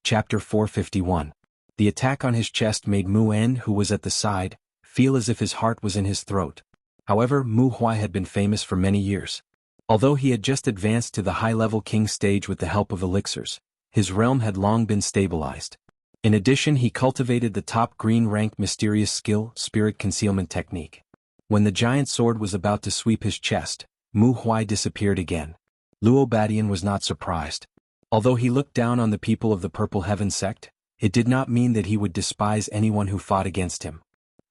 Chapter 451. The attack on his chest made Mu En, who was at the side, feel as if his heart was in his throat. However, Mu Huai had been famous for many years. Although he had just advanced to the high-level king stage with the help of elixirs, his realm had long been stabilized. In addition, he cultivated the top green-rank mysterious skill, spirit concealment technique. When the giant sword was about to sweep his chest, Mu Huai disappeared again. Luo Badian was not surprised. Although he looked down on the people of the Purple Heaven sect, it did not mean that he would despise anyone who fought against him.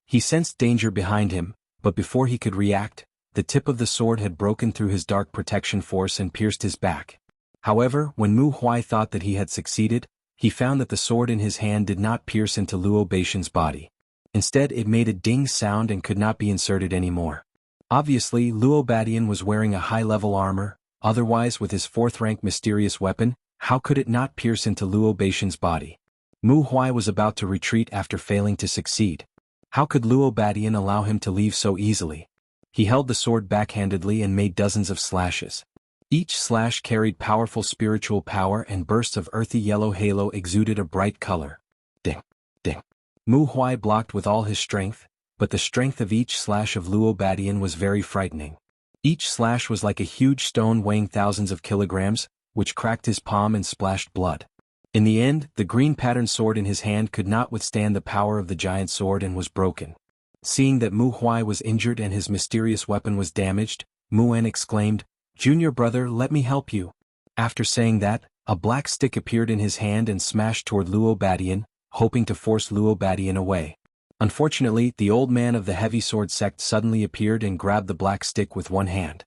He sensed danger behind him, but before he could react, the tip of the sword had broken through his dark protection force and pierced his back. However, when Mu Huai thought that he had succeeded, he found that the sword in his hand did not pierce into Luo Badian's body. Instead, it made a ding sound and could not be inserted anymore. Obviously, Luo Badian was wearing a high-level armor, otherwise with his 4th-rank mysterious weapon, how could it not pierce into Luo Badian's body? Mu Huai was about to retreat after failing to succeed. How could Luo Badian allow him to leave so easily? He held the sword backhandedly and made dozens of slashes. Each slash carried powerful spiritual power, and bursts of earthy yellow halo exuded a bright color. Ding, ding. Mu Huai blocked with all his strength, but the strength of each slash of Luo Badian was very frightening. Each slash was like a huge stone weighing thousands of kilograms, which cracked his palm and splashed blood. In the end, the green-patterned sword in his hand could not withstand the power of the giant sword and was broken. Seeing that Mu Huai was injured and his mysterious weapon was damaged, Mu En exclaimed, "Junior brother, let me help you." After saying that, a black stick appeared in his hand and smashed toward Luo Badian, hoping to force Luo Badian away. Unfortunately, the old man of the heavy sword sect suddenly appeared and grabbed the black stick with one hand.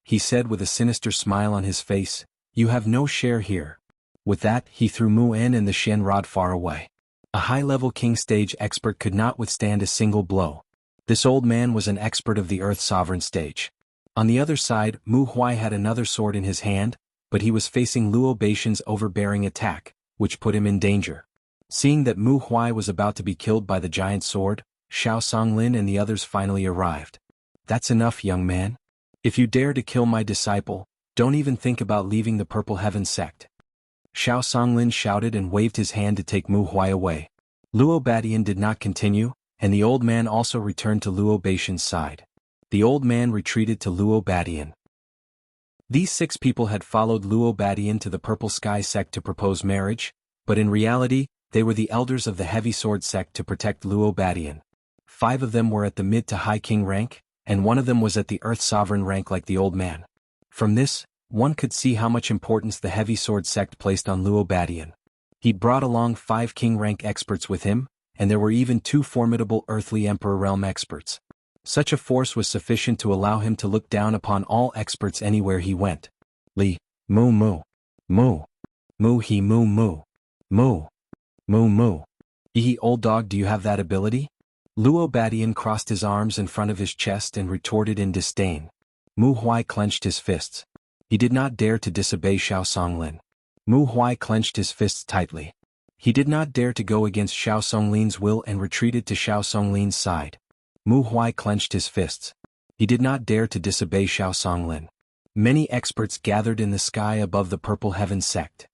He said with a sinister smile on his face, "You have no share here." With that, he threw Mu En and the Shen rod far away. A high-level king stage expert could not withstand a single blow. This old man was an expert of the Earth Sovereign stage. On the other side, Mu Huai had another sword in his hand, but he was facing Luo Badian's overbearing attack, which put him in danger. Seeing that Mu Huai was about to be killed by the giant sword, Xiao Songlin and the others finally arrived. "That's enough, young man. If you dare to kill my disciple, don't even think about leaving the Purple Heaven sect." Xiao Songlin shouted and waved his hand to take Mu Huai away. Luo Badian did not continue, and the old man also returned to Luo Badian's side. The old man retreated to Luo Badian. These 6 people had followed Luo Badian to the Purple Sky sect to propose marriage, but in reality, they were the elders of the Heavy Sword sect to protect Luo Badian. 5 of them were at the mid to high king rank, and 1 of them was at the Earth Sovereign rank like the old man. From this, one could see how much importance the Heavy Sword sect placed on Luo Badian. He brought along 5 king rank experts with him, and there were even 2 formidable earthly Emperor realm experts. Such a force was sufficient to allow him to look down upon all experts anywhere he went. Li, mu mu, mu, mu he mu mu, mu, mu mu. Ehe old dog, do you have that ability? Luo Badian crossed his arms in front of his chest and retorted in disdain. Mu Huai clenched his fists. He did not dare to disobey Xiao Songlin. Mu Huai clenched his fists tightly. He did not dare to go against Xiao Songlin's will and retreated to Xiao Songlin's side. Mu Huai clenched his fists. He did not dare to disobey Xiao Songlin. Many experts gathered in the sky above the Purple Heaven sect.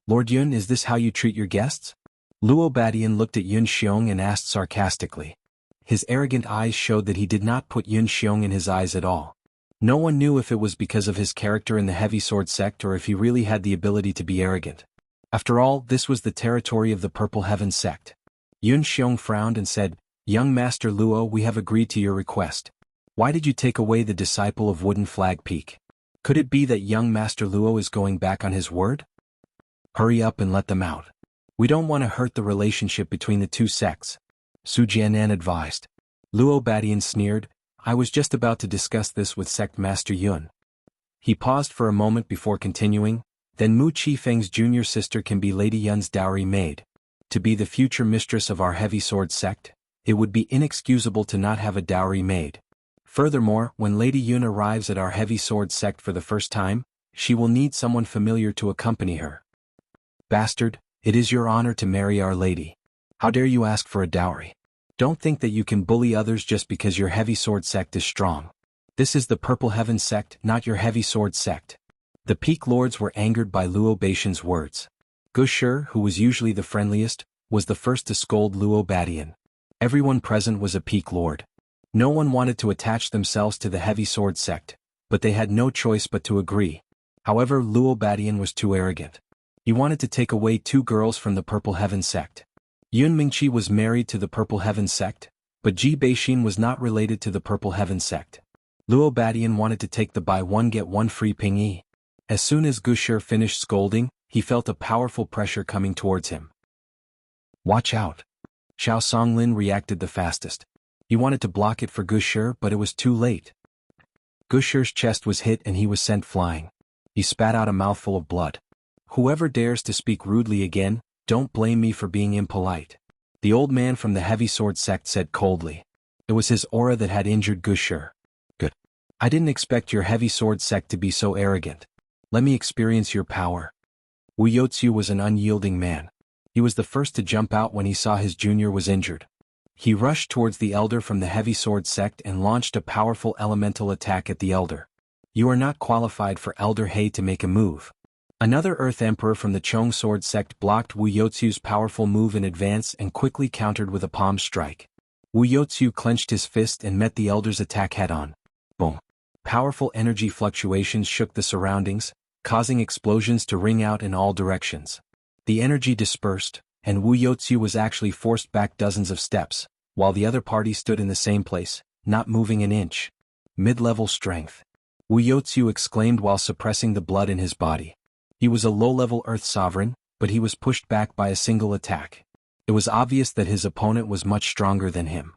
"Lord Yun, is this how you treat your guests?" Luo Badian looked at Yun Xiong and asked sarcastically. His arrogant eyes showed that he did not put Yun Xiong in his eyes at all. No one knew if it was because of his character in the Heavy Sword sect or if he really had the ability to be arrogant. After all, this was the territory of the Purple Heaven sect. Yun Xiong frowned and said, "Young Master Luo, we have agreed to your request. Why did you take away the disciple of Wooden Flag Peak? Could it be that young Master Luo is going back on his word? Hurry up and let them out. We don't want to hurt the relationship between the 2 sects," Su Jianan advised. Luo Badian sneered, "I was just about to discuss this with Sect Master Yun." He paused for a moment before continuing, "Then Mu Qifeng's junior sister can be Lady Yun's dowry maid. To be the future mistress of our Heavy Sword sect, it would be inexcusable to not have a dowry maid. Furthermore, when Lady Yun arrives at our Heavy Sword sect for the first time, she will need someone familiar to accompany her. Bastard, it is your honor to marry Our Lady. How dare you ask for a dowry? Don't think that you can bully others just because your Heavy Sword sect is strong. This is the Purple Heaven sect, not your Heavy Sword sect." The Peak Lords were angered by Luo Badian's words. Gushi, who was usually the friendliest, was the first to scold Luo Badian. Everyone present was a peak lord. No one wanted to attach themselves to the heavy sword sect, but they had no choice but to agree. However, Luo Badian was too arrogant. He wanted to take away 2 girls from the Purple Heaven sect. Yun Mingqi was married to the Purple Heaven sect, but Ji Beixin was not related to the Purple Heaven sect. Luo Badian wanted to take the buy one get one free ping-yi. As soon as Gushi finished scolding, he felt a powerful pressure coming towards him. Watch out! Xiao Songlin reacted the fastest. He wanted to block it for Gushi, but it was too late. Gushi's chest was hit and he was sent flying. He spat out a mouthful of blood. Whoever dares to speak rudely again, don't blame me for being impolite. The old man from the heavy sword sect said coldly. It was his aura that had injured Gushi. Good. I didn't expect your heavy sword sect to be so arrogant. Let me experience your power. Wu Yotsu was an unyielding man. He was the first to jump out when he saw his junior was injured. He rushed towards the elder from the heavy sword sect and launched a powerful elemental attack at the elder. You are not qualified for Elder He to make a move. Another Earth Emperor from the Chong sword sect blocked Wu Yotsu's powerful move in advance and quickly countered with a palm strike. Wu Yotsu clenched his fist and met the elder's attack head-on. Boom. Powerful energy fluctuations shook the surroundings, causing explosions to ring out in all directions. The energy dispersed, and Wu Yotsu was actually forced back dozens of steps, while the other party stood in the same place, not moving an inch. Mid-level strength. Wu Yotsu exclaimed while suppressing the blood in his body. He was a low-level Earth Sovereign, but he was pushed back by a single attack. It was obvious that his opponent was much stronger than him.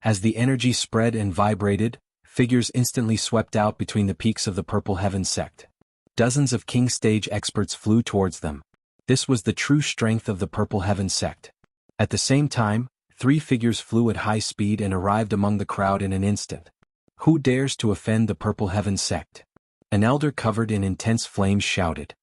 As the energy spread and vibrated, figures instantly swept out between the peaks of the Purple Heaven sect. Dozens of King Stage experts flew towards them. This was the true strength of the Purple Heaven sect. At the same time, 3 figures flew at high speed and arrived among the crowd in an instant. Who dares to offend the Purple Heaven sect? An elder covered in intense flames shouted.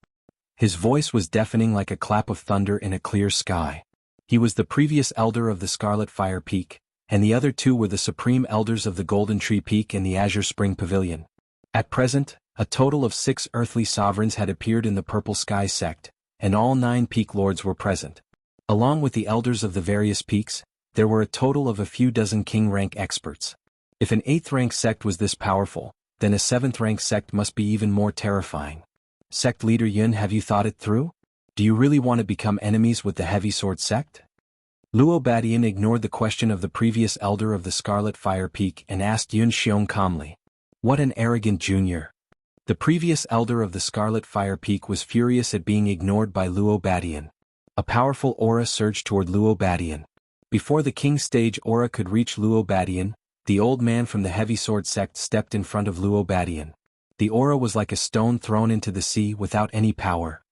His voice was deafening like a clap of thunder in a clear sky. He was the previous elder of the Scarlet Fire Peak, and the other 2 were the supreme elders of the Golden Tree Peak and the Azure Spring Pavilion. At present, a total of 6 earthly sovereigns had appeared in the Purple Sky sect, and all 9 peak lords were present. Along with the elders of the various peaks, there were a total of a few dozen king-rank experts. If an 8th-rank sect was this powerful, then a 7th-rank sect must be even more terrifying. Sect leader Yun, have you thought it through? Do you really want to become enemies with the heavy sword sect? Luo Badian ignored the question of the previous elder of the Scarlet Fire Peak and asked Yun Xiong calmly. What an arrogant junior. The previous elder of the Scarlet Fire Peak was furious at being ignored by Luo Badian. A powerful aura surged toward Luo Badian. Before the King Stage aura could reach Luo Badian, the old man from the heavy sword sect stepped in front of Luo Badian. The aura was like a stone thrown into the sea without any power.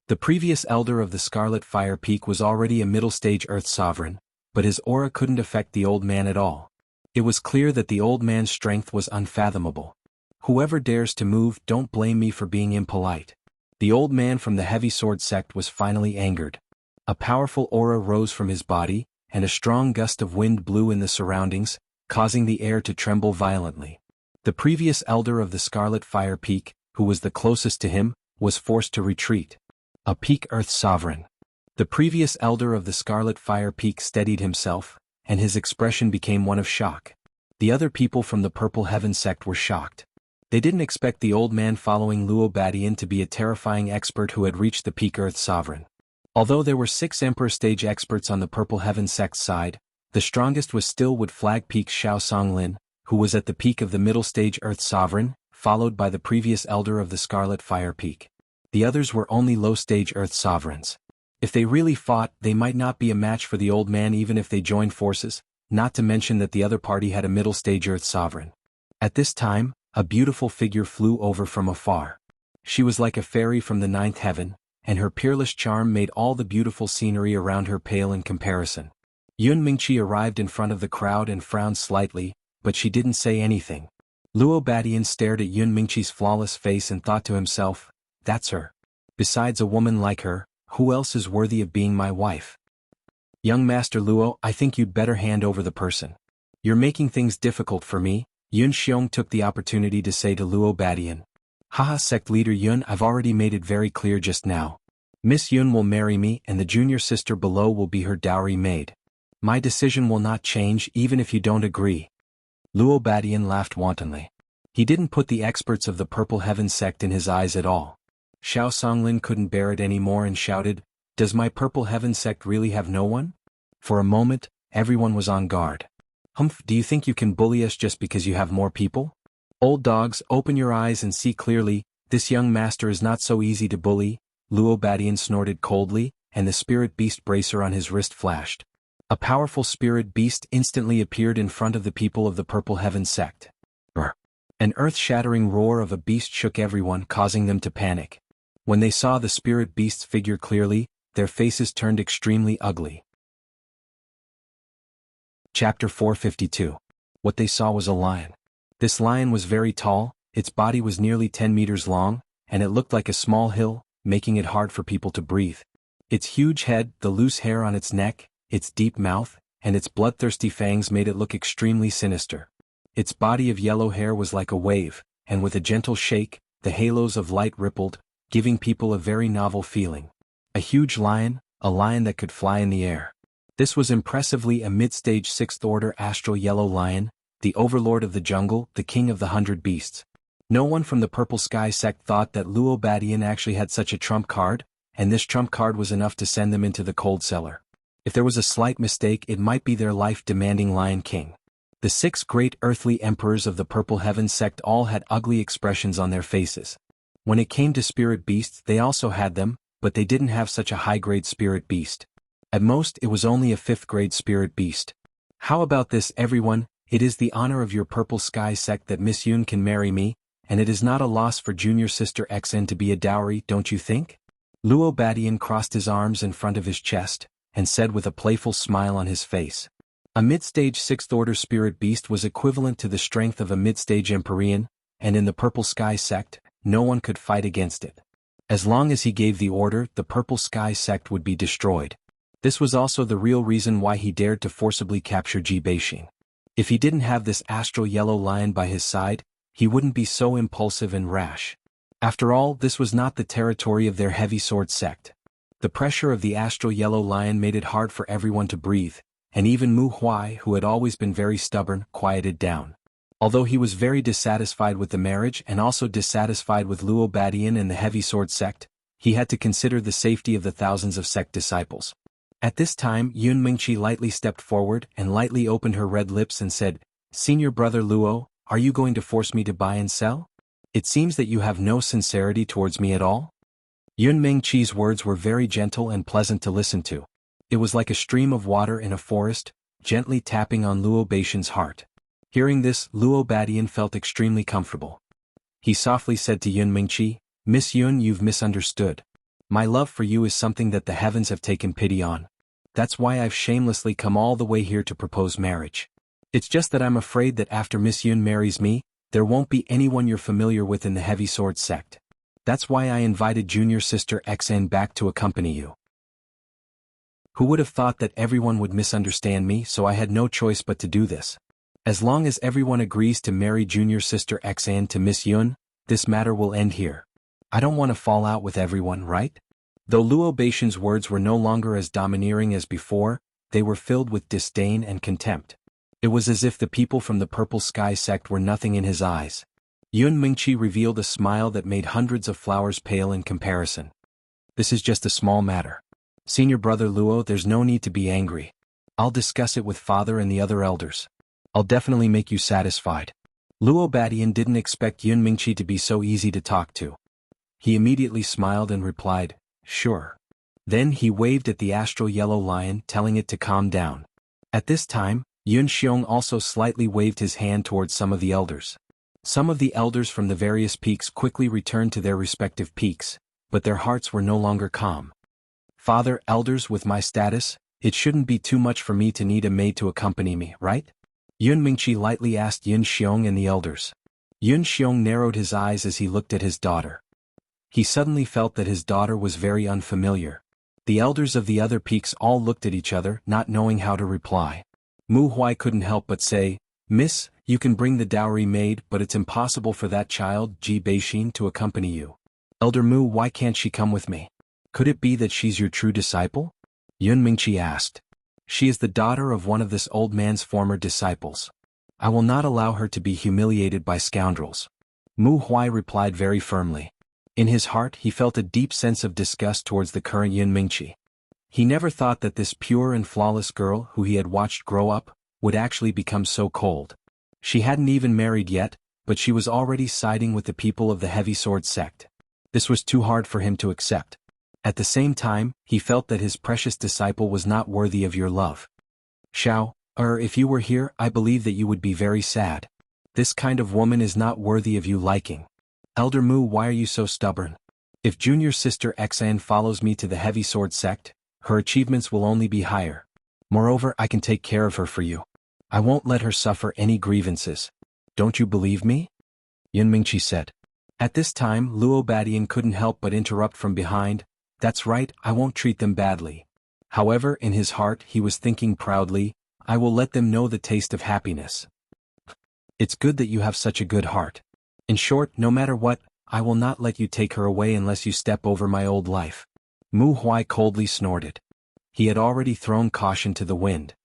The previous elder of the Scarlet Fire Peak was already a middle-stage Earth Sovereign, but his aura couldn't affect the old man at all. It was clear that the old man's strength was unfathomable. Whoever dares to move, don't blame me for being impolite. The old man from the heavy sword sect was finally angered. A powerful aura rose from his body, and a strong gust of wind blew in the surroundings, causing the air to tremble violently. The previous elder of the Scarlet Fire Peak, who was the closest to him, was forced to retreat. A peak Earth Sovereign. The previous elder of the Scarlet Fire Peak steadied himself, and his expression became one of shock. The other people from the Purple Heaven sect were shocked. They didn't expect the old man following Luo Badian to be a terrifying expert who had reached the peak Earth Sovereign. Although there were 6 Emperor Stage experts on the Purple Heaven sect's side, the strongest was still Wood Flag Peak's Xiao Songlin, who was at the peak of the middle stage Earth Sovereign, followed by the previous elder of the Scarlet Fire Peak. The others were only low-stage Earth Sovereigns. If they really fought, they might not be a match for the old man even if they joined forces, not to mention that the other party had a middle-stage Earth Sovereign. At this time, a beautiful figure flew over from afar. She was like a fairy from the 9th heaven, and her peerless charm made all the beautiful scenery around her pale in comparison. Yun Mingqi arrived in front of the crowd and frowned slightly, but she didn't say anything. Luo Badian stared at Yun Mingqi's flawless face and thought to himself, that's her. Besides a woman like her, who else is worthy of being my wife? Young Master Luo, I think you'd better hand over the person. You're making things difficult for me, Yun Xiong took the opportunity to say to Luo Badian. Haha, sect leader Yun, I've already made it very clear just now. Miss Yun will marry me and the junior sister below will be her dowry maid. My decision will not change even if you don't agree. Luo Badian laughed wantonly. He didn't put the experts of the Purple Heaven sect in his eyes at all. Xiao Songlin couldn't bear it anymore and shouted, "Does my Purple Heaven sect really have no one?" For a moment, everyone was on guard. "Humph, do you think you can bully us just because you have more people? Old dogs, open your eyes and see clearly, this young master is not so easy to bully." Luo Badian snorted coldly, and the spirit beast bracer on his wrist flashed. A powerful spirit beast instantly appeared in front of the people of the Purple Heaven sect. An earth-shattering roar of a beast shook everyone, causing them to panic. When they saw the spirit beast's figure clearly, their faces turned extremely ugly. Chapter 452. What they saw was a lion. This lion was very tall, its body was nearly 10 meters long, and it looked like a small hill, making it hard for people to breathe. Its huge head, the loose hair on its neck, its deep mouth, and its bloodthirsty fangs made it look extremely sinister. Its body of yellow hair was like a wave, and with a gentle shake, the halos of light rippled, giving people a very novel feeling. A huge lion, a lion that could fly in the air. This was impressively a mid-stage 6th order astral yellow lion, the overlord of the jungle, the king of the 100 beasts. No one from the Purple Sky sect thought that Luo Badian actually had such a trump card, and this trump card was enough to send them into the cold cellar. If there was a slight mistake, it might be their life-demanding Lion King. The 6 great earthly emperors of the Purple Heaven sect all had ugly expressions on their faces. When it came to spirit beasts, they also had them, but they didn't have such a high-grade spirit beast. At most, it was only a 5th-grade spirit beast. "How about this, everyone? It is the honor of your Purple Sky sect that Miss Yun can marry me, and it is not a loss for junior sister XN to be a dowry, don't you think?" Luo Badian crossed his arms in front of his chest, and said with a playful smile on his face. A mid-stage 6th order spirit beast was equivalent to the strength of a mid-stage Empyrean, and in the Purple Sky sect, no one could fight against it. As long as he gave the order, the Purple Sky sect would be destroyed. This was also the real reason why he dared to forcibly capture Ji Beixing. If he didn't have this astral yellow lion by his side, he wouldn't be so impulsive and rash. After all, this was not the territory of their heavy sword sect. The pressure of the astral yellow lion made it hard for everyone to breathe, and even Mu Huai, who had always been very stubborn, quieted down. Although he was very dissatisfied with the marriage and also dissatisfied with Luo Badian and the heavy sword sect, he had to consider the safety of the thousands of sect disciples. At this time, Yun Mingqi lightly stepped forward and lightly opened her red lips and said, "Senior brother Luo, are you going to force me to buy and sell? It seems that you have no sincerity towards me at all." Yun Mingqi's words were very gentle and pleasant to listen to. It was like a stream of water in a forest, gently tapping on Luo Badian's heart. Hearing this, Luo Badian felt extremely comfortable. He softly said to Yun Mingqi, "Miss Yun, you've misunderstood. My love for you is something that the heavens have taken pity on. That's why I've shamelessly come all the way here to propose marriage. It's just that I'm afraid that after Miss Yun marries me, there won't be anyone you're familiar with in the heavy sword sect. That's why I invited junior sister XN back to accompany you." Who would have thought that everyone would misunderstand me, so I had no choice but to do this. As long as everyone agrees to marry junior sister XN to Miss Yun, this matter will end here. I don't want to fall out with everyone, right? Though Luo Badian's words were no longer as domineering as before, they were filled with disdain and contempt. It was as if the people from the Purple Sky sect were nothing in his eyes. Yun Mingqi revealed a smile that made hundreds of flowers pale in comparison. "This is just a small matter. Senior brother Luo, there's no need to be angry. I'll discuss it with father and the other elders. I'll definitely make you satisfied." Luo Badian didn't expect Yun Mingqi to be so easy to talk to. He immediately smiled and replied, "Sure." Then he waved at the astral yellow lion, telling it to calm down. At this time, Yun Xiong also slightly waved his hand towards some of the elders. Some of the elders from the various peaks quickly returned to their respective peaks, but their hearts were no longer calm. "Father, elders, with my status, it shouldn't be too much for me to need a maid to accompany me, right?" Yun Mingqi lightly asked Yun Xiong and the elders. Yun Xiong narrowed his eyes as he looked at his daughter. He suddenly felt that his daughter was very unfamiliar. The elders of the other peaks all looked at each other, not knowing how to reply. Mu Huai couldn't help but say, "Miss, you can bring the dowry maid, but it's impossible for that child, Ji Beixing, to accompany you. Elder Mu, why can't she come with me?" Could it be that she's your true disciple? Yun Mingqi asked. She is the daughter of one of this old man's former disciples. I will not allow her to be humiliated by scoundrels. Mu Huai replied very firmly. In his heart he felt a deep sense of disgust towards the current Yun Mingqi. He never thought that this pure and flawless girl who he had watched grow up would actually become so cold. She hadn't even married yet, but she was already siding with the people of the Heavy Sword sect. This was too hard for him to accept. At the same time, he felt that his precious disciple was not worthy of your love. Xiao, if you were here, I believe that you would be very sad. This kind of woman is not worthy of you liking. Elder Mu, why are you so stubborn? If junior sister Xan follows me to the Heavy Sword sect, her achievements will only be higher. Moreover, I can take care of her for you. I won't let her suffer any grievances. Don't you believe me? Yun Mingqi said. At this time, Luo Badian couldn't help but interrupt from behind. That's right, I won't treat them badly. However, in his heart he was thinking proudly, I will let them know the taste of happiness. It's good that you have such a good heart. In short, no matter what, I will not let you take her away unless you step over my old life. Mu Huai coldly snorted. He had already thrown caution to the wind.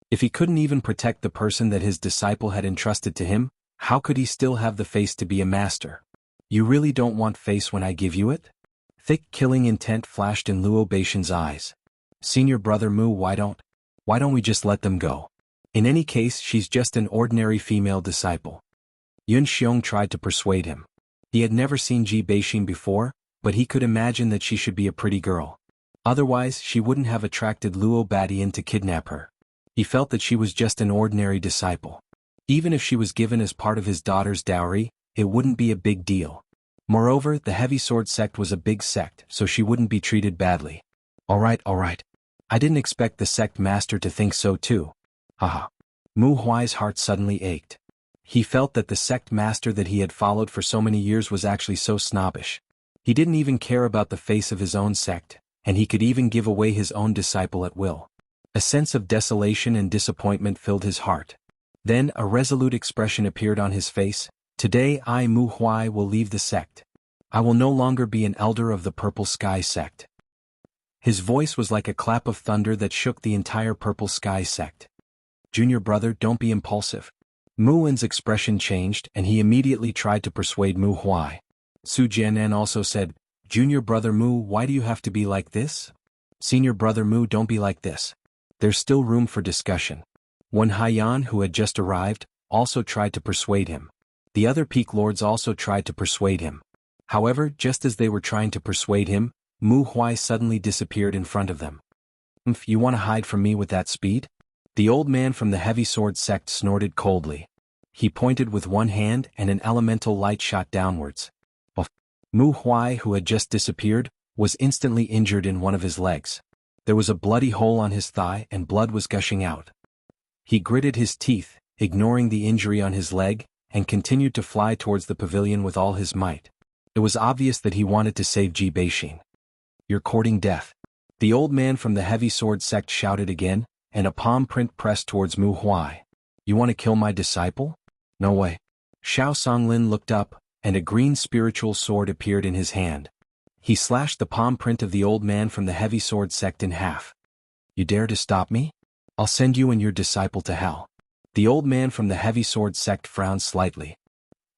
If he couldn't even protect the person that his disciple had entrusted to him, how could he still have the face to be a master? You really don't want face when I give you it? Thick killing intent flashed in Luo Baishan's eyes. Senior brother Mu, why don't we just let them go? In any case, she's just an ordinary female disciple. Yun Xiong tried to persuade him. He had never seen Ji Baishin before, but he could imagine that she should be a pretty girl. Otherwise, she wouldn't have attracted Luo Badian to kidnap her. He felt that she was just an ordinary disciple. Even if she was given as part of his daughter's dowry, it wouldn't be a big deal. Moreover, the Heavy Sword sect was a big sect, so she wouldn't be treated badly. All right. I didn't expect the sect master to think so too. Haha. Mu Huai's heart suddenly ached. He felt that the sect master that he had followed for so many years was actually so snobbish. He didn't even care about the face of his own sect, and he could even give away his own disciple at will. A sense of desolation and disappointment filled his heart. Then a resolute expression appeared on his face. Today I, Mu Huai, will leave the sect. I will no longer be an elder of the Purple Sky sect. His voice was like a clap of thunder that shook the entire Purple Sky sect. Junior brother, don't be impulsive. Mu Wen's expression changed and he immediately tried to persuade Mu Huai. Su Jianan also said, Junior brother Mu, why do you have to be like this? Senior brother Mu, don't be like this. There's still room for discussion. Wen Haiyan, who had just arrived, also tried to persuade him. The other peak lords also tried to persuade him. However, just as they were trying to persuade him, Mu Huai suddenly disappeared in front of them. You want to hide from me with that speed? The old man from the Heavy Sword sect snorted coldly. He pointed with one hand and an elemental light shot downwards. Mu Huai, who had just disappeared, was instantly injured in one of his legs. There was a bloody hole on his thigh and blood was gushing out. He gritted his teeth, ignoring the injury on his leg, and continued to fly towards the pavilion with all his might. It was obvious that he wanted to save Ji Baishin. You're courting death. The old man from the Heavy Sword sect shouted again, and a palm print pressed towards Mu Huai. You want to kill my disciple? No way. Xiao Songlin looked up, and a green spiritual sword appeared in his hand. He slashed the palm print of the old man from the Heavy Sword sect in half. You dare to stop me? I'll send you and your disciple to hell. The old man from the Heavy Sword sect frowned slightly.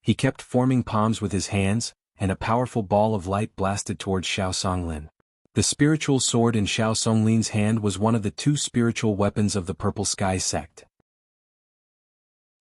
He kept forming palms with his hands, and a powerful ball of light blasted towards Xiao Songlin. The spiritual sword in Xiao Songlin's hand was one of the two spiritual weapons of the Purple Sky sect.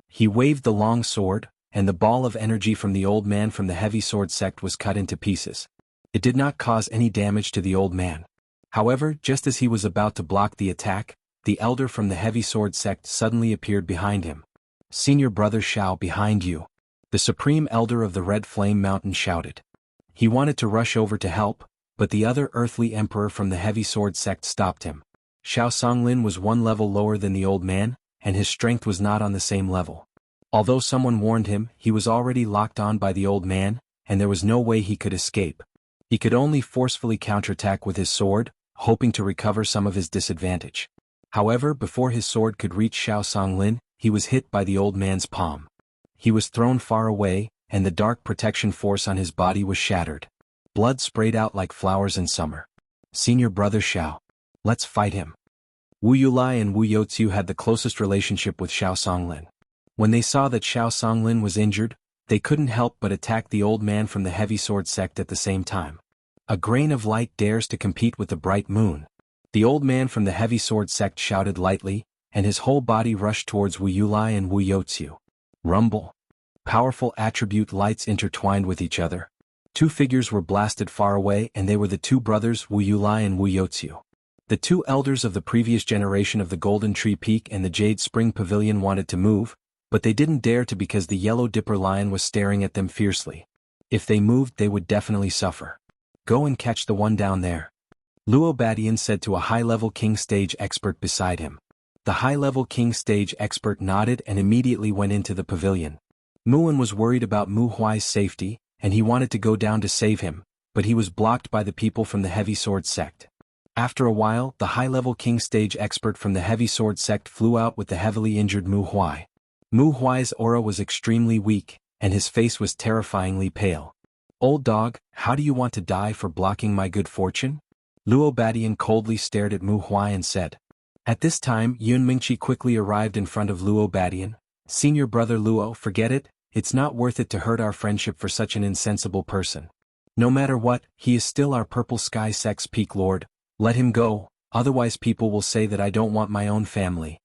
He waved the long sword, and the ball of energy from the old man from the Heavy Sword sect was cut into pieces. It did not cause any damage to the old man. However, just as he was about to block the attack, the elder from the Heavy Sword sect suddenly appeared behind him. Senior brother Xiao, behind you. The supreme elder of the Red Flame Mountain shouted. He wanted to rush over to help, but the other earthly emperor from the Heavy Sword sect stopped him. Xiao Songlin was one level lower than the old man, and his strength was not on the same level. Although someone warned him, he was already locked on by the old man, and there was no way he could escape. He could only forcefully counterattack with his sword, hoping to recover some of his disadvantage. However, before his sword could reach Xiao Songlin, he was hit by the old man's palm. He was thrown far away, and the dark protection force on his body was shattered. blood sprayed out like flowers in summer. Senior brother Xiao. Let's fight him. Wu Yulai and Wu Youqiu had the closest relationship with Xiao Songlin. When they saw that Xiao Songlin was injured, they couldn't help but attack the old man from the heavy sword sect at the same time. A grain of light dares to compete with the bright moon. The old man from the heavy sword sect shouted lightly, and his whole body rushed towards Wu Yulai and Wu Youqiu. Rumble. Powerful attribute lights intertwined with each other. Two figures were blasted far away, and they were the two brothers Wu Yulai and Wu Youqiu. The two elders of the previous generation of the Golden Tree Peak and the Jade Spring Pavilion wanted to move, but they didn't dare to because the Yellow Dipper Lion was staring at them fiercely. If they moved, they would definitely suffer. Go and catch the one down there. Luo Badian said to a high-level king stage expert beside him. The high-level king stage expert nodded and immediately went into the pavilion. Muan was worried about Mu Huai's safety, and he wanted to go down to save him, but he was blocked by the people from the heavy sword sect. After a while, the high-level king stage expert from the heavy sword sect flew out with the heavily injured Mu Huai. Mu Huai's aura was extremely weak, and his face was terrifyingly pale. Old dog, how do you want to die for blocking my good fortune? Luo Badian coldly stared at Mu Huai and said. At this time, Yun Mingqi quickly arrived in front of Luo Badian. Senior brother Luo, forget it, it's not worth it to hurt our friendship for such an insensible person. No matter what, he is still our Purple Sky Sect's peak lord. Let him go, otherwise people will say that I don't want my own family.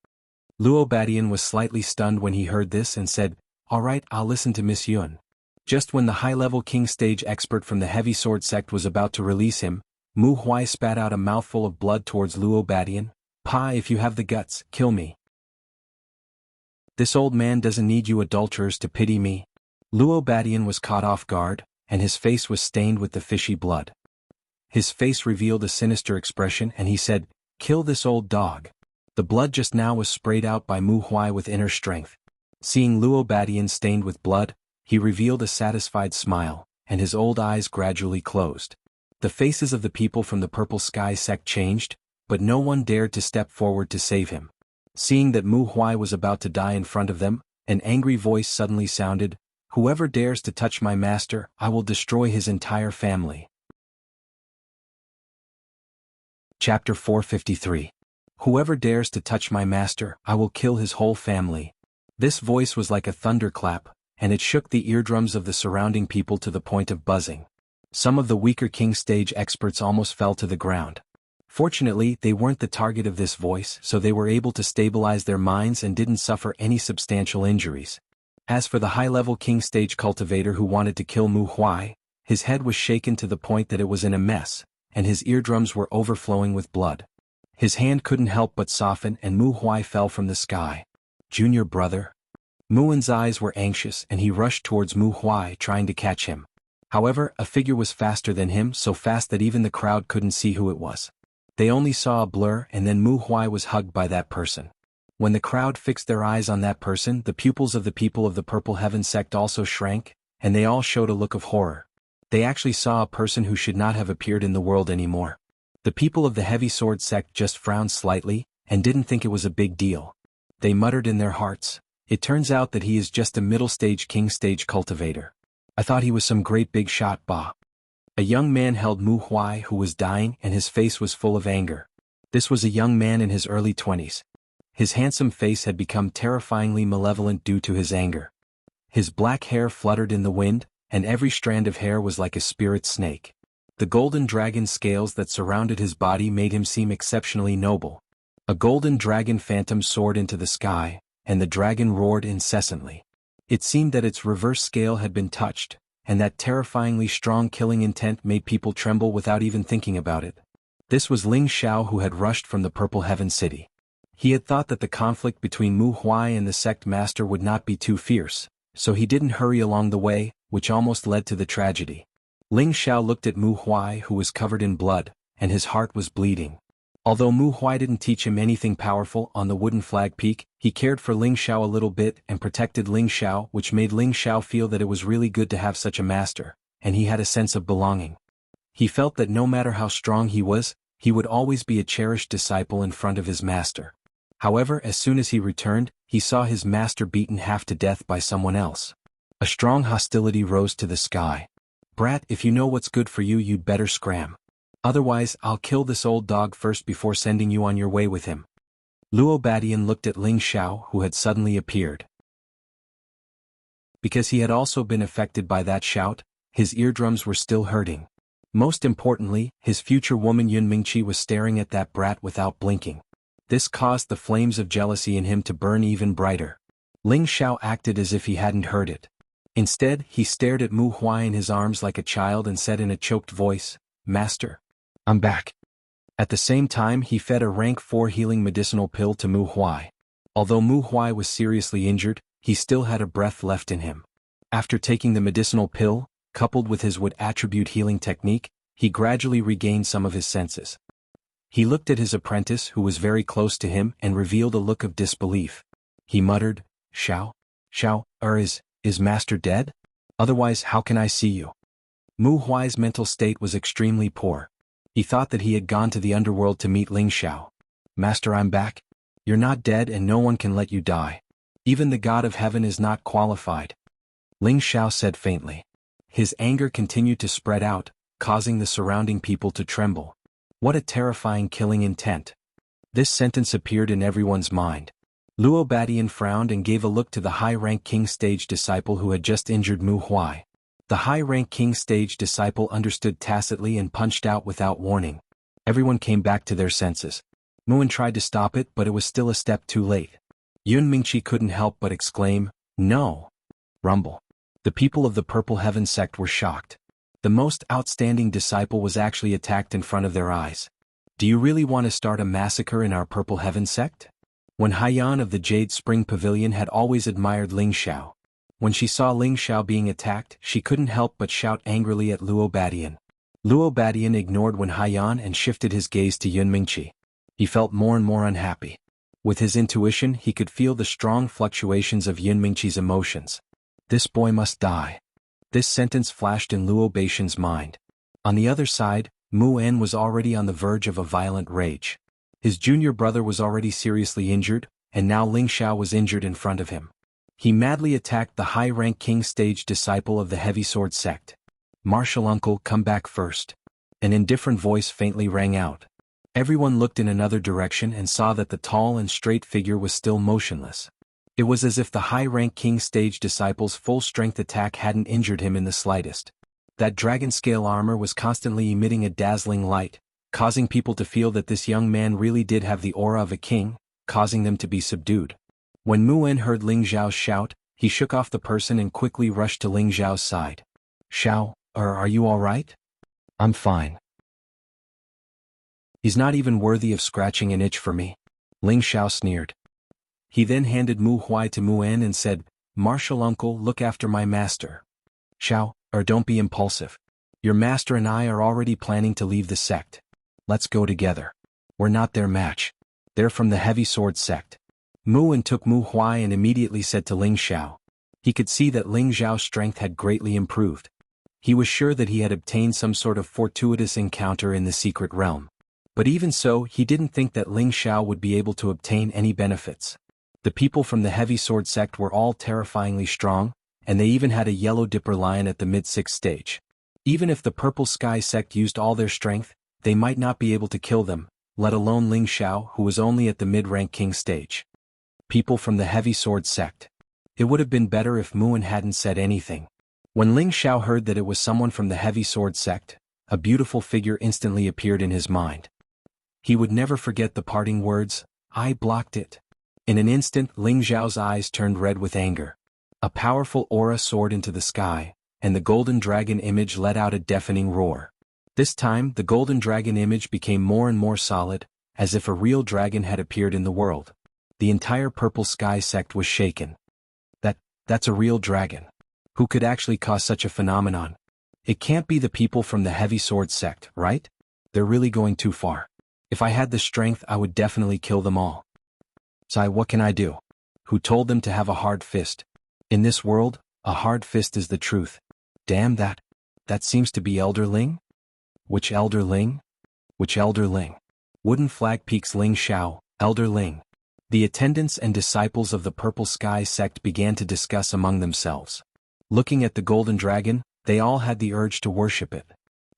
Luo Badian was slightly stunned when he heard this and said, Alright, I'll listen to Miss Yun. Just when the high-level king stage expert from the heavy sword sect was about to release him, Mu Huai spat out a mouthful of blood towards Luo Badian. Pa, if you have the guts, kill me. This old man doesn't need you adulterers to pity me. Luo Badian was caught off guard, and his face was stained with the fishy blood. His face revealed a sinister expression and he said, Kill this old dog. The blood just now was sprayed out by Mu Huai with inner strength. Seeing Luo Badian stained with blood, he revealed a satisfied smile, and his old eyes gradually closed. The faces of the people from the Purple Sky sect changed, but no one dared to step forward to save him. Seeing that Mu Huai was about to die in front of them, an angry voice suddenly sounded, Whoever dares to touch my master, I will destroy his entire family. Chapter 453. Whoever dares to touch my master, I will kill his whole family. This voice was like a thunderclap, and it shook the eardrums of the surrounding people to the point of buzzing. Some of the weaker king stage experts almost fell to the ground. Fortunately, they weren't the target of this voice, so they were able to stabilize their minds and didn't suffer any substantial injuries. As for the high-level king stage cultivator who wanted to kill Mu Huai, his head was shaken to the point that it was in a mess, and his eardrums were overflowing with blood. His hand couldn't help but soften and Mu Huai fell from the sky. Junior brother? Muan's eyes were anxious and he rushed towards Mu Huai trying to catch him. However, a figure was faster than him, so fast that even the crowd couldn't see who it was. They only saw a blur and then Mu Huai was hugged by that person. When the crowd fixed their eyes on that person, the pupils of the people of the Purple Heaven sect also shrank, and they all showed a look of horror. They actually saw a person who should not have appeared in the world anymore. The people of the Heavy Sword sect just frowned slightly, and didn't think it was a big deal. They muttered in their hearts, It turns out that he is just a middle-stage king stage cultivator. I thought he was some great big shot, bah. A young man held Mu Huai who was dying and his face was full of anger. This was a young man in his early 20s. His handsome face had become terrifyingly malevolent due to his anger. His black hair fluttered in the wind, and every strand of hair was like a spirit snake. The golden dragon scales that surrounded his body made him seem exceptionally noble. A golden dragon phantom soared into the sky, and the dragon roared incessantly. It seemed that its reverse scale had been touched, and that terrifyingly strong killing intent made people tremble without even thinking about it. This was Ling Xiao who had rushed from the Purple Heaven City. He had thought that the conflict between Mu Huai and the sect master would not be too fierce, so he didn't hurry along the way, which almost led to the tragedy. Ling Xiao looked at Mu Huai who was covered in blood, and his heart was bleeding. Although Mu Huai didn't teach him anything powerful on the Wooden Flag Peak, he cared for Ling Xiao a little bit and protected Ling Xiao, which made Ling Xiao feel that it was really good to have such a master, and he had a sense of belonging. He felt that no matter how strong he was, he would always be a cherished disciple in front of his master. However, as soon as he returned, he saw his master beaten half to death by someone else. A strong hostility rose to the sky. Brat, if you know what's good for you, you'd better scram. Otherwise, I'll kill this old dog first before sending you on your way with him. Luo Badian looked at Ling Xiao, who had suddenly appeared. Because he had also been affected by that shout, his eardrums were still hurting. Most importantly, his future woman Yun Mingqi was staring at that brat without blinking. This caused the flames of jealousy in him to burn even brighter. Ling Xiao acted as if he hadn't heard it. Instead, he stared at Mu Huai in his arms like a child and said in a choked voice, "Master, I'm back." At the same time, he fed a rank 4 healing medicinal pill to Mu Huai. Although Mu Huai was seriously injured, he still had a breath left in him. After taking the medicinal pill, coupled with his wood attribute healing technique, he gradually regained some of his senses. He looked at his apprentice who was very close to him and revealed a look of disbelief. He muttered, Xiao, is Master dead? Otherwise how can I see you? Mu Huai's mental state was extremely poor. He thought that he had gone to the underworld to meet Ling Xiao. Master, I'm back. You're not dead and no one can let you die. Even the God of Heaven is not qualified. Ling Xiao said faintly. His anger continued to spread out, causing the surrounding people to tremble. What a terrifying killing intent. This sentence appeared in everyone's mind. Luo Badian frowned and gave a look to the high-rank King Stage disciple who had just injured Mu Huai. The high-rank King Stage disciple understood tacitly and punched out without warning. Everyone came back to their senses. Muin tried to stop it, but it was still a step too late. Yun Mingqi couldn't help but exclaim, "No!" Rumble. The people of the Purple Heaven sect were shocked. The most outstanding disciple was actually attacked in front of their eyes. Do you really want to start a massacre in our Purple Heaven sect? When Haiyan of the Jade Spring Pavilion had always admired Ling Xiao. When she saw Ling Xiao being attacked, she couldn't help but shout angrily at Luo Badian. Luo Badian ignored when Haiyan and shifted his gaze to Yun Mingqi. He felt more and more unhappy. With his intuition, he could feel the strong fluctuations of Yun Mingqi's emotions. This boy must die. This sentence flashed in Luo Badian's mind. On the other side, Mu En was already on the verge of a violent rage. His junior brother was already seriously injured, and now Ling Xiao was injured in front of him. He madly attacked the high-rank King Stage disciple of the Heavy Sword sect. "Martial uncle, come back first." An indifferent voice faintly rang out. Everyone looked in another direction and saw that the tall and straight figure was still motionless. It was as if the high-rank King Stage disciple's full-strength attack hadn't injured him in the slightest. That dragon-scale armor was constantly emitting a dazzling light, causing people to feel that this young man really did have the aura of a king, causing them to be subdued. When Mu En heard Ling Xiao's shout, he shook off the person and quickly rushed to Ling Xiao's side. "Xiao, are you all right?" "I'm fine." "He's not even worthy of scratching an itch for me," Ling Xiao sneered. He then handed Mu Huai to Mu En and said, "Martial uncle, look after my master." "Xiao, don't be impulsive. Your master and I are already planning to leave the sect. Let's go together. We're not their match. They're from the Heavy Sword sect." Mu En took Mu Huai and immediately said to Ling Xiao. He could see that Ling Xiao's strength had greatly improved. He was sure that he had obtained some sort of fortuitous encounter in the secret realm. But even so, he didn't think that Ling Xiao would be able to obtain any benefits. The people from the Heavy Sword sect were all terrifyingly strong, and they even had a yellow dipper lion at the mid-6th stage. Even if the Purple Sky sect used all their strength, they might not be able to kill them, let alone Ling Xiao, who was only at the mid-rank king stage. People from the Heavy Sword sect. It would have been better if Mu En hadn't said anything. When Ling Xiao heard that it was someone from the Heavy Sword sect, a beautiful figure instantly appeared in his mind. He would never forget the parting words, "I blocked it." In an instant, Ling Xiao's eyes turned red with anger. A powerful aura soared into the sky, and the golden dragon image let out a deafening roar. This time, the golden dragon image became more and more solid, as if a real dragon had appeared in the world. The entire Purple Sky sect was shaken. That's a real dragon. Who could actually cause such a phenomenon? It can't be the people from the Heavy Sword sect, right? They're really going too far. If I had the strength, I would definitely kill them all. Sai, what can I do? Who told them to have a hard fist? In this world, a hard fist is the truth. Damn that. That seems to be Elder Ling? Which Elder Ling? Which Elder Ling? Wooden Flag Peaks Ling Xiao, Elder Ling. The attendants and disciples of the Purple Sky sect began to discuss among themselves. Looking at the golden dragon, they all had the urge to worship it.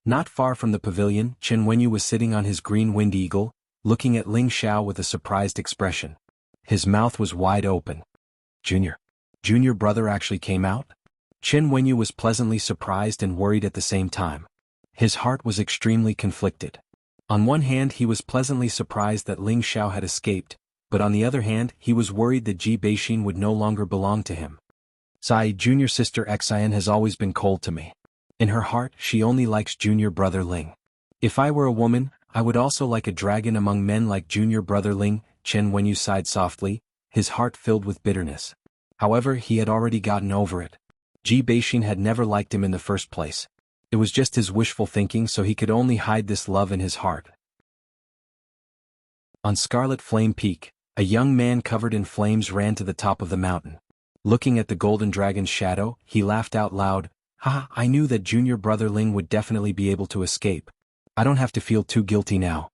Not far from the pavilion, Chen Wenyu was sitting on his green winged eagle, looking at Ling Xiao with a surprised expression. His mouth was wide open. Junior brother actually came out? Chen Wenyu was pleasantly surprised and worried at the same time. His heart was extremely conflicted. On one hand he was pleasantly surprised that Ling Xiao had escaped, but on the other hand he was worried that Ji Beixin would no longer belong to him. Sai, junior sister Xian has always been cold to me. In her heart she only likes junior brother Ling. If I were a woman, I would also like a dragon among men like junior brother Ling. Chen Wenyu sighed softly, his heart filled with bitterness. However, he had already gotten over it. Ji Beixin had never liked him in the first place. It was just his wishful thinking, so he could only hide this love in his heart. On Scarlet Flame Peak, a young man covered in flames ran to the top of the mountain. Looking at the golden dragon's shadow, he laughed out loud. Haha, I knew that junior brother Ling would definitely be able to escape. I don't have to feel too guilty now.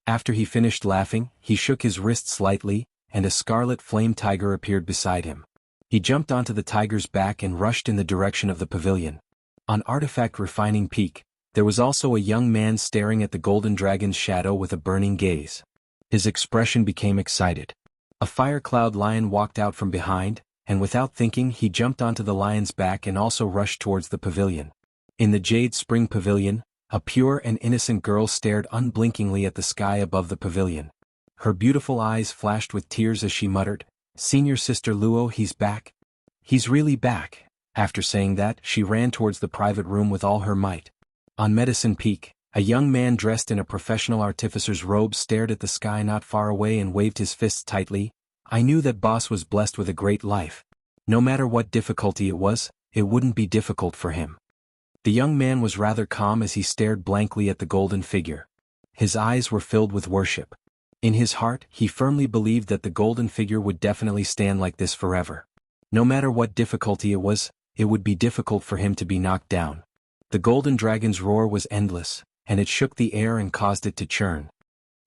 After he finished laughing, he shook his wrist slightly, and a scarlet flame tiger appeared beside him. He jumped onto the tiger's back and rushed in the direction of the pavilion. On Artifact Refining Peak, there was also a young man staring at the golden dragon's shadow with a burning gaze. His expression became excited. A fire cloud lion walked out from behind, and without thinking he jumped onto the lion's back and also rushed towards the pavilion. In the Jade Spring Pavilion, a pure and innocent girl stared unblinkingly at the sky above the pavilion. Her beautiful eyes flashed with tears as she muttered, "Senior sister Luo, he's back. He's really back." After saying that, she ran towards the private room with all her might. On Medicine Peak, a young man dressed in a professional artificer's robe stared at the sky not far away and waved his fists tightly. I knew that boss was blessed with a great life. No matter what difficulty it was, it wouldn't be difficult for him. The young man was rather calm as he stared blankly at the golden figure. His eyes were filled with worship. In his heart, he firmly believed that the golden figure would definitely stand like this forever. No matter what difficulty it was, it would be difficult for him to be knocked down. The golden dragon's roar was endless, and it shook the air and caused it to churn.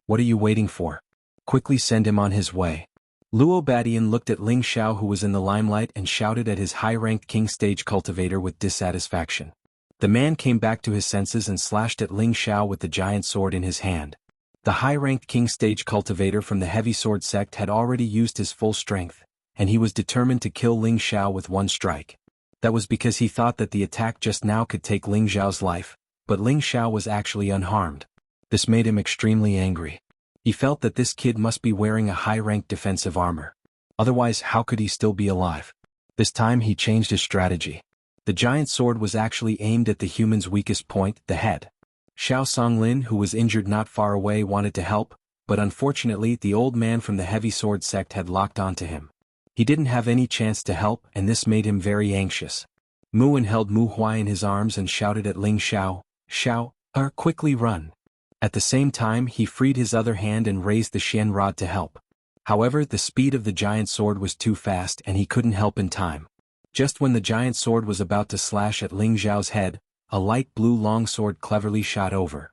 What are you waiting for? Quickly send him on his way. Luo Badian looked at Ling Xiao, who was in the limelight, and shouted at his high-ranked king stage cultivator with dissatisfaction. The man came back to his senses and slashed at Ling Xiao with the giant sword in his hand. The high-ranked king stage cultivator from the heavy sword sect had already used his full strength, and he was determined to kill Ling Xiao with one strike. That was because he thought that the attack just now could take Ling Xiao's life, but Ling Xiao was actually unharmed. This made him extremely angry. He felt that this kid must be wearing a high-ranked defensive armor. Otherwise, how could he still be alive? This time he changed his strategy. The giant sword was actually aimed at the human's weakest point, the head. Xiao Songlin, who was injured not far away, wanted to help, but unfortunately the old man from the heavy sword sect had locked onto him. He didn't have any chance to help, and this made him very anxious. Muan held Mu Huai in his arms and shouted at Ling Xiao, "Xiao, quickly run." At the same time he freed his other hand and raised the Xian rod to help. However, the speed of the giant sword was too fast and he couldn't help in time. Just when the giant sword was about to slash at Ling Xiao's head, a light blue longsword cleverly shot over.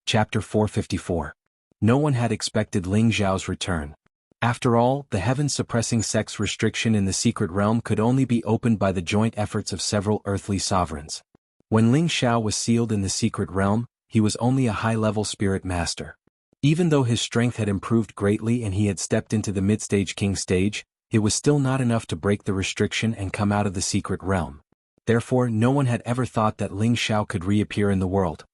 Chapter 454. No one had expected Ling Xiao's return. After all, the heaven-suppressing sex restriction in the secret realm could only be opened by the joint efforts of several earthly sovereigns. When Ling Xiao was sealed in the secret realm, he was only a high-level spirit master. Even though his strength had improved greatly and he had stepped into the mid-stage king stage, it was still not enough to break the restriction and come out of the secret realm. Therefore, no one had ever thought that Ling Xiao could reappear in the world.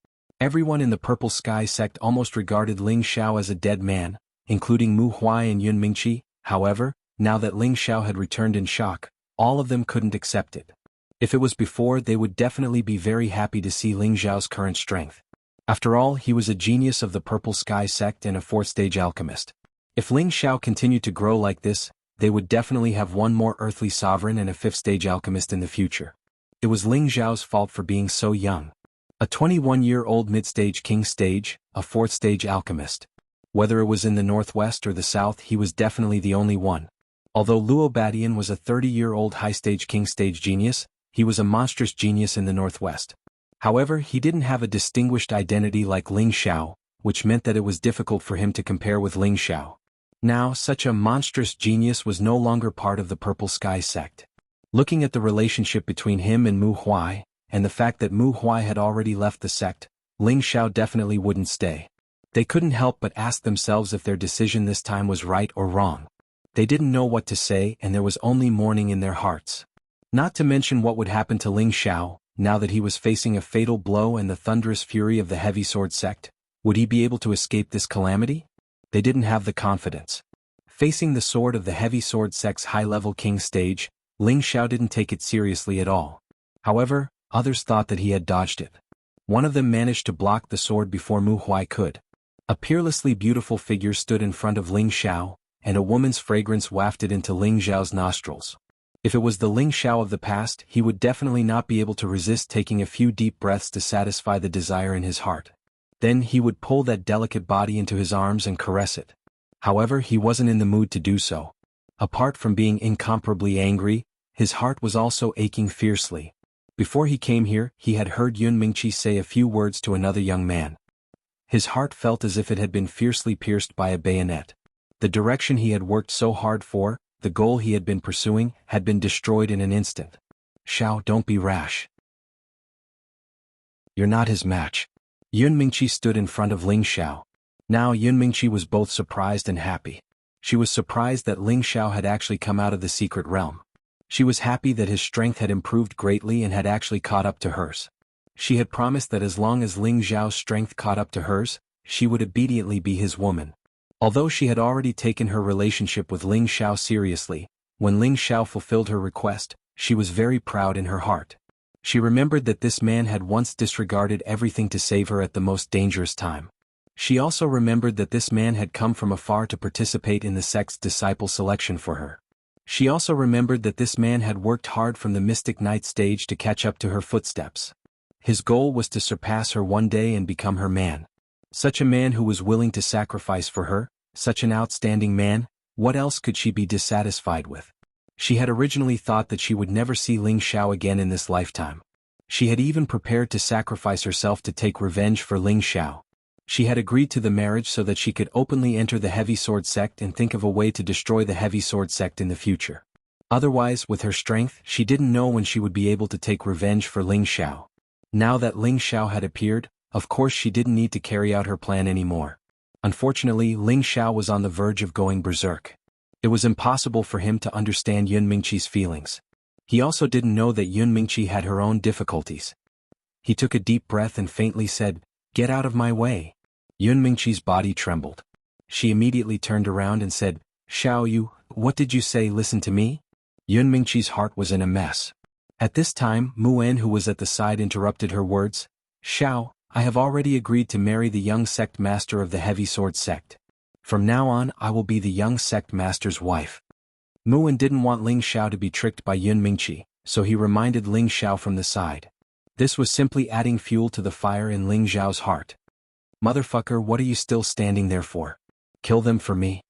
Everyone in the Purple Sky sect almost regarded Ling Xiao as a dead man, including Mu Huai and Yun Mingqi. However, now that Ling Xiao had returned in shock, all of them couldn't accept it. If it was before, they would definitely be very happy to see Ling Xiao's current strength. After all, he was a genius of the Purple Sky sect and a fourth-stage alchemist. If Ling Xiao continued to grow like this, they would definitely have one more earthly sovereign and a fifth-stage alchemist in the future. It was Ling Xiao's fault for being so young. A 21-year-old mid-stage king stage, a fourth-stage alchemist. Whether it was in the northwest or the south, he was definitely the only one. Although Luo Badian was a 30-year-old high-stage king stage genius, he was a monstrous genius in the northwest. However, he didn't have a distinguished identity like Ling Xiao, which meant that it was difficult for him to compare with Ling Xiao. Now, such a monstrous genius was no longer part of the Purple Sky sect. Looking at the relationship between him and Mu Huai, and the fact that Mu Huai had already left the sect, Ling Xiao definitely wouldn't stay. They couldn't help but ask themselves if their decision this time was right or wrong. They didn't know what to say, and there was only mourning in their hearts. Not to mention what would happen to Ling Xiao, now that he was facing a fatal blow and the thunderous fury of the heavy sword sect. Would he be able to escape this calamity? They didn't have the confidence. Facing the sword of the heavy sword sect's high-level king stage, Ling Xiao didn't take it seriously at all. However, others thought that he had dodged it. One of them managed to block the sword before Mu Huai could. A peerlessly beautiful figure stood in front of Ling Xiao, and a woman's fragrance wafted into Ling Xiao's nostrils. If it was the Ling Xiao of the past, he would definitely not be able to resist taking a few deep breaths to satisfy the desire in his heart. Then he would pull that delicate body into his arms and caress it. However, he wasn't in the mood to do so. Apart from being incomparably angry, his heart was also aching fiercely. Before he came here, he had heard Yun Mingqi say a few words to another young man. His heart felt as if it had been fiercely pierced by a bayonet. The direction he had worked so hard for, the goal he had been pursuing, had been destroyed in an instant. Xiao, don't be rash. You're not his match. Yun Mingqi stood in front of Ling Xiao. Now Yun Mingqi was both surprised and happy. She was surprised that Ling Xiao had actually come out of the secret realm. She was happy that his strength had improved greatly and had actually caught up to hers. She had promised that as long as Ling Xiao's strength caught up to hers, she would obediently be his woman. Although she had already taken her relationship with Ling Xiao seriously, when Ling Xiao fulfilled her request, she was very proud in her heart. She remembered that this man had once disregarded everything to save her at the most dangerous time. She also remembered that this man had come from afar to participate in the sect's disciple selection for her. She also remembered that this man had worked hard from the Mystic Knight stage to catch up to her footsteps. His goal was to surpass her one day and become her man. Such a man who was willing to sacrifice for her, such an outstanding man, what else could she be dissatisfied with? She had originally thought that she would never see Ling Xiao again in this lifetime. She had even prepared to sacrifice herself to take revenge for Ling Xiao. She had agreed to the marriage so that she could openly enter the heavy sword sect and think of a way to destroy the heavy sword sect in the future. Otherwise, with her strength, she didn't know when she would be able to take revenge for Ling Xiao. Now that Ling Xiao had appeared, of course she didn't need to carry out her plan anymore. Unfortunately, Ling Xiao was on the verge of going berserk. It was impossible for him to understand Yun Mingqi's feelings. He also didn't know that Yun Mingqi had her own difficulties. He took a deep breath and faintly said, "Get out of my way." Yun Mingqi's body trembled. She immediately turned around and said, "Xiao Yu, what did you say? Listen to me?" Yun Mingqi's heart was in a mess. At this time, Mu En, who was at the side, interrupted her words. "Xiao, I have already agreed to marry the young sect master of the heavy sword sect. From now on, I will be the young sect master's wife." Mu En didn't want Ling Xiao to be tricked by Yun Mingqi, so he reminded Ling Xiao from the side. This was simply adding fuel to the fire in Ling Xiao's heart. "Motherfucker, what are you still standing there for? Kill them for me."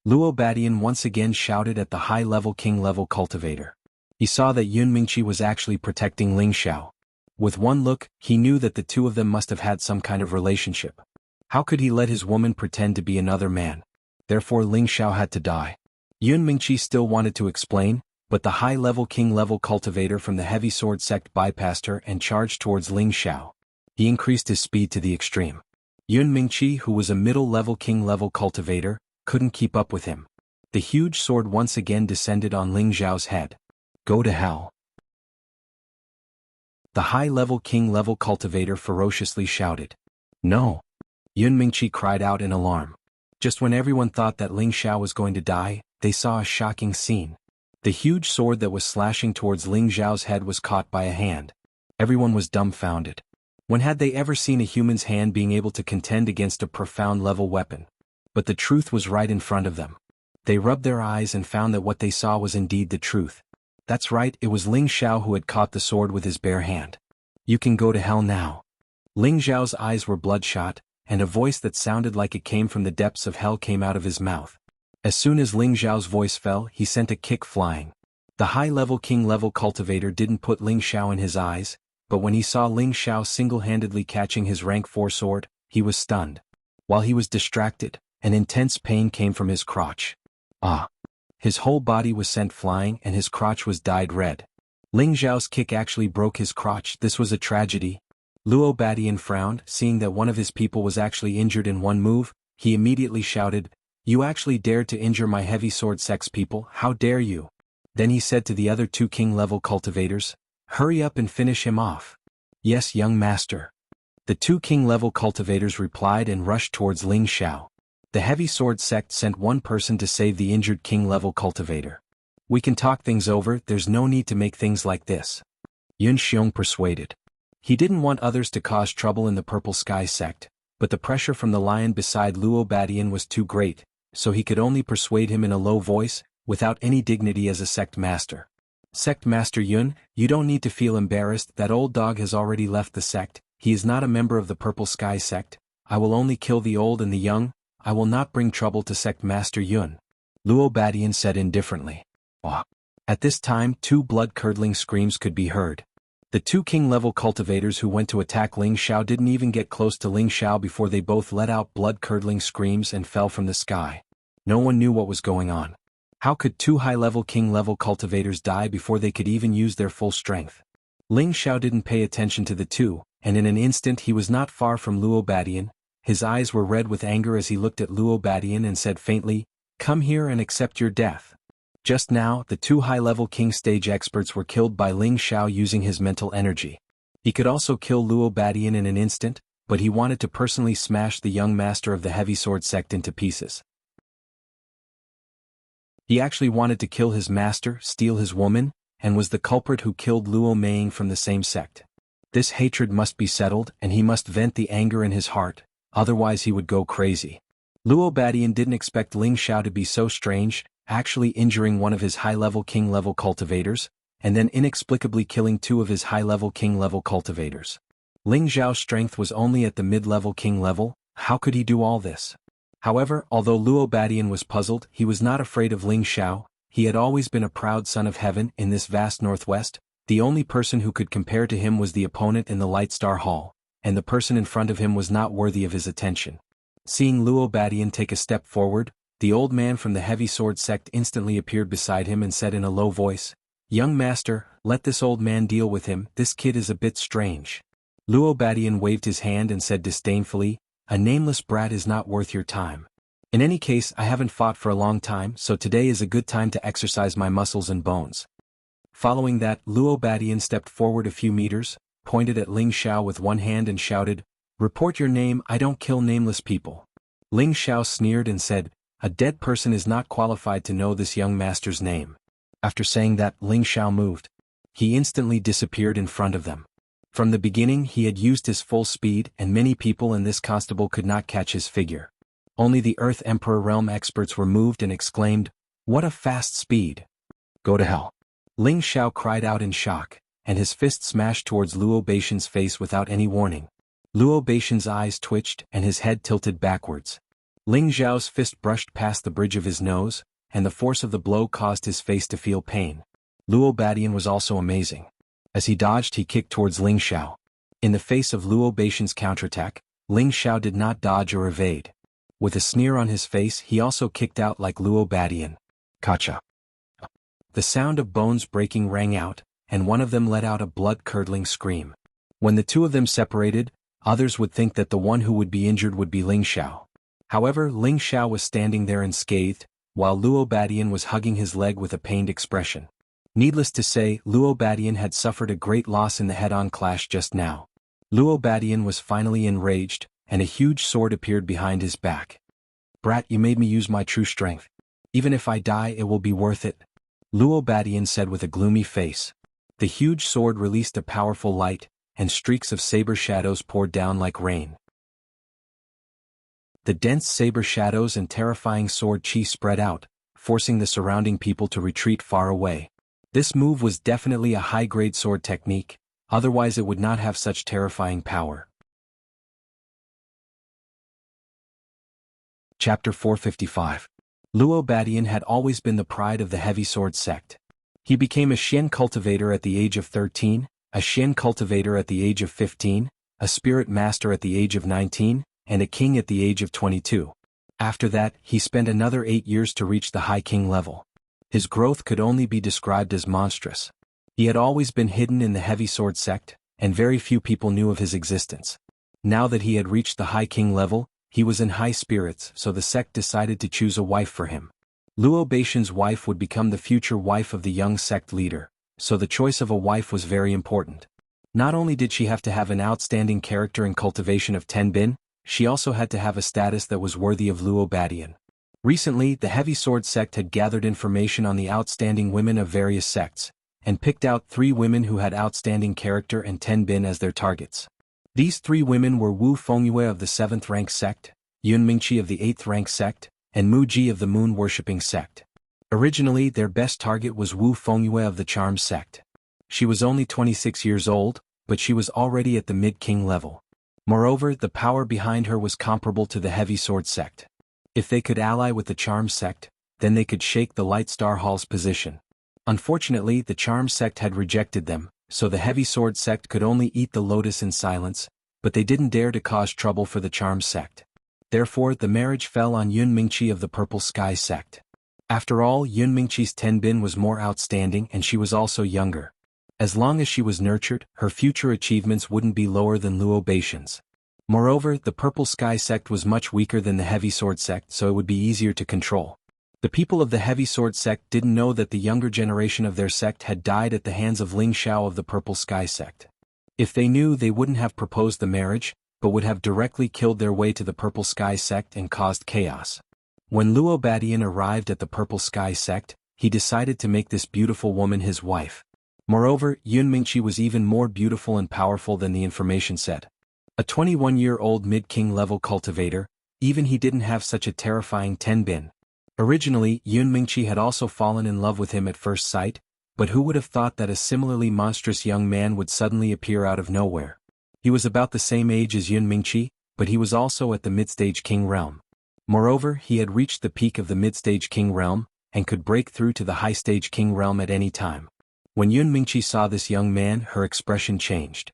Luo Badian once again shouted at the high-level king-level cultivator. He saw that Yun Mingqi was actually protecting Ling Xiao. With one look, he knew that the two of them must have had some kind of relationship. How could he let his woman pretend to be another man? Therefore Ling Xiao had to die. Yun Mingqi still wanted to explain, but the high-level king-level cultivator from the heavy sword sect bypassed her and charged towards Ling Xiao. He increased his speed to the extreme. Yun Mingqi, who was a middle-level king-level cultivator, couldn't keep up with him. The huge sword once again descended on Ling Xiao's head. "Go to hell." The high-level king-level cultivator ferociously shouted. "No!" Yun Mingqi cried out in alarm. Just when everyone thought that Ling Xiao was going to die, they saw a shocking scene. The huge sword that was slashing towards Ling Xiao's head was caught by a hand. Everyone was dumbfounded. When had they ever seen a human's hand being able to contend against a profound-level weapon? But the truth was right in front of them. They rubbed their eyes and found that what they saw was indeed the truth. That's right, it was Ling Xiao who had caught the sword with his bare hand. "You can go to hell now." Ling Xiao's eyes were bloodshot, and a voice that sounded like it came from the depths of hell came out of his mouth. As soon as Ling Xiao's voice fell, he sent a kick flying. The high-level king-level cultivator didn't put Ling Xiao in his eyes, but when he saw Ling Xiao single-handedly catching his rank 4 sword, he was stunned. While he was distracted, an intense pain came from his crotch. "Ah!" His whole body was sent flying and his crotch was dyed red. Ling Zhao's kick actually broke his crotch. This was a tragedy. Luo Badian frowned, seeing that one of his people was actually injured in one move. He immediately shouted, "You actually dared to injure my heavy sword sex people, how dare you?" Then he said to the other 2 king-level cultivators, "Hurry up and finish him off." "Yes, young master." The 2 king-level cultivators replied and rushed towards Ling Xiao. The heavy sword sect sent one person to save the injured king-level cultivator. "We can talk things over, there's no need to make things like this." Yun Xiong persuaded. He didn't want others to cause trouble in the Purple Sky sect, but the pressure from the lion beside Luo Badian was too great, so he could only persuade him in a low voice, without any dignity as a sect master. "Sect Master Yun, you don't need to feel embarrassed. That old dog has already left the sect. He is not a member of the Purple Sky sect. I will only kill the old and the young. I will not bring trouble to Sect Master Yun," Luo Badian said indifferently. At this time 2 blood-curdling screams could be heard. The 2 king-level cultivators who went to attack Ling Xiao didn't even get close to Ling Xiao before they both let out blood-curdling screams and fell from the sky. No one knew what was going on. How could 2 high-level king-level cultivators die before they could even use their full strength? Ling Xiao didn't pay attention to the 2, and in an instant he was not far from Luo Badian. His eyes were red with anger as he looked at Luo Badian and said faintly, "Come here and accept your death." Just now, the 2 high-level king stage experts were killed by Ling Xiao using his mental energy. He could also kill Luo Badian in an instant, but he wanted to personally smash the young master of the heavy sword sect into pieces. He actually wanted to kill his master, steal his woman, and was the culprit who killed Luo Meiying from the same sect. This hatred must be settled and he must vent the anger in his heart, otherwise he would go crazy. Luo Badian didn't expect Ling Xiao to be so strange, actually injuring one of his high-level king-level cultivators, and then inexplicably killing 2 of his high-level king-level cultivators. Ling Xiao's strength was only at the mid-level king level. How could he do all this? However, although Luo Badian was puzzled, he was not afraid of Ling Xiao. He had always been a proud son of heaven in this vast northwest. The only person who could compare to him was the opponent in the Light Star Hall, and the person in front of him was not worthy of his attention. Seeing Luo Badian take a step forward, the old man from the heavy sword sect instantly appeared beside him and said in a low voice, "Young master, let this old man deal with him, this kid is a bit strange." Luo Badian waved his hand and said disdainfully, "A nameless brat is not worth your time. In any case, I haven't fought for a long time, so today is a good time to exercise my muscles and bones." Following that, Luo Badian stepped forward a few meters, pointed at Ling Xiao with one hand and shouted, "Report your name, I don't kill nameless people." Ling Xiao sneered and said, "A dead person is not qualified to know this young master's name." After saying that, Ling Xiao moved. He instantly disappeared in front of them. From the beginning he had used his full speed and many people in this constable could not catch his figure. Only the Earth Emperor realm experts were moved and exclaimed, "What a fast speed! Go to hell." Ling Xiao cried out in shock, and his fist smashed towards Luo Beixian's face without any warning. Luo Beixian's eyes twitched and his head tilted backwards. Ling Xiao's fist brushed past the bridge of his nose, and the force of the blow caused his face to feel pain. Luo Badian was also amazing. As he dodged, he kicked towards Ling Xiao. In the face of Luo Beixian's counterattack, Ling Xiao did not dodge or evade. With a sneer on his face, he also kicked out like Luo Badian. Kacha. The sound of bones breaking rang out, and one of them let out a blood-curdling scream. When the 2 of them separated, others would think that the one who would be injured would be Ling Xiao. However, Ling Xiao was standing there unscathed, while Luo Badian was hugging his leg with a pained expression. Needless to say, Luo Badian had suffered a great loss in the head-on clash just now. Luo Badian was finally enraged, and a huge sword appeared behind his back. "Brat, you made me use my true strength. Even if I die, it will be worth it," Luo Badian said with a gloomy face. The huge sword released a powerful light, and streaks of saber shadows poured down like rain. The dense saber shadows and terrifying sword chi spread out, forcing the surrounding people to retreat far away. This move was definitely a high-grade sword technique, otherwise it would not have such terrifying power. Chapter 455. Luo Badian had always been the pride of the heavy sword sect. He became a Xian cultivator at the age of 13, a Xian cultivator at the age of 15, a spirit master at the age of 19, and a king at the age of 22. After that, he spent another 8 years to reach the high king level. His growth could only be described as monstrous. He had always been hidden in the heavy sword sect, and very few people knew of his existence. Now that he had reached the high king level, he was in high spirits, so the sect decided to choose a wife for him. Luo Beixian's wife would become the future wife of the young sect leader, so the choice of a wife was very important. Not only did she have to have an outstanding character and cultivation of Tenbin, she also had to have a status that was worthy of Luo Badian. Recently, the heavy sword sect had gathered information on the outstanding women of various sects, and picked out 3 women who had outstanding character and Tenbin as their targets. These 3 women were Wu Fengyue of the 7th rank sect, Yun Mingqi of the 8th rank sect, and Mu Ji of the moon-worshipping sect. Originally, their best target was Wu Fengyue of the charm sect. She was only 26 years old, but she was already at the mid-king level. Moreover, the power behind her was comparable to the heavy sword sect. If they could ally with the charm sect, then they could shake the Light Star Hall's position. Unfortunately, the charm sect had rejected them, so the heavy sword sect could only eat the lotus in silence, but they didn't dare to cause trouble for the charm sect. Therefore, the marriage fell on Yun Mingqi of the Purple Sky sect. After all, Yun Mingqi's Tenbin was more outstanding and she was also younger. As long as she was nurtured, her future achievements wouldn't be lower than Luo Beixian's. Moreover, the Purple Sky sect was much weaker than the Heavy Sword sect, so it would be easier to control. The people of the Heavy Sword sect didn't know that the younger generation of their sect had died at the hands of Ling Xiao of the Purple Sky sect. If they knew, they wouldn't have proposed the marriage, but would have directly killed their way to the Purple Sky sect and caused chaos. When Luo Badian arrived at the Purple Sky sect, he decided to make this beautiful woman his wife. Moreover, Yun Mingqi was even more beautiful and powerful than the information said. A 21-year-old mid-king level cultivator, even he didn't have such a terrifying Tenbin. Originally, Yun Mingqi had also fallen in love with him at first sight, but who would have thought that a similarly monstrous young man would suddenly appear out of nowhere? He was about the same age as Yun Mingqi, but he was also at the mid-stage king realm. Moreover, he had reached the peak of the mid-stage king realm, and could break through to the high-stage king realm at any time. When Yun Mingqi saw this young man, her expression changed.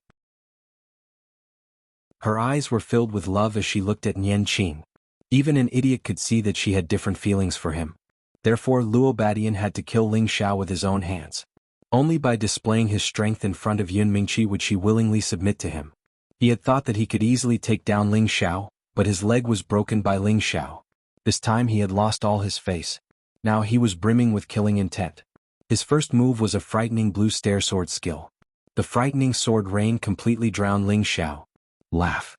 Her eyes were filled with love as she looked at Nian Qin. Even an idiot could see that she had different feelings for him. Therefore, Luo Badian had to kill Ling Xiao with his own hands. Only by displaying his strength in front of Yun Mingqi would she willingly submit to him. He had thought that he could easily take down Ling Xiao, but his leg was broken by Ling Xiao. This time he had lost all his face. Now he was brimming with killing intent. His first move was a frightening blue stare sword skill. The frightening sword rain completely drowned Ling Xiao. Laugh.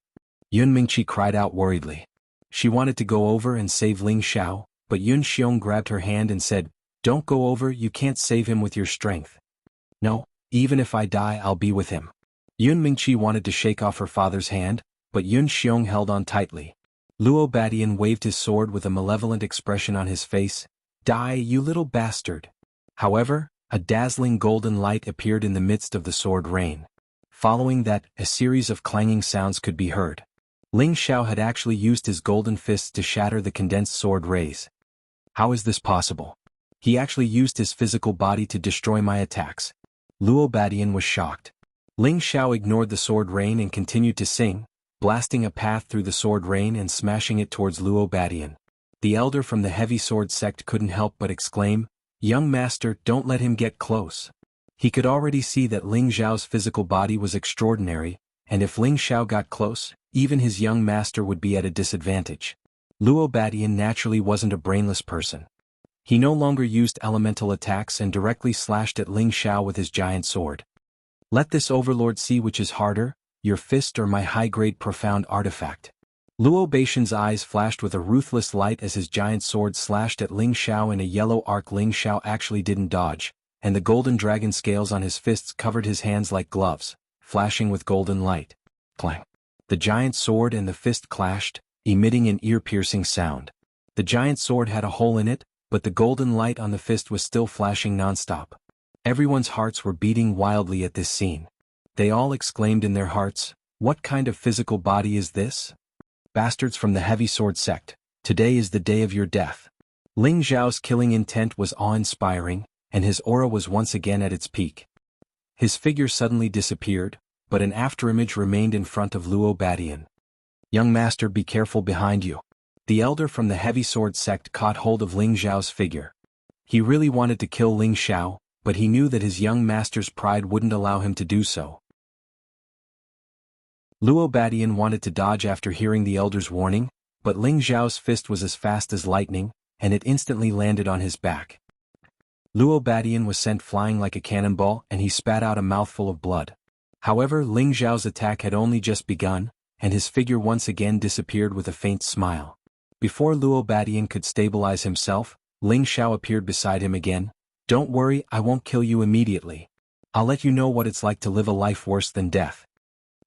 Yun Mingqi cried out worriedly. She wanted to go over and save Ling Xiao, but Yun Xiong grabbed her hand and said, "Don't go over, you can't save him with your strength." "No, even if I die I'll be with him." Yun Mingqi wanted to shake off her father's hand, but Yun Xiong held on tightly. Luo Badian waved his sword with a malevolent expression on his face. "Die, you little bastard." However, a dazzling golden light appeared in the midst of the sword rain. Following that, a series of clanging sounds could be heard. Ling Xiao had actually used his golden fists to shatter the condensed sword rays. How is this possible? He actually used his physical body to destroy my attacks. Luo Badian was shocked. Ling Xiao ignored the sword rain and continued to sing, blasting a path through the sword rain and smashing it towards Luo Badian. The elder from the heavy sword sect couldn't help but exclaim, "Young master, don't let him get close." He could already see that Ling Xiao's physical body was extraordinary, and if Ling Xiao got close, even his young master would be at a disadvantage. Luo Badian naturally wasn't a brainless person. He no longer used elemental attacks and directly slashed at Ling Xiao with his giant sword. "Let this overlord see which is harder, your fist or my high-grade profound artifact." Luo Beixian's eyes flashed with a ruthless light as his giant sword slashed at Ling Xiao in a yellow arc. Ling Xiao actually didn't dodge, and the golden dragon scales on his fists covered his hands like gloves, flashing with golden light. Clang! The giant sword and the fist clashed, emitting an ear-piercing sound. The giant sword had a hole in it, but the golden light on the fist was still flashing non-stop. Everyone's hearts were beating wildly at this scene. They all exclaimed in their hearts, "What kind of physical body is this? Bastards from the heavy sword sect, today is the day of your death." Ling Xiao's killing intent was awe-inspiring, and his aura was once again at its peak. His figure suddenly disappeared, but an afterimage remained in front of Luo Badian. "Young master, be careful behind you." The elder from the heavy sword sect caught hold of Ling Xiao's figure. He really wanted to kill Ling Xiao, but he knew that his young master's pride wouldn't allow him to do so. Luo Badian wanted to dodge after hearing the elder's warning, but Ling Xiao's fist was as fast as lightning, and it instantly landed on his back. Luo Badian was sent flying like a cannonball and he spat out a mouthful of blood. However, Ling Xiao's attack had only just begun, and his figure once again disappeared with a faint smile. Before Luo Badian could stabilize himself, Ling Xiao appeared beside him again. "Don't worry, I won't kill you immediately. I'll let you know what it's like to live a life worse than death."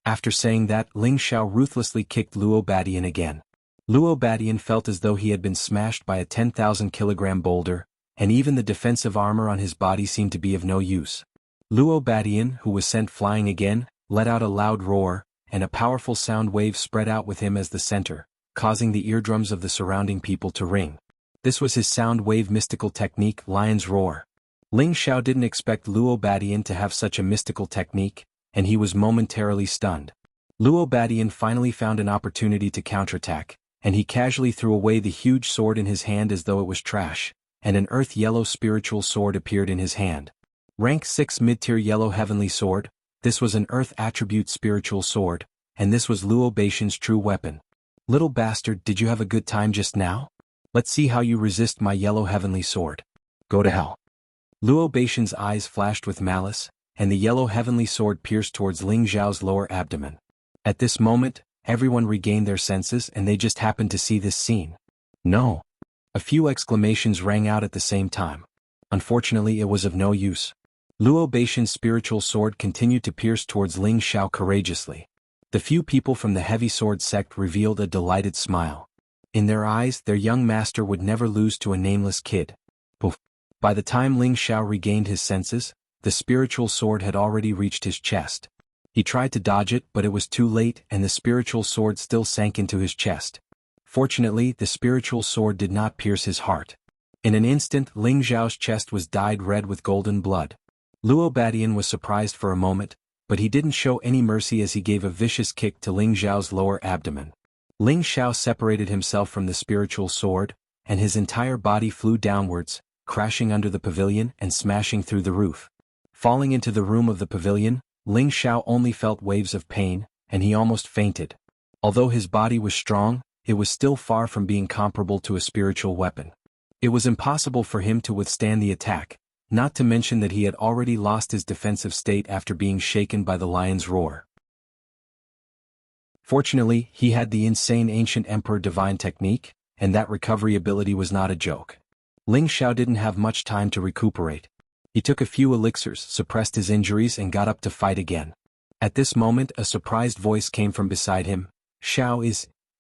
After saying that, Ling Xiao ruthlessly kicked Luo Badian again. Luo Badian felt as though he had been smashed by a 10,000-kilogram boulder, and even the defensive armor on his body seemed to be of no use. Luo Badian, who was sent flying again, let out a loud roar, and a powerful sound wave spread out with him as the center, causing the eardrums of the surrounding people to ring. This was his sound wave mystical technique, Lion's Roar. Ling Xiao didn't expect Luo Badian to have such a mystical technique, and he was momentarily stunned. Luo Badian finally found an opportunity to counterattack, and he casually threw away the huge sword in his hand as though it was trash, and an earth-yellow spiritual sword appeared in his hand. Rank 6 mid-tier yellow heavenly sword. This was an earth attribute spiritual sword, and this was Luo Badian's true weapon. "Little bastard, did you have a good time just now? Let's see how you resist my yellow heavenly sword. Go to hell." Luo Badian's eyes flashed with malice, and the yellow heavenly sword pierced towards Ling Xiao's lower abdomen. At this moment, everyone regained their senses and they just happened to see this scene. "No!" A few exclamations rang out at the same time. Unfortunately, it was of no use. Luo Badian's spiritual sword continued to pierce towards Ling Xiao courageously. The few people from the heavy sword sect revealed a delighted smile. In their eyes, their young master would never lose to a nameless kid. Poof! By the time Ling Xiao regained his senses, the spiritual sword had already reached his chest. He tried to dodge it, but it was too late and the spiritual sword still sank into his chest. Fortunately, the spiritual sword did not pierce his heart. In an instant, Ling Xiao's chest was dyed red with golden blood. Luo Badian was surprised for a moment, but he didn't show any mercy as he gave a vicious kick to Ling Xiao's lower abdomen. Ling Xiao separated himself from the spiritual sword, and his entire body flew downwards, crashing under the pavilion and smashing through the roof. Falling into the room of the pavilion, Ling Xiao only felt waves of pain, and he almost fainted. Although his body was strong, it was still far from being comparable to a spiritual weapon. It was impossible for him to withstand the attack, not to mention that he had already lost his defensive state after being shaken by the lion's roar. Fortunately, he had the insane ancient emperor divine technique, and that recovery ability was not a joke. Ling Xiao didn't have much time to recuperate. He took a few elixirs, suppressed his injuries and got up to fight again. At this moment a surprised voice came from beside him. "Xiao,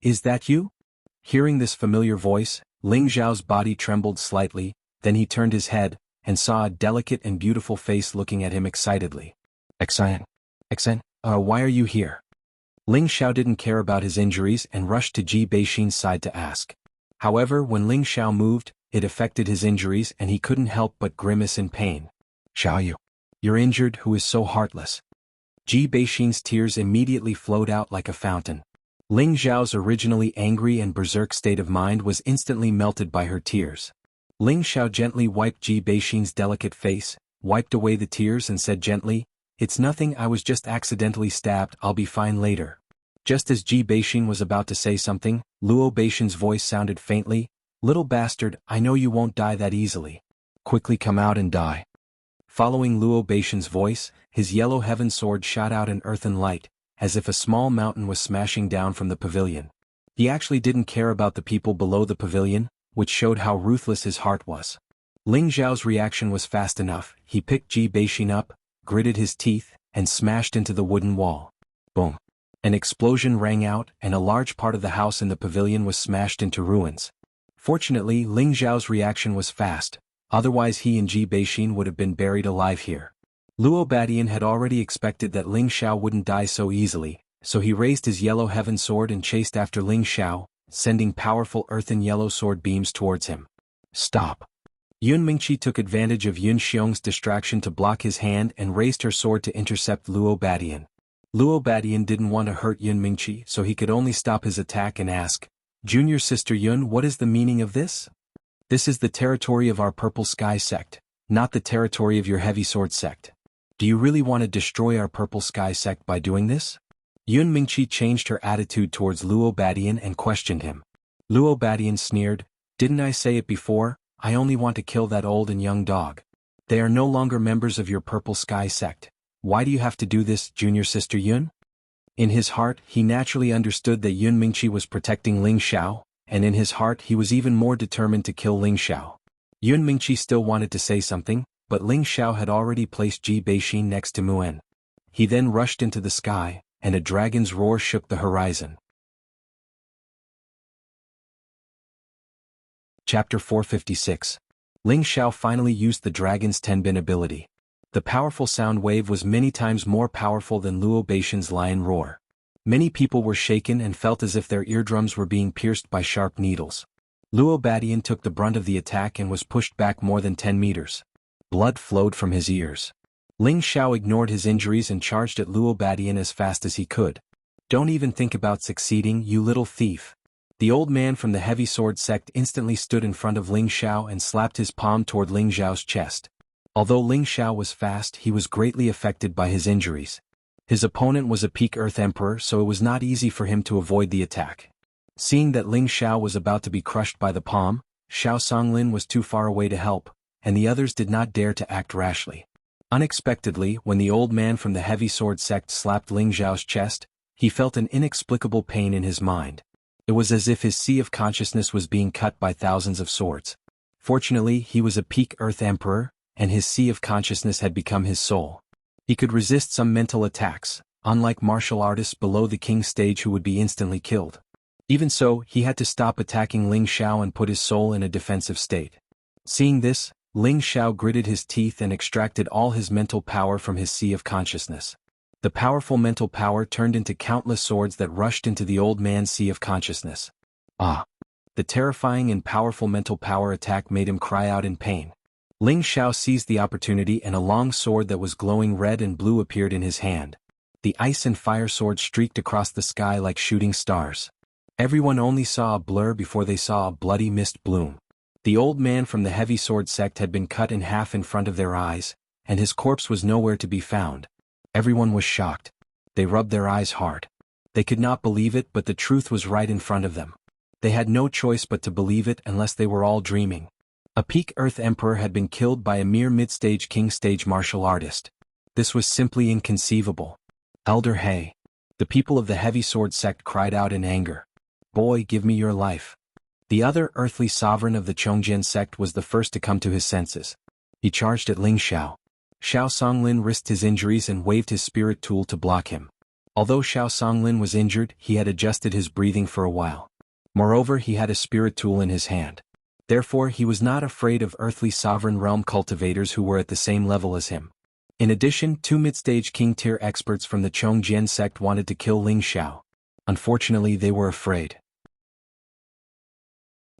is that you?" Hearing this familiar voice, Ling Xiao's body trembled slightly, then he turned his head, and saw a delicate and beautiful face looking at him excitedly. Excited. Why are you here?" Ling Xiao didn't care about his injuries and rushed to Ji Beixin's side to ask. However, when Ling Xiao moved, it affected his injuries and he couldn't help but grimace in pain. "Xiao, you're injured, who is so heartless?" Ji Beixin's tears immediately flowed out like a fountain. Ling Xiao's originally angry and berserk state of mind was instantly melted by her tears. Ling Xiao gently wiped Ji Beixin's delicate face, wiped away the tears and said gently, "It's nothing, I was just accidentally stabbed, I'll be fine later." Just as Ji Beixin was about to say something, Luo Beixin's voice sounded faintly, "Little bastard, I know you won't die that easily. Quickly come out and die." Following Luo Beixin's voice, his yellow heaven sword shot out an earthen light, as if a small mountain was smashing down from the pavilion. He actually didn't care about the people below the pavilion, which showed how ruthless his heart was. Ling Xiao's reaction was fast enough. He picked Ji Beixin up, gritted his teeth, and smashed into the wooden wall. Boom! An explosion rang out, and a large part of the house in the pavilion was smashed into ruins. Fortunately, Ling Xiao's reaction was fast, otherwise he and Ji Beixin would have been buried alive here. Luo Badian had already expected that Ling Xiao wouldn't die so easily, so he raised his yellow heaven sword and chased after Ling Xiao, sending powerful earthen yellow sword beams towards him. "Stop!" Yun Mingqi took advantage of Yun Xiong's distraction to block his hand and raised her sword to intercept Luo Badian. Luo Badian didn't want to hurt Yun Mingqi, so he could only stop his attack and ask, "Junior sister Yun, what is the meaning of this?" This is the territory of our Purple Sky sect, not the territory of your Heavy Sword sect. Do you really want to destroy our Purple Sky sect by doing this? Yun Mingqi changed her attitude towards Luo Badian and questioned him. Luo Badian sneered, "Didn't I say it before? I only want to kill that old and young dog. They are no longer members of your Purple Sky sect. Why do you have to do this, junior sister Yun?" In his heart, he naturally understood that Yun Mingqi was protecting Ling Xiao, and in his heart he was even more determined to kill Ling Xiao. Yun Mingqi still wanted to say something, but Ling Xiao had already placed Ji Beixin next to Mu'en. He then rushed into the sky, and a dragon's roar shook the horizon. Chapter 456. Ling Xiao finally used the dragon's Tenbin ability. The powerful sound wave was many times more powerful than Luo Beixin's lion roar. Many people were shaken and felt as if their eardrums were being pierced by sharp needles. Luo Badian took the brunt of the attack and was pushed back more than 10 meters. Blood flowed from his ears. Ling Xiao ignored his injuries and charged at Luo Badian as fast as he could. "Don't even think about succeeding, you little thief." The old man from the Heavy Sword sect instantly stood in front of Ling Xiao and slapped his palm toward Ling Xiao's chest. Although Ling Xiao was fast, he was greatly affected by his injuries. His opponent was a peak Earth Emperor, so it was not easy for him to avoid the attack. Seeing that Ling Xiao was about to be crushed by the palm, Xiao Songlin was too far away to help, and the others did not dare to act rashly. Unexpectedly, when the old man from the Heavy Sword sect slapped Ling Xiao's chest, he felt an inexplicable pain in his mind. It was as if his sea of consciousness was being cut by thousands of swords. Fortunately, he was a peak Earth Emperor, and his sea of consciousness had become his soul. He could resist some mental attacks, unlike martial artists below the king stage who would be instantly killed. Even so, he had to stop attacking Ling Xiao and put his soul in a defensive state. Seeing this, Ling Xiao gritted his teeth and extracted all his mental power from his sea of consciousness. The powerful mental power turned into countless swords that rushed into the old man's sea of consciousness. Ah! The terrifying and powerful mental power attack made him cry out in pain. Ling Xiao seized the opportunity and a long sword that was glowing red and blue appeared in his hand. The ice and fire sword streaked across the sky like shooting stars. Everyone only saw a blur before they saw a bloody mist bloom. The old man from the Heavy Sword sect had been cut in half in front of their eyes, and his corpse was nowhere to be found. Everyone was shocked. They rubbed their eyes hard. They could not believe it, but the truth was right in front of them. They had no choice but to believe it unless they were all dreaming. A peak Earth Emperor had been killed by a mere mid-stage king stage martial artist. This was simply inconceivable. Elder He. The people of the Heavy Sword sect cried out in anger. "Boy, give me your life." The other earthly sovereign of the Chongjian sect was the first to come to his senses. He charged at Ling Xiao. Xiao Songlin risked his injuries and waved his spirit tool to block him. Although Xiao Songlin was injured, he had adjusted his breathing for a while. Moreover, he had a spirit tool in his hand. Therefore, he was not afraid of earthly sovereign realm cultivators who were at the same level as him. In addition, 2 mid-stage king-tier experts from the Chongjian sect wanted to kill Ling Xiao. Unfortunately, they were afraid.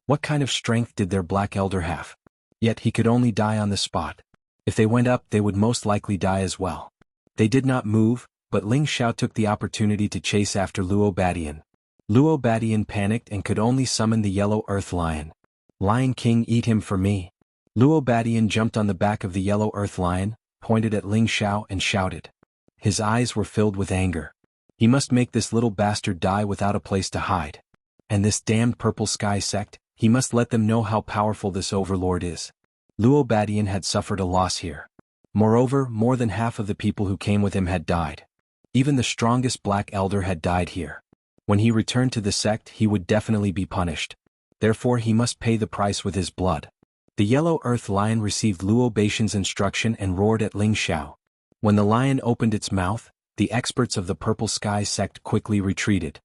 What kind of strength did their black elder have? Yet he could only die on the spot. If they went up, they would most likely die as well. They did not move, but Ling Xiao took the opportunity to chase after Luo Badian. Luo Badian panicked and could only summon the yellow earth lion. "Lion King, eat him for me." Luo Badian jumped on the back of the yellow earth lion, pointed at Ling Xiao and shouted. His eyes were filled with anger. He must make this little bastard die without a place to hide. And this damned Purple Sky sect, he must let them know how powerful this overlord is. Luo Badian had suffered a loss here. Moreover, more than half of the people who came with him had died. Even the strongest black elder had died here. When he returned to the sect, he would definitely be punished. Therefore, he must pay the price with his blood. The yellow earth lion received Luo Beixin's instruction and roared at Ling Xiao. When the lion opened its mouth, the experts of the Purple Sky sect quickly retreated.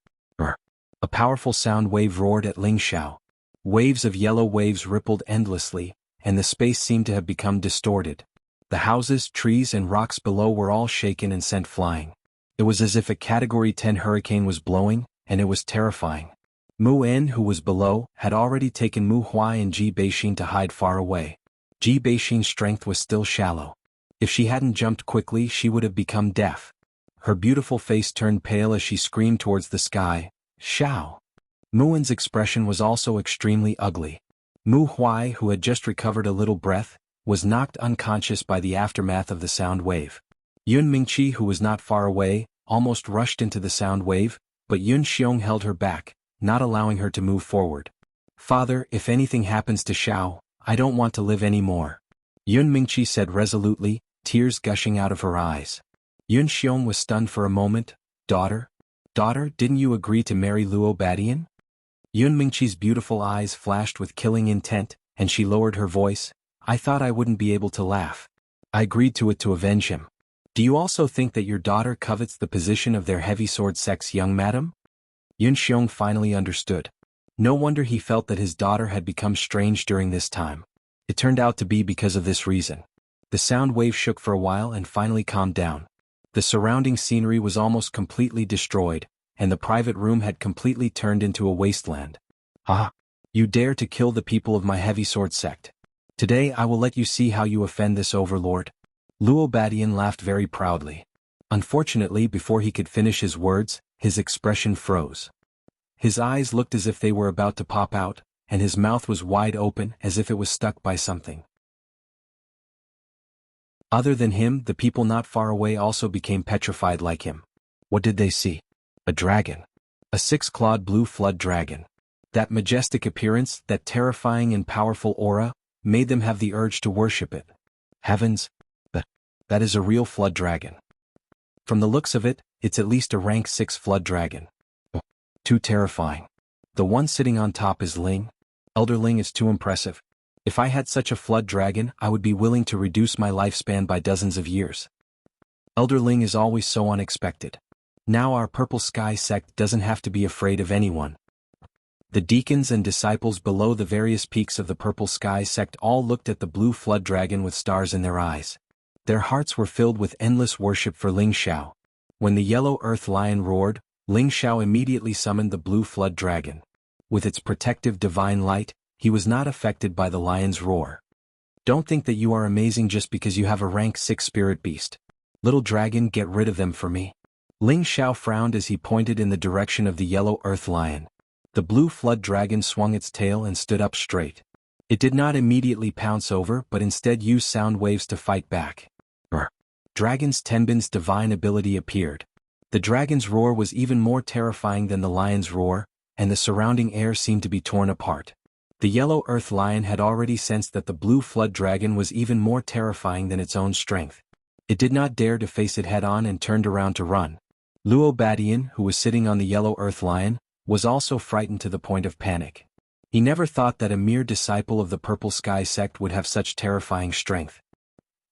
A powerful sound wave roared at Ling Xiao. Waves of yellow waves rippled endlessly, and the space seemed to have become distorted. The houses, trees, and rocks below were all shaken and sent flying. It was as if a Category 10 hurricane was blowing, and it was terrifying. Mu'en, who was below, had already taken Mu Huai and Ji Beixin to hide far away. Ji Beixin's strength was still shallow. If she hadn't jumped quickly, she would have become deaf. Her beautiful face turned pale as she screamed towards the sky, "Xiao!" Mu'en's expression was also extremely ugly. Mu Huai, who had just recovered a little breath, was knocked unconscious by the aftermath of the sound wave. Yun Mingqi, who was not far away, almost rushed into the sound wave, but Yun Xiong held her back, not allowing her to move forward. "Father, if anything happens to Xiao, I don't want to live anymore," Yun Mingqi said resolutely, tears gushing out of her eyes. Yun Xiong was stunned for a moment. Daughter, didn't you agree to marry Luo Badian?" Yun Mingqi's beautiful eyes flashed with killing intent, and she lowered her voice. "I thought I wouldn't be able to laugh. I agreed to it to avenge him. Do you also think that your daughter covets the position of their heavy sword sex, young madam?" Yun Xiong finally understood. No wonder he felt that his daughter had become strange during this time. It turned out to be because of this reason. The sound wave shook for a while and finally calmed down. The surrounding scenery was almost completely destroyed, and the private room had completely turned into a wasteland. "Ah! You dare to kill the people of my heavy sword sect. Today I will let you see how you offend this overlord." Luo Badian laughed very proudly. Unfortunately, before he could finish his words, his expression froze. His eyes looked as if they were about to pop out, and his mouth was wide open as if it was stuck by something. Other than him, the people not far away also became petrified like him. What did they see? A dragon. A six-clawed blue flood dragon. That majestic appearance, that terrifying and powerful aura, made them have the urge to worship it. Heavens! That is a real flood dragon. From the looks of it, it's at least a rank 6 flood dragon. Too terrifying. The one sitting on top is Ling. Elder Ling is too impressive. If I had such a flood dragon, I would be willing to reduce my lifespan by dozens of years. Elder Ling is always so unexpected. Now our Purple Sky sect doesn't have to be afraid of anyone. The deacons and disciples below the various peaks of the Purple Sky sect all looked at the blue flood dragon with stars in their eyes. Their hearts were filled with endless worship for Ling Xiao. When the yellow earth lion roared, Ling Xiao immediately summoned the blue flood dragon. With its protective divine light, he was not affected by the lion's roar. "Don't think that you are amazing just because you have a rank 6 spirit beast. Little dragon, get rid of them for me." Ling Xiao frowned as he pointed in the direction of the yellow earth lion. The blue flood dragon swung its tail and stood up straight. It did not immediately pounce over but instead used sound waves to fight back. Dragon's Tenbin's divine ability appeared. The dragon's roar was even more terrifying than the lion's roar, and the surrounding air seemed to be torn apart. The yellow earth lion had already sensed that the blue flood dragon was even more terrifying than its own strength. It did not dare to face it head-on and turned around to run. Luo Badian, who was sitting on the yellow earth lion, was also frightened to the point of panic. He never thought that a mere disciple of the Purple Sky sect would have such terrifying strength.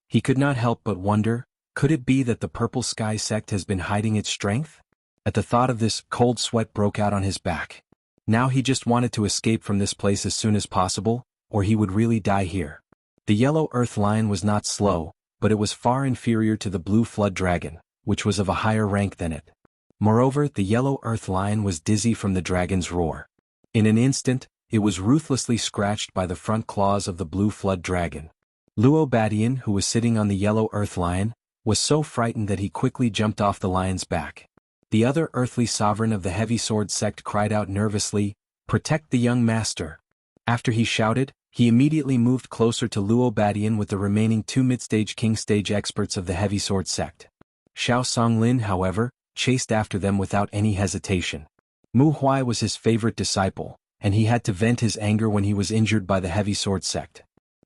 He could not help but wonder, could it be that the Purple Sky sect has been hiding its strength? At the thought of this, cold sweat broke out on his back. Now he just wanted to escape from this place as soon as possible, or he would really die here. The yellow earth lion was not slow, but it was far inferior to the blue flood dragon, which was of a higher rank than it. Moreover, the yellow earth lion was dizzy from the dragon's roar. In an instant, it was ruthlessly scratched by the front claws of the blue flood dragon. Luo Badian, who was sitting on the yellow earth lion, was so frightened that he quickly jumped off the lion's back. The other earthly sovereign of the heavy sword sect cried out nervously, "Protect the young master." After he shouted, he immediately moved closer to Luo Badian with the remaining 2 mid-stage king-stage experts of the heavy sword sect. Xiao Songlin, however, chased after them without any hesitation. Mu Huai was his favorite disciple, and he had to vent his anger when he was injured by the heavy sword sect.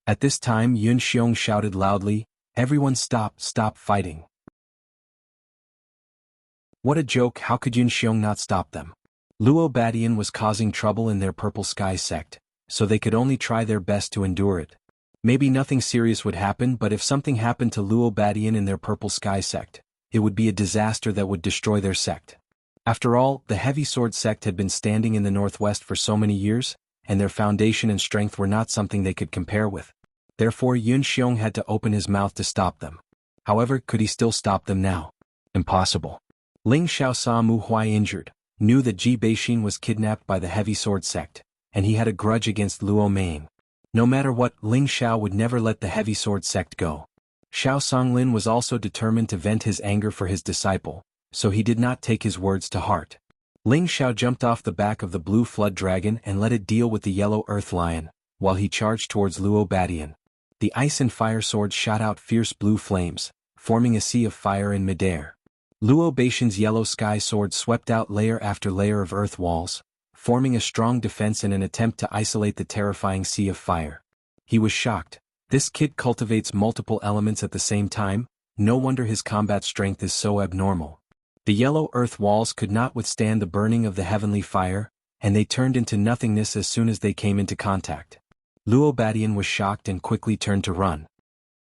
At this time Yun Xiong shouted loudly, "Everyone stop fighting." What a joke, how could Yun Xiong not stop them? Luo Badian was causing trouble in their Purple Sky sect, so they could only try their best to endure it. Maybe nothing serious would happen, but if something happened to Luo Badian in their Purple Sky sect, it would be a disaster that would destroy their sect. After all, the heavy sword sect had been standing in the northwest for so many years, and their foundation and strength were not something they could compare with. Therefore Yun Xiong had to open his mouth to stop them. However, could he still stop them now? Impossible. Ling Xiao saw Mu Huai injured, knew that Ji Beixin was kidnapped by the heavy sword sect, and he had a grudge against Luo Main. No matter what, Ling Xiao would never let the heavy sword sect go. Xiao Songlin was also determined to vent his anger for his disciple, so he did not take his words to heart. Ling Xiao jumped off the back of the blue flood dragon and let it deal with the yellow earth lion, while he charged towards Luo Badian. The ice and fire swords shot out fierce blue flames, forming a sea of fire in midair. Luo Badian's yellow sky sword swept out layer after layer of earth walls, forming a strong defense in an attempt to isolate the terrifying sea of fire. He was shocked. This kid cultivates multiple elements at the same time, no wonder his combat strength is so abnormal. The yellow earth walls could not withstand the burning of the heavenly fire, and they turned into nothingness as soon as they came into contact. Luo Badian was shocked and quickly turned to run.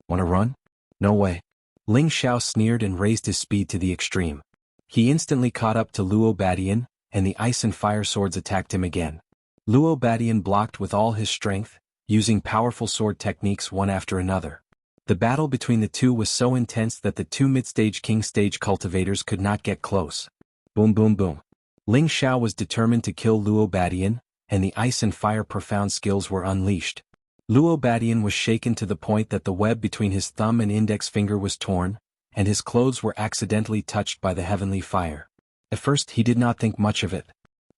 "Wanna run? No way." Ling Xiao sneered and raised his speed to the extreme. He instantly caught up to Luo Badian, and the ice and fire swords attacked him again. Luo Badian blocked with all his strength, using powerful sword techniques one after another. The battle between the two was so intense that the two mid-stage king stage cultivators could not get close. Boom boom boom. Ling Xiao was determined to kill Luo Badian, and the ice and fire profound skills were unleashed. Luo Badian was shaken to the point that the web between his thumb and index finger was torn, and his clothes were accidentally touched by the heavenly fire. At first he did not think much of it.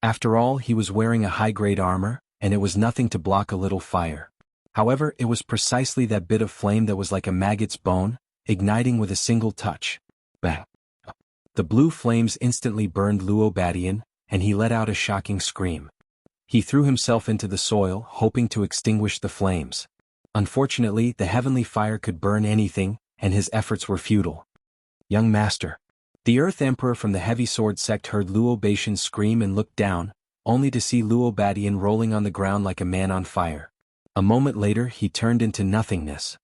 After all, he was wearing a high-grade armor, and it was nothing to block a little fire. However, it was precisely that bit of flame that was like a maggot's bone, igniting with a single touch. Bang! The blue flames instantly burned Luo Badian, and he let out a shocking scream. He threw himself into the soil, hoping to extinguish the flames. Unfortunately, the heavenly fire could burn anything, and his efforts were futile. "Young master." The Earth Emperor from the Heavy Sword sect heard Luo Badian scream and looked down, only to see Luo Badian rolling on the ground like a man on fire. A moment later he turned into nothingness.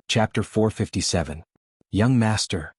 Chapter 457. Young Master.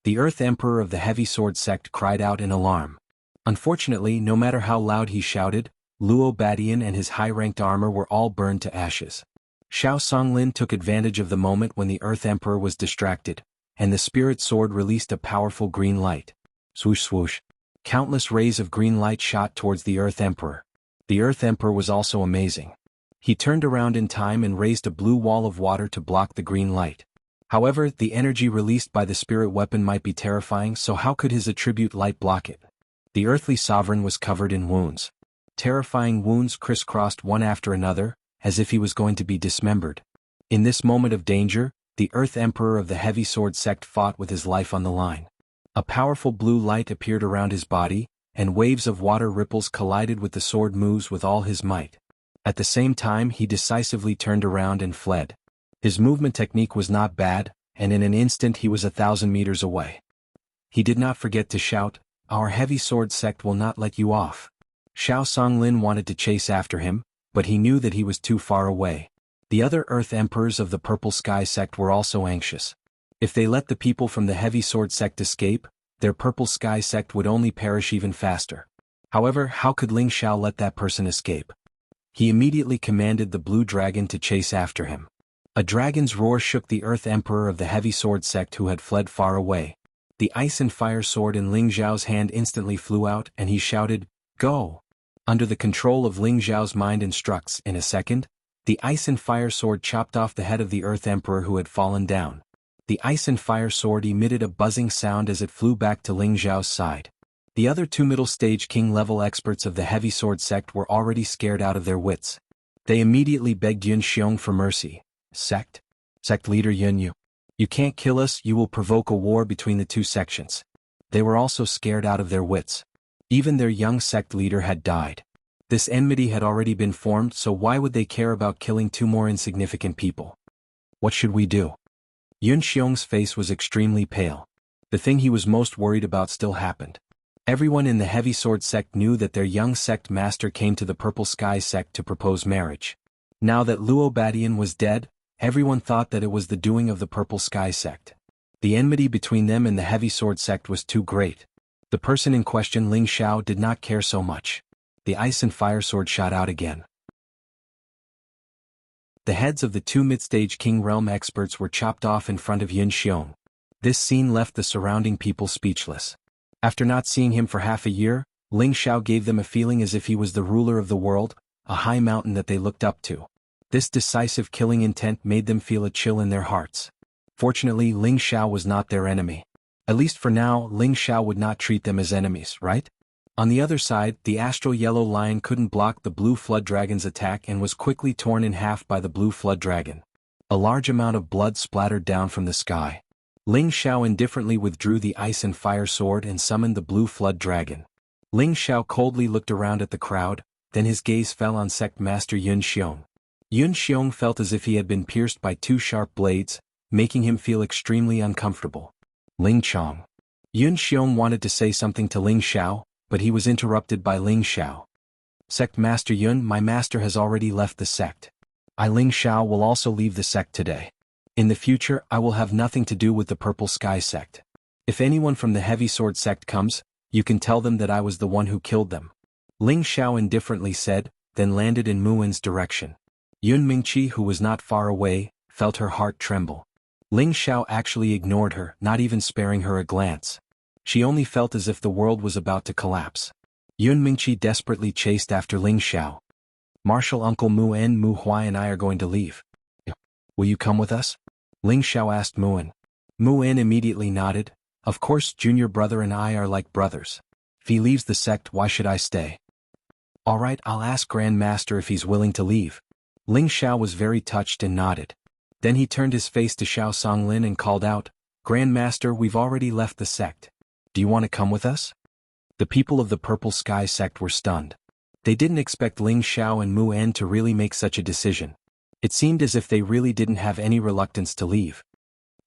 The Earth Emperor of the Heavy Sword sect cried out in alarm. Unfortunately, no matter how loud he shouted, Luo Badian and his high-ranked armor were all burned to ashes. Xiao Songlin took advantage of the moment when the Earth Emperor was distracted, and the Spirit Sword released a powerful green light. Swoosh swoosh. Countless rays of green light shot towards the Earth Emperor. The Earth Emperor was also amazing. He turned around in time and raised a blue wall of water to block the green light. However, the energy released by the spirit weapon might be terrifying, so how could his attribute light block it? The earthly sovereign was covered in wounds. Terrifying wounds crisscrossed one after another, as if he was going to be dismembered. In this moment of danger, the Earth Emperor of the Heavy Sword sect fought with his life on the line. A powerful blue light appeared around his body, and waves of water ripples collided with the sword moves with all his might. At the same time he decisively turned around and fled. His movement technique was not bad, and in an instant he was 1,000 meters away. He did not forget to shout, "Our Heavy Sword sect will not let you off." Xiao Songlin wanted to chase after him, but he knew that he was too far away. The other Earth Emperors of the Purple Sky sect were also anxious. If they let the people from the Heavy Sword sect escape, their Purple Sky sect would only perish even faster. However, how could Ling Xiao let that person escape? He immediately commanded the Blue Dragon to chase after him. A dragon's roar shook the Earth Emperor of the Heavy Sword sect who had fled far away. The ice and fire sword in Ling Xiao's hand instantly flew out and he shouted, "Go!" Under the control of Ling Xiao's mind instructs, in a second, the ice and fire sword chopped off the head of the Earth Emperor who had fallen down. The ice and fire sword emitted a buzzing sound as it flew back to Ling Xiao's side. The other two middle-stage king-level experts of the Heavy Sword sect were already scared out of their wits. They immediately begged Yun Xiong for mercy. "Sect leader Yun Yu. You can't kill us, you will provoke a war between the two sections." They were also scared out of their wits. Even their young sect leader had died. This enmity had already been formed, so why would they care about killing two more insignificant people? What should we do? Yun Xiong's face was extremely pale. The thing he was most worried about still happened. Everyone in the Heavy Sword sect knew that their young sect master came to the Purple Sky sect to propose marriage. Now that Luo Badian was dead, everyone thought that it was the doing of the Purple Sky sect. The enmity between them and the Heavy Sword sect was too great. The person in question, Ling Xiao, did not care so much. The ice and fire sword shot out again. The heads of the two mid-stage King Realm experts were chopped off in front of Yun Xiong. This scene left the surrounding people speechless. After not seeing him for half a year, Ling Xiao gave them a feeling as if he was the ruler of the world, a high mountain that they looked up to. This decisive killing intent made them feel a chill in their hearts. Fortunately, Ling Xiao was not their enemy. At least for now, Ling Xiao would not treat them as enemies, right? On the other side, the astral yellow lion couldn't block the blue flood dragon's attack and was quickly torn in half by the blue flood dragon. A large amount of blood splattered down from the sky. Ling Xiao indifferently withdrew the ice and fire sword and summoned the blue flood dragon. Ling Xiao coldly looked around at the crowd, then his gaze fell on sect master Yun Xiong. Yun Xiong felt as if he had been pierced by two sharp blades, making him feel extremely uncomfortable. Ling Chong. Yun Xiong wanted to say something to Ling Xiao, but he was interrupted by Ling Xiao. Sect Master Yun, my master has already left the sect. I, Ling Xiao, will also leave the sect today. In the future, I will have nothing to do with the Purple Sky sect. If anyone from the Heavy Sword sect comes, you can tell them that I was the one who killed them. Ling Xiao indifferently said, then landed in Muwen's direction. Yun Mingqi, who was not far away, felt her heart tremble. Ling Xiao actually ignored her, not even sparing her a glance. She only felt as if the world was about to collapse. Yun Mingqi desperately chased after Ling Xiao. Martial Uncle Mu En, Mu Huai and I are going to leave. Will you come with us? Ling Xiao asked Mu En. Mu En immediately nodded. Of course, junior brother and I are like brothers. If he leaves the sect, why should I stay? All right, I'll ask Grand Master if he's willing to leave. Ling Xiao was very touched and nodded. Then he turned his face to Xiao Songlin and called out, Grand Master, we've already left the sect. Do you want to come with us? The people of the Purple Sky sect were stunned. They didn't expect Ling Xiao and Mu En to really make such a decision. It seemed as if they really didn't have any reluctance to leave.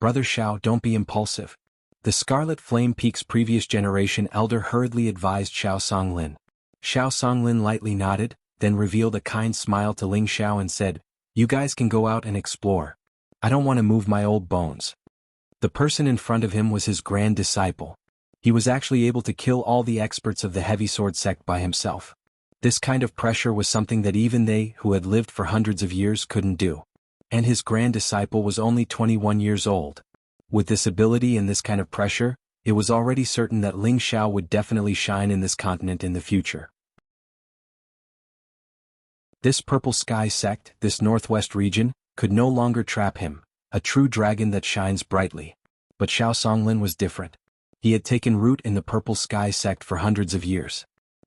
Brother Xiao, don't be impulsive. The Scarlet Flame Peak's previous generation elder hurriedly advised Xiao Songlin. Xiao Songlin lightly nodded, then revealed a kind smile to Ling Xiao and said, You guys can go out and explore. I don't want to move my old bones. The person in front of him was his grand disciple. He was actually able to kill all the experts of the Heavy Sword sect by himself. This kind of pressure was something that even they, who had lived for hundreds of years, couldn't do. And his grand disciple was only 21 years old. With this ability and this kind of pressure, it was already certain that Ling Xiao would definitely shine in this continent in the future. This Purple Sky sect, this northwest region, could no longer trap him, a true dragon that shines brightly. But Xiao Songlin was different. He had taken root in the Purple Sky sect for hundreds of years.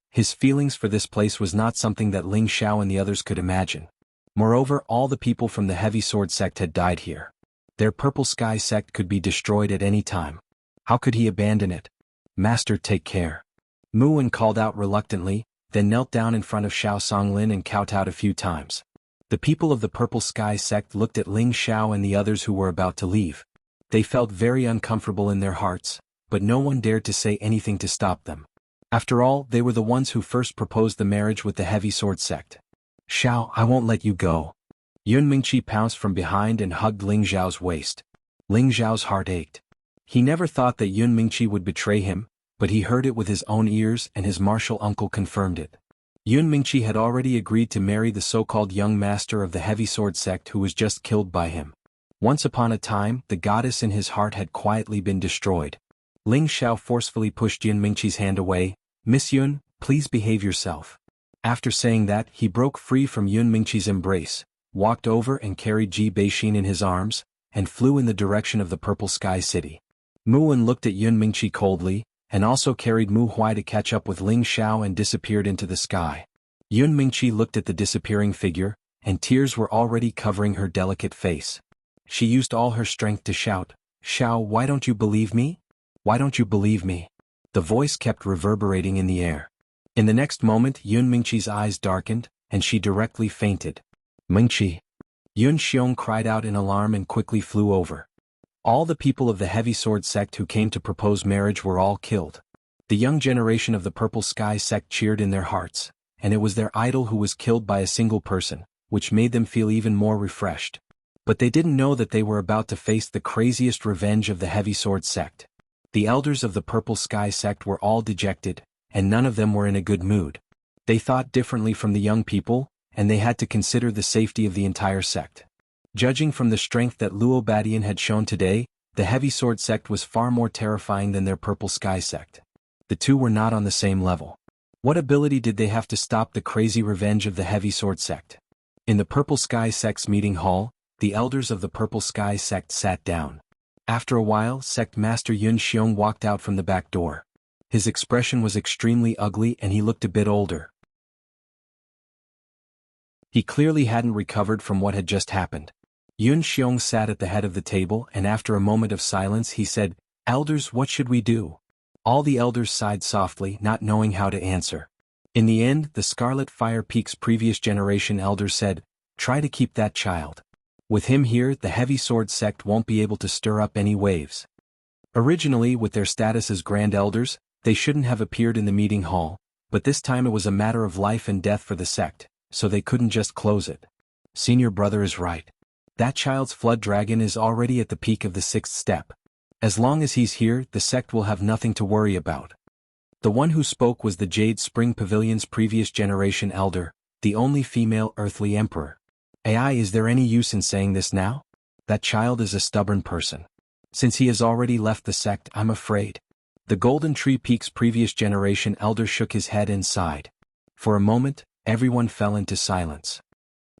His feelings for this place was not something that Ling Xiao and the others could imagine. Moreover, all the people from the Heavy Sword sect had died here. Their Purple Sky sect could be destroyed at any time. How could he abandon it? Master, take care. Mu En called out reluctantly, then knelt down in front of Xiao Songlin and kowtowed a few times. The people of the Purple Sky sect looked at Ling Xiao and the others who were about to leave. They felt very uncomfortable in their hearts, but no one dared to say anything to stop them. After all, they were the ones who first proposed the marriage with the Heavy Sword sect. Xiao, I won't let you go. Yun Mingqi pounced from behind and hugged Ling Xiao's waist. Ling Xiao's heart ached. He never thought that Yun Mingqi would betray him, but he heard it with his own ears and his martial uncle confirmed it. Yun Mingqi had already agreed to marry the so-called young master of the Heavy Sword sect who was just killed by him. Once upon a time, the goddess in his heart had quietly been destroyed. Ling Xiao forcefully pushed Yun Mingqi's hand away. Miss Yun, please behave yourself. After saying that, he broke free from Yun Mingqi's embrace, walked over and carried Ji Beixin in his arms, and flew in the direction of the Purple Sky City. Mu En looked at Yun Mingqi coldly, and also carried Mu Huai to catch up with Ling Xiao and disappeared into the sky. Yun Mingqi looked at the disappearing figure, and tears were already covering her delicate face. She used all her strength to shout, Xiao, why don't you believe me? Why don't you believe me? The voice kept reverberating in the air. In the next moment, Yun Mingqi's eyes darkened, and she directly fainted. Mingqi! Yun Xiong cried out in alarm and quickly flew over. All the people of the Heavy Sword sect who came to propose marriage were all killed. The young generation of the Purple Sky sect cheered in their hearts, and it was their idol who was killed by a single person, which made them feel even more refreshed. But they didn't know that they were about to face the craziest revenge of the Heavy Sword sect. The elders of the Purple Sky sect were all dejected, and none of them were in a good mood. They thought differently from the young people, and they had to consider the safety of the entire sect. Judging from the strength that Luo Badian had shown today, the Heavy Sword sect was far more terrifying than their Purple Sky sect. The two were not on the same level. What ability did they have to stop the crazy revenge of the Heavy Sword sect? In the Purple Sky sect's meeting hall, the elders of the Purple Sky sect sat down. After a while, Sect Master Yun Xiong walked out from the back door. His expression was extremely ugly and he looked a bit older. He clearly hadn't recovered from what had just happened. Yun Xiong sat at the head of the table and after a moment of silence he said, "Elders, what should we do?" All the elders sighed softly, not knowing how to answer. In the end, the Scarlet Fire Peak's previous generation elders said, "Try to keep that child. With him here, the Heavy Sword sect won't be able to stir up any waves." Originally, with their status as Grand Elders, they shouldn't have appeared in the meeting hall, but this time it was a matter of life and death for the sect, so they couldn't just close it. Senior brother is right. That child's flood dragon is already at the peak of the 6th step. As long as he's here, the sect will have nothing to worry about. The one who spoke was the Jade Spring Pavilion's previous generation elder, the only female earthly emperor. AI, is there any use in saying this now? That child is a stubborn person. Since he has already left the sect, I'm afraid. The Golden Tree Peak's previous generation elder shook his head and sighed. For a moment, everyone fell into silence.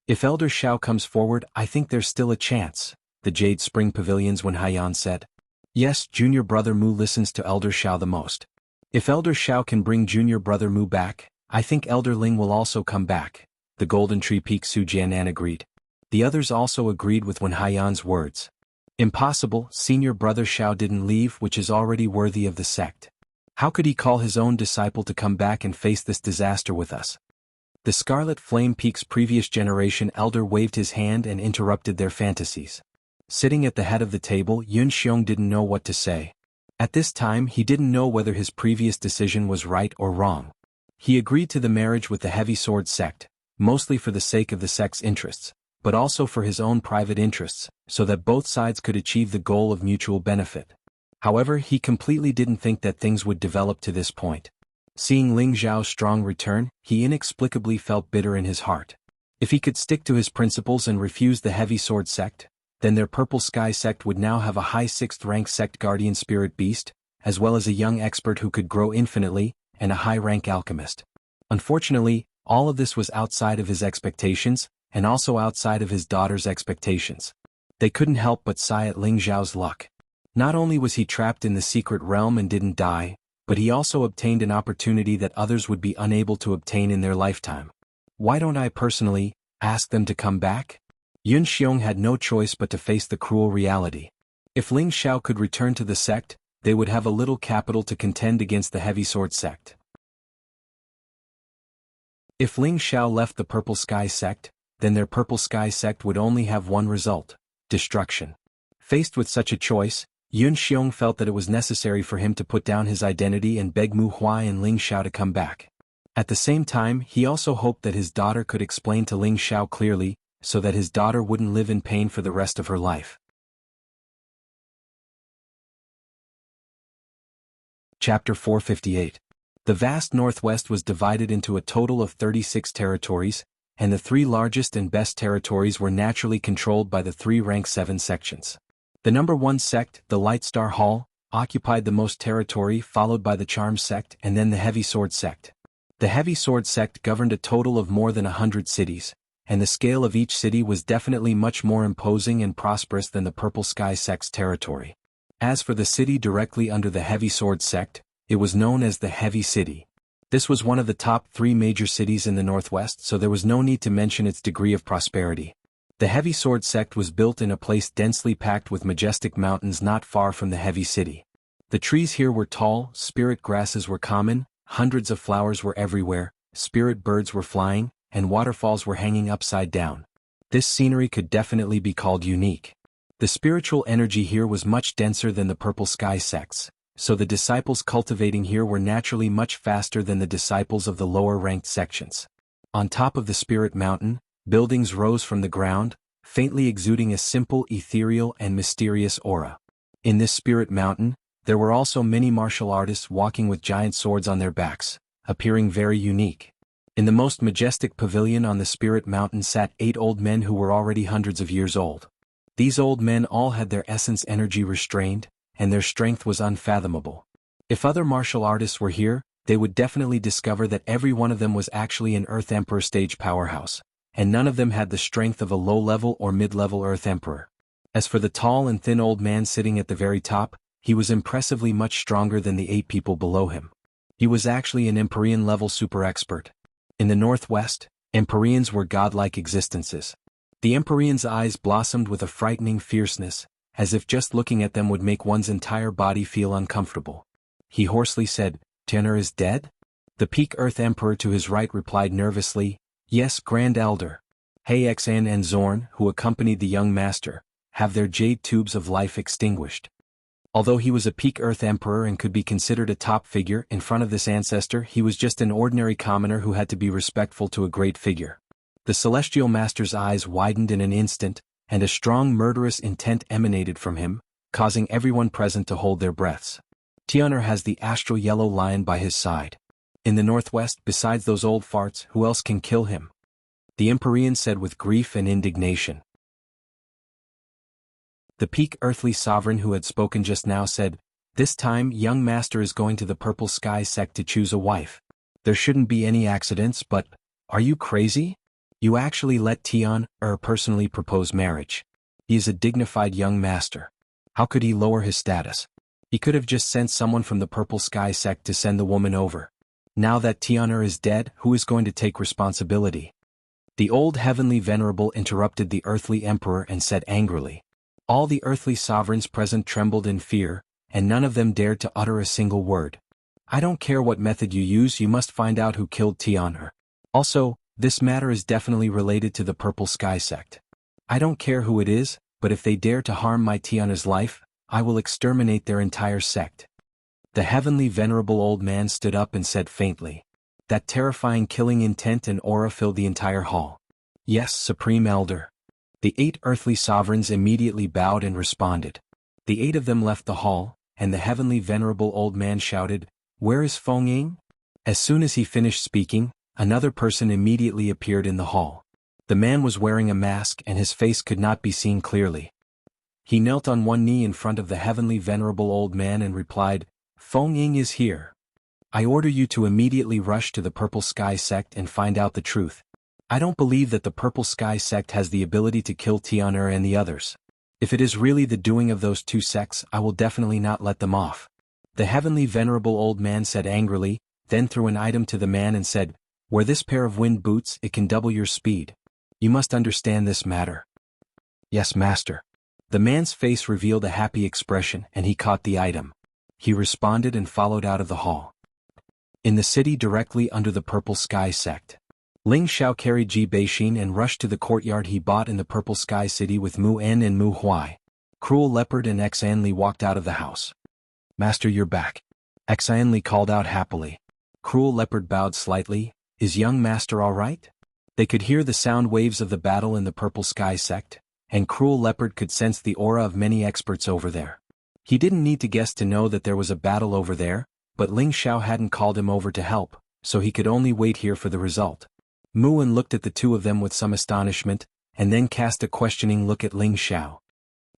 If Elder Xiao comes forward, I think there's still a chance, the Jade Spring Pavilion's Wen Haiyan said. Yes, Junior Brother Mu listens to Elder Xiao the most. If Elder Xiao can bring Junior Brother Mu back, I think Elder Ling will also come back, the Golden Tree Peak Su Jianan agreed. The others also agreed with Wen Haiyan's words. Impossible, Senior Brother Xiao didn't leave, which is already worthy of the sect. How could he call his own disciple to come back and face this disaster with us? The Scarlet Flame Peak's previous generation elder waved his hand and interrupted their fantasies. Sitting at the head of the table, Yun Xiong didn't know what to say. At this time he didn't know whether his previous decision was right or wrong. He agreed to the marriage with the Heavy Sword sect, mostly for the sake of the sect's interests, but also for his own private interests, so that both sides could achieve the goal of mutual benefit. However, he completely didn't think that things would develop to this point. Seeing Ling Zhao's strong return, he inexplicably felt bitter in his heart. If he could stick to his principles and refuse the Heavy Sword sect, then their Purple Sky sect would now have a high 6th rank sect guardian spirit beast, as well as a young expert who could grow infinitely, and a high rank alchemist. Unfortunately, all of this was outside of his expectations, and also outside of his daughter's expectations. They couldn't help but sigh at Ling Zhao's luck. Not only was he trapped in the secret realm and didn't die, but he also obtained an opportunity that others would be unable to obtain in their lifetime. Why don't I personally ask them to come back? Yun Xiong had no choice but to face the cruel reality. If Ling Xiao could return to the sect, they would have a little capital to contend against the Heavy Sword sect. If Ling Xiao left the Purple Sky sect, then their Purple Sky sect would only have one result: destruction. Faced with such a choice, Yun Xiong felt that it was necessary for him to put down his identity and beg Mu Huai and Ling Xiao to come back. At the same time, he also hoped that his daughter could explain to Ling Xiao clearly, so that his daughter wouldn't live in pain for the rest of her life. Chapter 458. The vast Northwest was divided into a total of 36 territories, and the 3 largest and best territories were naturally controlled by the 3 rank 7 sections. The number 1 sect, the Light Star Hall, occupied the most territory, followed by the Charm sect and then the Heavy Sword sect. The Heavy Sword sect governed a total of more than 100 cities, and the scale of each city was definitely much more imposing and prosperous than the Purple Sky sect's territory. As for the city directly under the Heavy Sword sect, it was known as the Heavy City. This was one of the top 3 major cities in the Northwest, so there was no need to mention its degree of prosperity. The Heavy Sword sect was built in a place densely packed with majestic mountains not far from the Heavy City. The trees here were tall, spirit grasses were common, hundreds of flowers were everywhere, spirit birds were flying, and waterfalls were hanging upside down. This scenery could definitely be called unique. The spiritual energy here was much denser than the Purple Sky sects, so the disciples cultivating here were naturally much faster than the disciples of the lower-ranked sections. On top of the Spirit Mountain, buildings rose from the ground, faintly exuding a simple, ethereal, and mysterious aura. In this Spirit Mountain, there were also many martial artists walking with giant swords on their backs, appearing very unique. In the most majestic pavilion on the Spirit Mountain sat 8 old men who were already hundreds of years old. These old men all had their essence energy restrained, and their strength was unfathomable. If other martial artists were here, they would definitely discover that every one of them was actually an Earth Emperor stage powerhouse, and none of them had the strength of a low-level or mid-level Earth Emperor. As for the tall and thin old man sitting at the very top, he was impressively much stronger than the 8 people below him. He was actually an Empyrean-level super expert. In the northwest, Empyreans were godlike existences. The Empyrean's eyes blossomed with a frightening fierceness, as if just looking at them would make one's entire body feel uncomfortable. He hoarsely said, "Tenor is dead?" The Peak Earth Emperor to his right replied nervously, "Yes, Grand Elder. Xan and Zorn, who accompanied the young master, have their jade tubes of life extinguished." Although he was a Peak Earth Emperor and could be considered a top figure in front of this ancestor, he was just an ordinary commoner who had to be respectful to a great figure. The Celestial Master's eyes widened in an instant, and a strong murderous intent emanated from him, causing everyone present to hold their breaths. Tian'er has the astral yellow lion by his side. In the northwest, besides those old farts, who else can kill him? The Empyrean said with grief and indignation. The Peak Earthly Sovereign who had spoken just now said, "This time young master is going to the Purple Sky sect to choose a wife. There shouldn't be any accidents, but, are you crazy? You actually let Tian'er personally propose marriage. He is a dignified young master. How could he lower his status? He could have just sent someone from the Purple Sky sect to send the woman over. Now that Tian'er is dead, who is going to take responsibility?" The old heavenly venerable interrupted the earthly emperor and said angrily. All the earthly sovereigns present trembled in fear, and none of them dared to utter a single word. "I don't care what method you use, you must find out who killed Tian'er. Also, this matter is definitely related to the Purple Sky sect. I don't care who it is, but if they dare to harm my Tian'er's life, I will exterminate their entire sect." The heavenly venerable old man stood up and said faintly. That terrifying killing intent and aura filled the entire hall. "Yes, Supreme Elder." The 8 earthly sovereigns immediately bowed and responded. The 8 of them left the hall, and the heavenly venerable old man shouted, "Where is Feng Ying?" As soon as he finished speaking, another person immediately appeared in the hall. The man was wearing a mask and his face could not be seen clearly. He knelt on one knee in front of the heavenly venerable old man and replied, "Feng Ying is here. I order you to immediately rush to the Purple Sky sect and find out the truth. I don't believe that the Purple Sky sect has the ability to kill Tian'er and the others. If it is really the doing of those 2 sects, I will definitely not let them off." The heavenly venerable old man said angrily, then threw an item to the man and said, "Wear this pair of wind boots, it can double your speed. You must understand this matter." "Yes, master." The man's face revealed a happy expression and he caught the item. He responded and followed out of the hall. In the city directly under the Purple Sky sect, Ling Xiao carried Ji Beixin and rushed to the courtyard he bought in the Purple Sky City with Mu En and Mu Huai. Cruel Leopard and Xan Li walked out of the house. "Master, you're back." Xan Li called out happily. Cruel Leopard bowed slightly. "Is young master all right?" They could hear the sound waves of the battle in the Purple Sky sect, and Cruel Leopard could sense the aura of many experts over there. He didn't need to guess to know that there was a battle over there, but Ling Xiao hadn't called him over to help, so he could only wait here for the result. Mu En looked at the 2 of them with some astonishment, and then cast a questioning look at Ling Xiao.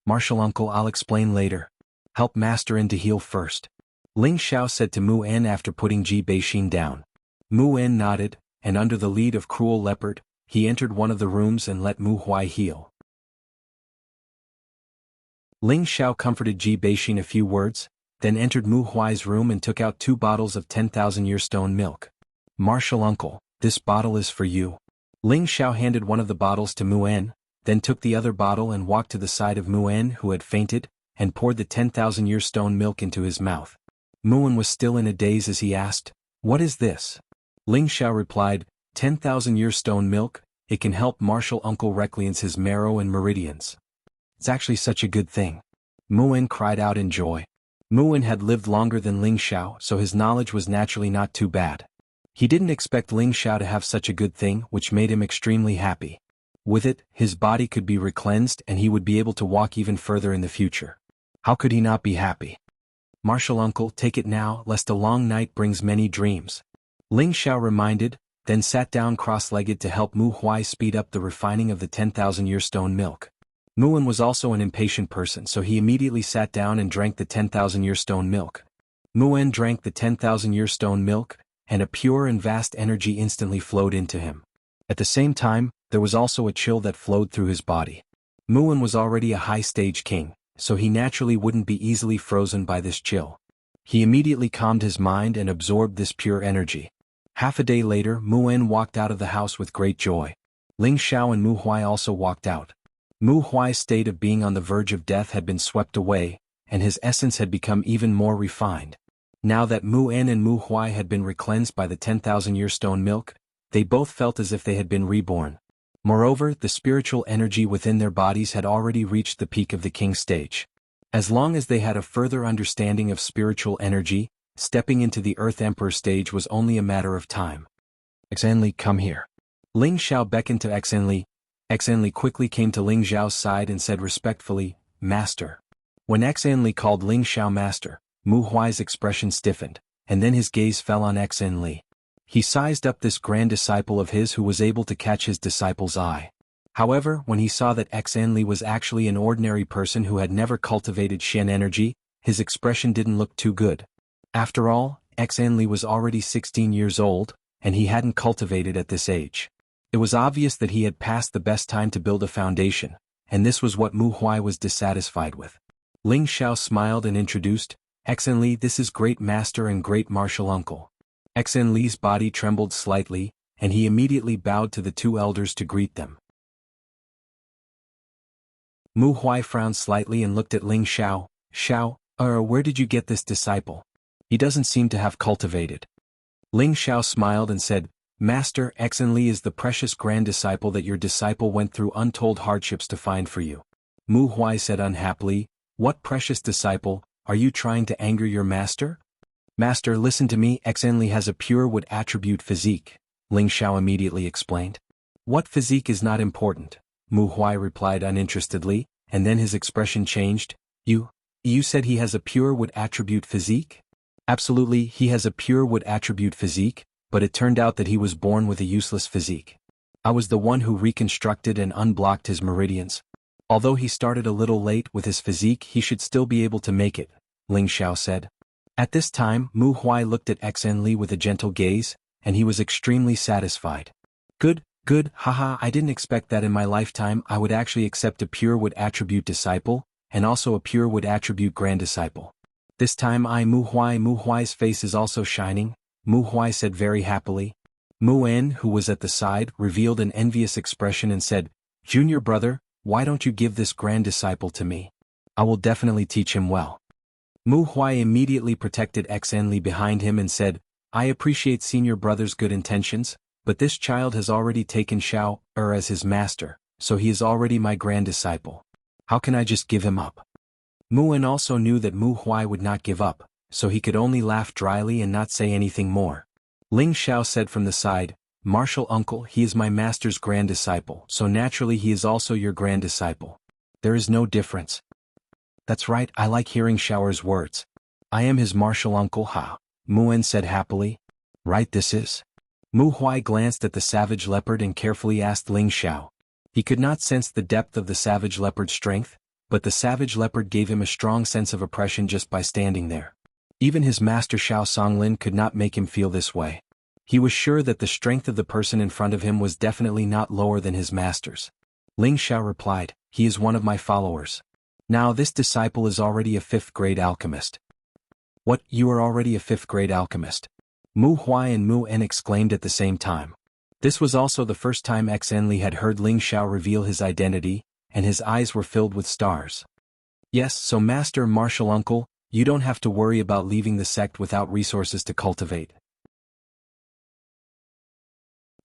"Martial uncle, I'll explain later. Help master in to heal first," Ling Xiao said to Mu En after putting Ji Beixin down. Mu En nodded, and under the lead of Cruel Leopard, he entered one of the rooms and let Mu Huai heal. Ling Xiao comforted Ji Beixin a few words, then entered Mu Huai's room and took out 2 bottles of 10,000-year stone milk. "Martial uncle, this bottle is for you." Ling Xiao handed one of the bottles to Mu En, then took the other bottle and walked to the side of Mu En who had fainted, and poured the 10,000-year stone milk into his mouth. Mu En was still in a daze as he asked, "What is this?" Ling Xiao replied, 10,000-year stone milk, it can help martial uncle recleanse his marrow and meridians. It's actually such a good thing. Mu En cried out in joy. Mu En had lived longer than Ling Xiao, so his knowledge was naturally not too bad. He didn't expect Ling Xiao to have such a good thing, which made him extremely happy. With it, his body could be recleansed and he would be able to walk even further in the future. How could he not be happy? "Martial uncle, take it now, lest a long night brings many dreams," Ling Xiao reminded, then sat down cross-legged to help Mu Huai speed up the refining of the 10,000-year stone milk. Mu En was also an impatient person, so he immediately sat down and drank the 10,000-year stone milk. Mu En drank the 10,000-year stone milk, and a pure and vast energy instantly flowed into him. At the same time, there was also a chill that flowed through his body. Mu En was already a high-stage king, so he naturally wouldn't be easily frozen by this chill. He immediately calmed his mind and absorbed this pure energy. Half a day later, Mu En walked out of the house with great joy. Ling Xiao and Mu Huai also walked out. Mu Huai's state of being on the verge of death had been swept away, and his essence had become even more refined. Now that Mu En and Mu Huai had been recleansed by the 10,000-year stone milk, they both felt as if they had been reborn. Moreover, the spiritual energy within their bodies had already reached the peak of the king stage. As long as they had a further understanding of spiritual energy, stepping into the Earth Emperor stage was only a matter of time. Xanli, come here. Ling Xiao beckoned to Xanli. Xanli quickly came to Ling Xiao's side and said respectfully, Master. When Xanli called Ling Xiao Master, Mu Huai's expression stiffened, and then his gaze fell on Xanli. He sized up this grand disciple of his who was able to catch his disciple's eye. However, when he saw that Xanli was actually an ordinary person who had never cultivated Shen energy, his expression didn't look too good. After all, Xanli was already 16 years old, and he hadn't cultivated at this age. It was obvious that he had passed the best time to build a foundation, and this was what Mu Huai was dissatisfied with. Ling Xiao smiled and introduced, Xanli, this is great master and great martial uncle. Xanli's body trembled slightly, and he immediately bowed to the two elders to greet them. Mu Huai frowned slightly and looked at Ling Xiao. Xiao, where did you get this disciple? He doesn't seem to have cultivated. Ling Xiao smiled and said, Master, Xanli is the precious grand disciple that your disciple went through untold hardships to find for you. Mu Huai said unhappily, What precious disciple, are you trying to anger your master? Master, listen to me, Xanli has a pure wood attribute physique, Ling Xiao immediately explained. What physique is not important, Mu Huai replied uninterestedly, and then his expression changed. You said he has a pure wood attribute physique? Absolutely, he has a pure wood attribute physique, but it turned out that he was born with a useless physique. I was the one who reconstructed and unblocked his meridians. Although he started a little late with his physique, he should still be able to make it, Ling Xiao said. At this time, Mu Huai looked at Xanli with a gentle gaze, and he was extremely satisfied. Good, haha, I didn't expect that in my lifetime I would actually accept a pure wood attribute disciple, and also a pure wood attribute grand disciple. This time Mu Huai's face is also shining, Mu Huai said very happily. Mu En, who was at the side, revealed an envious expression and said, Junior brother, why don't you give this grand disciple to me? I will definitely teach him well. Mu Huai immediately protected Xanli behind him and said, I appreciate senior brother's good intentions, but this child has already taken Xiao as his master, so he is already my grand disciple. How can I just give him up? Mu En also knew that Mu Huai would not give up, so he could only laugh dryly and not say anything more. Ling Xiao said from the side, Martial uncle, he is my master's grand disciple, so naturally he is also your grand disciple. There is no difference. That's right, I like hearing Xiao's words. I am his martial uncle, ha, Mu En said happily. Right, this is. Mu Huai glanced at the savage leopard and carefully asked Ling Xiao. He could not sense the depth of the savage leopard's strength, but the savage leopard gave him a strong sense of oppression just by standing there. Even his master Xiao Songlin could not make him feel this way. He was sure that the strength of the person in front of him was definitely not lower than his master's. Ling Xiao replied, he is one of my followers. Now this disciple is already a 5th grade alchemist. What, you are already a 5th grade alchemist? Mu Huai and Mu En exclaimed at the same time. This was also the first time Xanli had heard Ling Xiao reveal his identity, and his eyes were filled with stars. Yes, so Master Martial Uncle, you don't have to worry about leaving the sect without resources to cultivate.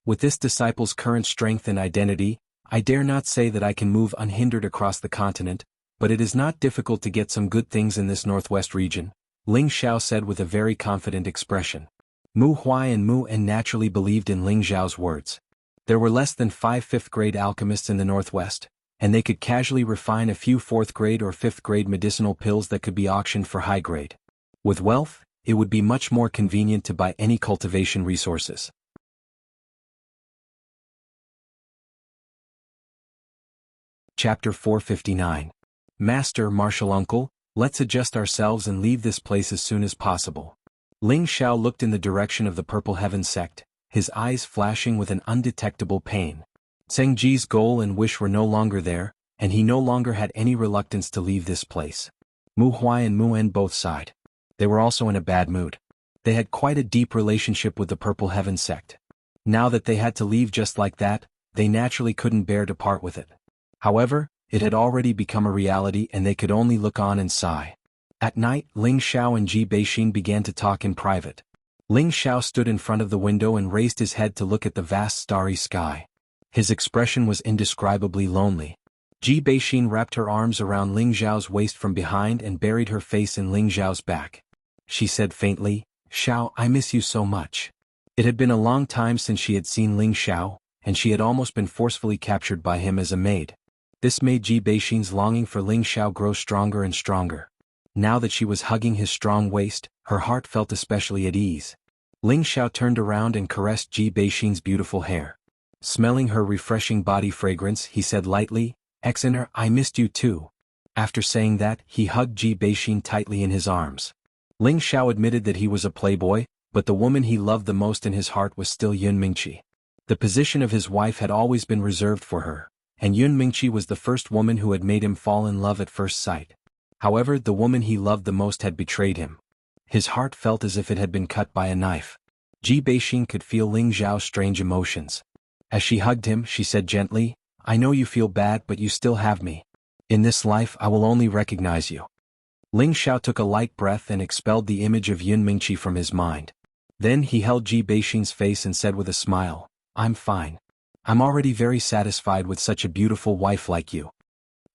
With this disciple's current strength and identity, I dare not say that I can move unhindered across the continent, but it is not difficult to get some good things in this northwest region, Ling Xiao said with a very confident expression. Mu Huai and Mu En naturally believed in Ling Xiao's words. There were less than 5 5th grade alchemists in the northwest, and they could casually refine a few 4th grade or 5th grade medicinal pills that could be auctioned for high grade. With wealth, it would be much more convenient to buy any cultivation resources. Chapter 459. Master Martial Uncle, let's adjust ourselves and leave this place as soon as possible. Ling Xiao looked in the direction of the Purple Heaven sect, his eyes flashing with an undetectable pain. Zheng Ji's goal and wish were no longer there, and he no longer had any reluctance to leave this place. Mu Huai and Mu En both sighed. They were also in a bad mood. They had quite a deep relationship with the Purple Heaven sect. Now that they had to leave just like that, they naturally couldn't bear to part with it. However, it had already become a reality and they could only look on and sigh. At night, Ling Xiao and Ji Beixin began to talk in private. Ling Xiao stood in front of the window and raised his head to look at the vast starry sky. His expression was indescribably lonely. Ji Beixin wrapped her arms around Ling Xiao's waist from behind and buried her face in Ling Xiao's back. She said faintly, "Xiao, I miss you so much." It had been a long time since she had seen Ling Xiao, and she had almost been forcefully captured by him as a maid. This made Ji Beixin's longing for Ling Xiao grow stronger and stronger. Now that she was hugging his strong waist, her heart felt especially at ease. Ling Xiao turned around and caressed Ji Beixin's beautiful hair. Smelling her refreshing body fragrance, he said lightly, "Exener, I missed you too." After saying that, he hugged Ji Beixin tightly in his arms. Ling Xiao admitted that he was a playboy, but the woman he loved the most in his heart was still Yun Mingqi. The position of his wife had always been reserved for her, and Yun Mingqi was the first woman who had made him fall in love at first sight. However, the woman he loved the most had betrayed him. His heart felt as if it had been cut by a knife. Ji Beixin could feel Ling Xiao's strange emotions. As she hugged him, she said gently, "I know you feel bad, but you still have me. In this life I will only recognize you." Ling Xiao took a light breath and expelled the image of Yun Mingqi from his mind. Then he held Ji Beixin's face and said with a smile, "I'm fine. I'm already very satisfied with such a beautiful wife like you."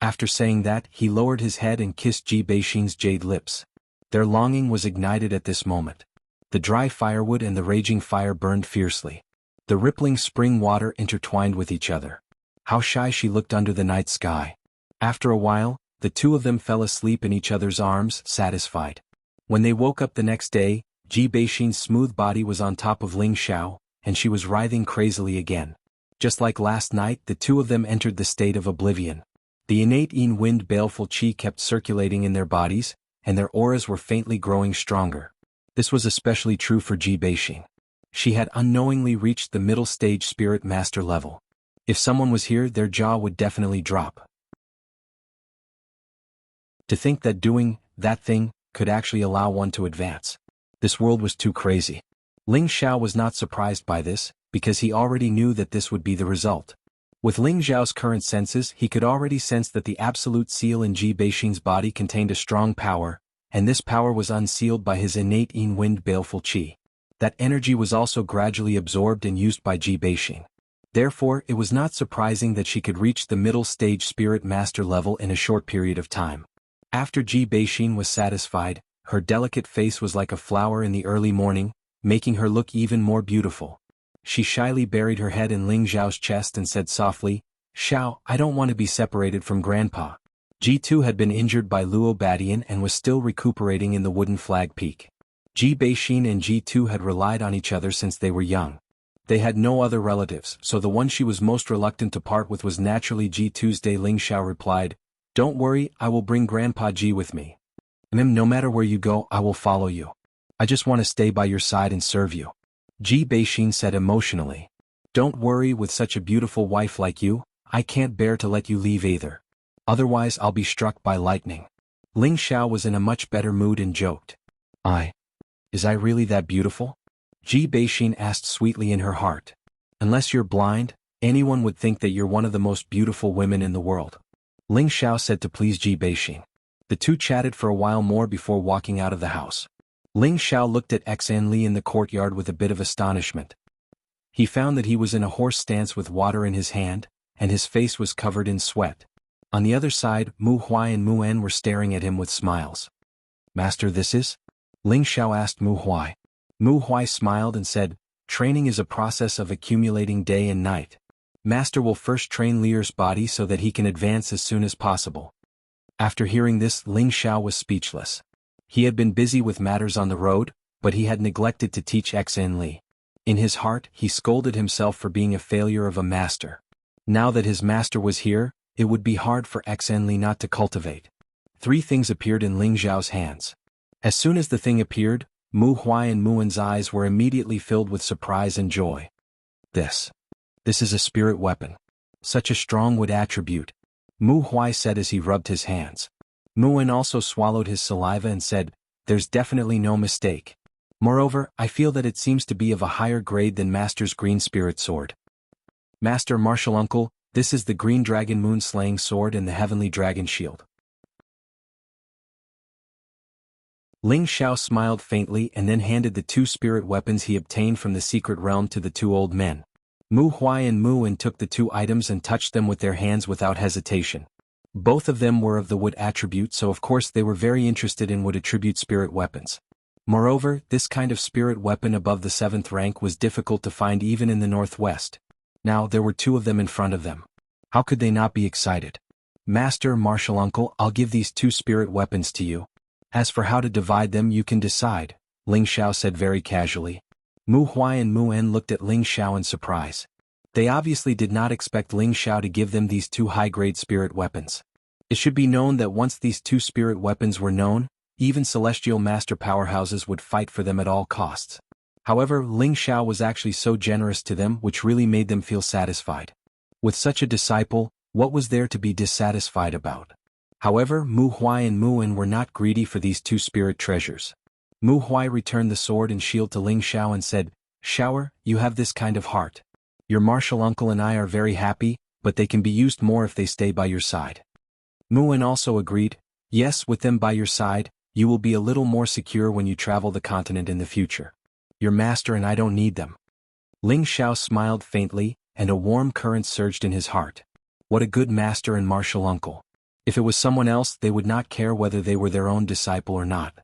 After saying that, he lowered his head and kissed Ji Beixin's jade lips. Their longing was ignited at this moment. The dry firewood and the raging fire burned fiercely. The rippling spring water intertwined with each other. How shy she looked under the night sky. After a while, the two of them fell asleep in each other's arms, satisfied. When they woke up the next day, Ji Beixin's smooth body was on top of Ling Xiao, and she was writhing crazily again. Just like last night, the two of them entered the state of oblivion. The innate yin-wind baleful qi kept circulating in their bodies, and their auras were faintly growing stronger. This was especially true for Ji Beixin. She had unknowingly reached the middle stage spirit master level. If someone was here, their jaw would definitely drop. To think that doing that thing could actually allow one to advance. This world was too crazy. Ling Xiao was not surprised by this, because he already knew that this would be the result. With Ling Xiao's current senses, he could already sense that the absolute seal in Ji Beixin's body contained a strong power, and this power was unsealed by his innate yin-wind baleful qi. That energy was also gradually absorbed and used by Ji Beixin. Therefore, it was not surprising that she could reach the middle stage spirit master level in a short period of time. After Ji Beixin was satisfied, her delicate face was like a flower in the early morning, making her look even more beautiful. She shyly buried her head in Ling Xiao's chest and said softly, "Xiao, I don't want to be separated from Grandpa." Ji2 had been injured by Luo Badian and was still recuperating in the Wooden Flag Peak. Ji Beixin and Ji2 had relied on each other since they were young. They had no other relatives, so the one she was most reluctant to part with was naturally Ji2's day. Ling Xiao replied, "Don't worry, I will bring Grandpa Ji with me. No matter where you go, I will follow you. I just want to stay by your side and serve you." Ji Beixin said emotionally, "Don't worry, with such a beautiful wife like you, I can't bear to let you leave either. Otherwise I'll be struck by lightning." Ling Xiao was in a much better mood and joked. Is I really that beautiful?" Ji Beixin asked sweetly in her heart. "Unless you're blind, anyone would think that you're one of the most beautiful women in the world." Ling Xiao said to please Ji Beixin. The two chatted for a while more before walking out of the house. Ling Xiao looked at Xan Li in the courtyard with a bit of astonishment. He found that he was in a horse stance with water in his hand, and his face was covered in sweat. On the other side, Mu Huai and Mu En were staring at him with smiles. "Master, this is?" Ling Xiao asked Mu Huai. Mu Huai smiled and said, "Training is a process of accumulating day and night. Master will first train Lier's body so that he can advance as soon as possible." After hearing this, Ling Xiao was speechless. He had been busy with matters on the road, but he had neglected to teach Xan Li. In his heart, he scolded himself for being a failure of a master. Now that his master was here, it would be hard for Xan Li not to cultivate. 3 things appeared in Ling Xiao's hands. As soon as the thing appeared, Mu Huai and Mu En's eyes were immediately filled with surprise and joy. This is a spirit weapon. Such a strong wood attribute," Mu Huai said as he rubbed his hands. Mu En also swallowed his saliva and said, there's definitely no mistake. Moreover, I feel that it seems to be of a higher grade than Master's Green Spirit Sword. Master Martial Uncle, this is the Green Dragon Moon Slaying Sword and the Heavenly Dragon Shield. Ling Xiao smiled faintly and then handed the 2 spirit weapons he obtained from the secret realm to the 2 old men. Mu Huai and Mu En took the 2 items and touched them with their hands without hesitation. Both of them were of the wood attribute, so of course they were very interested in wood attribute spirit weapons. Moreover, this kind of spirit weapon above the 7th rank was difficult to find even in the northwest. Now there were 2 of them in front of them. How could they not be excited? Master Martial Uncle, I'll give these 2 spirit weapons to you. As for how to divide them, you can decide, Ling Xiao said very casually. Mu Huai and Mu En looked at Ling Xiao in surprise. They obviously did not expect Ling Xiao to give them these 2 high-grade spirit weapons. It should be known that once these 2 spirit weapons were known, even celestial master powerhouses would fight for them at all costs. However, Ling Xiao was actually so generous to them, which really made them feel satisfied. With such a disciple, what was there to be dissatisfied about? However, Mu Huai and Mu En were not greedy for these 2 spirit treasures. Mu Huai returned the sword and shield to Ling Xiao and said, "Shower, you have this kind of heart. Your martial uncle and I are very happy, but they can be used more if they stay by your side." Mu En also agreed, "Yes, with them by your side, you will be a little more secure when you travel the continent in the future. Your master and I don't need them." Ling Xiao smiled faintly, and a warm current surged in his heart. What a good master and martial uncle. If it was someone else, they would not care whether they were their own disciple or not.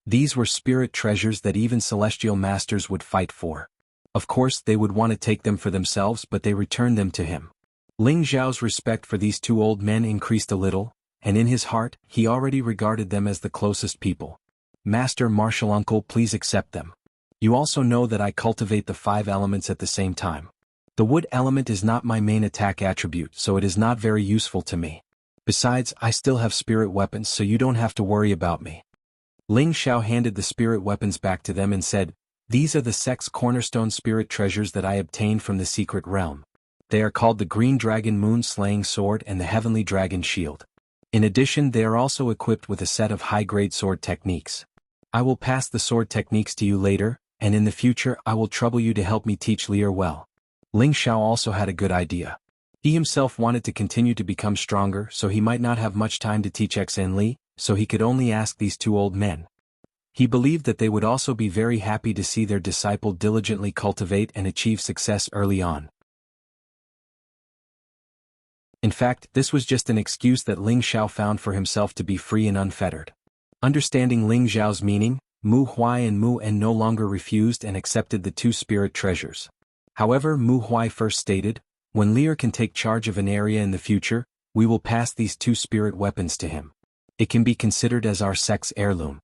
These were spirit treasures that even celestial masters would fight for. Of course, they would want to take them for themselves, but they returned them to him. Ling Xiao's respect for these 2 old men increased a little, and in his heart, he already regarded them as the closest people. Master Martial Uncle, please accept them. You also know that I cultivate the 5 elements at the same time. The wood element is not my main attack attribute, so it is not very useful to me. Besides, I still have spirit weapons, so you don't have to worry about me. Ling Xiao handed the spirit weapons back to them and said, "These are the sect's cornerstone spirit treasures that I obtained from the secret realm. They are called the Green Dragon Moon Slaying Sword and the Heavenly Dragon Shield. In addition, they are also equipped with a set of high-grade sword techniques. I will pass the sword techniques to you later, and in the future I will trouble you to help me teach Lear well." Ling Xiao also had a good idea. He himself wanted to continue to become stronger, so he might not have much time to teach Xen Li, so he could only ask these 2 old men. He believed that they would also be very happy to see their disciple diligently cultivate and achieve success early on. In fact, this was just an excuse that Ling Xiao found for himself to be free and unfettered. Understanding Ling Xiao's meaning, Mu Huai and Mu En no longer refused and accepted the 2 spirit treasures. However, Mu Huai first stated, "When Lear can take charge of an area in the future, we will pass these 2 spirit weapons to him. It can be considered as our sect's heirloom."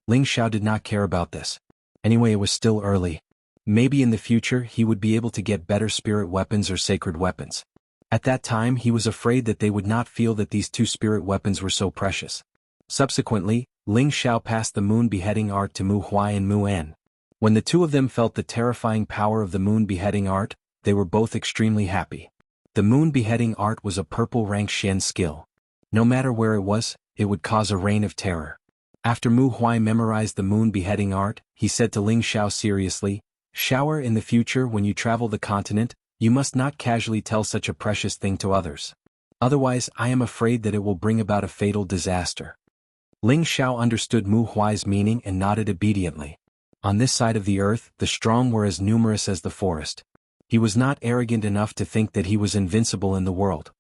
Ling Xiao did not care about this. Anyway, it was still early. Maybe in the future he would be able to get better spirit weapons or sacred weapons. At that time he was afraid that they would not feel that these 2 spirit weapons were so precious. Subsequently, Ling Xiao passed the moon beheading art to Mu Huai and Mu En. When the 2 of them felt the terrifying power of the moon beheading art, they were both extremely happy. The moon beheading art was a purple rank Shen skill. No matter where it was, it would cause a reign of terror. After Mu Huai memorized the moon beheading art, he said to Ling Xiao seriously, "Shower, in the future when you travel the continent, you must not casually tell such a precious thing to others. Otherwise, I am afraid that it will bring about a fatal disaster." Ling Xiao understood Mu Huai's meaning and nodded obediently. On this side of the earth, the strong were as numerous as the forest. He was not arrogant enough to think that he was invincible in the world.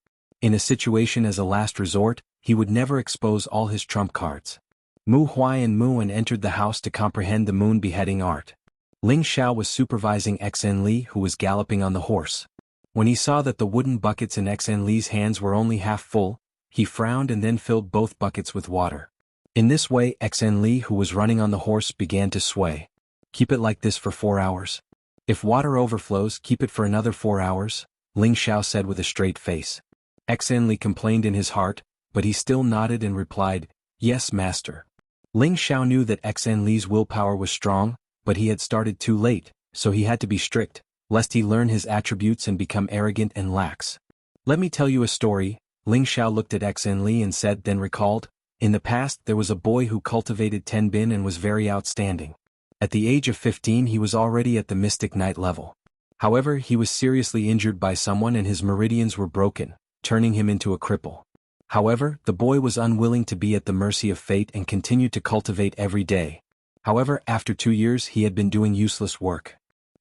In a situation as a last resort, he would never expose all his trump cards. Mu Huai and Mu En entered the house to comprehend the moon beheading art. Ling Xiao was supervising Xen Li, who was galloping on the horse. When he saw that the wooden buckets in Xen Li's hands were only half full, he frowned and then filled both buckets with water. In this way, Xen Li, who was running on the horse, began to sway. "Keep it like this for 4 hours. If water overflows, keep it for another 4 hours, Ling Xiao said with a straight face. Xen Li complained in his heart, but he still nodded and replied, "Yes, master." Ling Xiao knew that Xen Li's willpower was strong, but he had started too late, so he had to be strict, lest he learn his attributes and become arrogant and lax. "Let me tell you a story," Ling Xiao looked at Xen Li and said, then recalled, In the past there was a boy who cultivated Tenbin and was very outstanding. At the age of 15 he was already at the Mystic Knight level. However, he was seriously injured by someone and his meridians were broken, turning him into a cripple. However, the boy was unwilling to be at the mercy of fate and continued to cultivate every day. However, after 2 years he had been doing useless work.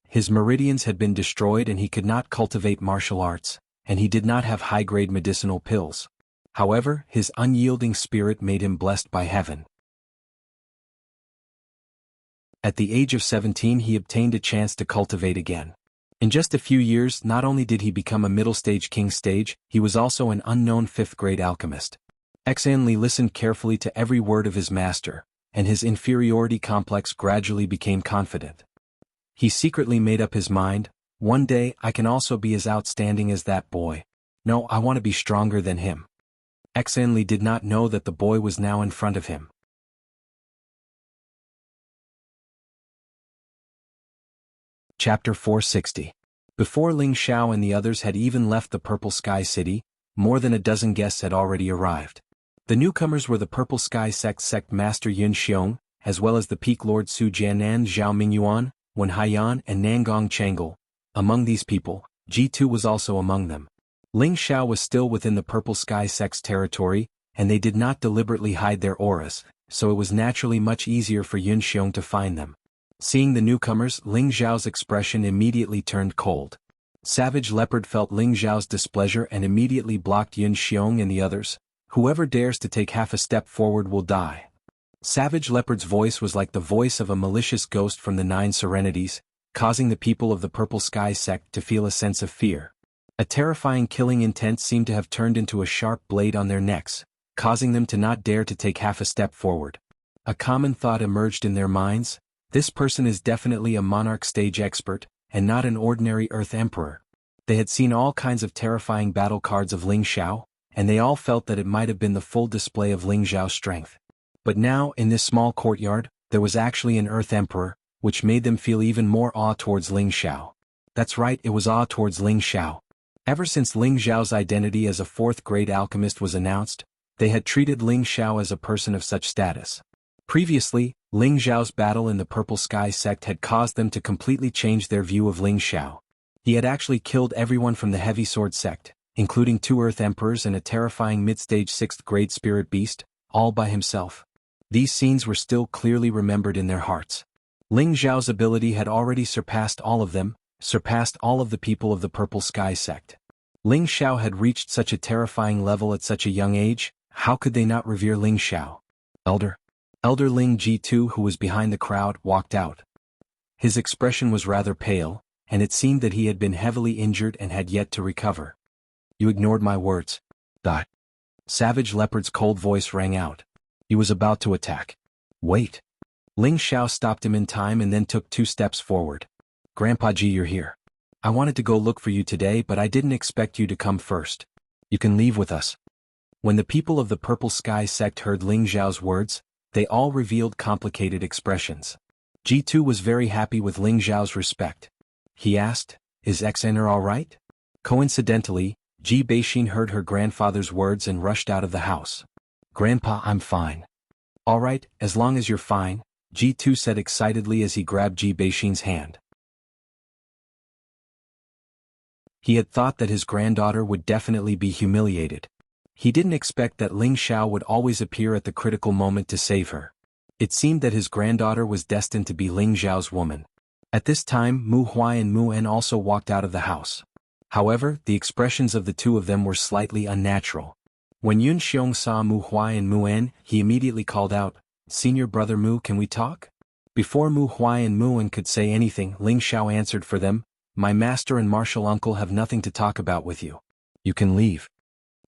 His meridians had been destroyed and he could not cultivate martial arts, and he did not have high-grade medicinal pills. However, his unyielding spirit made him blessed by heaven. At the age of 17 he obtained a chance to cultivate again. In just a few years, not only did he become a middle-stage king stage, he was also an unknown 5th-grade alchemist. Li listened carefully to every word of his master, and his inferiority complex gradually became confident. He secretly made up his mind, one day I can also be as outstanding as that boy. No, I want to be stronger than him. Li did not know that the boy was now in front of him. Chapter 460. Before Ling Xiao and the others had even left the Purple Sky City, more than a dozen guests had already arrived. The newcomers were the Purple Sky sect Master Yun Xiong, as well as the Peak Lord Su Jianan Zhao Mingyuan, Wen Haiyan and Nangong Changel. Among these people, G2 was also among them. Ling Xiao was still within the Purple Sky sect's territory, and they did not deliberately hide their auras, so it was naturally much easier for Yun Xiong to find them. Seeing the newcomers, Ling Xiao's expression immediately turned cold. Savage Leopard felt Ling Xiao's displeasure and immediately blocked Yun Xiong and the others. Whoever dares to take half a step forward will die. Savage Leopard's voice was like the voice of a malicious ghost from the 9 Serenities, causing the people of the Purple Sky sect to feel a sense of fear. A terrifying killing intent seemed to have turned into a sharp blade on their necks, causing them to not dare to take half a step forward. A common thought emerged in their minds: this person is definitely a monarch stage expert, and not an ordinary Earth Emperor. They had seen all kinds of terrifying battle cards of Ling Xiao, and they all felt that it might have been the full display of Ling Xiao's strength. But now, in this small courtyard, there was actually an Earth Emperor, which made them feel even more awe towards Ling Xiao. That's right, it was awe towards Ling Xiao. Ever since Ling Xiao's identity as a 4th-grade alchemist was announced, they had treated Ling Xiao as a person of such status. Previously, Ling Xiao's battle in the Purple Sky sect had caused them to completely change their view of Ling Xiao. He had actually killed everyone from the Heavy Sword sect, including 2 Earth Emperors and a terrifying mid-stage 6th-grade spirit beast, all by himself. These scenes were still clearly remembered in their hearts. Ling Xiao's ability had already surpassed all of them, surpassed all of the people of the Purple Sky sect. Ling Xiao had reached such a terrifying level at such a young age. How could they not revere Ling Xiao? Elder Ling G2, who was behind the crowd, walked out. His expression was rather pale, and it seemed that he had been heavily injured and had yet to recover. You ignored my words. Savage Leopard's cold voice rang out. He was about to attack. Wait. Ling Xiao stopped him in time and then took 2 steps forward. Grandpa G, you're here. I wanted to go look for you today, but I didn't expect you to come first. You can leave with us. When the people of the Purple Sky sect heard Ling Xiao's words, they all revealed complicated expressions. G2 was very happy with Ling Xiao's respect. He asked, "Is Xener all right?" Coincidentally, Ji Beixin heard her grandfather's words and rushed out of the house. Grandpa, I'm fine. All right, as long as you're fine, G2 said excitedly as he grabbed Ji Beixin's hand. He had thought that his granddaughter would definitely be humiliated. He didn't expect that Ling Xiao would always appear at the critical moment to save her. It seemed that his granddaughter was destined to be Ling Xiao's woman. At this time, Mu Huai and Mu En also walked out of the house. However, the expressions of the 2 of them were slightly unnatural. When Yun Xiong saw Mu Huai and Mu En, he immediately called out, "Senior brother Mu, can we talk?" Before Mu Huai and Mu En could say anything, Ling Xiao answered for them, "My master and martial uncle have nothing to talk about with you. You can leave."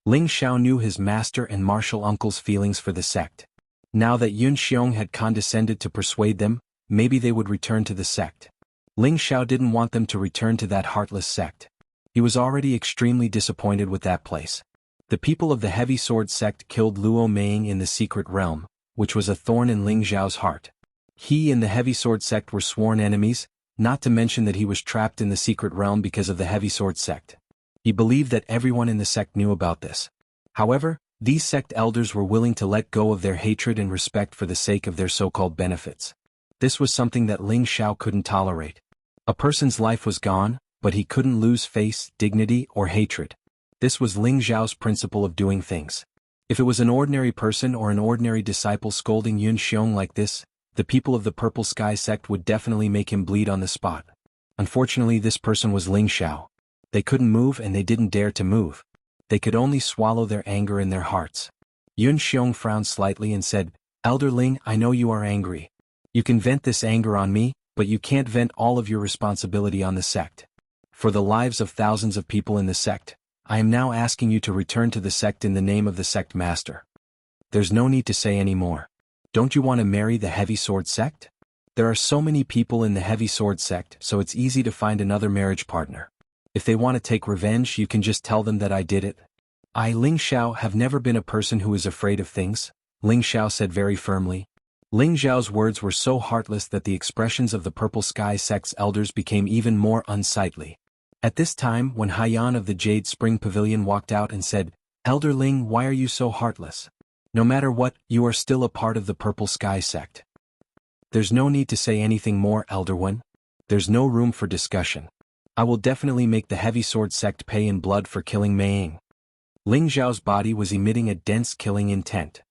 Ling Xiao knew his master and martial uncle's feelings for the sect. Now that Yun Xiong had condescended to persuade them, maybe they would return to the sect. Ling Xiao didn't want them to return to that heartless sect. He was already extremely disappointed with that place. The people of the Heavy Sword sect killed Luo Meiying in the Secret Realm, which was a thorn in Ling Xiao's heart. He and the Heavy Sword sect were sworn enemies, not to mention that he was trapped in the Secret Realm because of the Heavy Sword sect. He believed that everyone in the sect knew about this. However, These sect elders were willing to let go of their hatred and respect for the sake of their so-called benefits. This was something that Ling Xiao couldn't tolerate. A person's life was gone, but he couldn't lose face, dignity, or hatred. This was Ling Xiao's principle of doing things. If it was an ordinary person or an ordinary disciple scolding Yun Xiong like this, the people of the Purple Sky sect would definitely make him bleed on the spot. Unfortunately, this person was Ling Xiao. They couldn't move and they didn't dare to move. They could only swallow their anger in their hearts. Yun Xiong frowned slightly and said, "Elder Ling, I know you are angry. You can vent this anger on me, but you can't vent all of your responsibility on the sect. For the lives of thousands of people in the sect, I am now asking you to return to the sect in the name of the sect master. There's no need to say any more. Don't you want to marry the Heavy Sword sect? There are so many people in the Heavy Sword sect, so it's easy to find another marriage partner. If they want to take revenge, you can just tell them that I did it." "I, Ling Xiao, have never been a person who is afraid of things," Ling Xiao said very firmly. Ling Xiao's words were so heartless that the expressions of the Purple Sky sect's elders became even more unsightly. At this time, when Haiyan of the Jade Spring Pavilion walked out and said, "Elder Ling, why are you so heartless? No matter what, you are still a part of the Purple Sky sect. There's no need to say anything more, Elder Wen. There's no room for discussion. I will definitely make the Heavy Sword sect pay in blood for killing Meiying." Ling Xiao's body was emitting a dense killing intent.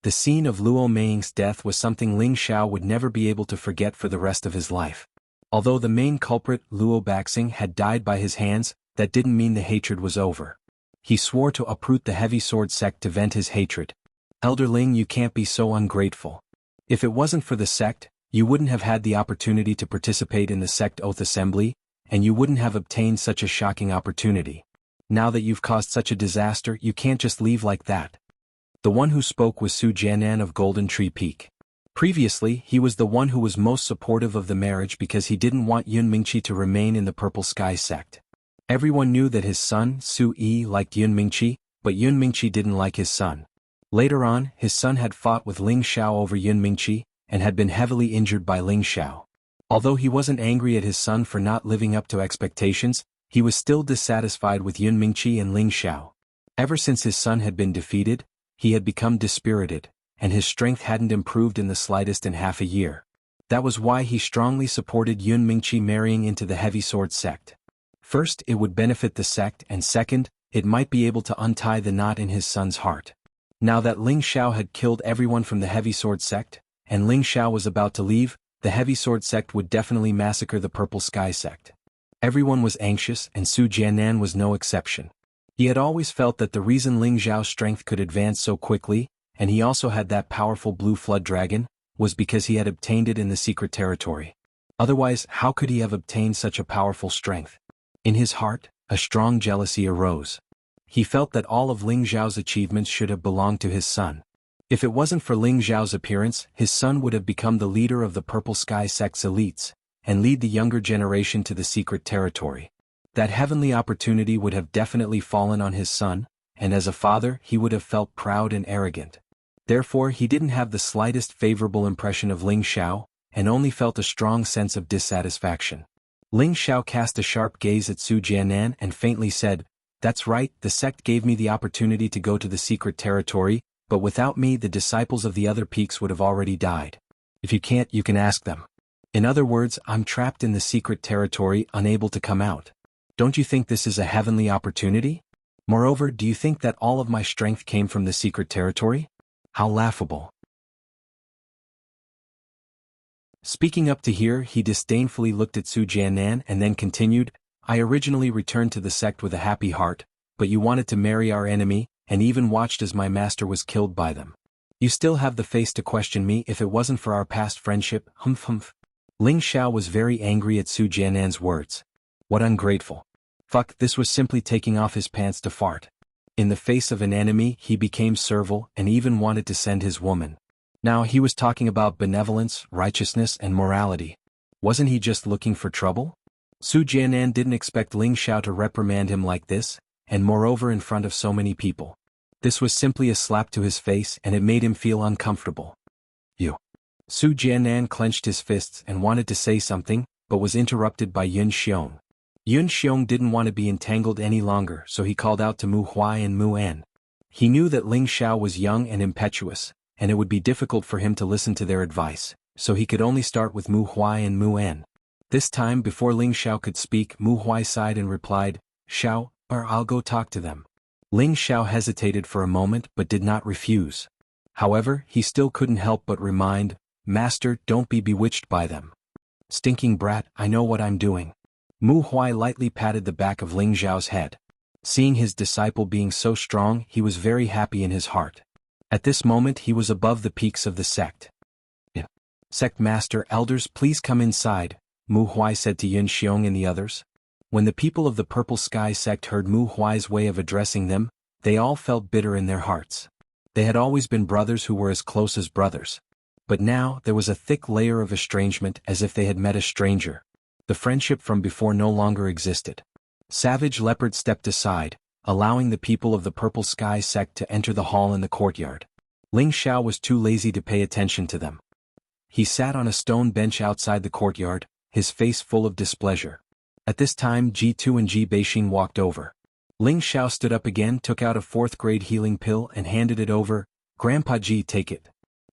The scene of Luo Meiying's death was something Ling Xiao would never be able to forget for the rest of his life. Although the main culprit, Luo Baxing, had died by his hands, that didn't mean the hatred was over. He swore to uproot the Heavy Sword sect to vent his hatred. "Elder Ling, you can't be so ungrateful. If it wasn't for the sect, you wouldn't have had the opportunity to participate in the sect oath assembly, and you wouldn't have obtained such a shocking opportunity. Now that you've caused such a disaster, you can't just leave like that." The one who spoke was Su Jianan of Golden Tree Peak. Previously, he was the one who was most supportive of the marriage because he didn't want Yun Mingqi to remain in the Purple Sky sect. Everyone knew that his son, Su Yi, liked Yun Mingqi, but Yun Mingqi didn't like his son. Later on, his son had fought with Ling Xiao over Yun Mingqi, and had been heavily injured by Ling Xiao. Although he wasn't angry at his son for not living up to expectations, he was still dissatisfied with Yun Mingqi and Ling Xiao. Ever since his son had been defeated, he had become dispirited, and his strength hadn't improved in the slightest in half a year. That was why he strongly supported Yun Mingqi marrying into the Heavy Sword sect. First, it would benefit the sect, and second, it might be able to untie the knot in his son's heart. Now that Ling Xiao had killed everyone from the Heavy Sword sect, and Ling Xiao was about to leave, the Heavy Sword sect would definitely massacre the Purple Sky sect. Everyone was anxious, and Su Jianan was no exception. He had always felt that the reason Ling Xiao's strength could advance so quickly, and he also had that powerful blue flood dragon, was because he had obtained it in the secret territory. Otherwise, how could he have obtained such a powerful strength? In his heart, a strong jealousy arose. He felt that all of Ling Xiao's achievements should have belonged to his son. If it wasn't for Ling Xiao's appearance, his son would have become the leader of the Purple Sky sect's elites, and lead the younger generation to the secret territory. That heavenly opportunity would have definitely fallen on his son, and as a father he would have felt proud and arrogant. Therefore he didn't have the slightest favorable impression of Ling Xiao, and only felt a strong sense of dissatisfaction. Ling Xiao cast a sharp gaze at Su Jianan and faintly said, "That's right, the sect gave me the opportunity to go to the secret territory, but without me the disciples of the other peaks would have already died. If you can't, you can ask them. In other words, I'm trapped in the secret territory, unable to come out. Don't you think this is a heavenly opportunity? Moreover, do you think that all of my strength came from the secret territory? How laughable." Speaking up to here, he disdainfully looked at Su Jianan and then continued, "I originally returned to the sect with a happy heart, but you wanted to marry our enemy, and even watched as my master was killed by them. You still have the face to question me if it wasn't for our past friendship, humph humph." Ling Xiao was very angry at Su Jianan's words. What ungrateful. Fuck, this was simply taking off his pants to fart. In the face of an enemy, he became servile and even wanted to send his woman. Now he was talking about benevolence, righteousness, and morality. Wasn't he just looking for trouble? Su Jianan didn't expect Ling Xiao to reprimand him like this, and moreover in front of so many people. This was simply a slap to his face and it made him feel uncomfortable. You. Su Jianan clenched his fists and wanted to say something, but was interrupted by Yun Xiong. Yun Xiong didn't want to be entangled any longer, so he called out to Mu Huai and Mu En. He knew that Ling Xiao was young and impetuous, and it would be difficult for him to listen to their advice, so he could only start with Mu Huai and Mu En. This time, before Ling Xiao could speak, Mu Huai sighed and replied, "Xiao, or I'll go talk to them." Ling Xiao hesitated for a moment but did not refuse. However, he still couldn't help but remind, "Master, don't be bewitched by them." "Stinking brat, I know what I'm doing." Mu Huai lightly patted the back of Ling Xiao's head. Seeing his disciple being so strong, he was very happy in his heart. At this moment he was above the peaks of the sect. "Sect Master, elders, please come inside," Mu Huai said to Yun Xiong and the others. When the people of the Purple Sky sect heard Mu Huai's way of addressing them, they all felt bitter in their hearts. They had always been brothers who were as close as brothers. But now there was a thick layer of estrangement, as if they had met a stranger. The friendship from before no longer existed. Savage Leopard stepped aside, allowing the people of the Purple Sky sect to enter the hall in the courtyard. Ling Xiao was too lazy to pay attention to them. He sat on a stone bench outside the courtyard, his face full of displeasure. At this time Ji2 and Ji Beixin walked over. Ling Xiao stood up again, took out a 4th-grade healing pill and handed it over. "Grandpa Ji, take it."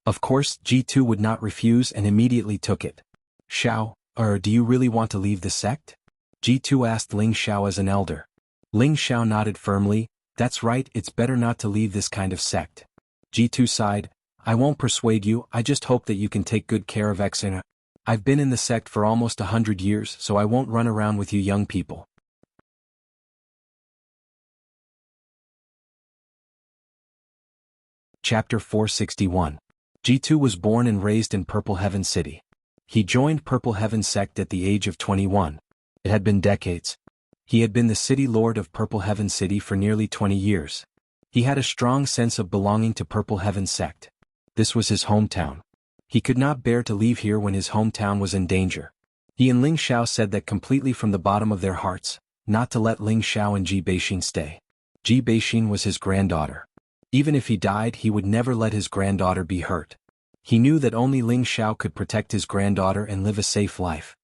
Of course, Ji2 would not refuse and immediately took it. "Xiao, do you really want to leave the sect?" Ji2 asked Ling Xiao as an elder. Ling Xiao nodded firmly, "That's right, it's better not to leave this kind of sect." Ji2 sighed, "I won't persuade you, I just hope that you can take good care of Xena. I've been in the sect for almost 100 years, so I won't run around with you young people." Chapter 461. Ji2 was born and raised in Purple Heaven City. He joined Purple Heaven sect at the age of 21. It had been decades. He had been the city lord of Purple Heaven City for nearly 20 years. He had a strong sense of belonging to Purple Heaven sect. This was his hometown. He could not bear to leave here when his hometown was in danger. He and Ling Xiao said that completely from the bottom of their hearts, not to let Ling Xiao and Ji Beixin stay. Ji Beixin was his granddaughter. Even if he died, he would never let his granddaughter be hurt. He knew that only Ling Xiao could protect his granddaughter and live a safe life.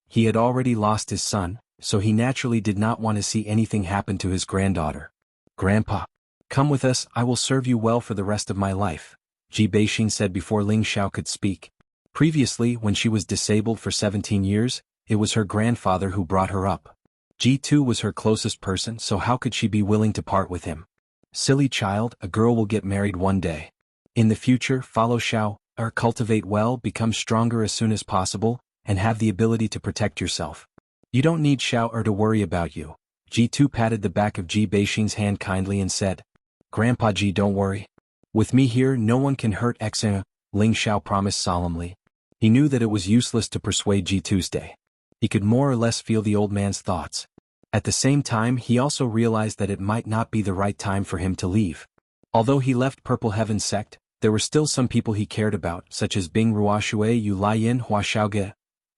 He had already lost his son, so he naturally did not want to see anything happen to his granddaughter. "Grandpa, come with us, I will serve you well for the rest of my life," Ji Beixin said before Ling Xiao could speak. Previously, when she was disabled for 17 years, it was her grandfather who brought her up. Ji2 was her closest person, so how could she be willing to part with him? "Silly child, a girl will get married one day. In the future, follow Xiao, cultivate well, become stronger as soon as possible, and have the ability to protect yourself. You don't need Xiao to worry about you." Ji2 patted the back of Ji Beixin's hand kindly and said, "Grandpa Ji, don't worry. With me here, no one can hurt Xena," Ling Xiao promised solemnly. He knew that it was useless to persuade Ji2 to stay. He could more or less feel the old man's thoughts. At the same time, he also realized that it might not be the right time for him to leave. Although he left Purple Heaven sect, there were still some people he cared about, such as Bing Ruoshui, Yu Laiyin, Hua Xiaoge.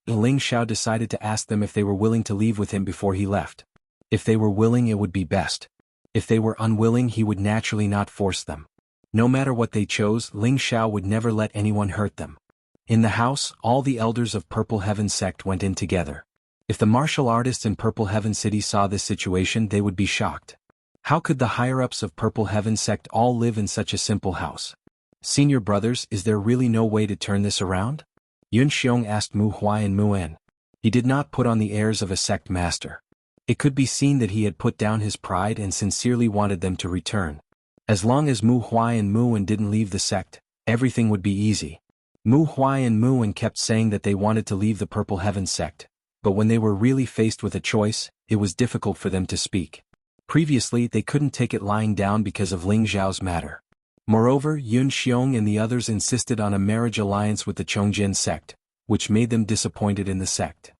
Ling Xiao decided to ask them if they were willing to leave with him before he left. If they were willing, it would be best. If they were unwilling, he would naturally not force them. No matter what they chose, Ling Xiao would never let anyone hurt them. In the house, all the elders of Purple Heaven sect went in together. If the martial artists in Purple Heaven City saw this situation, they would be shocked. How could the higher-ups of Purple Heaven sect all live in such a simple house? "Senior brothers, is there really no way to turn this around?" Yun Xiong asked Mu Huai and Mu En. He did not put on the airs of a sect master. It could be seen that he had put down his pride and sincerely wanted them to return. As long as Mu Huai and Mu En didn't leave the sect, everything would be easy. Mu Huai and Mu En kept saying that they wanted to leave the Purple Heaven sect, but when they were really faced with a choice, it was difficult for them to speak. Previously, they couldn't take it lying down because of Ling Xiao's matter. Moreover, Yun Xiong and the others insisted on a marriage alliance with the Chongjin sect, which made them disappointed in the sect.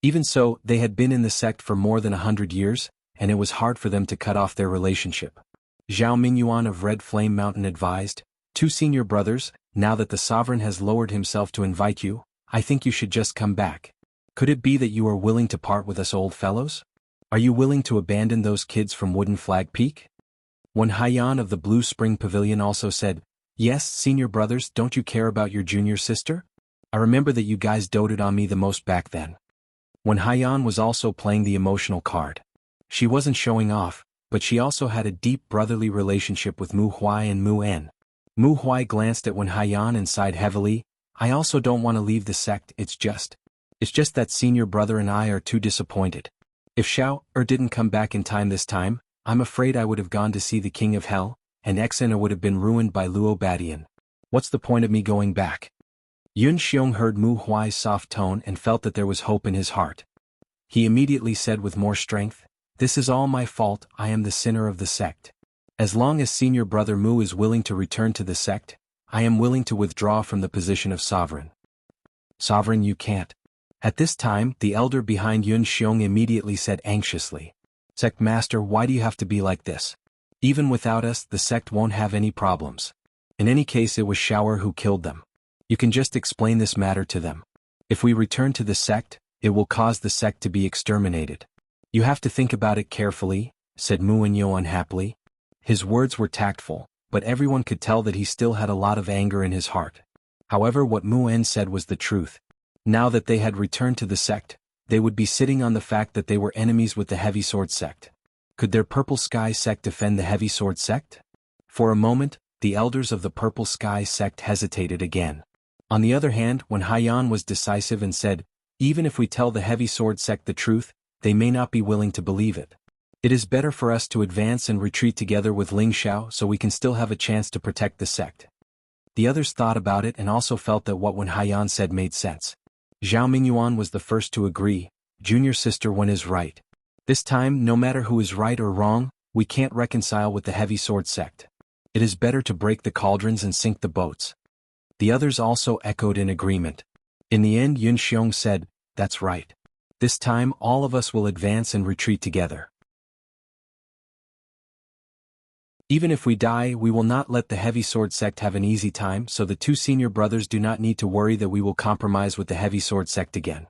Even so, they had been in the sect for more than 100 years, and it was hard for them to cut off their relationship. Zhao Mingyuan of Red Flame Mountain advised, "Two senior brothers, now that the sovereign has lowered himself to invite you, I think you should just come back. Could it be that you are willing to part with us old fellows? Are you willing to abandon those kids from Wooden Flag Peak?" When Haiyan of the Blue Spring Pavilion also said, "Yes, senior brothers, don't you care about your junior sister? I remember that you guys doted on me the most back then. When Haiyan was also playing the emotional card. She wasn't showing off, but she also had a deep brotherly relationship with Mu Huai and Mu En. Mu Huai glanced at Wen Haiyan and sighed heavily. I also don't want to leave the sect, it's just that senior brother and I are too disappointed. If Xiao didn't come back in time this time, I'm afraid I would have gone to see the King of Hell, and Exena would have been ruined by Luo Badian. What's the point of me going back? Yun Xiong heard Mu Huai's soft tone and felt that there was hope in his heart. He immediately said with more strength, this is all my fault, I am the sinner of the sect. As long as senior brother Mu is willing to return to the sect, I am willing to withdraw from the position of sovereign. Sovereign, you can't. At this time, the elder behind Yun Xiong immediately said anxiously. Sect master, why do you have to be like this? Even without us, the sect won't have any problems. In any case, it was Shower who killed them. You can just explain this matter to them. If we return to the sect, it will cause the sect to be exterminated. You have to think about it carefully, said Mu Enyo unhappily. His words were tactful, but everyone could tell that he still had a lot of anger in his heart. However, what Mu En said was the truth. Now that they had returned to the sect, they would be sitting on the fact that they were enemies with the Heavy Sword sect. Could their Purple Sky sect defend the Heavy Sword sect? For a moment, the elders of the Purple Sky sect hesitated again. On the other hand, when Haiyan was decisive and said, even if we tell the Heavy Sword sect the truth, they may not be willing to believe it. It is better for us to advance and retreat together with Ling Xiao so we can still have a chance to protect the sect. The others thought about it and also felt that what Wen Haiyan said made sense. Zhao Mingyuan was the first to agree. Junior sister Wen is right. This time, no matter who is right or wrong, we can't reconcile with the Heavy Sword sect. It is better to break the cauldrons and sink the boats. The others also echoed in agreement. In the end, Yun Xiong said, that's right. This time, all of us will advance and retreat together. Even if we die, we will not let the Heavy Sword sect have an easy time, so the two senior brothers do not need to worry that we will compromise with the Heavy Sword sect again.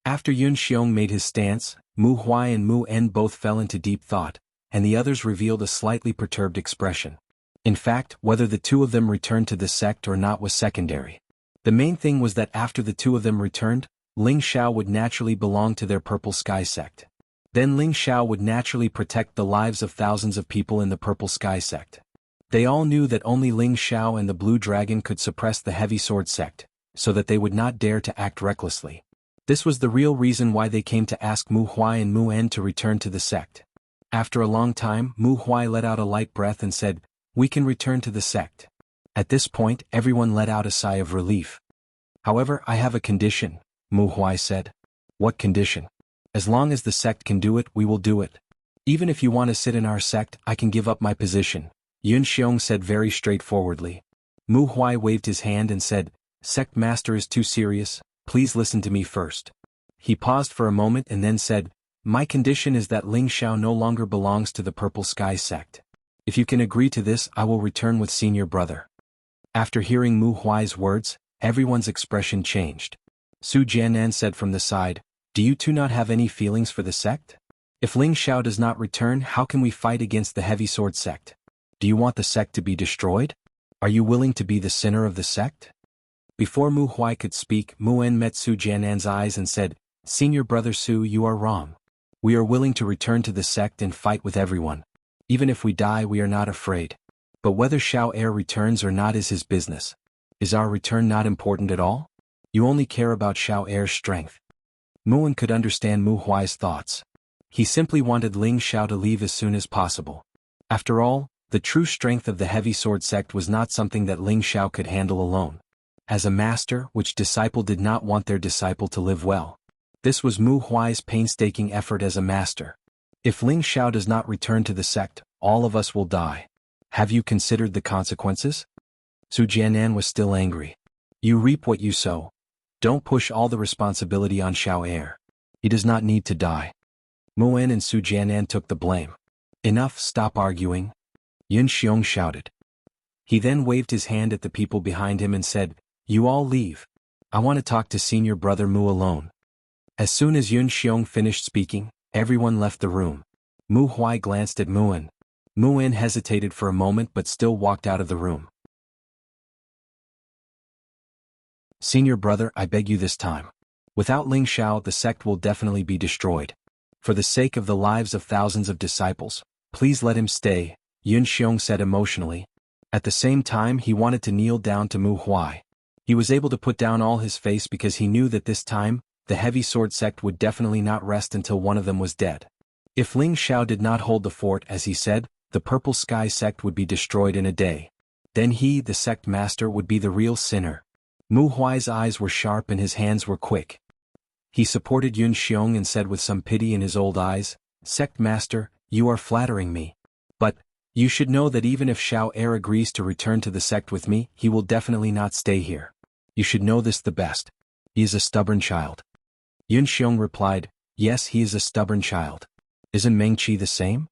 After Yun Xiong made his stance, Mu Huai and Mu En both fell into deep thought, and the others revealed a slightly perturbed expression. In fact, whether the two of them returned to the sect or not was secondary. The main thing was that after the two of them returned, Ling Xiao would naturally belong to their Purple Sky sect. Then Ling Xiao would naturally protect the lives of thousands of people in the Purple Sky sect. They all knew that only Ling Xiao and the Blue Dragon could suppress the Heavy Sword sect, so that they would not dare to act recklessly. This was the real reason why they came to ask Mu Huai and Mu En to return to the sect. After a long time, Mu Huai let out a light breath and said, we can return to the sect. At this point, everyone let out a sigh of relief. However, I have a condition, Mu Huai said. What condition? As long as the sect can do it, we will do it. Even if you want to sit in our sect, I can give up my position, Yun Xiong said very straightforwardly. Mu Huai waved his hand and said, Sect master is too serious, please listen to me first. He paused for a moment and then said, my condition is that Ling Xiao no longer belongs to the Purple Sky sect. If you can agree to this, I will return with senior brother. After hearing Mu Huai's words, everyone's expression changed. Su Jianan said from the side, do you two not have any feelings for the sect? If Ling Xiao does not return, how can we fight against the Heavy Sword sect? Do you want the sect to be destroyed? Are you willing to be the sinner of the sect? Before Mu Huai could speak, Mu En met Su Jianan's eyes and said, Senior brother Su, you are wrong. We are willing to return to the sect and fight with everyone. Even if we die, we are not afraid. But whether Xiao Er returns or not is his business. Is our return not important at all? You only care about Xiao Er's strength. Mu En could understand Mu Huai's thoughts. He simply wanted Ling Xiao to leave as soon as possible. After all, the true strength of the Heavy Sword sect was not something that Ling Xiao could handle alone. As a master, which disciple did not want their disciple to live well? This was Mu Huai's painstaking effort as a master. If Ling Xiao does not return to the sect, all of us will die. Have you considered the consequences? Su Jianan was still angry. You reap what you sow. Don't push all the responsibility on Xiao Er. He does not need to die. Mu En and Su Jianan took the blame. Enough, stop arguing. Yun Xiong shouted. He then waved his hand at the people behind him and said, you all leave. I want to talk to senior brother Mu alone. As soon as Yun Xiong finished speaking, everyone left the room. Mu Huai glanced at Mu En. Mu En hesitated for a moment but still walked out of the room. Senior brother, I beg you this time. Without Ling Xiao, the sect will definitely be destroyed. For the sake of the lives of thousands of disciples, please let him stay, Yun Xiong said emotionally. At the same time, he wanted to kneel down to Mu Huai. He was able to put down all his face because he knew that this time, the heavy sword sect would definitely not rest until one of them was dead. If Ling Xiao did not hold the fort as he said, the Purple Sky sect would be destroyed in a day. Then he, the sect master, would be the real sinner. Mu Huai's eyes were sharp and his hands were quick. He supported Yun Xiong and said with some pity in his old eyes, Sect master, you are flattering me. But, you should know that even if Xiao Er agrees to return to the sect with me, he will definitely not stay here. You should know this the best. He is a stubborn child. Yun Xiong replied, yes, he is a stubborn child. Isn't Meng Qi the same?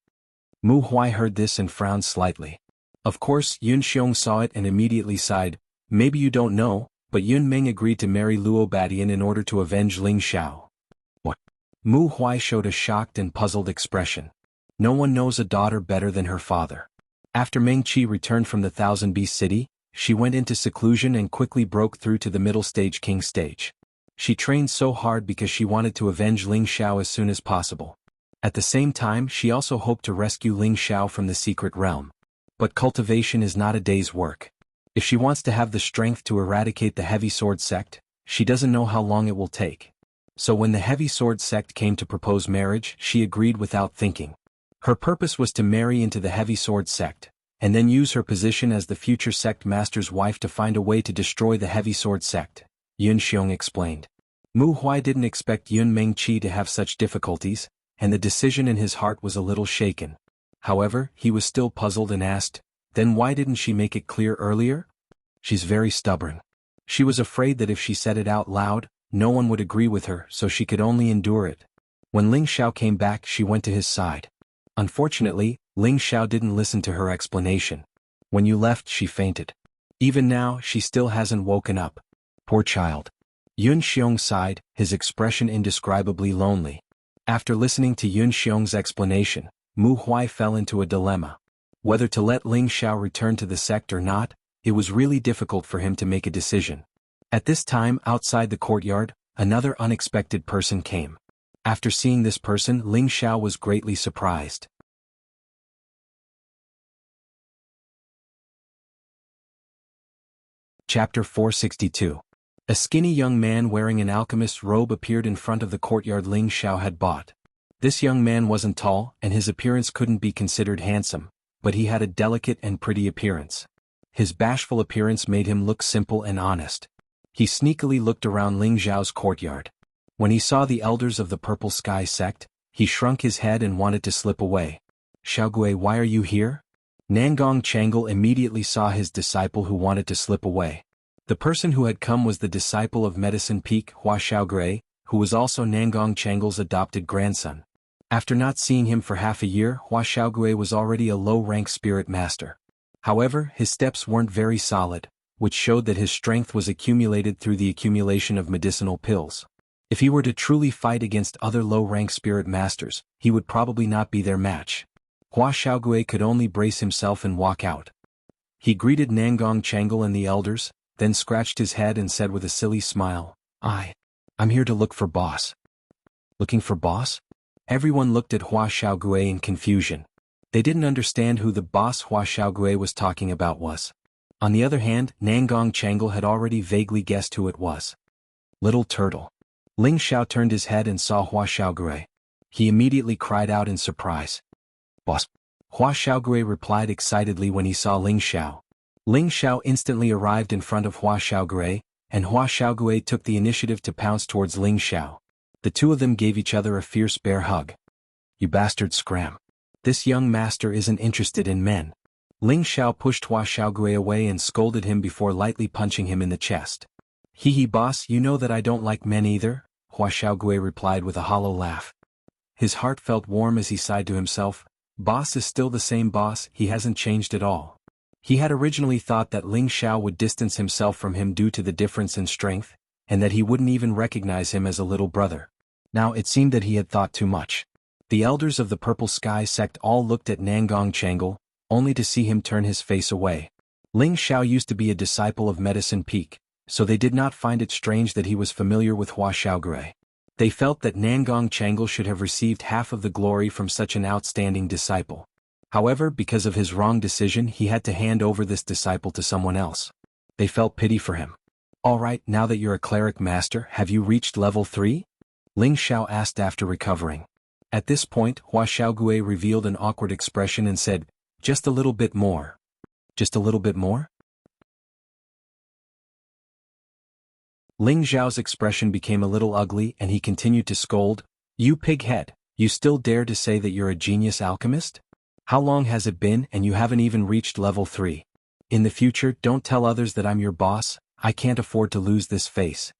Mu Huai heard this and frowned slightly. Of course, Yun Xiong saw it and immediately sighed, maybe you don't know, but Yun Meng agreed to marry Luo Badian in order to avenge Ling Xiao. What? Mu Huai showed a shocked and puzzled expression. No one knows a daughter better than her father. After Meng Qi returned from the Thousand Beast City, she went into seclusion and quickly broke through to the middle stage king stage. She trained so hard because she wanted to avenge Ling Xiao as soon as possible. At the same time, she also hoped to rescue Ling Xiao from the secret realm. But cultivation is not a day's work. If she wants to have the strength to eradicate the Heavy Sword sect, she doesn't know how long it will take. So when the Heavy Sword sect came to propose marriage, she agreed without thinking. Her purpose was to marry into the Heavy Sword sect, and then use her position as the future sect master's wife to find a way to destroy the Heavy Sword sect, Yun Xiong explained. Mu Huai didn't expect Yun Meng Qi to have such difficulties, and the decision in his heart was a little shaken. However, he was still puzzled and asked, then why didn't she make it clear earlier? She's very stubborn. She was afraid that if she said it out loud, no one would agree with her, so she could only endure it. When Ling Xiao came back, she went to his side. Unfortunately, Ling Xiao didn't listen to her explanation. When you left, she fainted. Even now, she still hasn't woken up. Poor child. Yun Xiong sighed, his expression indescribably lonely. After listening to Yun Xiong's explanation, Mu Huai fell into a dilemma. Whether to let Ling Xiao return to the sect or not, it was really difficult for him to make a decision. At this time, outside the courtyard, another unexpected person came. After seeing this person, Ling Xiao was greatly surprised. Chapter 462. A skinny young man wearing an alchemist's robe appeared in front of the courtyard Ling Xiao had bought. This young man wasn't tall, and his appearance couldn't be considered handsome, but he had a delicate and pretty appearance. His bashful appearance made him look simple and honest. He sneakily looked around Ling Xiao's courtyard. When he saw the elders of the Purple Sky sect, he shrunk his head and wanted to slip away. Xiaogui, why are you here? Nangong Changle immediately saw his disciple who wanted to slip away. The person who had come was the disciple of Medicine Peak, Hua Xiaogui, who was also Nangong Changle's adopted grandson. After not seeing him for half a year, Hua Xiaogui was already a low-rank spirit master. However, his steps weren't very solid, which showed that his strength was accumulated through the accumulation of medicinal pills. If he were to truly fight against other low-rank spirit masters, he would probably not be their match. Hua Xiaogui could only brace himself and walk out. He greeted Nangong Changle and the elders, then scratched his head and said with a silly smile, I'm here to look for boss. Looking for boss? Everyone looked at Hua Xiaogui in confusion. They didn't understand who the boss Hua Xiaogui was talking about was. On the other hand, Nangong Changle had already vaguely guessed who it was. Little turtle. Ling Xiao turned his head and saw Hua Xiaogui. He immediately cried out in surprise. Boss. Hua Xiaogui replied excitedly when he saw Ling Xiao. Ling Xiao instantly arrived in front of Hua Xiaogui, and Hua Xiaogui took the initiative to pounce towards Ling Xiao. The two of them gave each other a fierce bear hug. You bastard scram. This young master isn't interested in men. Ling Xiao pushed Hua Xiaogui away and scolded him before lightly punching him in the chest. Hee boss, you know that I don't like men either, Hua Xiaogui replied with a hollow laugh. His heart felt warm as he sighed to himself. Boss is still the same boss, he hasn't changed at all. He had originally thought that Ling Xiao would distance himself from him due to the difference in strength, and that he wouldn't even recognize him as a little brother. Now it seemed that he had thought too much. The elders of the Purple Sky sect all looked at Nangong Changle, only to see him turn his face away. Ling Xiao used to be a disciple of Medicine Peak, so they did not find it strange that he was familiar with Hua Xiaogui. They felt that Nangong Changle should have received half of the glory from such an outstanding disciple. However, because of his wrong decision, he had to hand over this disciple to someone else. They felt pity for him. "Alright, now that you're a cleric master, have you reached level 3? Ling Xiao asked after recovering. At this point, Hua Xiaogui revealed an awkward expression and said, "Just a little bit more." "Just a little bit more?" Ling Xiao's expression became a little ugly and he continued to scold, "You pighead, you still dare to say that you're a genius alchemist? How long has it been and you haven't even reached level 3? In the future, don't tell others that I'm your boss, I can't afford to lose this face."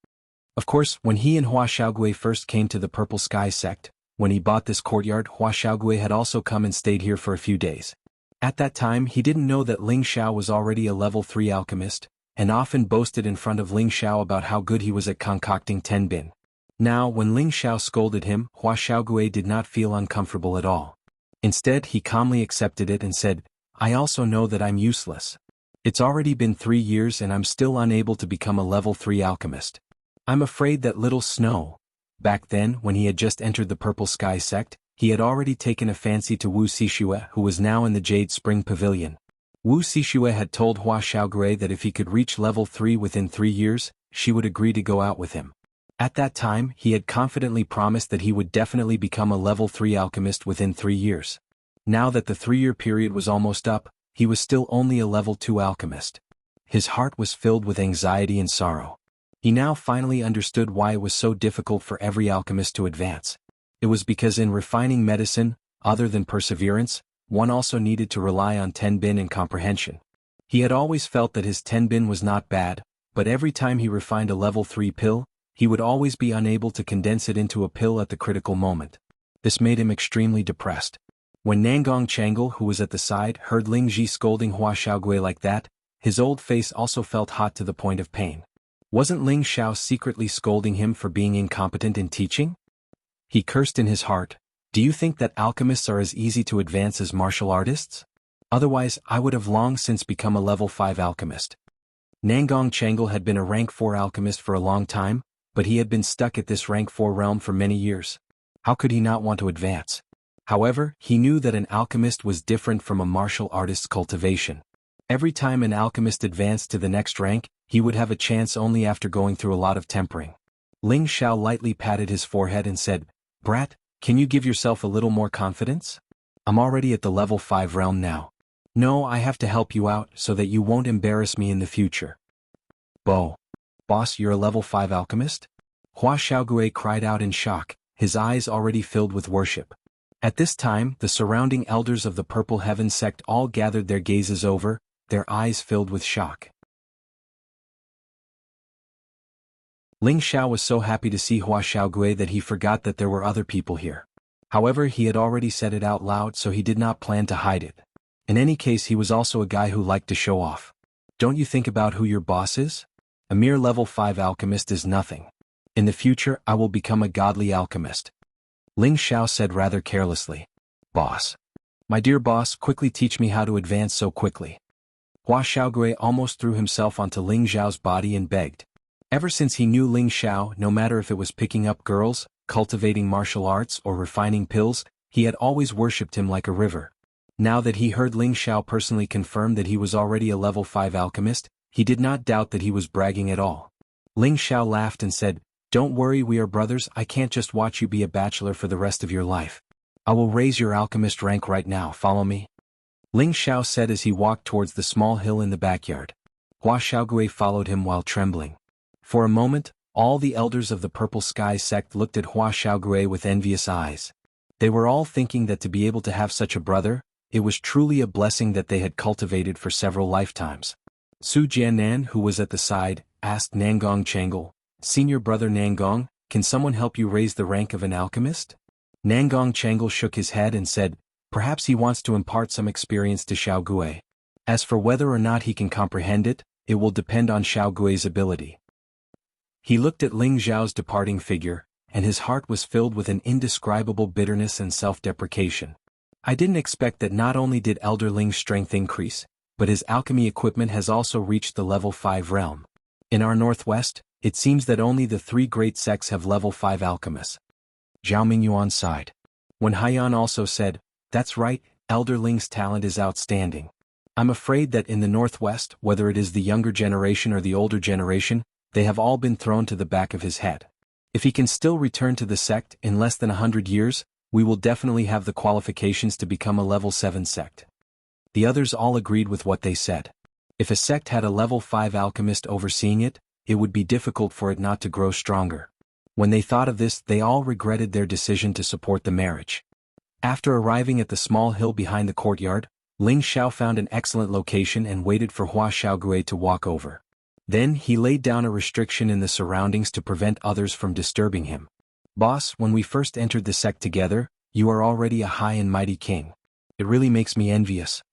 Of course, when he and Hua Xiaogui first came to the Purple Sky sect, when he bought this courtyard, Hua Xiaogui had also come and stayed here for a few days. At that time, he didn't know that Ling Xiao was already a level 3 alchemist, and often boasted in front of Ling Xiao about how good he was at concocting tenbin. Now, when Ling Xiao scolded him, Hua Xiaogui did not feel uncomfortable at all. Instead, he calmly accepted it and said, "I also know that I'm useless. It's already been 3 years and I'm still unable to become a level 3 alchemist. I'm afraid that little Snow." Back then, when he had just entered the Purple Sky sect, he had already taken a fancy to Wu Xixue, who was now in the Jade Spring Pavilion. Wu Xixue had told Hua Xiaogui that if he could reach level 3 within 3 years, she would agree to go out with him. At that time, he had confidently promised that he would definitely become a level 3 alchemist within 3 years. Now that the 3-year period was almost up, he was still only a level 2 alchemist. His heart was filled with anxiety and sorrow. He now finally understood why it was so difficult for every alchemist to advance. It was because in refining medicine, other than perseverance, one also needed to rely on tenbin and comprehension. He had always felt that his tenbin was not bad, but every time he refined a level 3 pill, he would always be unable to condense it into a pill at the critical moment. This made him extremely depressed. When Nangong Changle, who was at the side, heard Ling Ji scolding Hua Xiaogui like that, his old face also felt hot to the point of pain. Wasn't Ling Xiao secretly scolding him for being incompetent in teaching? He cursed in his heart, "Do you think that alchemists are as easy to advance as martial artists? Otherwise, I would have long since become a level 5 alchemist." Nangong Changle had been a rank 4 alchemist for a long time, but he had been stuck at this rank 4 realm for many years. How could he not want to advance? However, he knew that an alchemist was different from a martial artist's cultivation. Every time an alchemist advanced to the next rank, he would have a chance only after going through a lot of tempering. Ling Xiao lightly patted his forehead and said, "Brat, can you give yourself a little more confidence? I'm already at the level 5 realm now. No, I have to help you out so that you won't embarrass me in the future." Boss, you're a level 5 alchemist?" Hua Xiaogui cried out in shock, his eyes already filled with worship. At this time, the surrounding elders of the Purple Heaven sect all gathered their gazes over, their eyes filled with shock. Ling Xiao was so happy to see Hua Xiaogui that he forgot that there were other people here. However, he had already said it out loud, so he did not plan to hide it. In any case, he was also a guy who liked to show off. Don't you think about who your boss is? A mere level 5 alchemist is nothing. In the future, I will become a godly alchemist. Ling Xiao said rather carelessly. "Boss. My dear boss, quickly teach me how to advance so quickly." Hua Xiaogui almost threw himself onto Ling Xiao's body and begged. Ever since he knew Ling Xiao, no matter if it was picking up girls, cultivating martial arts, or refining pills, he had always worshipped him like a river. Now that he heard Ling Xiao personally confirm that he was already a level 5 alchemist, he did not doubt that he was bragging at all. Ling Xiao laughed and said, "Don't worry, we are brothers. I can't just watch you be a bachelor for the rest of your life. I will raise your alchemist rank right now, follow me." Ling Xiao said as he walked towards the small hill in the backyard. Hua Xiaogui followed him while trembling. For a moment, all the elders of the Purple Sky sect looked at Hua Xiaogui with envious eyes. They were all thinking that to be able to have such a brother, it was truly a blessing that they had cultivated for several lifetimes. Su Jianan, who was at the side, asked Nangong Changle, "Senior brother Nangong, can someone help you raise the rank of an alchemist?" Nangong Changle shook his head and said, "Perhaps he wants to impart some experience to Xiaogui. As for whether or not he can comprehend it, it will depend on Xiaogui's ability." He looked at Ling Xiao's departing figure, and his heart was filled with an indescribable bitterness and self-deprecation. I didn't expect that not only did Elder Ling's strength increase, but his alchemy equipment has also reached the level 5 realm. In our northwest, it seems that only the three great sects have level 5 alchemists. Zhao Mingyuan sighed. When Haiyan also said, "That's right, Elder Ling's talent is outstanding. I'm afraid that in the northwest, whether it is the younger generation or the older generation, they have all been thrown to the back of his head. If he can still return to the sect in less than 100 years, we will definitely have the qualifications to become a level 7 sect." The others all agreed with what they said. If a sect had a level 5 alchemist overseeing it, it would be difficult for it not to grow stronger. When they thought of this, they all regretted their decision to support the marriage. After arriving at the small hill behind the courtyard, Ling Xiao found an excellent location and waited for Hua Xiaogui to walk over. Then he laid down a restriction in the surroundings to prevent others from disturbing him. "Boss, when we first entered the sect together, you are already a high and mighty king. It really makes me envious."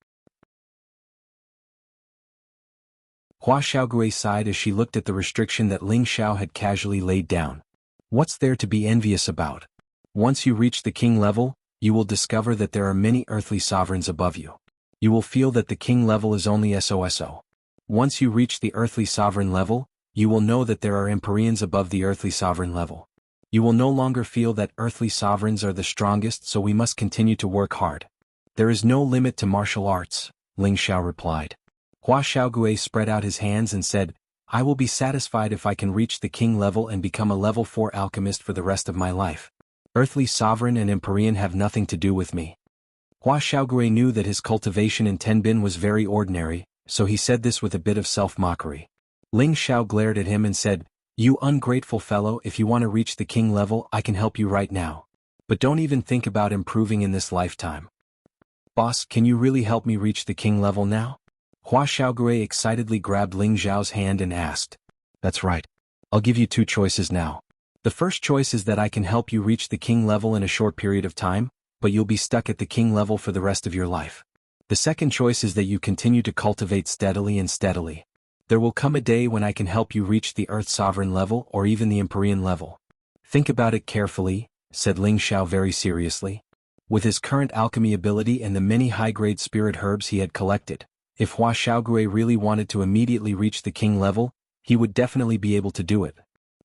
Hua Xiaogui sighed as she looked at the restriction that Ling Xiao had casually laid down. What's there to be envious about? Once you reach the king level, you will discover that there are many earthly sovereigns above you. You will feel that the king level is only SOSO. Once you reach the earthly sovereign level, you will know that there are Empyreans above the earthly sovereign level. You will no longer feel that earthly sovereigns are the strongest, so we must continue to work hard. There is no limit to martial arts, Ling Xiao replied. Hua Xiaogui spread out his hands and said, "I will be satisfied if I can reach the king level and become a level 4 alchemist for the rest of my life. Earthly sovereign and Empyrean have nothing to do with me." Hua Xiaogui knew that his cultivation in Tenbin was very ordinary, so he said this with a bit of self-mockery. Ling Xiao glared at him and said, "You ungrateful fellow, if you want to reach the king level, I can help you right now. But don't even think about improving in this lifetime." "Boss, can you really help me reach the king level now?" Hua Xiaogui excitedly grabbed Ling Xiao's hand and asked. "That's right. I'll give you two choices now. The first choice is that I can help you reach the king level in a short period of time, but you'll be stuck at the king level for the rest of your life. The second choice is that you continue to cultivate steadily and steadily. There will come a day when I can help you reach the Earth Sovereign level or even the Empyrean level. Think about it carefully," said Ling Xiao very seriously. With his current alchemy ability and the many high-grade spirit herbs he had collected, if Hua Xiaogui really wanted to immediately reach the king level, he would definitely be able to do it.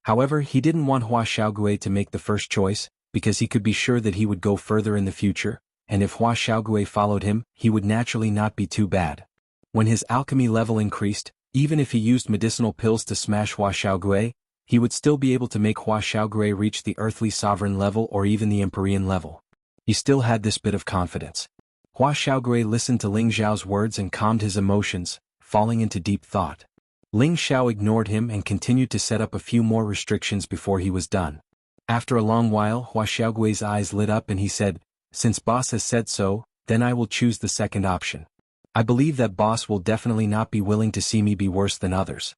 However, he didn't want Hua Xiaogui to make the first choice, because he could be sure that he would go further in the future, and if Hua Xiaogui followed him, he would naturally not be too bad. When his alchemy level increased, even if he used medicinal pills to smash Hua Xiaogui, he would still be able to make Hua Xiaogui reach the earthly sovereign level or even the Empyrean level. He still had this bit of confidence. Hua Xiaogui listened to Ling Xiao's words and calmed his emotions, falling into deep thought. Ling Xiao ignored him and continued to set up a few more restrictions before he was done. After a long while, Hua Xiaogui's eyes lit up and he said, "Since boss has said so, then I will choose the second option. I believe that boss will definitely not be willing to see me be worse than others."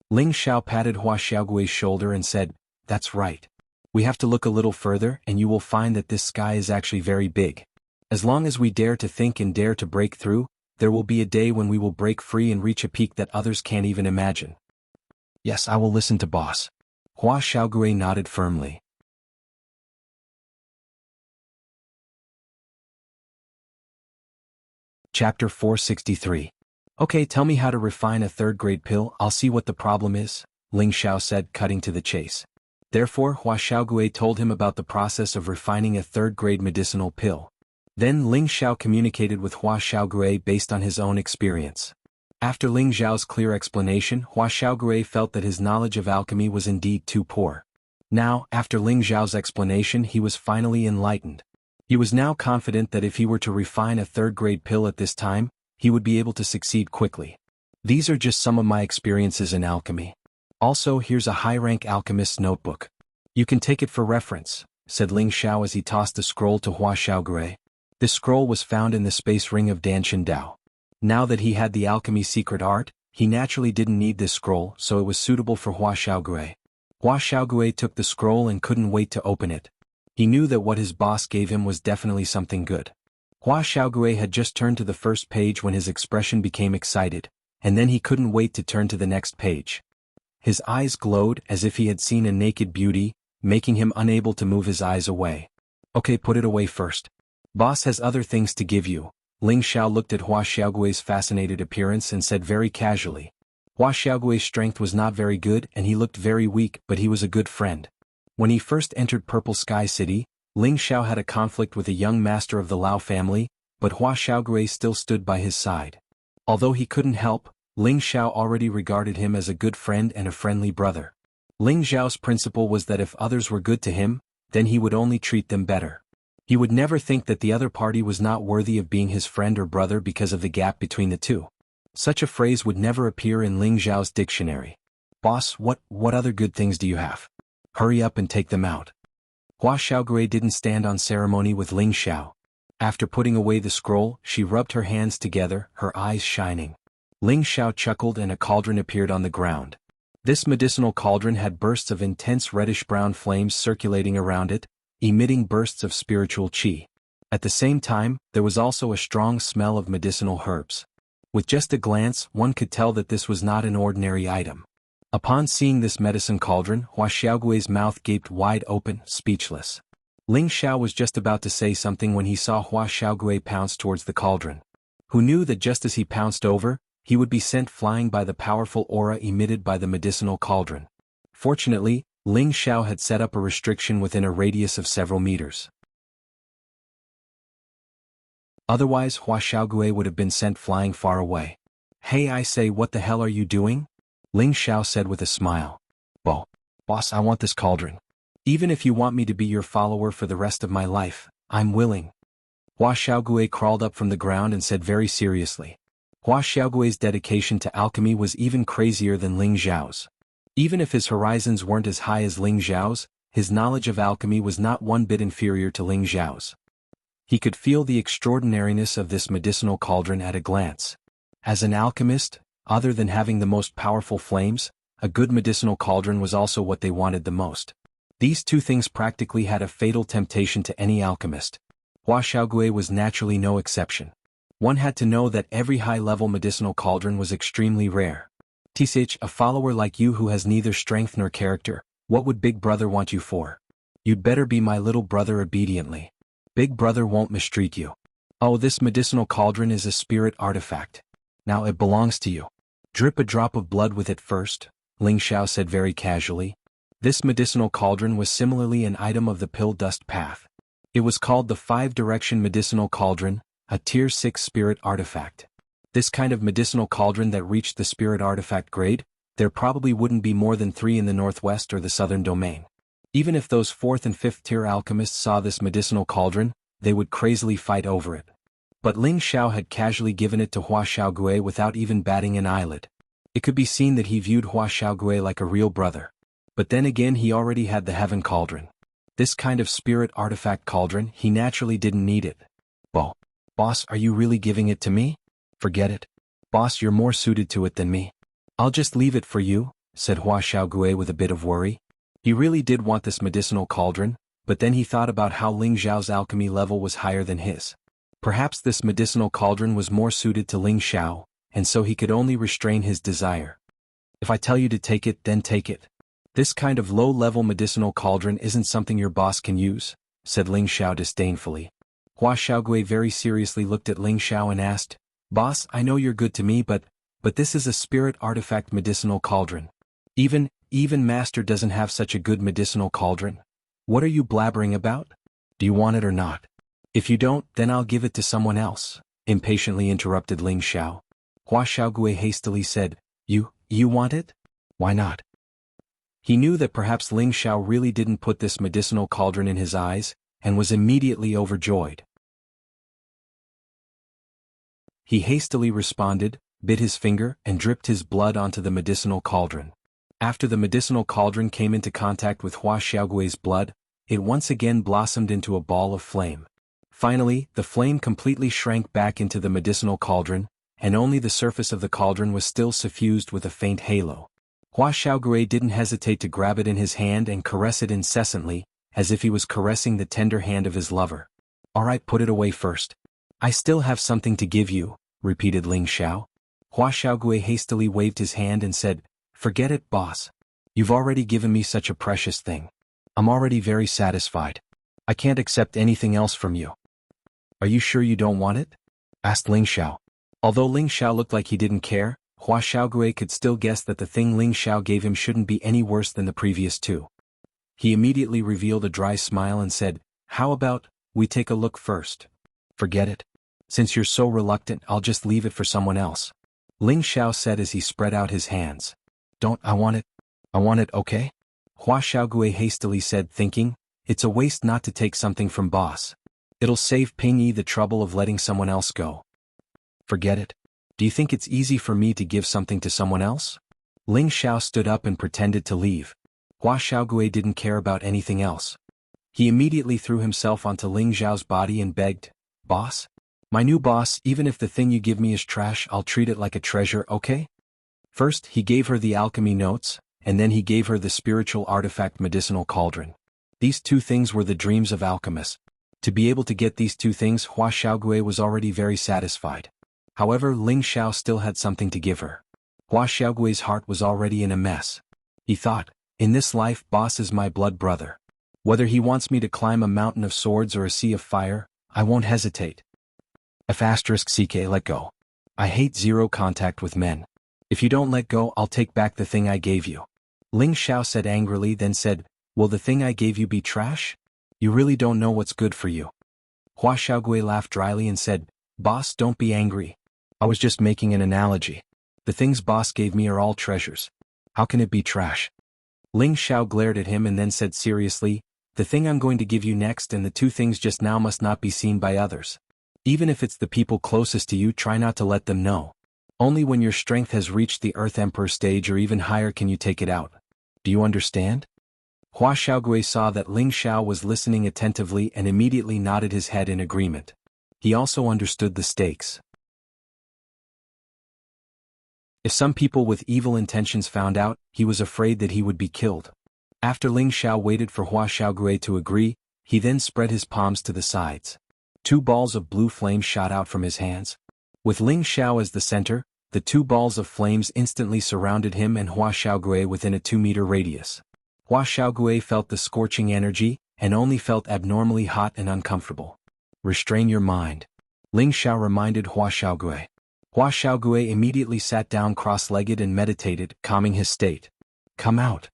Ling Xiao patted Hua Xiaogui's shoulder and said, "That's right. We have to look a little further and you will find that this sky is actually very big. As long as we dare to think and dare to break through, there will be a day when we will break free and reach a peak that others can't even imagine." "Yes, I will listen to boss." Hua Xiaogui nodded firmly. Chapter 463. "Okay, tell me how to refine a third-grade pill, I'll see what the problem is," Ling Xiao said, cutting to the chase. Therefore Hua Xiaogui told him about the process of refining a third-grade medicinal pill. Then Ling Xiao communicated with Hua Xiaogui based on his own experience. After Ling Xiao's clear explanation, Hua Xiaogui felt that his knowledge of alchemy was indeed too poor. Now, after Ling Xiao's explanation, he was finally enlightened. He was now confident that if he were to refine a third-grade pill at this time, he would be able to succeed quickly. "These are just some of my experiences in alchemy. Also, here's a high-rank alchemist's notebook. You can take it for reference," said Ling Xiao as he tossed the scroll to Hua Xiaogui. This scroll was found in the space ring of Danshan Dao. Now that he had the alchemy secret art, he naturally didn't need this scroll, so it was suitable for Hua Xiaogui. Hua Xiaogui took the scroll and couldn't wait to open it. He knew that what his boss gave him was definitely something good. Hua Xiaogui had just turned to the first page when his expression became excited, and then he couldn't wait to turn to the next page. His eyes glowed as if he had seen a naked beauty, making him unable to move his eyes away. "Okay, put it away first. Boss has other things to give you." Ling Xiao looked at Hua Xiaogui's fascinated appearance and said very casually. Hua Xiaogui's strength was not very good and he looked very weak, but he was a good friend. When he first entered Purple Sky City, Ling Xiao had a conflict with a young master of the Lao family, but Hua Xiaogui still stood by his side. Although he couldn't help, Ling Xiao already regarded him as a good friend and a friendly brother. Ling Xiao's principle was that if others were good to him, then he would only treat them better. He would never think that the other party was not worthy of being his friend or brother because of the gap between the two. Such a phrase would never appear in Ling Xiao's dictionary. Boss, what other good things do you have? Hurry up and take them out. Hua Xiaogui didn't stand on ceremony with Ling Xiao. After putting away the scroll, she rubbed her hands together, her eyes shining. Ling Xiao chuckled and a cauldron appeared on the ground. This medicinal cauldron had bursts of intense reddish-brown flames circulating around it, emitting bursts of spiritual qi. At the same time, there was also a strong smell of medicinal herbs. With just a glance, one could tell that this was not an ordinary item. Upon seeing this medicine cauldron, Hua Xiaogui's mouth gaped wide open, speechless. Ling Xiao was just about to say something when he saw Hua Xiaogui pounce towards the cauldron. Who knew that just as he pounced over, he would be sent flying by the powerful aura emitted by the medicinal cauldron. Fortunately, Ling Xiao had set up a restriction within a radius of several meters. Otherwise Hua Xiaogui would have been sent flying far away. Hey, I say, what the hell are you doing? Ling Xiao said with a smile. Boss, I want this cauldron. Even if you want me to be your follower for the rest of my life, I'm willing. Hua Xiaogui crawled up from the ground and said very seriously. Hua Xiaogui's dedication to alchemy was even crazier than Ling Xiao's. Even if his horizons weren't as high as Ling Xiao's, his knowledge of alchemy was not one bit inferior to Ling Xiao's. He could feel the extraordinariness of this medicinal cauldron at a glance. As an alchemist, other than having the most powerful flames, a good medicinal cauldron was also what they wanted the most. These two things practically had a fatal temptation to any alchemist. Hua Xiaogui was naturally no exception. One had to know that every high-level medicinal cauldron was extremely rare. Tsh, a follower like you who has neither strength nor character, what would Big Brother want you for? You'd better be my little brother obediently. Big Brother won't mistreat you. Oh, this medicinal cauldron is a spirit artifact. Now it belongs to you. Drip a drop of blood with it first, Ling Xiao said very casually. This medicinal cauldron was similarly an item of the pill dust path. It was called the 5-direction medicinal cauldron, a tier 6 spirit artifact. This kind of medicinal cauldron that reached the spirit artifact grade, there probably wouldn't be more than 3 in the northwest or the southern domain. Even if those 4th and 5th tier alchemists saw this medicinal cauldron, they would crazily fight over it. But Ling Xiao had casually given it to Hua Xiaogui without even batting an eyelid. It could be seen that he viewed Hua Xiaogui like a real brother. But then again, he already had the heaven cauldron. This kind of spirit artifact cauldron, he naturally didn't need it. Boss, are you really giving it to me? Forget it. Boss, you're more suited to it than me. I'll just leave it for you, said Hua Xiaogui with a bit of worry. He really did want this medicinal cauldron, but then he thought about how Ling Xiao's alchemy level was higher than his. Perhaps this medicinal cauldron was more suited to Ling Xiao, and so he could only restrain his desire. If I tell you to take it, then take it. This kind of low-level medicinal cauldron isn't something your boss can use, said Ling Xiao disdainfully. Hua Xiaogui very seriously looked at Ling Xiao and asked, Boss, I know you're good to me, but this is a spirit artifact medicinal cauldron. Even Master doesn't have such a good medicinal cauldron. What are you blabbering about? Do you want it or not? If you don't, then I'll give it to someone else, impatiently interrupted Ling Xiao. Hua Xiaogui hastily said, You want it? Why not? He knew that perhaps Ling Xiao really didn't put this medicinal cauldron in his eyes, and was immediately overjoyed. He hastily responded, bit his finger, and dripped his blood onto the medicinal cauldron. After the medicinal cauldron came into contact with Hua Xiaogui's blood, it once again blossomed into a ball of flame. Finally, the flame completely shrank back into the medicinal cauldron, and only the surface of the cauldron was still suffused with a faint halo. Hua Xiaogui didn't hesitate to grab it in his hand and caress it incessantly, as if he was caressing the tender hand of his lover. All right, put it away first. I still have something to give you, repeated Ling Xiao. Hua Xiaogui hastily waved his hand and said, Forget it, boss. You've already given me such a precious thing. I'm already very satisfied. I can't accept anything else from you. Are you sure you don't want it? Asked Ling Xiao. Although Ling Xiao looked like he didn't care, Hua Xiaogui could still guess that the thing Ling Xiao gave him shouldn't be any worse than the previous two. He immediately revealed a dry smile and said, "How about, we take a look first?" "Forget it. Since you're so reluctant, I'll just leave it for someone else," Ling Xiao said as he spread out his hands. "Don't, I want it. I want it, okay?" Hua Xiaogui hastily said, thinking, it's a waste not to take something from boss. It'll save Ping Yi the trouble of letting someone else go. "Forget it. Do you think it's easy for me to give something to someone else?" Ling Xiao stood up and pretended to leave. Hua Xiaogui didn't care about anything else. He immediately threw himself onto Ling Xiao's body and begged, "Boss? My new boss, even if the thing you give me is trash, I'll treat it like a treasure, okay?" First, he gave her the alchemy notes, and then he gave her the spiritual artifact medicinal cauldron. These two things were the dreams of alchemists. To be able to get these two things, Hua Xiaogui was already very satisfied. However, Ling Xiao still had something to give her. Hua Xiaogui's heart was already in a mess. He thought, in this life, boss is my blood brother. Whether he wants me to climb a mountain of swords or a sea of fire, I won't hesitate. *CK let go. I hate zero contact with men. If you don't let go, I'll take back the thing I gave you. Ling Xiao said angrily, then said, "Will the thing I gave you be trash? You really don't know what's good for you." Hua Xiaogui laughed dryly and said, "Boss, don't be angry. I was just making an analogy. The things boss gave me are all treasures. How can it be trash?" Ling Xiao glared at him and then said seriously, "The thing I'm going to give you next and the two things just now must not be seen by others. Even if it's the people closest to you, try not to let them know. Only when your strength has reached the Earth Emperor stage or even higher can you take it out. Do you understand?" Hua Xiaogui saw that Ling Xiao was listening attentively and immediately nodded his head in agreement. He also understood the stakes. If some people with evil intentions found out, he was afraid that he would be killed. After Ling Xiao waited for Hua Xiaogui to agree, he then spread his palms to the sides. Two balls of blue flame shot out from his hands. With Ling Xiao as the center, the two balls of flames instantly surrounded him and Hua Xiaogui within a 2-meter radius. Hua Xiaogui felt the scorching energy, and only felt abnormally hot and uncomfortable. "Restrain your mind," Ling Xiao reminded Hua Xiaogui. Hua Xiaogui immediately sat down cross-legged and meditated, calming his state. "Come out."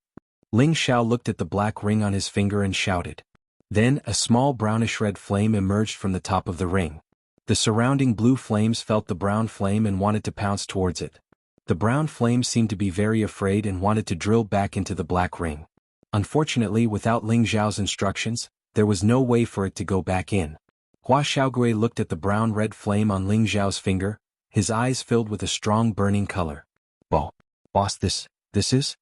Ling Xiao looked at the black ring on his finger and shouted. Then, a small brownish-red flame emerged from the top of the ring. The surrounding blue flames felt the brown flame and wanted to pounce towards it. The brown flame seemed to be very afraid and wanted to drill back into the black ring. Unfortunately, without Ling Xiao's instructions, there was no way for it to go back in. Hua Xiaogui looked at the brown-red flame on Ling Xiao's finger, his eyes filled with a strong burning color. Boss, this is?"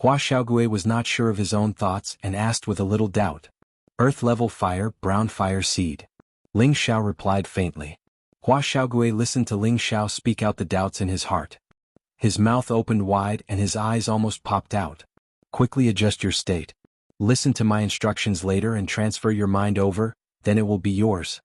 Hua Xiaogui was not sure of his own thoughts and asked with a little doubt. "Earth-level fire, brown fire seed," Ling Xiao replied faintly. Hua Xiaogui listened to Ling Xiao speak out the doubts in his heart. His mouth opened wide and his eyes almost popped out. "Quickly adjust your state. Listen to my instructions later and transfer your mind over, then it will be yours,"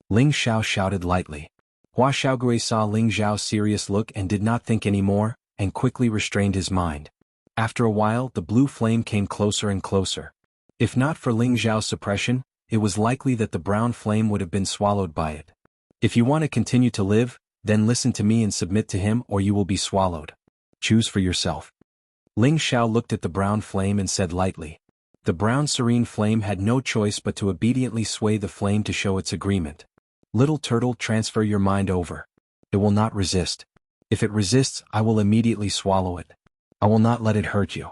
Ling Xiao shouted lightly. Hua Xiaogui saw Ling Xiao's serious look and did not think any more, and quickly restrained his mind. After a while, the blue flame came closer and closer. If not for Ling Xiao's suppression, it was likely that the brown flame would have been swallowed by it. "If you want to continue to live, then listen to me and submit to him or you will be swallowed. Choose for yourself." Ling Xiao looked at the brown flame and said lightly. The brown serene flame had no choice but to obediently sway the flame to show its agreement. "Little turtle, transfer your mind over. It will not resist. If it resists, I will immediately swallow it. I will not let it hurt you,"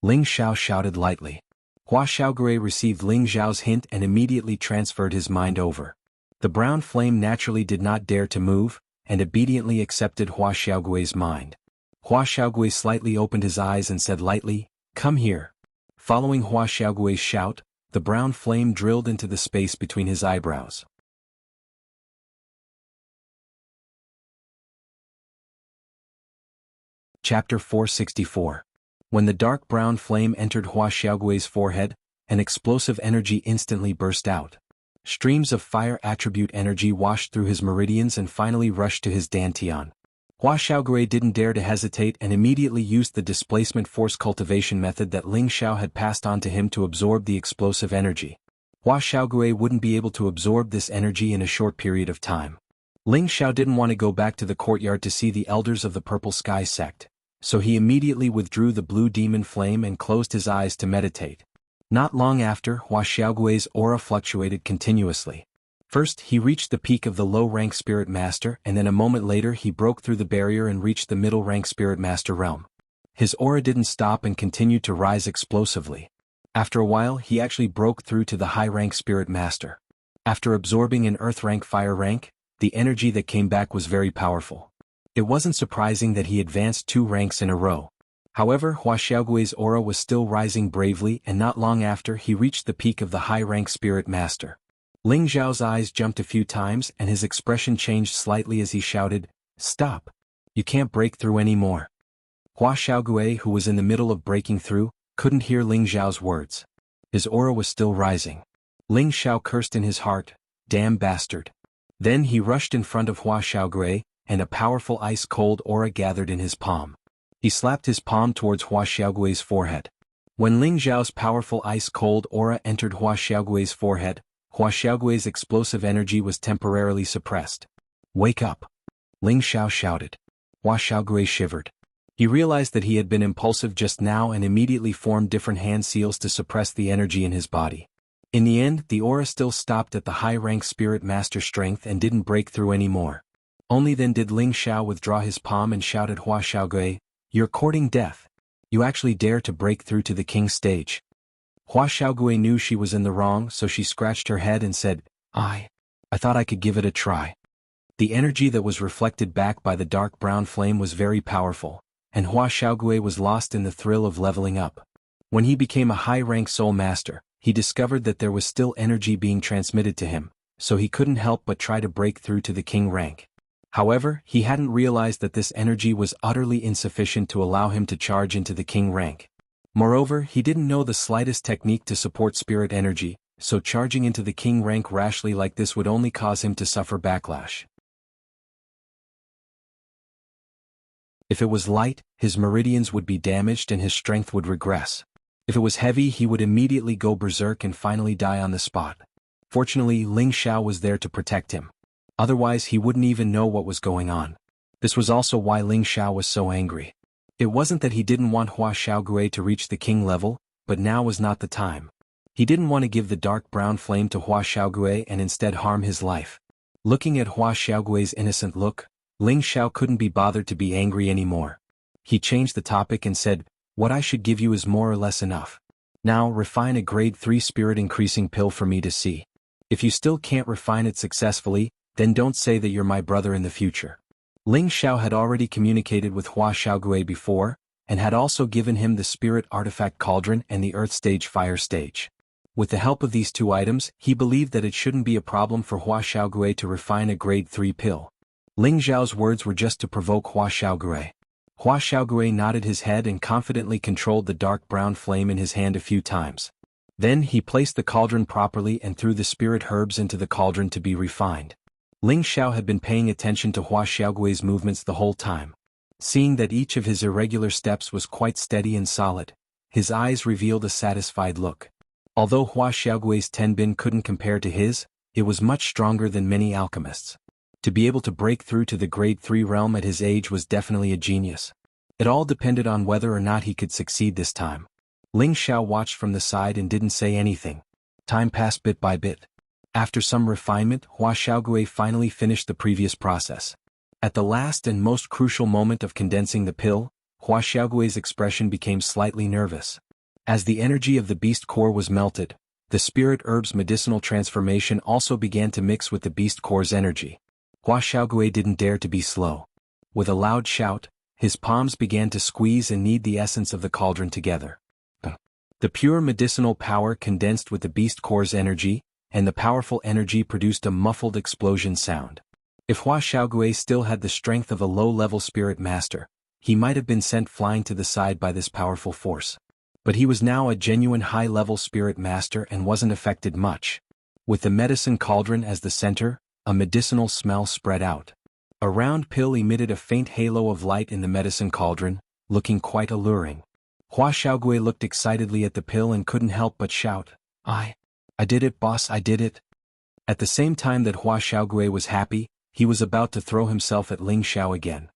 Ling Xiao shouted lightly. Hua Xiaogui received Ling Xiao's hint and immediately transferred his mind over. The brown flame naturally did not dare to move, and obediently accepted Hua Xiaogui's mind. Hua Xiaogui slightly opened his eyes and said lightly, "Come here." Following Hua Xiaogui's shout, the brown flame drilled into the space between his eyebrows. Chapter 464. When the dark brown flame entered Hua Xiaogui's forehead, an explosive energy instantly burst out. Streams of fire attribute energy washed through his meridians and finally rushed to his dantian. Hua Xiaogui didn't dare to hesitate and immediately used the displacement force cultivation method that Ling Xiao had passed on to him to absorb the explosive energy. Hua Xiaogui wouldn't be able to absorb this energy in a short period of time. Ling Xiao didn't want to go back to the courtyard to see the elders of the Purple Sky sect, so he immediately withdrew the blue demon flame and closed his eyes to meditate. Not long after, Hua Xiaogui's aura fluctuated continuously. First, he reached the peak of the low-rank Spirit Master, and then a moment later he broke through the barrier and reached the middle-rank Spirit Master realm. His aura didn't stop and continued to rise explosively. After a while, he actually broke through to the high-rank Spirit Master. After absorbing an Earth-rank Fire rank, the energy that came back was very powerful. It wasn't surprising that he advanced 2 ranks in a row. However, Hua Xiaogui's aura was still rising bravely, and not long after he reached the peak of the high-rank Spirit Master. Ling Xiao's eyes jumped a few times and his expression changed slightly as he shouted, "Stop! You can't break through anymore." Hua Xiaogui, who was in the middle of breaking through, couldn't hear Ling Xiao's words. His aura was still rising. Ling Xiao cursed in his heart, "Damn bastard." Then he rushed in front of Hua Xiaogui, and a powerful ice-cold aura gathered in his palm. He slapped his palm towards Hua Xiaogui's forehead. When Ling Xiao's powerful ice-cold aura entered Hua Xiaogui's forehead, Hua Xiaogui's explosive energy was temporarily suppressed. "Wake up!" Ling Xiao shouted. Hua Xiaogui shivered. He realized that he had been impulsive just now and immediately formed different hand seals to suppress the energy in his body. In the end, the aura still stopped at the high-rank Spirit Master strength and didn't break through anymore. Only then did Ling Xiao withdraw his palm and shout at Hua Xiaogui, "You're courting death. You actually dare to break through to the king's stage." Hua Xiaogui knew she was in the wrong, so she scratched her head and said, I thought I could give it a try." The energy that was reflected back by the dark brown flame was very powerful, and Hua Xiaogui was lost in the thrill of leveling up. When he became a high-rank soul master, he discovered that there was still energy being transmitted to him, so he couldn't help but try to break through to the king rank. However, he hadn't realized that this energy was utterly insufficient to allow him to charge into the king rank. Moreover, he didn't know the slightest technique to support spirit energy, so charging into the king rank rashly like this would only cause him to suffer backlash. If it was light, his meridians would be damaged and his strength would regress. If it was heavy, he would immediately go berserk and finally die on the spot. Fortunately, Ling Xiao was there to protect him. Otherwise, he wouldn't even know what was going on. This was also why Ling Xiao was so angry. It wasn't that he didn't want Hua Xiaogui to reach the king level, but now was not the time. He didn't want to give the dark brown flame to Hua Xiaogui and instead harm his life. Looking at Hua Xiaogui's innocent look, Ling Xiao couldn't be bothered to be angry anymore. He changed the topic and said, "What I should give you is more or less enough. Now refine a grade 3 spirit increasing pill for me to see. If you still can't refine it successfully, then don't say that you're my brother in the future." Ling Xiao had already communicated with Hua Xiaogui before, and had also given him the Spirit Artifact Cauldron and the Earth Stage Fire Stage. With the help of these 2 items, he believed that it shouldn't be a problem for Hua Xiaogui to refine a grade 3 pill. Ling Xiao's words were just to provoke Hua Xiaogui. Hua Xiaogui nodded his head and confidently controlled the dark brown flame in his hand a few times. Then he placed the cauldron properly and threw the spirit herbs into the cauldron to be refined. Ling Xiao had been paying attention to Hua Xiaogui's movements the whole time. Seeing that each of his irregular steps was quite steady and solid, his eyes revealed a satisfied look. Although Hua Xiaogui's tenbin couldn't compare to his, it was much stronger than many alchemists. To be able to break through to the grade 3 realm at his age was definitely a genius. It all depended on whether or not he could succeed this time. Ling Xiao watched from the side and didn't say anything. Time passed bit by bit. After some refinement, Hua Xiaogui finally finished the previous process. At the last and most crucial moment of condensing the pill, Hua Xiaogui's expression became slightly nervous. As the energy of the beast core was melted, the spirit herb's medicinal transformation also began to mix with the beast core's energy. Hua Xiaogui didn't dare to be slow. With a loud shout, his palms began to squeeze and knead the essence of the cauldron together. The pure medicinal power condensed with the beast core's energy, and the powerful energy produced a muffled explosion sound. If Hua Xiaogui still had the strength of a low-level spirit master, he might have been sent flying to the side by this powerful force. But he was now a genuine high-level spirit master and wasn't affected much. With the medicine cauldron as the center, a medicinal smell spread out. A round pill emitted a faint halo of light in the medicine cauldron, looking quite alluring. Hua Xiaogui looked excitedly at the pill and couldn't help but shout, I did it, boss, I did it." At the same time that Hua Xiaogui was happy, he was about to throw himself at Ling Xiao again.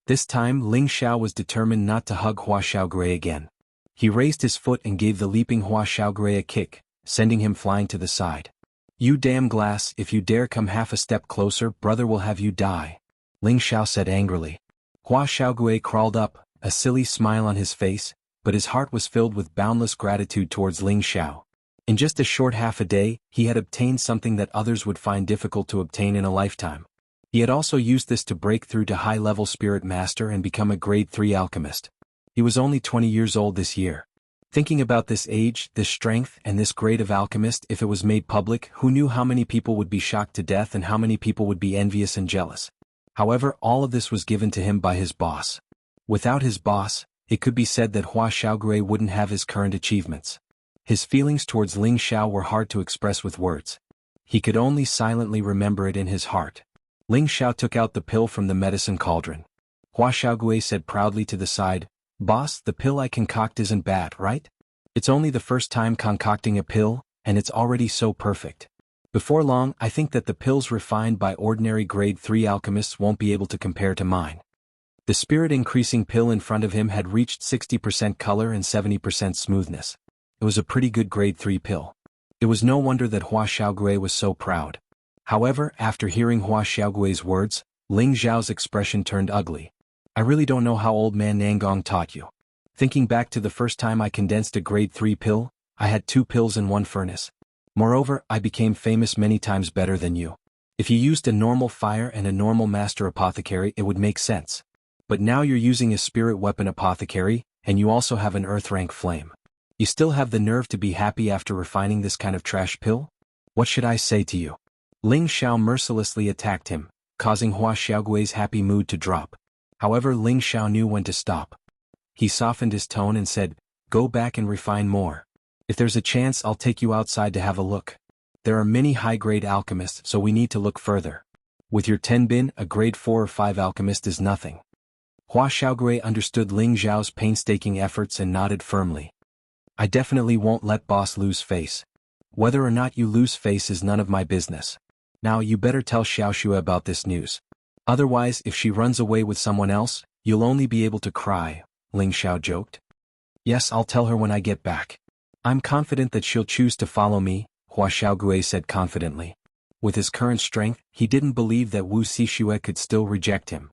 This time Ling Xiao was determined not to hug Hua Xiaogui again. He raised his foot and gave the leaping Hua Xiaogui a kick, sending him flying to the side. "You damn glass, if you dare come half a step closer, brother will have you die," Ling Xiao said angrily. Hua Xiaogui crawled up, a silly smile on his face, but his heart was filled with boundless gratitude towards Ling Xiao. In just a short half a day, he had obtained something that others would find difficult to obtain in a lifetime. He had also used this to break through to high-level spirit master and become a grade 3 alchemist. He was only 20 years old this year. Thinking about this age, this strength, and this grade of alchemist, if it was made public, who knew how many people would be shocked to death and how many people would be envious and jealous. However, all of this was given to him by his boss. Without his boss, it could be said that Hua Xiaogui wouldn't have his current achievements. His feelings towards Ling Xiao were hard to express with words. He could only silently remember it in his heart. Ling Xiao took out the pill from the medicine cauldron. Hua Xiaogui said proudly to the side, "Boss, the pill I concoct isn't bad, right? It's only the first time concocting a pill, and it's already so perfect. Before long, I think that the pills refined by ordinary grade 3 alchemists won't be able to compare to mine." The spirit-increasing pill in front of him had reached 60% color and 70% smoothness. It was a pretty good grade 3 pill. It was no wonder that Hua Xiaogui was so proud. However, after hearing Hua Xiaogui's words, Ling Xiao's expression turned ugly. "I really don't know how old man Nangong taught you. Thinking back to the first time I condensed a grade 3 pill, I had 2 pills in one furnace. Moreover, I became famous many times better than you. If you used a normal fire and a normal master apothecary, it would make sense. But now you're using a spirit weapon apothecary, and you also have an earth rank flame. You still have the nerve to be happy after refining this kind of trash pill? What should I say to you?" Ling Xiao mercilessly attacked him, causing Hua Xiaogui's happy mood to drop. However, Ling Xiao knew when to stop. He softened his tone and said, "Go back and refine more. If there's a chance, I'll take you outside to have a look. There are many high-grade alchemists, so we need to look further. With your 10 bin, a grade 4 or 5 alchemist is nothing." Hua Xiaogui understood Ling Xiao's painstaking efforts and nodded firmly. "I definitely won't let boss lose face. Whether or not you lose face is none of my business. Now you better tell Xiaoxue about this news. Otherwise, if she runs away with someone else, you'll only be able to cry," Ling Xiao joked. "Yes, I'll tell her when I get back. I'm confident that she'll choose to follow me," Hua Xiaogui said confidently. With his current strength, he didn't believe that Wu Xixue could still reject him.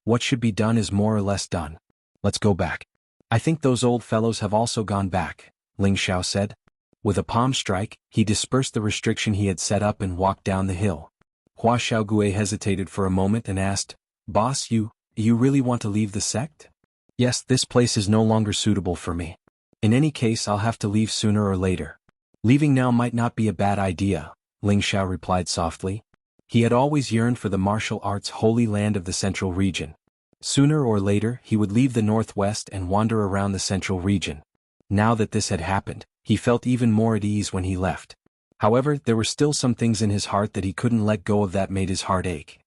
What should be done is more or less done. Let's go back. "I think those old fellows have also gone back," Ling Xiao said. With a palm strike, he dispersed the restriction he had set up and walked down the hill. Hua Xiaogui hesitated for a moment and asked, "Boss, you really want to leave the sect?" "Yes, this place is no longer suitable for me. In any case, I'll have to leave sooner or later." "Leaving now might not be a bad idea," Ling Xiao replied softly. He had always yearned for the martial arts holy land of the central region. Sooner or later, he would leave the northwest and wander around the central region. Now that this had happened, he felt even more at ease when he left. However, there were still some things in his heart that he couldn't let go of that made his heart ache.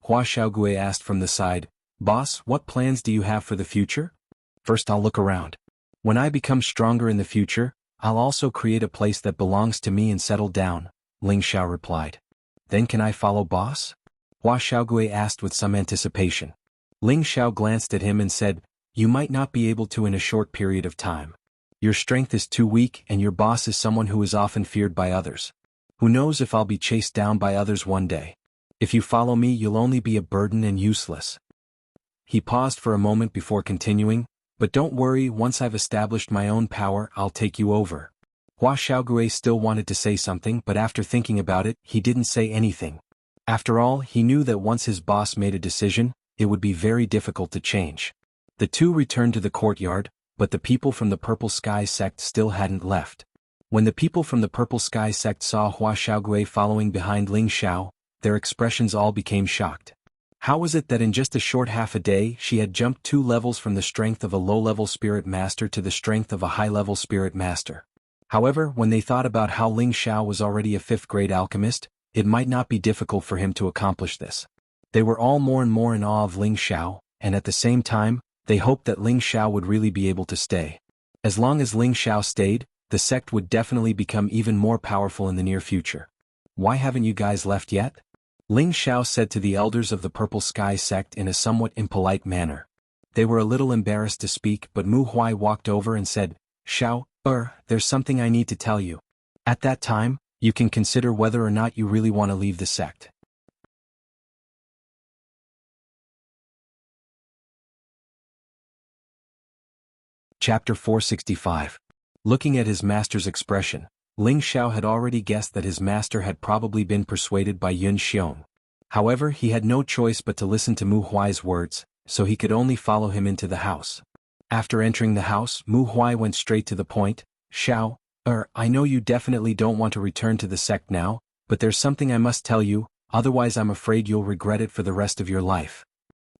Hua Xiaogui asked from the side, "Boss, what plans do you have for the future?" "First I'll look around. When I become stronger in the future, I'll also create a place that belongs to me and settle down," Ling Xiao replied. "Then can I follow boss?" Hua Xiaogui asked with some anticipation. Ling Xiao glanced at him and said, "You might not be able to in a short period of time. Your strength is too weak and your boss is someone who is often feared by others. Who knows if I'll be chased down by others one day. If you follow me, you'll only be a burden and useless." He paused for a moment before continuing, "But don't worry, once I've established my own power, I'll take you over." Hua Xiaogui still wanted to say something, but after thinking about it, he didn't say anything. After all, he knew that once his boss made a decision, it would be very difficult to change. The two returned to the courtyard, but the people from the Purple Sky sect still hadn't left. When the people from the Purple Sky sect saw Hua Xiaogui following behind Ling Xiao, their expressions all became shocked. How was it that in just a short half a day she had jumped 2 levels from the strength of a low-level spirit master to the strength of a high-level spirit master? However, when they thought about how Ling Xiao was already a 5th-grade alchemist, it might not be difficult for him to accomplish this. They were all more and more in awe of Ling Xiao, and at the same time, they hoped that Ling Xiao would really be able to stay. As long as Ling Xiao stayed, the sect would definitely become even more powerful in the near future. Why haven't you guys left yet? Ling Xiao said to the elders of the Purple Sky sect in a somewhat impolite manner. They were a little embarrassed to speak, but Mu Huai walked over and said, Xiao, there's something I need to tell you. At that time, you can consider whether or not you really want to leave the sect. Chapter 465. Looking at his master's expression, Ling Xiao had already guessed that his master had probably been persuaded by Yun Xiong. However, he had no choice but to listen to Mu Huai's words, so he could only follow him into the house. After entering the house, Mu Huai went straight to the point. Xiao, I know you definitely don't want to return to the sect now, but there's something I must tell you, otherwise I'm afraid you'll regret it for the rest of your life.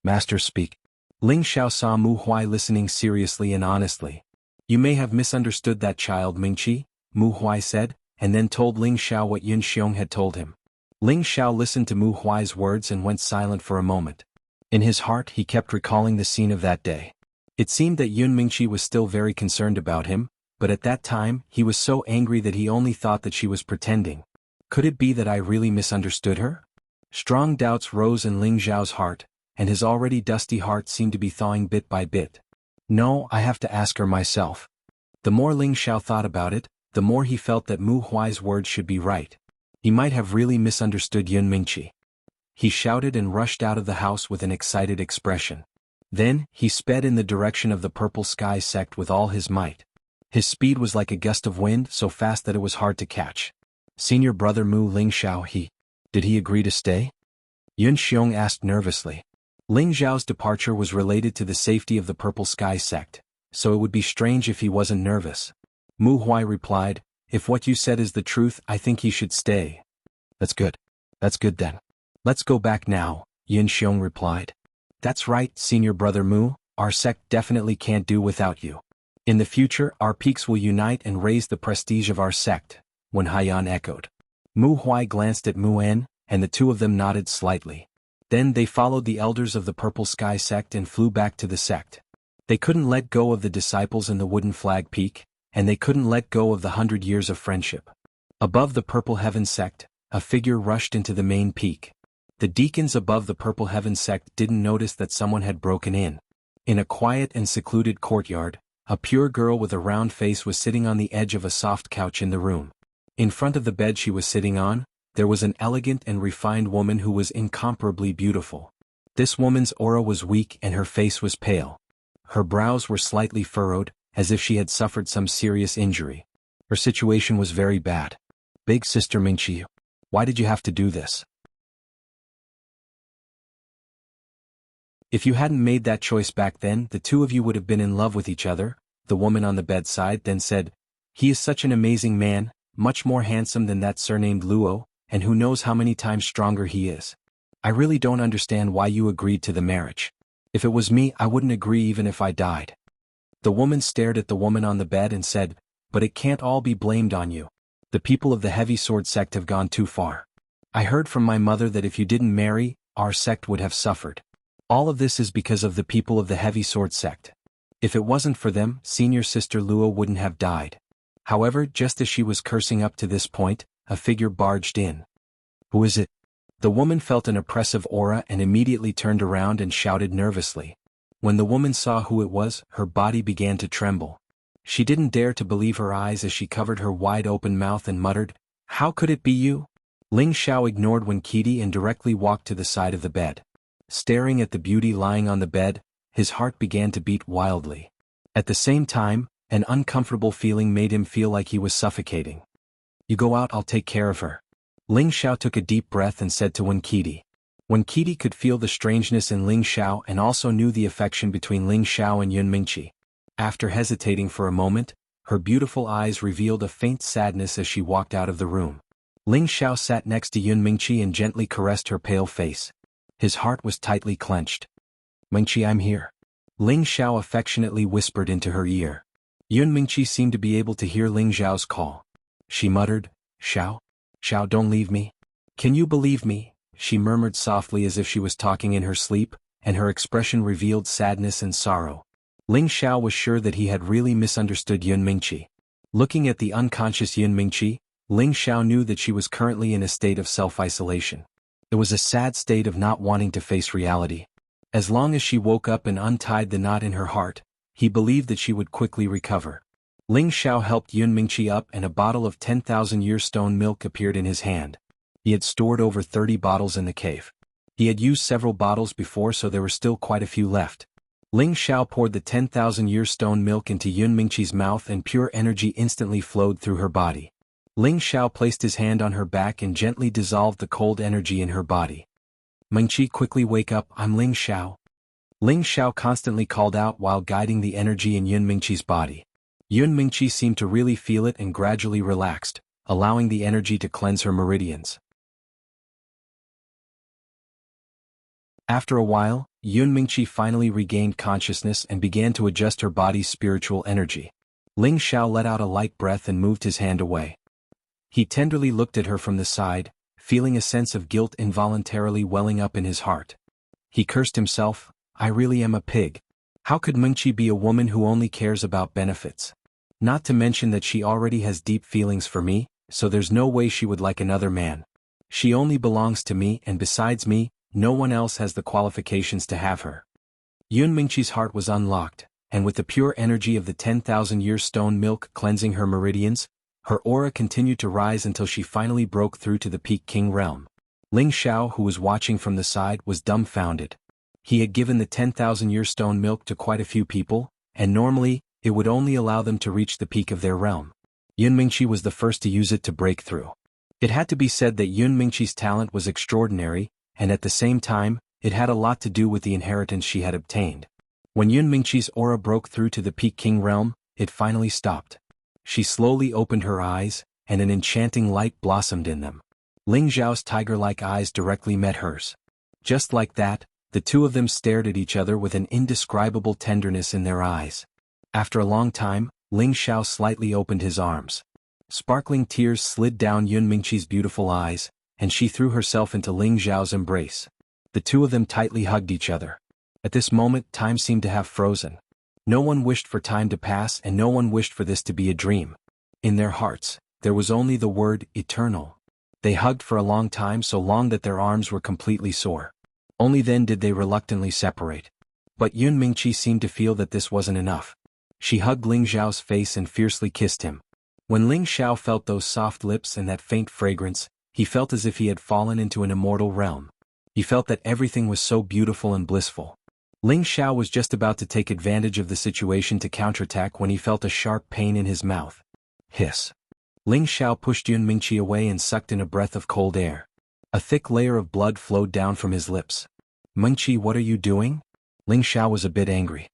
Master, speak. Ling Xiao saw Mu Huai listening seriously and honestly. You may have misunderstood that child, Mingqi, Mu Huai said, and then told Ling Xiao what Yun Xiong had told him. Ling Xiao listened to Mu Huai's words and went silent for a moment. In his heart he kept recalling the scene of that day. It seemed that Yun Mingqi was still very concerned about him, but at that time he was so angry that he only thought that she was pretending. Could it be that I really misunderstood her? Strong doubts rose in Ling Xiao's heart, and his already dusty heart seemed to be thawing bit by bit. No, I have to ask her myself. The more Ling Xiao thought about it, the more he felt that Mu Huai's words should be right. He might have really misunderstood Yun Mingqi. He shouted and rushed out of the house with an excited expression. Then, he sped in the direction of the Purple Sky sect with all his might. His speed was like a gust of wind, so fast that it was hard to catch. Senior brother Mu Ling Xiao, did he agree to stay? Yun Xiong asked nervously. Ling Xiao's departure was related to the safety of the Purple Sky sect, so it would be strange if he wasn't nervous. Mu Huai replied, if what you said is the truth, I think he should stay. That's good. That's good then. Let's go back now, Yun Xiong replied. That's right, senior brother Mu, our sect definitely can't do without you. In the future, our peaks will unite and raise the prestige of our sect, Wen Haiyan echoed. Mu Huai glanced at Mu En, and the two of them nodded slightly. Then they followed the elders of the Purple Sky sect and flew back to the sect. They couldn't let go of the disciples in the wooden flag peak, and they couldn't let go of the 100 years of friendship. Above the Purple Heaven sect, a figure rushed into the main peak. The deacons above the Purple Heaven sect didn't notice that someone had broken in. In a quiet and secluded courtyard, a pure girl with a round face was sitting on the edge of a soft couch in the room. In front of the bed she was sitting on, there was an elegant and refined woman who was incomparably beautiful. This woman's aura was weak and her face was pale. Her brows were slightly furrowed, as if she had suffered some serious injury. Her situation was very bad. Big Sister Mingqi, why did you have to do this? If you hadn't made that choice back then, the two of you would have been in love with each other, the woman on the bedside then said. He is such an amazing man, much more handsome than that surnamed Luo, and who knows how many times stronger he is. I really don't understand why you agreed to the marriage. If it was me, I wouldn't agree even if I died. The woman stared at the woman on the bed and said, but it can't all be blamed on you. The people of the Heavy Sword sect have gone too far. I heard from my mother that if you didn't marry, our sect would have suffered. All of this is because of the people of the Heavy Sword sect. If it wasn't for them, senior sister Luo wouldn't have died. However, just as she was cursing up to this point, a figure barged in. Who is it? The woman felt an oppressive aura and immediately turned around and shouted nervously. When the woman saw who it was, her body began to tremble. She didn't dare to believe her eyes as she covered her wide-open mouth and muttered, How could it be you? Ling Xiao ignored Wen Qidi and directly walked to the side of the bed. Staring at the beauty lying on the bed, his heart began to beat wildly. At the same time, an uncomfortable feeling made him feel like he was suffocating. You go out, I'll take care of her. Ling Xiao took a deep breath and said to Wen Qidi. Wen Qidi could feel the strangeness in Ling Xiao and also knew the affection between Ling Xiao and Yun Mingqi. After hesitating for a moment, her beautiful eyes revealed a faint sadness as she walked out of the room. Ling Xiao sat next to Yun Mingqi and gently caressed her pale face. His heart was tightly clenched. Mingqi, I'm here. Ling Xiao affectionately whispered into her ear. Yun Mingqi seemed to be able to hear Ling Xiao's call. She muttered, Xiao? Xiao, don't leave me. Can you believe me? She murmured softly as if she was talking in her sleep, and her expression revealed sadness and sorrow. Ling Xiao was sure that he had really misunderstood Yun Mingqi. Looking at the unconscious Yun Mingqi, Ling Xiao knew that she was currently in a state of self-isolation. It was a sad state of not wanting to face reality. As long as she woke up and untied the knot in her heart, he believed that she would quickly recover. Ling Xiao helped Yun Mingqi up and a bottle of 10,000-year stone milk appeared in his hand. He had stored over 30 bottles in the cave. He had used several bottles before, so there were still quite a few left. Ling Xiao poured the 10,000-year stone milk into Yun Mingqi's mouth and pure energy instantly flowed through her body. Ling Xiao placed his hand on her back and gently dissolved the cold energy in her body. Mingqi, quickly wake up, I'm Ling Xiao. Ling Xiao constantly called out while guiding the energy in Yun Mingqi's body. Yun Mingqi seemed to really feel it and gradually relaxed, allowing the energy to cleanse her meridians. After a while, Yun Mingqi finally regained consciousness and began to adjust her body's spiritual energy. Ling Xiao let out a light breath and moved his hand away. He tenderly looked at her from the side, feeling a sense of guilt involuntarily welling up in his heart. He cursed himself, I really am a pig. How could Mingqi be a woman who only cares about benefits? Not to mention that she already has deep feelings for me, so there's no way she would like another man. She only belongs to me, and besides me, no one else has the qualifications to have her. Yun Mingqi's heart was unlocked, and with the pure energy of the 10,000-year stone milk cleansing her meridians, her aura continued to rise until she finally broke through to the Peak King realm. Ling Xiao, who was watching from the side, was dumbfounded. He had given the 10,000-year stone milk to quite a few people, and normally, it would only allow them to reach the peak of their realm. Yun Mingqi was the first to use it to break through. It had to be said that Yun Mingqi's talent was extraordinary, and at the same time, it had a lot to do with the inheritance she had obtained. When Yun Mingqi's aura broke through to the Peak King realm, it finally stopped. She slowly opened her eyes, and an enchanting light blossomed in them. Ling Xiao's tiger-like eyes directly met hers. Just like that, the two of them stared at each other with an indescribable tenderness in their eyes. After a long time, Ling Xiao slightly opened his arms. Sparkling tears slid down Yun Mingqi's beautiful eyes, and she threw herself into Ling Xiao's embrace. The two of them tightly hugged each other. At this moment, time seemed to have frozen. No one wished for time to pass, and no one wished for this to be a dream. In their hearts, there was only the word eternal. They hugged for a long time, so long that their arms were completely sore. Only then did they reluctantly separate. But Yun Mingqi seemed to feel that this wasn't enough. She hugged Ling Xiao's face and fiercely kissed him. When Ling Xiao felt those soft lips and that faint fragrance, he felt as if he had fallen into an immortal realm. He felt that everything was so beautiful and blissful. Ling Xiao was just about to take advantage of the situation to counterattack when he felt a sharp pain in his mouth. Hiss. Ling Xiao pushed Yun Mingqi away and sucked in a breath of cold air. A thick layer of blood flowed down from his lips. Mingqi, what are you doing? Ling Xiao was a bit angry.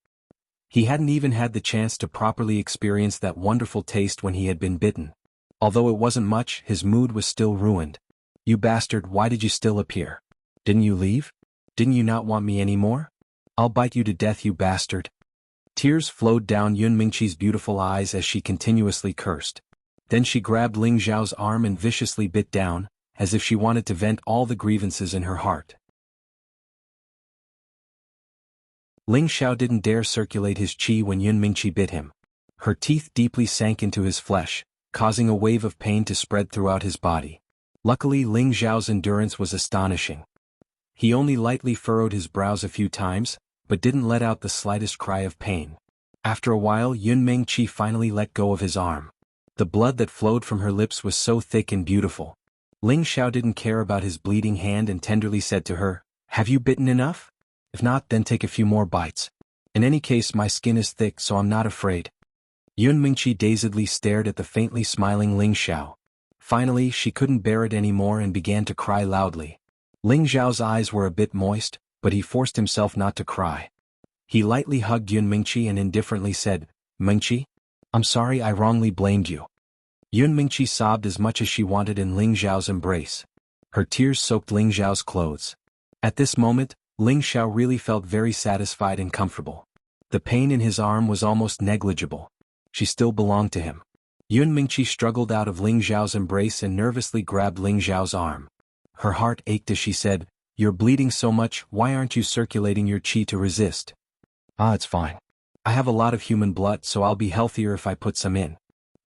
He hadn't even had the chance to properly experience that wonderful taste when he had been bitten. Although it wasn't much, his mood was still ruined. You bastard, why did you still appear? Didn't you leave? Didn't you not want me anymore? I'll bite you to death, you bastard. Tears flowed down Yun Mingqi's beautiful eyes as she continuously cursed. Then she grabbed Ling Xiao's arm and viciously bit down, as if she wanted to vent all the grievances in her heart. Ling Xiao didn't dare circulate his qi when Yun Mingqi bit him. Her teeth deeply sank into his flesh, causing a wave of pain to spread throughout his body. Luckily, Ling Xiao's endurance was astonishing. He only lightly furrowed his brows a few times, but didn't let out the slightest cry of pain. After a while, Yun Mingqi finally let go of his arm. The blood that flowed from her lips was so thick and beautiful. Ling Xiao didn't care about his bleeding hand and tenderly said to her, "Have you bitten enough? If not, then take a few more bites. In any case, my skin is thick, so I'm not afraid." Yun Mingqi dazedly stared at the faintly smiling Ling Xiao. Finally, she couldn't bear it anymore and began to cry loudly. Ling Xiao's eyes were a bit moist, but he forced himself not to cry. He lightly hugged Yun Mingqi and indifferently said, "Mingqi? I'm sorry I wrongly blamed you." Yun Mingqi sobbed as much as she wanted in Ling Xiao's embrace. Her tears soaked Ling Xiao's clothes. At this moment, Ling Xiao really felt very satisfied and comfortable. The pain in his arm was almost negligible. She still belonged to him. Yun Mingqi struggled out of Ling Xiao's embrace and nervously grabbed Ling Xiao's arm. Her heart ached as she said, "You're bleeding so much, why aren't you circulating your qi to resist?" "Ah, it's fine. I have a lot of human blood, so I'll be healthier if I put some in."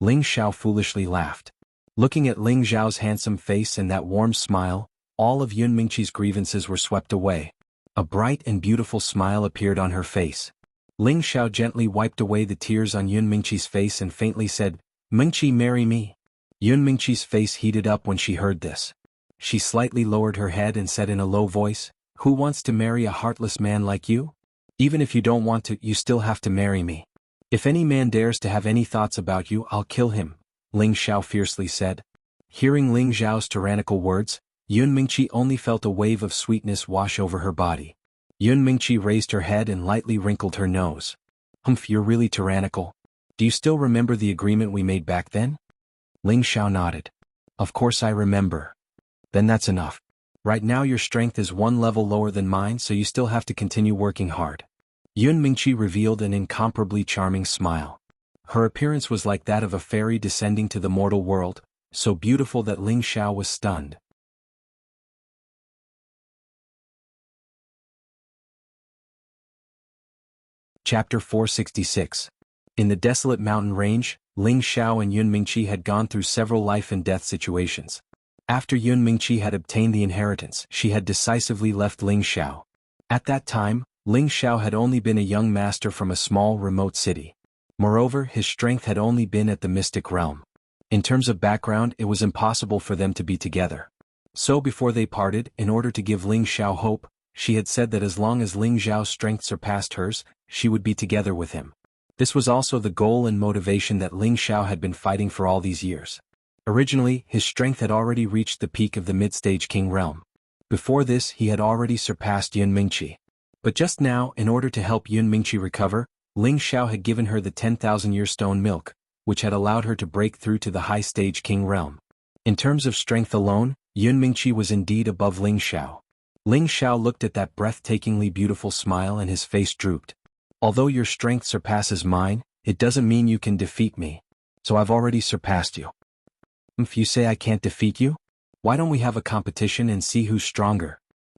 Ling Xiao foolishly laughed. Looking at Ling Xiao's handsome face and that warm smile, all of Yun Mingqi's grievances were swept away. A bright and beautiful smile appeared on her face. Ling Xiao gently wiped away the tears on Yun Mingqi's face and faintly said, "Mingqi, marry me." Yun Mingqi's face heated up when she heard this. She slightly lowered her head and said in a low voice, "Who wants to marry a heartless man like you? Even if you don't want to, you still have to marry me. If any man dares to have any thoughts about you, I'll kill him," Ling Xiao fiercely said. Hearing Ling Xiao's tyrannical words, Yun Mingqi only felt a wave of sweetness wash over her body. Yun Mingqi raised her head and lightly wrinkled her nose. "Humph, you're really tyrannical. Do you still remember the agreement we made back then?" Ling Xiao nodded. "Of course I remember." "Then that's enough. Right now your strength is one level lower than mine, so you still have to continue working hard." Yun Mingqi revealed an incomparably charming smile. Her appearance was like that of a fairy descending to the mortal world, so beautiful that Ling Xiao was stunned. Chapter 466. In the desolate mountain range, Ling Xiao and Yun Mingqi had gone through several life and death situations. After Yun Mingqi had obtained the inheritance, she had decisively left Ling Xiao. At that time, Ling Xiao had only been a young master from a small remote city. Moreover, his strength had only been at the mystic realm. In terms of background, it was impossible for them to be together. So before they parted, in order to give Ling Xiao hope, she had said that as long as Ling Xiao's strength surpassed hers, she would be together with him. This was also the goal and motivation that Ling Xiao had been fighting for all these years. Originally, his strength had already reached the peak of the mid-stage king realm. Before this, he had already surpassed Yun Mingqi. But just now, in order to help Yun Mingqi recover, Ling Xiao had given her the 10,000-year stone milk, which had allowed her to break through to the high-stage king realm. In terms of strength alone, Yun Mingqi was indeed above Ling Xiao. Ling Xiao looked at that breathtakingly beautiful smile and his face drooped. "Although your strength surpasses mine, it doesn't mean you can defeat me. So I've already surpassed you." "If you say I can't defeat you? Why don't we have a competition and see who's stronger?"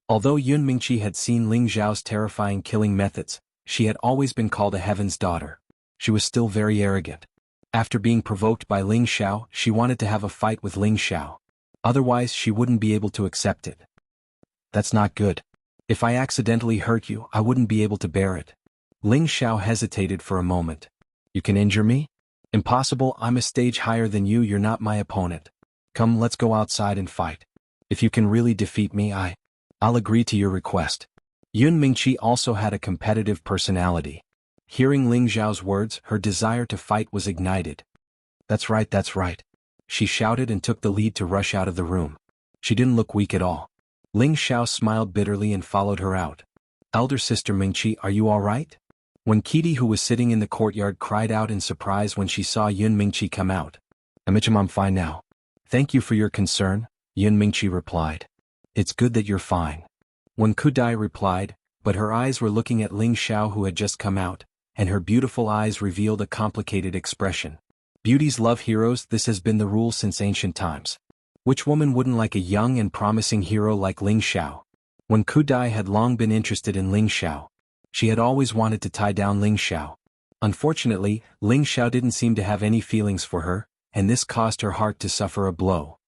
Although Yun Mingqi had seen Ling Xiao's terrifying killing methods, she had always been called a heaven's daughter. She was still very arrogant. After being provoked by Ling Xiao, she wanted to have a fight with Ling Xiao. Otherwise, she wouldn't be able to accept it. "That's not good. If I accidentally hurt you, I wouldn't be able to bear it." Ling Xiao hesitated for a moment. "You can injure me? Impossible, I'm a stage higher than you, you're not my opponent. Come, let's go outside and fight. If you can really defeat me, I'll agree to your request." Yun Mingqi also had a competitive personality. Hearing Ling Xiao's words, her desire to fight was ignited. That's right, that's right." She shouted and took the lead to rush out of the room. She didn't look weak at all. Ling Xiao smiled bitterly and followed her out. "Elder sister Mingqi, are you all right?" When Kitty, who was sitting in the courtyard, cried out in surprise when she saw Yun Mingqi come out. "I'm fine now. Thank you for your concern," Yun Mingqi replied. "It's good that you're fine." When Kudai replied, but her eyes were looking at Ling Xiao, who had just come out, and her beautiful eyes revealed a complicated expression. Beauties love heroes, this has been the rule since ancient times. Which woman wouldn't like a young and promising hero like Ling Xiao? When Kudai had long been interested in Ling Xiao. She had always wanted to tie down Ling Xiao. Unfortunately, Ling Xiao didn't seem to have any feelings for her, and this caused her heart to suffer a blow.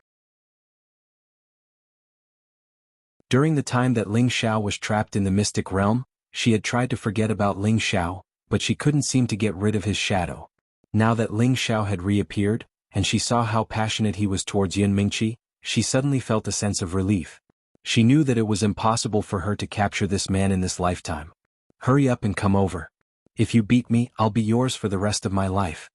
During the time that Ling Xiao was trapped in the mystic realm, she had tried to forget about Ling Xiao, but she couldn't seem to get rid of his shadow. Now that Ling Xiao had reappeared, and she saw how passionate he was towards Yun Mingqi, she suddenly felt a sense of relief. She knew that it was impossible for her to capture this man in this lifetime. "Hurry up and come over. If you beat me, I'll be yours for the rest of my life."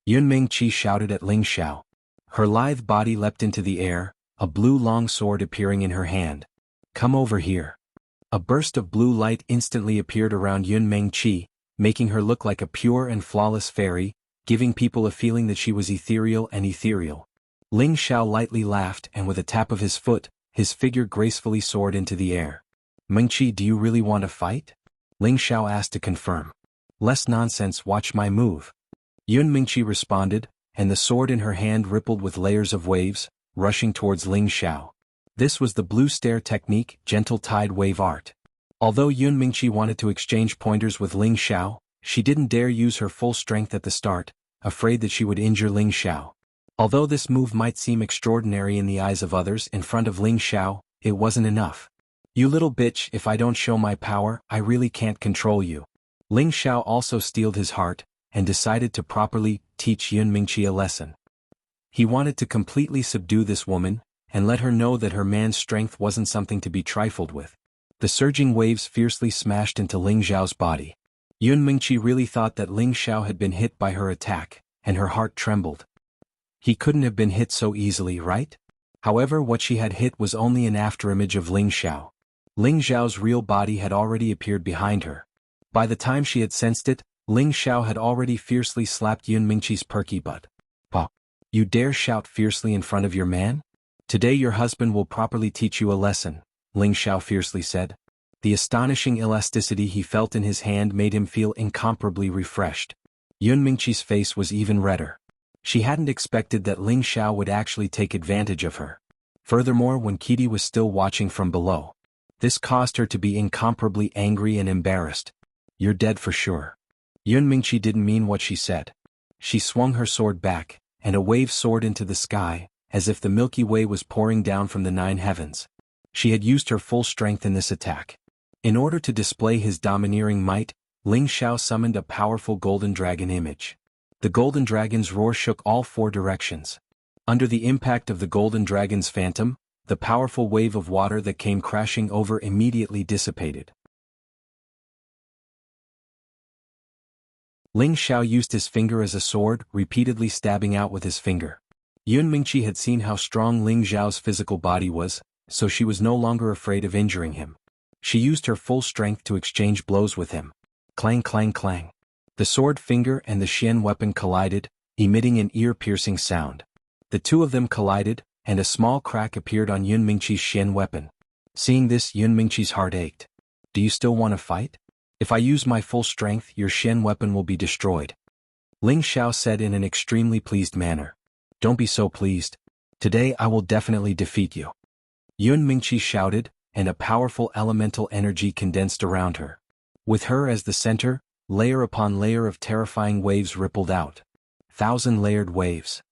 Yun Mingqi shouted at Ling Xiao. Her lithe body leapt into the air, a blue long sword appearing in her hand. "Come over here." A burst of blue light instantly appeared around Yun Mingqi, making her look like a pure and flawless fairy, giving people a feeling that she was ethereal and ethereal. Ling Xiao lightly laughed, and with a tap of his foot, his figure gracefully soared into the air. "Mingqi, do you really want to fight?" Ling Xiao asked to confirm. "Less nonsense, watch my move." Yun Mingqi responded, and the sword in her hand rippled with layers of waves, rushing towards Ling Xiao. This was the blue stare technique, gentle tide wave art. Although Yun Mingqi wanted to exchange pointers with Ling Xiao, she didn't dare use her full strength at the start, afraid that she would injure Ling Xiao. Although this move might seem extraordinary in the eyes of others, in front of Ling Xiao, it wasn't enough. "You little bitch, if I don't show my power, I really can't control you." Ling Xiao also steeled his heart, and decided to properly teach Yun Mingqi a lesson. He wanted to completely subdue this woman, and let her know that her man's strength wasn't something to be trifled with. The surging waves fiercely smashed into Ling Xiao's body. Yun Mingqi really thought that Ling Xiao had been hit by her attack, and her heart trembled. He couldn't have been hit so easily, right? However, what she had hit was only an afterimage of Ling Xiao. Ling Xiao's real body had already appeared behind her. By the time she had sensed it, Ling Xiao had already fiercely slapped Yun Mingqi's perky butt. "Pa! You dare shout fiercely in front of your man? Today your husband will properly teach you a lesson," Ling Xiao fiercely said. The astonishing elasticity he felt in his hand made him feel incomparably refreshed. Yun Mingqi's face was even redder. She hadn't expected that Ling Xiao would actually take advantage of her. Furthermore, when Kitty was still watching from below, this caused her to be incomparably angry and embarrassed. "You're dead for sure." Yun Mingqi didn't mean what she said. She swung her sword back, and a wave soared into the sky, as if the Milky Way was pouring down from the 9 heavens. She had used her full strength in this attack. In order to display his domineering might, Ling Xiao summoned a powerful golden dragon image. The golden dragon's roar shook all 4 directions. Under the impact of the golden dragon's phantom, the powerful wave of water that came crashing over immediately dissipated. Ling Xiao used his finger as a sword, repeatedly stabbing out with his finger. Yun Mingqi had seen how strong Ling Xiao's physical body was, so she was no longer afraid of injuring him. She used her full strength to exchange blows with him. Clang clang clang. The sword finger and the Xian weapon collided, emitting an ear-piercing sound. The two of them collided, and a small crack appeared on Yun Mingqi's Xian weapon. Seeing this, Yun Mingqi's heart ached. "Do you still want to fight? If I use my full strength, your Xian weapon will be destroyed," Ling Xiao said in an extremely pleased manner. "Don't be so pleased. Today I will definitely defeat you," Yun Mingqi shouted, and a powerful elemental energy condensed around her. With her as the center, layer upon layer of terrifying waves rippled out. 1,000-layered waves.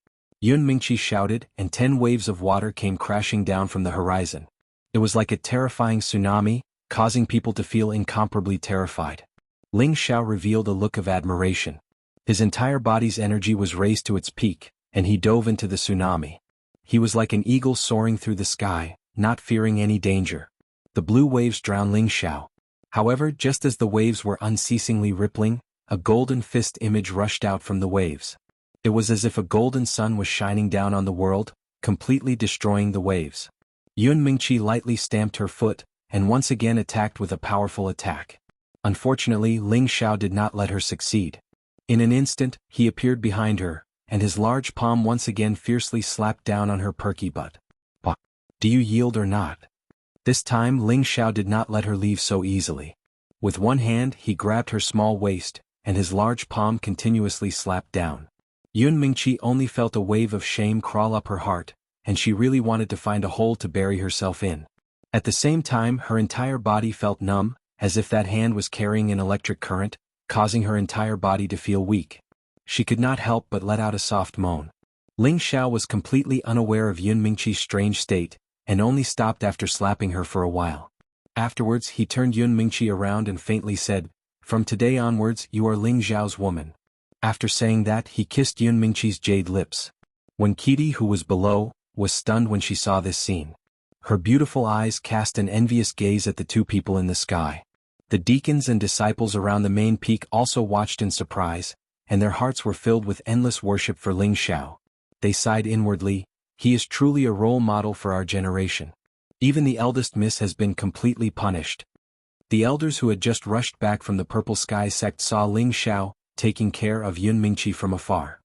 Yun Mingqi shouted, and 10 waves of water came crashing down from the horizon. It was like a terrifying tsunami, causing people to feel incomparably terrified. Ling Xiao revealed a look of admiration. His entire body's energy was raised to its peak, and he dove into the tsunami. He was like an eagle soaring through the sky, not fearing any danger. The blue waves drowned Ling Xiao. However, just as the waves were unceasingly rippling, a golden fist image rushed out from the waves. It was as if a golden sun was shining down on the world, completely destroying the waves. Yun Mingqi lightly stamped her foot, and once again attacked with a powerful attack. Unfortunately, Ling Xiao did not let her succeed. In an instant, he appeared behind her, and his large palm once again fiercely slapped down on her perky butt. "Pa, do you yield or not?" This time Ling Xiao did not let her leave so easily. With one hand he grabbed her small waist, and his large palm continuously slapped down. Yun Mingqi only felt a wave of shame crawl up her heart, and she really wanted to find a hole to bury herself in. At the same time, her entire body felt numb, as if that hand was carrying an electric current, causing her entire body to feel weak. She could not help but let out a soft moan. Ling Xiao was completely unaware of Yun Mingqi's strange state, and only stopped after slapping her for a while. Afterwards he turned Yun Mingqi around and faintly said, "From today onwards you are Ling Xiao's woman." After saying that, he kissed Yun Mingqi's jade lips. When Kitty, who was below, was stunned when she saw this scene. Her beautiful eyes cast an envious gaze at the two people in the sky. The deacons and disciples around the main peak also watched in surprise, and their hearts were filled with endless worship for Ling Xiao. They sighed inwardly, "He is truly a role model for our generation. Even the eldest miss has been completely punished." The elders who had just rushed back from the Purple Sky sect saw Ling Xiao taking care of Yun Mingqi from afar.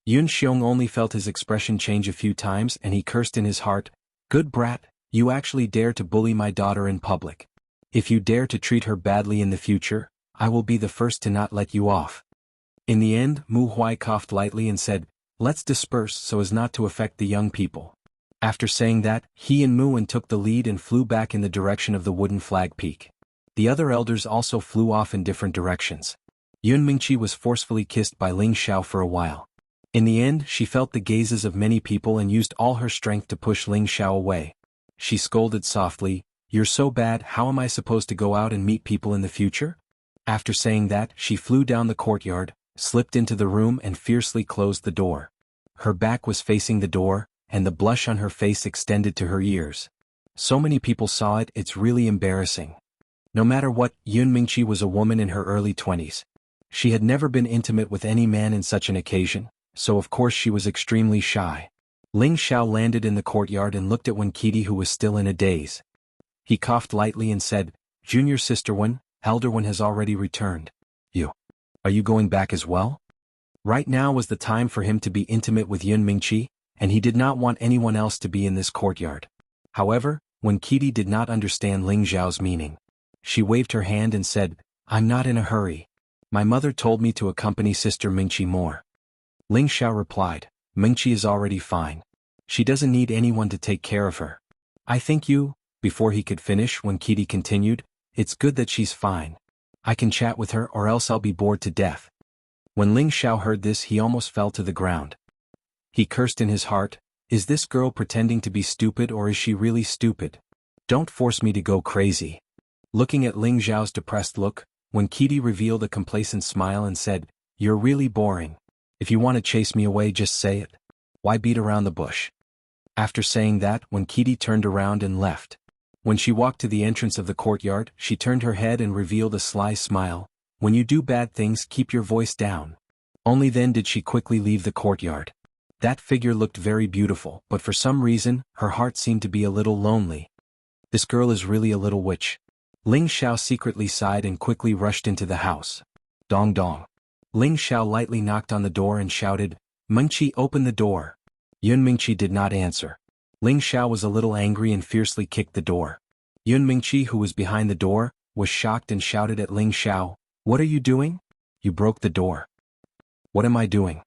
Yun Xiong only felt his expression change a few times, and he cursed in his heart, "Good brat, you actually dare to bully my daughter in public. If you dare to treat her badly in the future, I will be the first to not let you off." In the end, Mu Huai coughed lightly and said, "Let's disperse so as not to affect the young people." After saying that, he and Mu En took the lead and flew back in the direction of the wooden flag peak. The other elders also flew off in different directions. Yun Mingqi was forcefully kissed by Ling Xiao for a while. In the end, she felt the gazes of many people and used all her strength to push Ling Xiao away. She scolded softly, "You're so bad, how am I supposed to go out and meet people in the future?" After saying that, she flew down the courtyard, slipped into the room and fiercely closed the door. Her back was facing the door, and the blush on her face extended to her ears. So many people saw it, it's really embarrassing. No matter what, Yun Mingqi was a woman in her early 20s. She had never been intimate with any man in such an occasion, so of course she was extremely shy. Ling Xiao landed in the courtyard and looked at Wen Qidi, who was still in a daze. He coughed lightly and said, "Junior sister Wen, elder Wen has already returned. Are you going back as well?" Right now was the time for him to be intimate with Yun Mingqi, and he did not want anyone else to be in this courtyard. However, Wen Qidi did not understand Ling Xiao's meaning. She waved her hand and said, "I'm not in a hurry. My mother told me to accompany Sister Mingqi more." Ling Xiao replied, "Mingqi is already fine. She doesn't need anyone to take care of her. I think you." Before he could finish, Wen Qidi continued, "It's good that she's fine. I can chat with her or else I'll be bored to death." When Ling Xiao heard this, he almost fell to the ground. He cursed in his heart, "Is this girl pretending to be stupid or is she really stupid? Don't force me to go crazy." Looking at Ling Xiao's depressed look, Wen Qidi revealed a complacent smile and said, "You're really boring. If you want to chase me away, just say it. Why beat around the bush?" After saying that, Wen Qidi turned around and left. When she walked to the entrance of the courtyard, she turned her head and revealed a sly smile. "When you do bad things, keep your voice down." Only then did she quickly leave the courtyard. That figure looked very beautiful, but for some reason, her heart seemed to be a little lonely. This girl is really a little witch. Ling Xiao secretly sighed and quickly rushed into the house. Dong dong. Ling Xiao lightly knocked on the door and shouted, "Mingqi, open the door." Yun Mingqi did not answer. Ling Xiao was a little angry and fiercely kicked the door. Yun Mingqi, who was behind the door, was shocked and shouted at Ling Xiao, "What are you doing? You broke the door." "What am I doing?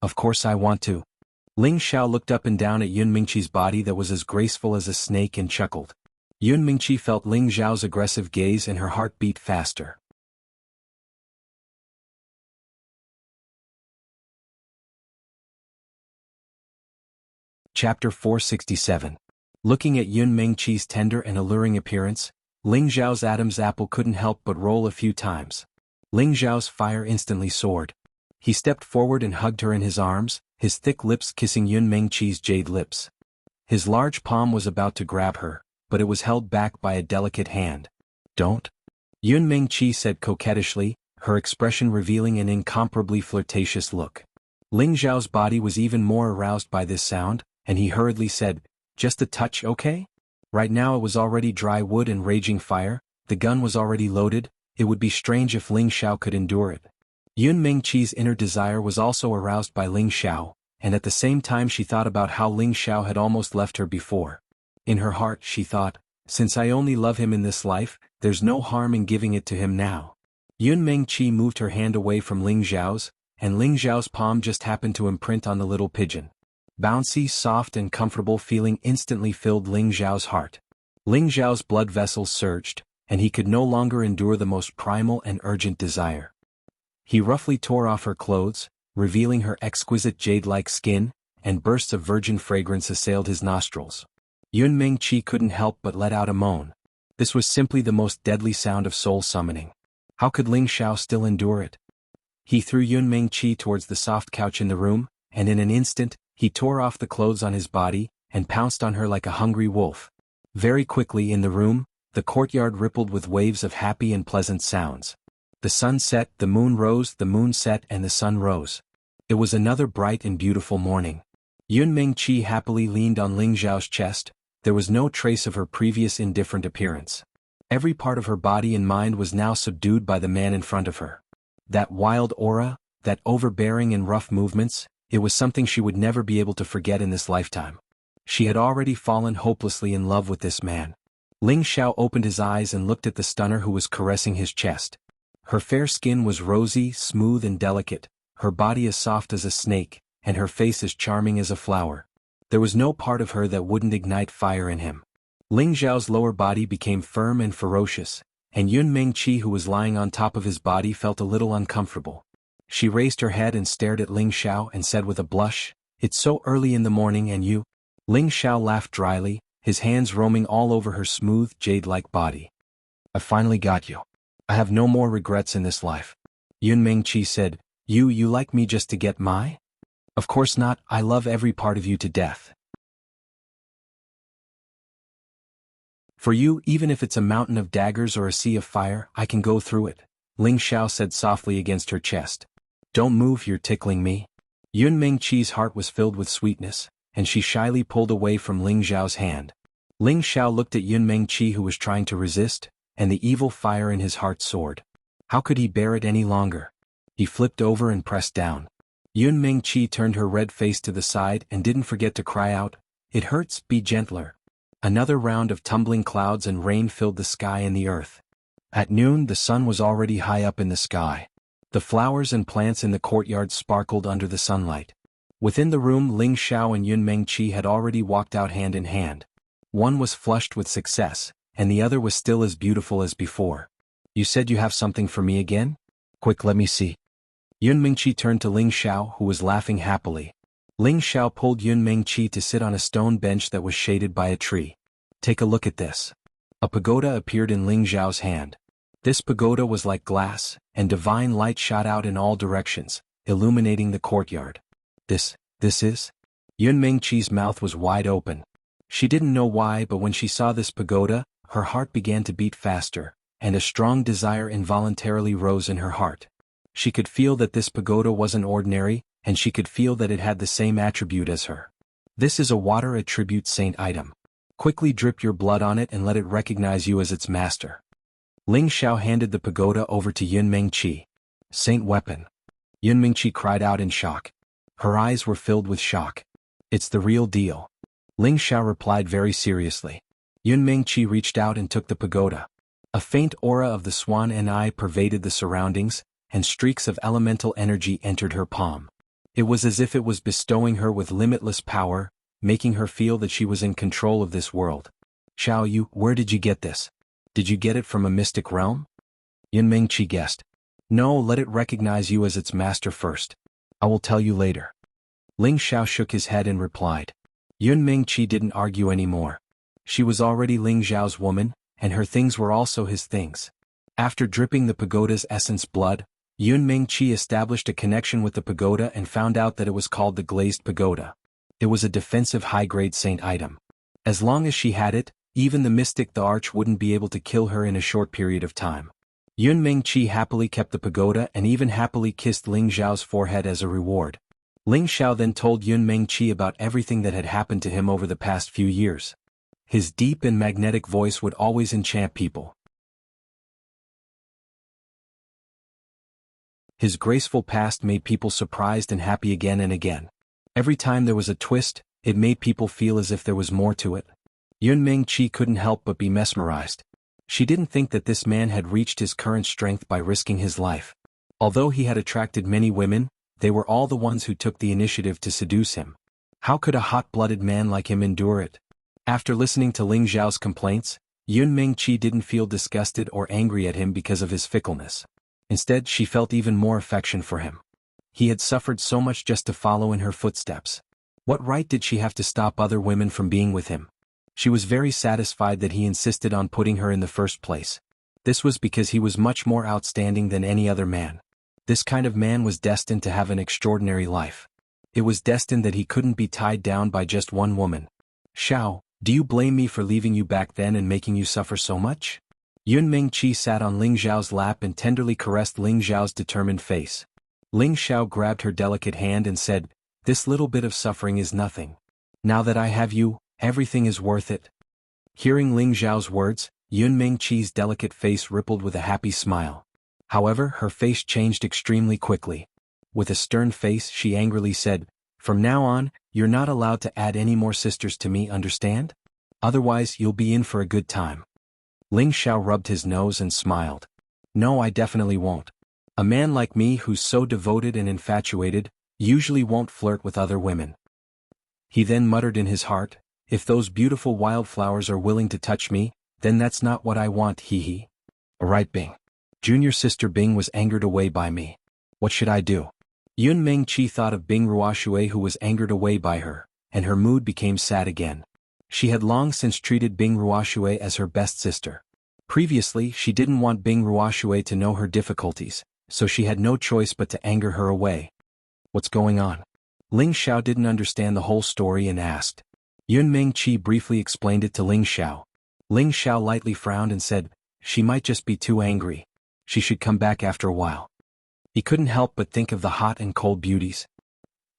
Of course I want to." Ling Xiao looked up and down at Yun Mingqi's body that was as graceful as a snake and chuckled. Yun Mingqi felt Ling Xiao's aggressive gaze and her heart beat faster. Chapter 467. Looking at Yun Mingqi's tender and alluring appearance, Ling Xiao's Adam's apple couldn't help but roll a few times. Ling Xiao's fire instantly soared. He stepped forward and hugged her in his arms, his thick lips kissing Yun Mingqi's jade lips. His large palm was about to grab her, but it was held back by a delicate hand. "Don't," Yun Mingqi said coquettishly, her expression revealing an incomparably flirtatious look. Ling Xiao's body was even more aroused by this sound, and he hurriedly said, "Just a touch, okay?" Right now it was already dry wood and raging fire, the gun was already loaded, it would be strange if Ling Xiao could endure it. Yun Mingqi's inner desire was also aroused by Ling Xiao, and at the same time she thought about how Ling Xiao had almost left her before. In her heart she thought, since I only love him in this life, there's no harm in giving it to him now. Yun Mingqi moved her hand away from Ling Xiao's, and Ling Xiao's palm just happened to imprint on the little pigeon. Bouncy, soft and comfortable feeling instantly filled Ling Xiao's heart. Ling Xiao's blood vessels surged, and he could no longer endure the most primal and urgent desire. He roughly tore off her clothes, revealing her exquisite jade-like skin, and bursts of virgin fragrance assailed his nostrils. Yun Mingqi couldn't help but let out a moan. This was simply the most deadly sound of soul summoning. How could Ling Xiao still endure it? He threw Yun Mingqi towards the soft couch in the room, and in an instant, he tore off the clothes on his body, and pounced on her like a hungry wolf. Very quickly in the room, the courtyard rippled with waves of happy and pleasant sounds. The sun set, the moon rose, the moon set and the sun rose. It was another bright and beautiful morning. Yun Mingqi happily leaned on Ling Xiao's chest. There was no trace of her previous indifferent appearance. Every part of her body and mind was now subdued by the man in front of her. That wild aura, that overbearing and rough movements, it was something she would never be able to forget in this lifetime. She had already fallen hopelessly in love with this man. Ling Xiao opened his eyes and looked at the stunner who was caressing his chest. Her fair skin was rosy, smooth and delicate, her body as soft as a snake, and her face as charming as a flower. There was no part of her that wouldn't ignite fire in him. Ling Xiao's lower body became firm and ferocious, and Yun Mengqi who was lying on top of his body felt a little uncomfortable. She raised her head and stared at Ling Xiao and said with a blush, "It's so early in the morning and you?" Ling Xiao laughed dryly, his hands roaming all over her smooth, jade-like body. "I finally got you. I have no more regrets in this life." Yun Mengqi said, You like me just to get my? Of course not, I love every part of you to death. For you, even if it's a mountain of daggers or a sea of fire, I can go through it, Ling Xiao said softly against her chest. Don't move, you're tickling me. Yun Mengqi's heart was filled with sweetness, and she shyly pulled away from Ling Xiao's hand. Ling Xiao looked at Yun Mengqi who was trying to resist, and the evil fire in his heart soared. How could he bear it any longer? He flipped over and pressed down. Yun Mengqi turned her red face to the side and didn't forget to cry out, "It hurts, be gentler." Another round of tumbling clouds and rain filled the sky and the earth. At noon the sun was already high up in the sky. The flowers and plants in the courtyard sparkled under the sunlight. Within the room Ling Xiao and Yun Mengqi had already walked out hand in hand. One was flushed with success, and the other was still as beautiful as before. You said you have something for me again? Quick, let me see. Yun Mengqi turned to Ling Xiao who was laughing happily. Ling Xiao pulled Yun Mengqi to sit on a stone bench that was shaded by a tree. Take a look at this. A pagoda appeared in Ling Xiao's hand. This pagoda was like glass, and divine light shot out in all directions, illuminating the courtyard. This is? Yun Mengqi's mouth was wide open. She didn't know why, but when she saw this pagoda, her heart began to beat faster, and a strong desire involuntarily rose in her heart. She could feel that this pagoda wasn't ordinary, and she could feel that it had the same attribute as her. This is a water attribute saint item. Quickly drip your blood on it and let it recognize you as its master. Ling Xiao handed the pagoda over to Yun Mengqi. Saint weapon. Yun Mengqi cried out in shock. Her eyes were filled with shock. It's the real deal. Ling Xiao replied very seriously. Yun Mengqi reached out and took the pagoda. A faint aura of the swan and eye pervaded the surroundings, and streaks of elemental energy entered her palm. It was as if it was bestowing her with limitless power, making her feel that she was in control of this world. Xiao Yu, where did you get this? Did you get it from a mystic realm? Yun Mengqi guessed. No, let it recognize you as its master first. I will tell you later. Ling Xiao shook his head and replied. Yun Mengqi didn't argue anymore. She was already Ling Xiao's woman, and her things were also his things. After dripping the pagoda's essence blood, Yun Mengqi established a connection with the pagoda and found out that it was called the Glazed Pagoda. It was a defensive high-grade saint item. As long as she had it, even the mystic the arch wouldn't be able to kill her in a short period of time. Yun Mengqi happily kept the pagoda and even happily kissed Ling Xiao's forehead as a reward. Ling Xiao then told Yun Mengqi about everything that had happened to him over the past few years. His deep and magnetic voice would always enchant people. His graceful past made people surprised and happy again and again. Every time there was a twist, it made people feel as if there was more to it. Yun Mengqi couldn't help but be mesmerized. She didn't think that this man had reached his current strength by risking his life. Although he had attracted many women, they were all the ones who took the initiative to seduce him. How could a hot-blooded man like him endure it? After listening to Ling Xiao's complaints, Yun Mengqi didn't feel disgusted or angry at him because of his fickleness. Instead, she felt even more affection for him. He had suffered so much just to follow in her footsteps. What right did she have to stop other women from being with him? She was very satisfied that he insisted on putting her in the first place. This was because he was much more outstanding than any other man. This kind of man was destined to have an extraordinary life. It was destined that he couldn't be tied down by just one woman. Xiao, do you blame me for leaving you back then and making you suffer so much? Yun Mengqi sat on Ling Xiao's lap and tenderly caressed Ling Xiao's determined face. Ling Xiao grabbed her delicate hand and said, This little bit of suffering is nothing. Now that I have you, everything is worth it. Hearing Ling Xiao's words, Yun Mengqi's delicate face rippled with a happy smile. However, her face changed extremely quickly. With a stern face, she angrily said, From now on, you're not allowed to add any more sisters to me, understand? Otherwise, you'll be in for a good time. Ling Xiao rubbed his nose and smiled. No, I definitely won't. A man like me who's so devoted and infatuated, usually won't flirt with other women. He then muttered in his heart, If those beautiful wildflowers are willing to touch me, then that's not what I want, hee hee. Alright Bing. Junior sister Bing was angered away by me. What should I do? Yun Mengqi thought of Bing Ruoshui who was angered away by her, and her mood became sad again. She had long since treated Bing Ruoshui as her best sister. Previously she didn't want Bing Ruoshui to know her difficulties, so she had no choice but to anger her away. What's going on? Ling Xiao didn't understand the whole story and asked. Yun Mengqi briefly explained it to Ling Xiao. Ling Xiao lightly frowned and said, she might just be too angry. She should come back after a while. He couldn't help but think of the hot and cold beauties.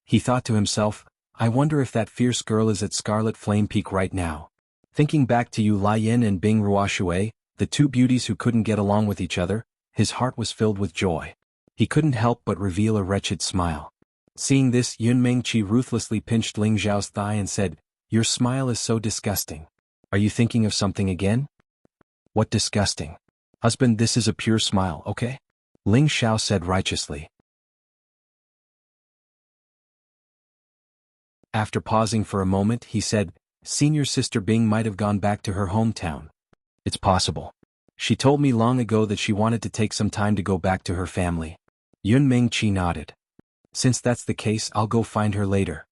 He thought to himself, I wonder if that fierce girl is at Scarlet Flame Peak right now. Thinking back to Yu Laiyin and Bing Ruoshui, the two beauties who couldn't get along with each other, his heart was filled with joy. He couldn't help but reveal a wretched smile. Seeing this, Yun Mengqi ruthlessly pinched Ling Xiao's thigh and said, your smile is so disgusting. Are you thinking of something again? What disgusting? Husband, this is a pure smile, okay? Ling Xiao said righteously. After pausing for a moment, he said, senior sister Bing might have gone back to her hometown. It's possible. She told me long ago that she wanted to take some time to go back to her family. Yun Mengqi nodded. Since that's the case, I'll go find her later.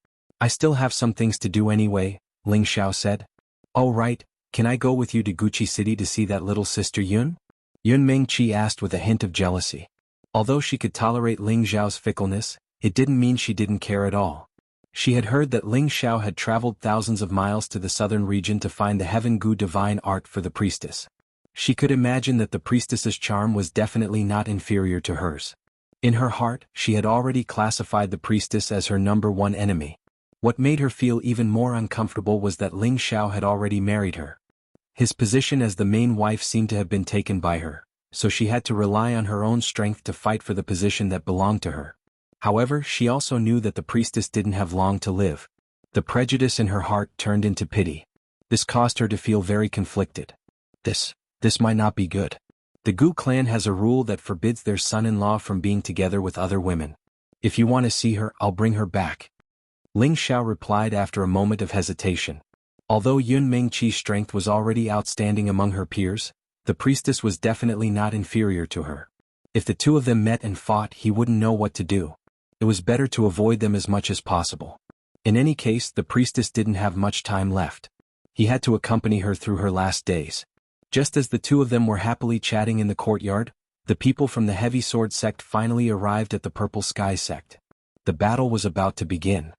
I still have some things to do anyway, Ling Xiao said. Oh right, can I go with you to Gucci City to see that little sister Yun? Yun Mengqi asked with a hint of jealousy. Although she could tolerate Ling Xiao's fickleness, it didn't mean she didn't care at all. She had heard that Ling Xiao had traveled thousands of miles to the southern region to find the Heaven Gu divine art for the priestess. She could imagine that the priestess's charm was definitely not inferior to hers. In her heart, she had already classified the priestess as her number one enemy. What made her feel even more uncomfortable was that Ling Xiao had already married her. His position as the main wife seemed to have been taken by her, so she had to rely on her own strength to fight for the position that belonged to her. However, she also knew that the priestess didn't have long to live. The prejudice in her heart turned into pity. This caused her to feel very conflicted. This might not be good. The Gu clan has a rule that forbids their son-in-law from being together with other women. If you want to see her, I'll bring her back. Ling Xiao replied after a moment of hesitation. Although Yun Mengqi's strength was already outstanding among her peers, the priestess was definitely not inferior to her. If the two of them met and fought, he wouldn't know what to do. It was better to avoid them as much as possible. In any case, the priestess didn't have much time left. He had to accompany her through her last days. Just as the two of them were happily chatting in the courtyard, the people from the Heavy Sword sect finally arrived at the Purple Sky sect. The battle was about to begin.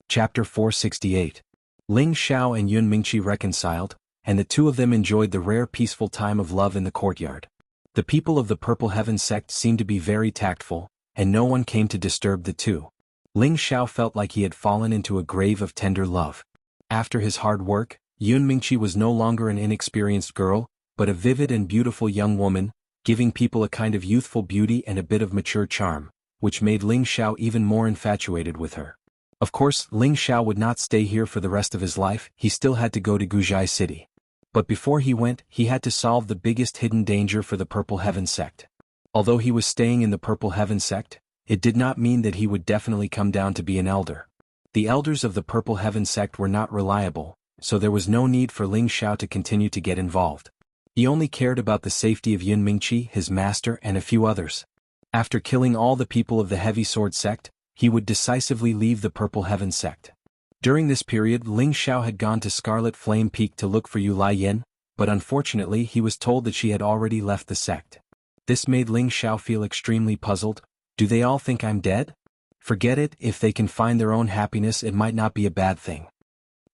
Chapter 468. Ling Xiao and Yun Mengqi reconciled, and the two of them enjoyed the rare peaceful time of love in the courtyard. The people of the Purple Heaven sect seemed to be very tactful, and no one came to disturb the two. Ling Xiao felt like he had fallen into a grave of tender love. After his hard work, Yun Mengqi was no longer an inexperienced girl, but a vivid and beautiful young woman, giving people a kind of youthful beauty and a bit of mature charm, which made Ling Xiao even more infatuated with her. Of course, Ling Xiao would not stay here for the rest of his life, he still had to go to Guji City. But before he went, he had to solve the biggest hidden danger for the Purple Heaven sect. Although he was staying in the Purple Heaven sect, it did not mean that he would definitely come down to be an elder. The elders of the Purple Heaven sect were not reliable, so there was no need for Ling Xiao to continue to get involved. He only cared about the safety of Yun Mengqi, his master, and a few others. After killing all the people of the Heavy Sword sect, he would decisively leave the Purple Heaven sect. During this period, Ling Xiao had gone to Scarlet Flame Peak to look for Yu Laiyin, but unfortunately he was told that she had already left the sect. This made Ling Xiao feel extremely puzzled. Do they all think I'm dead? Forget it, if they can find their own happiness it might not be a bad thing.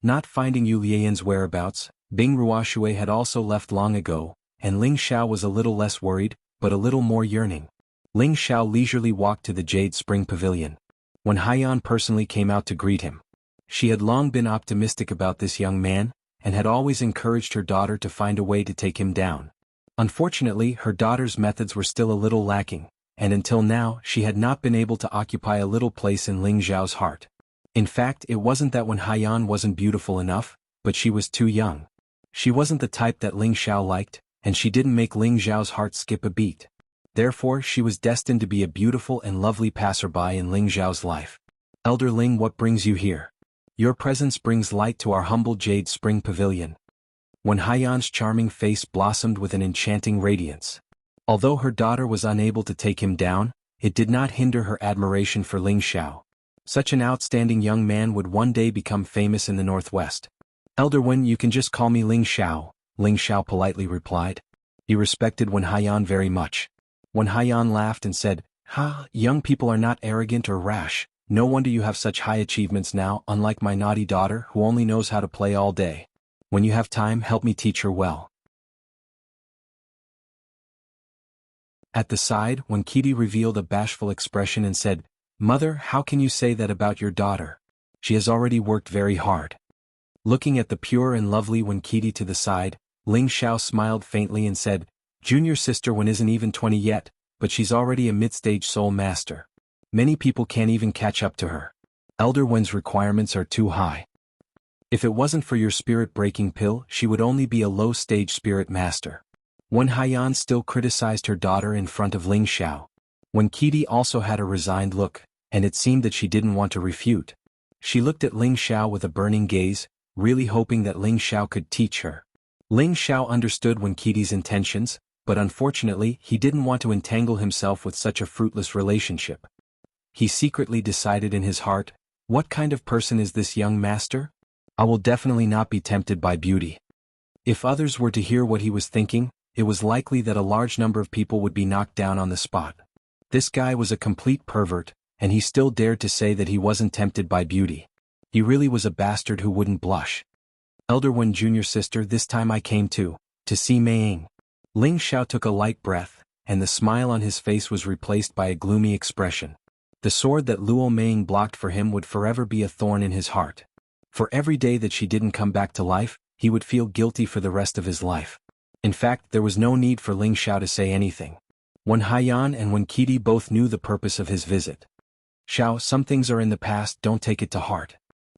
Not finding Yu Laiyan's whereabouts, Bing Ruoshui had also left long ago, and Ling Xiao was a little less worried, but a little more yearning. Ling Xiao leisurely walked to the Jade Spring Pavilion. When Haiyan personally came out to greet him. She had long been optimistic about this young man, and had always encouraged her daughter to find a way to take him down. Unfortunately, her daughter's methods were still a little lacking, and until now she had not been able to occupy a little place in Ling Xiao's heart. In fact, it wasn't that when Haiyan wasn't beautiful enough, but she was too young. She wasn't the type that Ling Xiao liked, and she didn't make Ling Xiao's heart skip a beat. Therefore she was destined to be a beautiful and lovely passerby in Ling Zhao's life. Elder Ling, what brings you here? Your presence brings light to our humble Jade Spring Pavilion. When Haiyan's charming face blossomed with an enchanting radiance. Although her daughter was unable to take him down, it did not hinder her admiration for Ling Xiao. Such an outstanding young man would one day become famous in the Northwest. Elder Wen, you can just call me Ling Xiao, Ling Xiao politely replied. He respected Wen Haiyan very much. Wen Haiyan laughed and said, "Ha, young people are not arrogant or rash. No wonder you have such high achievements now, unlike my naughty daughter who only knows how to play all day. When you have time, help me teach her well." At the side, Wen Qidi revealed a bashful expression and said, "Mother, how can you say that about your daughter? She has already worked very hard." Looking at the pure and lovely Wen Qidi to the side, Ling Xiao smiled faintly and said, "Junior sister Wen isn't even 20 yet, but she's already a mid-stage soul master. Many people can't even catch up to her. Elder Wen's requirements are too high. If it wasn't for your spirit-breaking pill, she would only be a low-stage spirit master." Wen Haiyan still criticized her daughter in front of Ling Xiao. Wen Qidi also had a resigned look, and it seemed that she didn't want to refute. She looked at Ling Xiao with a burning gaze, really hoping that Ling Xiao could teach her. Ling Xiao understood Wen Qidi's intentions, but unfortunately he didn't want to entangle himself with such a fruitless relationship. He secretly decided in his heart, what kind of person is this young master? I will definitely not be tempted by beauty. If others were to hear what he was thinking, it was likely that a large number of people would be knocked down on the spot. This guy was a complete pervert, and he still dared to say that he wasn't tempted by beauty. He really was a bastard who wouldn't blush. Elder Wen, junior sister, this time I came to see Mei Ying. Ling Xiao took a light breath, and the smile on his face was replaced by a gloomy expression. The sword that Luo Meiying blocked for him would forever be a thorn in his heart. For every day that she didn't come back to life, he would feel guilty for the rest of his life. In fact, there was no need for Ling Xiao to say anything. Wen Haiyan and Wen Qidi both knew the purpose of his visit. "Xiao, some things are in the past, don't take it to heart.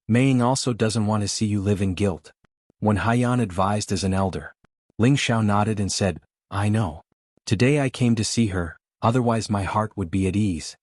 Meiying also doesn't want to see you live in guilt," Wen Haiyan advised as an elder. Ling Xiao nodded and said, "I know. Today I came to see her, otherwise my heart would be at ease."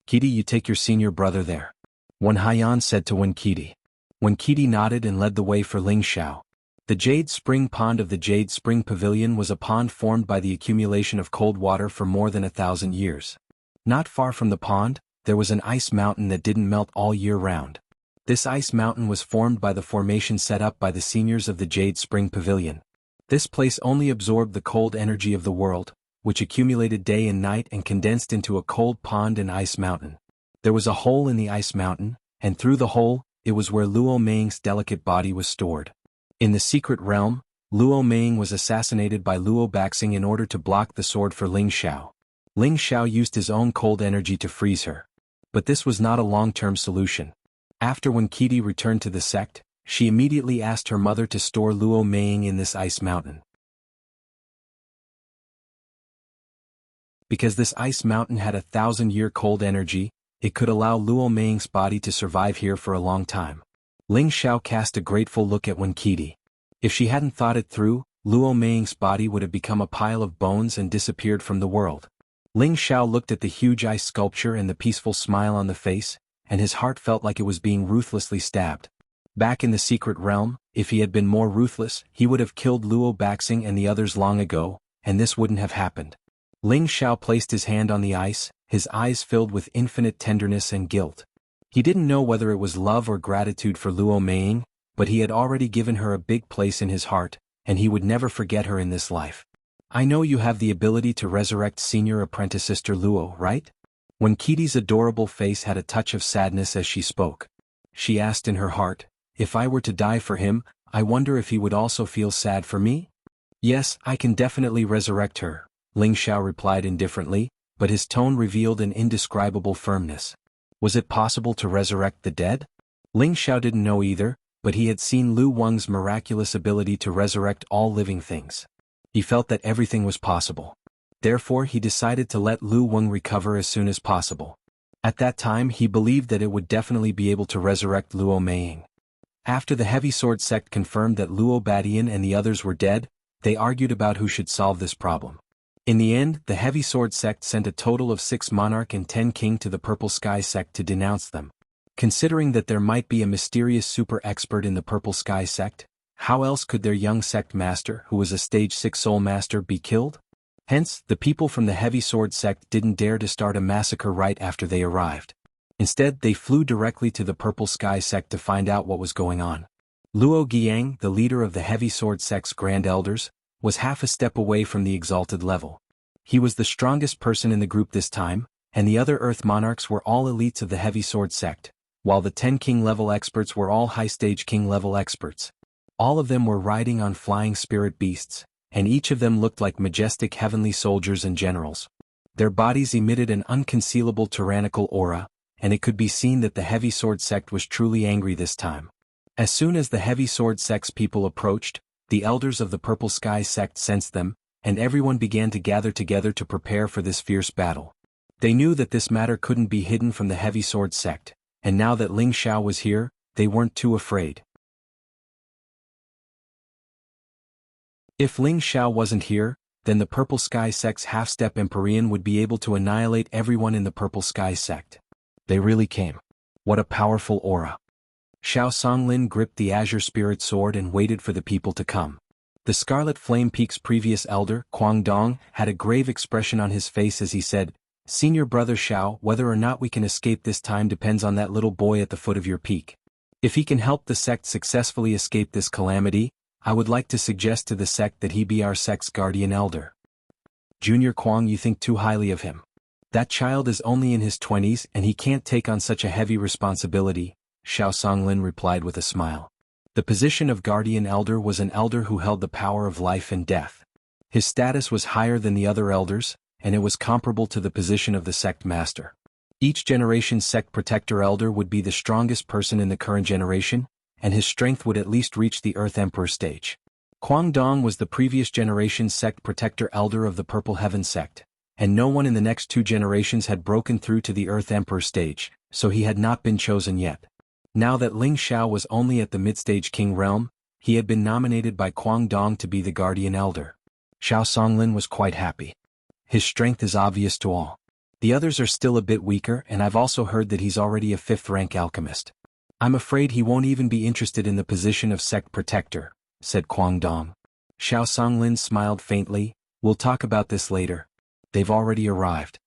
"Qidi, you take your senior brother there," Wen Haiyan said to Wen Qidi. Wen Qidi nodded and led the way for Ling Xiao. The Jade Spring Pond of the Jade Spring Pavilion was a pond formed by the accumulation of cold water for more than 1,000 years. Not far from the pond, there was an ice mountain that didn't melt all year round. This ice mountain was formed by the formation set up by the seniors of the Jade Spring Pavilion. This place only absorbed the cold energy of the world, which accumulated day and night and condensed into a cold pond and ice mountain. There was a hole in the ice mountain, and through the hole, it was where Luo Meiying's delicate body was stored. In the secret realm, Luo Meiying was assassinated by Luo Baxing in order to block the sword for Ling Xiao. Ling Xiao used his own cold energy to freeze her. But this was not a long-term solution. After Wen Qidi returned to the sect, she immediately asked her mother to store Luo Meiying in this ice mountain. Because this ice mountain had 1,000-year cold energy, it could allow Luo Meiying's body to survive here for a long time. Ling Xiao cast a grateful look at Wen Qidi. If she hadn't thought it through, Luo Meiying's body would have become a pile of bones and disappeared from the world. Ling Xiao looked at the huge ice sculpture and the peaceful smile on the face, and his heart felt like it was being ruthlessly stabbed. Back in the secret realm, if he had been more ruthless, he would have killed Luo Baxing and the others long ago, and this wouldn't have happened. Ling Xiao placed his hand on the ice, his eyes filled with infinite tenderness and guilt. He didn't know whether it was love or gratitude for Luo Meiying, but he had already given her a big place in his heart, and he would never forget her in this life. "I know you have the ability to resurrect senior apprentice sister Luo, right?" Wen Qidi's adorable face had a touch of sadness as she spoke. She asked in her heart, "If I were to die for him, I wonder if he would also feel sad for me?" "Yes, I can definitely resurrect her," Ling Xiao replied indifferently, but his tone revealed an indescribable firmness. Was it possible to resurrect the dead? Ling Xiao didn't know either, but he had seen Lu Weng's miraculous ability to resurrect all living things. He felt that everything was possible. Therefore he decided to let Lu Weng recover as soon as possible. At that time he believed that it would definitely be able to resurrect Luo Meiying. After the Heavy Sword sect confirmed that Luo Badian and the others were dead, they argued about who should solve this problem. In the end, the Heavy Sword sect sent a total of 6 monarch and 10 king to the Purple Sky sect to denounce them. Considering that there might be a mysterious super expert in the Purple Sky sect, how else could their young sect master, who was a stage 6 soul master, be killed? Hence, the people from the Heavy Sword sect didn't dare to start a massacre right after they arrived. Instead, they flew directly to the Purple Sky sect to find out what was going on. Luo Guiyang, the leader of the Heavy Sword sect's Grand Elders, was half a step away from the exalted level. He was the strongest person in the group this time, and the other Earth monarchs were all elites of the Heavy Sword sect, while the 10 king level experts were all high-stage king level experts. All of them were riding on flying spirit beasts, and each of them looked like majestic heavenly soldiers and generals. Their bodies emitted an unconcealable tyrannical aura, and it could be seen that the Heavy Sword sect was truly angry this time. As soon as the Heavy Sword sect's people approached, the elders of the Purple Sky sect sensed them, and everyone began to gather together to prepare for this fierce battle. They knew that this matter couldn't be hidden from the Heavy Sword sect, and now that Ling Xiao was here, they weren't too afraid. If Ling Xiao wasn't here, then the Purple Sky sect's half-step Empyrean would be able to annihilate everyone in the Purple Sky sect. They really came. What a powerful aura. Xiao Songlin gripped the Azure Spirit Sword and waited for the people to come. The Scarlet Flame Peak's previous elder, Quang Dong, had a grave expression on his face as he said, "Senior brother Xiao, whether or not we can escape this time depends on that little boy at the foot of your peak. If he can help the sect successfully escape this calamity, I would like to suggest to the sect that he be our sect's guardian elder." "Junior Quang, you think too highly of him. That child is only in his 20s and he can't take on such a heavy responsibility," Xiao Songlin replied with a smile. The position of guardian elder was an elder who held the power of life and death. His status was higher than the other elders, and it was comparable to the position of the sect master. Each generation's sect protector elder would be the strongest person in the current generation, and his strength would at least reach the Earth Emperor stage. Quang Dong was the previous generation's sect protector elder of the Purple Heaven sect, and no one in the next 2 generations had broken through to the Earth Emperor stage, so he had not been chosen yet. Now that Ling Xiao was only at the mid-stage king realm, he had been nominated by Quang Dong to be the guardian elder. Xiao Songlin was quite happy. His strength is obvious to all. The others are still a bit weaker, and I've also heard that he's already a 5th-rank alchemist. I'm afraid he won't even be interested in the position of sect protector, said Quang Dong. Xiao Songlin smiled faintly. We'll talk about this later. They've already arrived.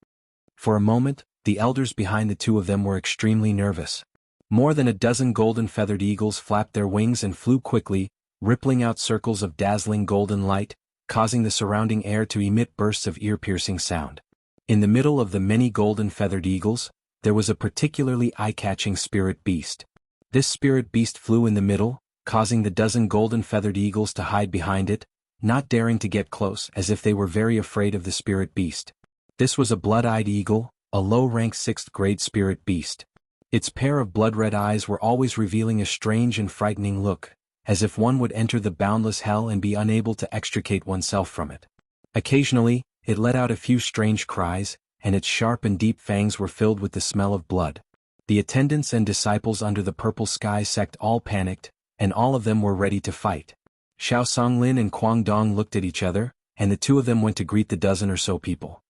For a moment, the elders behind the two of them were extremely nervous. More than a dozen golden feathered eagles flapped their wings and flew quickly, rippling out circles of dazzling golden light, causing the surrounding air to emit bursts of ear-piercing sound. In the middle of the many golden feathered eagles, there was a particularly eye-catching spirit beast. This spirit beast flew in the middle, causing the dozen golden feathered eagles to hide behind it, not daring to get close as if they were very afraid of the spirit beast. This was a blood-eyed eagle, a low-rank 6th-grade spirit beast. Its pair of blood-red eyes were always revealing a strange and frightening look, as if one would enter the boundless hell and be unable to extricate oneself from it. Occasionally, it let out a few strange cries, and its sharp and deep fangs were filled with the smell of blood. The attendants and disciples under the Purple Sky sect all panicked, and all of them were ready to fight. Xiao Songlin and Quang Dong looked at each other, and the two of them went to greet the dozen or so people.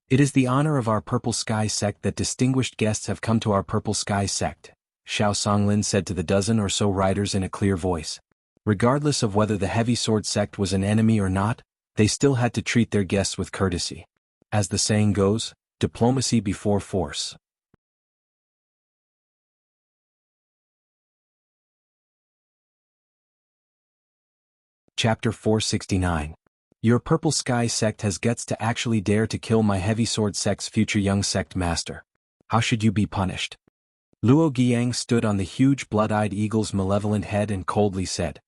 "It is the honor of our Purple Sky sect that distinguished guests have come to our Purple Sky sect," Xiao Songlin said to the dozen or so riders in a clear voice. Regardless of whether the Heavy Sword sect was an enemy or not, they still had to treat their guests with courtesy. As the saying goes, diplomacy before force. Chapter 469. Your Purple Sky sect has guts to actually dare to kill my Heavy Sword sect's future young sect master. How should you be punished? Luo Guiyang stood on the huge blood-eyed eagle's malevolent head and coldly said.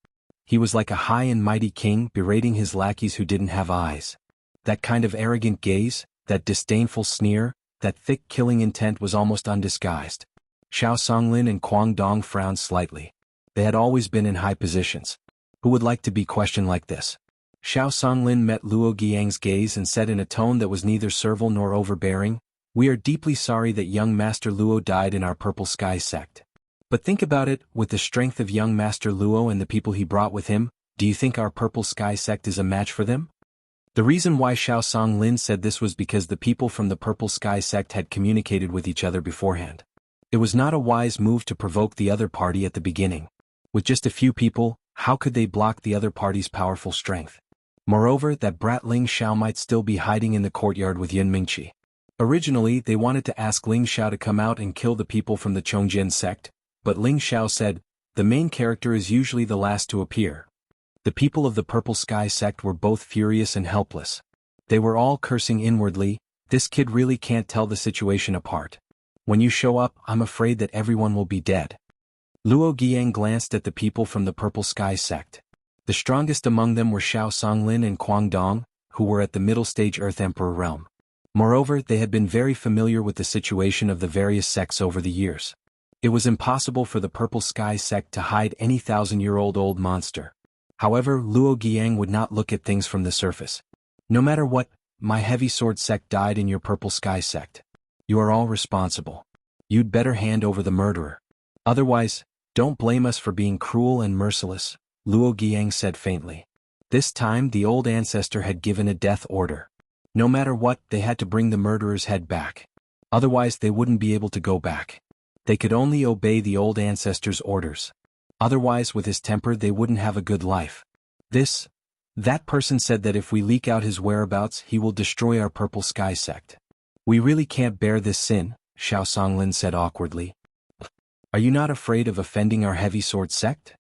He was like a high and mighty king berating his lackeys who didn't have eyes. That kind of arrogant gaze, that disdainful sneer, that thick killing intent was almost undisguised. Xiao Songlin and Quang Dong frowned slightly. They had always been in high positions. Who would like to be questioned like this? Xiao Songlin met Luo Guiyang's gaze and said in a tone that was neither servile nor overbearing, "We are deeply sorry that young Master Luo died in our Purple Sky sect. But think about it, with the strength of young Master Luo and the people he brought with him, Do you think our Purple Sky sect is a match for them? The reason why Xiao Songlin said this was because the people from the Purple Sky sect had communicated with each other beforehand. It was not a wise move to provoke the other party at the beginning. With just a few people, how could they block the other party's powerful strength? Moreover, that brat Ling Xiao might still be hiding in the courtyard with Yun Mingqi. Originally, they wanted to ask Ling Xiao to come out and kill the people from the Chongjian sect, but Ling Xiao said, the main character is usually the last to appear. The people of the Purple Sky sect were both furious and helpless. They were all cursing inwardly, this kid really can't tell the situation apart. When you show up, I'm afraid that everyone will be dead. Luo Guiyang glanced at the people from the Purple Sky sect. The strongest among them were Xiao Songlin and Quang Dong, who were at the middle stage Earth Emperor realm. Moreover, they had been very familiar with the situation of the various sects over the years. It was impossible for the Purple Sky sect to hide any thousand-year-old monster. However, Luo Guiyang would not look at things from the surface. No matter what, my heavy sword sect died in your Purple Sky sect. You are all responsible. You'd better hand over the murderer. Otherwise, don't blame us for being cruel and merciless, Luo Guiyang said faintly. This time the old ancestor had given a death order. No matter what, they had to bring the murderer's head back. Otherwise they wouldn't be able to go back. They could only obey the old ancestor's orders. Otherwise, with his temper, they wouldn't have a good life. That person said that if we leak out his whereabouts, he will destroy our Purple Sky sect. We really can't bear this sin, Xiao Songlin said awkwardly. Are you not afraid of offending our heavy sword sect?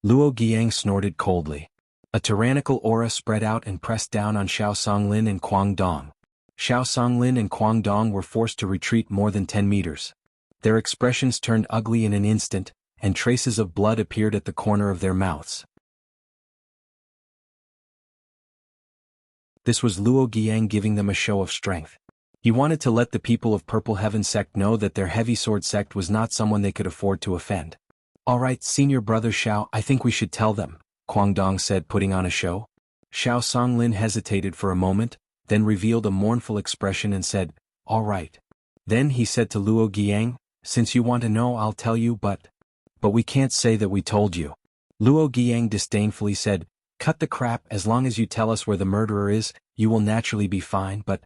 Luo Guiyang snorted coldly. A tyrannical aura spread out and pressed down on Xiao Songlin and Quang Dong. Xiao Songlin and Quang Dong were forced to retreat more than 10 meters. Their expressions turned ugly in an instant, and traces of blood appeared at the corner of their mouths. This was Luo Guiyang giving them a show of strength. He wanted to let the people of Purple Heaven sect know that their heavy sword sect was not someone they could afford to offend. All right, senior brother Xiao, I think we should tell them, Quang Dong said, putting on a show. Xiao Songlin hesitated for a moment, then revealed a mournful expression and said, all right. Then he said to Luo Guiyang, since you want to know, I'll tell you, but we can't say that we told you. Luo Guiyang disdainfully said, cut the crap, as long as you tell us where the murderer is, you will naturally be fine, but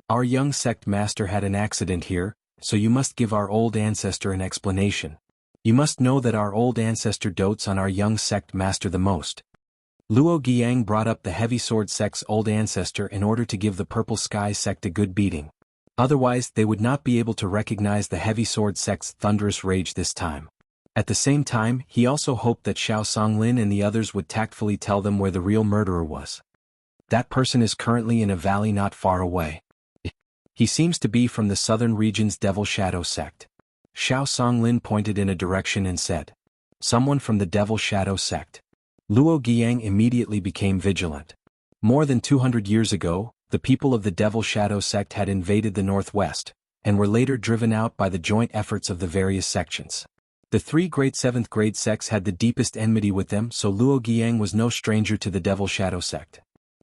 our young sect master had an accident here, so you must give our old ancestor an explanation. You must know that our old ancestor dotes on our young sect master the most. Luo Guiyang brought up the heavy sword sect's old ancestor in order to give the Purple Sky sect a good beating. Otherwise, they would not be able to recognize the heavy sword sect's thunderous rage this time. At the same time, he also hoped that Xiao Songlin and the others would tactfully tell them where the real murderer was. That person is currently in a valley not far away. He seems to be from the southern region's Devil Shadow sect. Xiao Songlin pointed in a direction and said, someone from the Devil Shadow sect. Luo Guiyang immediately became vigilant. More than 200 years ago, the people of the Devil Shadow sect had invaded the northwest, and were later driven out by the joint efforts of the various sections. The three great 7th grade sects had the deepest enmity with them, so Luo Guiyang was no stranger to the Devil Shadow sect.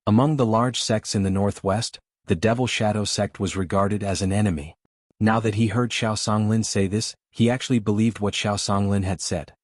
Among the large sects in the northwest, the Devil Shadow sect was regarded as an enemy. Now that he heard Xiao Songlin say this, he actually believed what Xiao Songlin had said.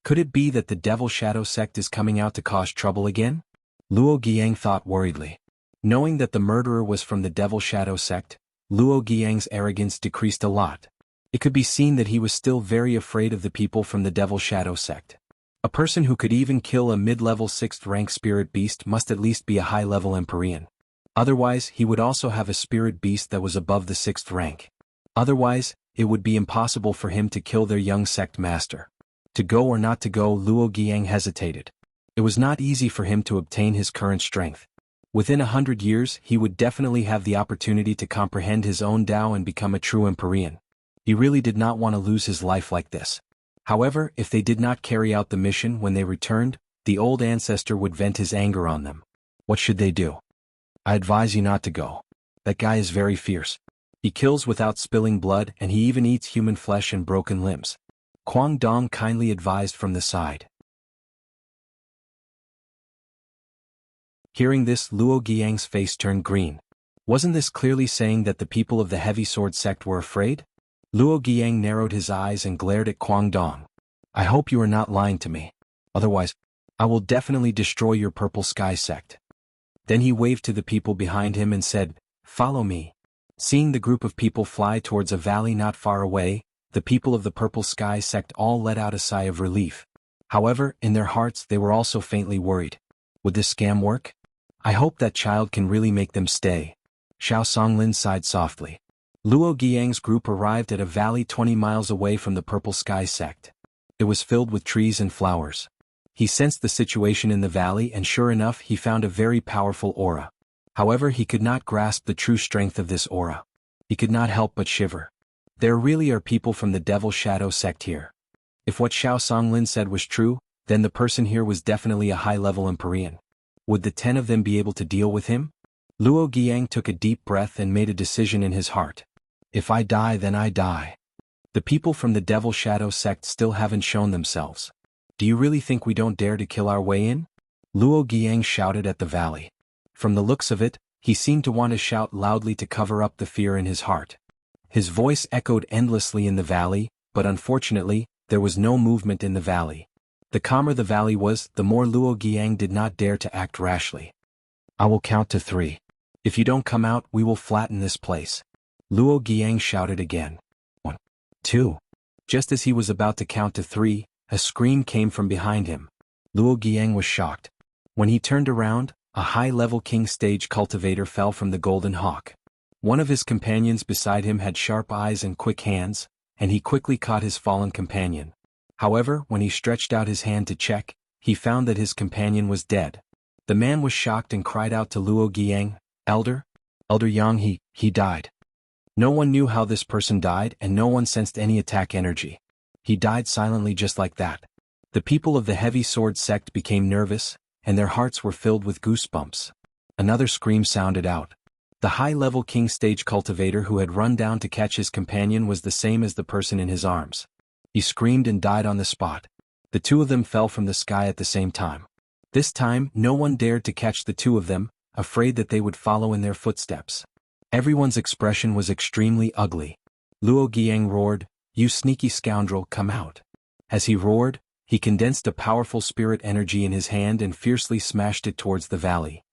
Could it be that the Devil Shadow sect is coming out to cause trouble again? Luo Guiyang thought worriedly. Knowing that the murderer was from the Devil Shadow sect, Luo Guiyang's arrogance decreased a lot. It could be seen that he was still very afraid of the people from the Devil Shadow sect. A person who could even kill a mid-level 6th rank spirit beast must at least be a high-level Empyrean. Otherwise, he would also have a spirit beast that was above the 6th rank. Otherwise, it would be impossible for him to kill their young sect master. To go or not to go, Luo Guiyang hesitated. It was not easy for him to obtain his current strength. Within 100 years, he would definitely have the opportunity to comprehend his own Tao and become a true Empyrean. He really did not want to lose his life like this. However, if they did not carry out the mission when they returned, the old ancestor would vent his anger on them. What should they do? I advise you not to go. That guy is very fierce. He kills without spilling blood, and he even eats human flesh and broken limbs. Quang Dong kindly advised from the side. Hearing this, Luo Guiyang's face turned green. Wasn't this clearly saying that the people of the heavy sword sect were afraid? Luo Guiyang narrowed his eyes and glared at Quang Dong. I hope you are not lying to me. Otherwise, I will definitely destroy your Purple Sky sect. Then he waved to the people behind him and said, "Follow me." Seeing the group of people fly towards a valley not far away, the people of the Purple Sky sect all let out a sigh of relief. However, in their hearts they were also faintly worried. Would this scam work? I hope that child can really make them stay. Xiao Songlin sighed softly. Luo Giang's group arrived at a valley 20 miles away from the Purple Sky sect. It was filled with trees and flowers. He sensed the situation in the valley and sure enough he found a very powerful aura. However, he could not grasp the true strength of this aura. He could not help but shiver. There really are people from the Devil Shadow sect here. If what Xiao Songlin said was true, then the person here was definitely a high-level Empyrean. Would the 10 of them be able to deal with him? Luo Giang took a deep breath and made a decision in his heart. If I die, then I die. The people from the Devil Shadow sect still haven't shown themselves. Do you really think we don't dare to kill our way in? Luo Giang shouted at the valley. From the looks of it, he seemed to want to shout loudly to cover up the fear in his heart. His voice echoed endlessly in the valley, but unfortunately, there was no movement in the valley. The calmer the valley was, the more Luo Giang did not dare to act rashly. I will count to 3. If you don't come out, we will flatten this place. Luo Giang shouted again. 1, 2. Just as he was about to count to 3, a scream came from behind him. Luo Giang was shocked. When he turned around, a high-level king stage cultivator fell from the Golden Hawk. One of his companions beside him had sharp eyes and quick hands, and he quickly caught his fallen companion. However, when he stretched out his hand to check, he found that his companion was dead. The man was shocked and cried out to Luo Giang, Elder Yang, he died. No one knew how this person died and no one sensed any attack energy. He died silently just like that. The people of the Heavy Sword sect became nervous, and their hearts were filled with goosebumps. Another scream sounded out. The high-level king stage cultivator who had run down to catch his companion was the same as the person in his arms. He screamed and died on the spot. The 2 of them fell from the sky at the same time. This time, no one dared to catch the 2 of them, afraid that they would follow in their footsteps. Everyone's expression was extremely ugly. Luo Giang roared, "You sneaky scoundrel, come out." As he roared, he condensed a powerful spirit energy in his hand and fiercely smashed it towards the valley.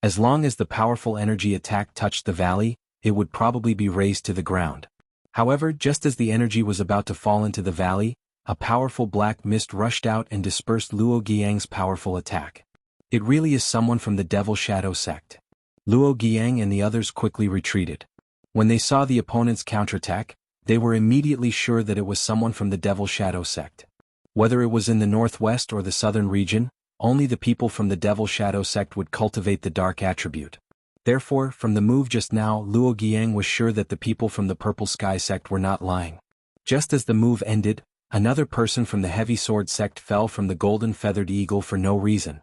As long as the powerful energy attack touched the valley, it would probably be razed to the ground. However, just as the energy was about to fall into the valley, a powerful black mist rushed out and dispersed Luo Giang's powerful attack. It really is someone from the Devil Shadow sect. Luo Giang and the others quickly retreated. When they saw the opponent's counterattack, they were immediately sure that it was someone from the Devil Shadow sect. Whether it was in the northwest or the southern region, only the people from the Devil Shadow sect would cultivate the dark attribute. Therefore, from the move just now, Luo Giang was sure that the people from the Purple Sky sect were not lying. Just as the move ended, another person from the Heavy Sword sect fell from the Golden Feathered Eagle for no reason.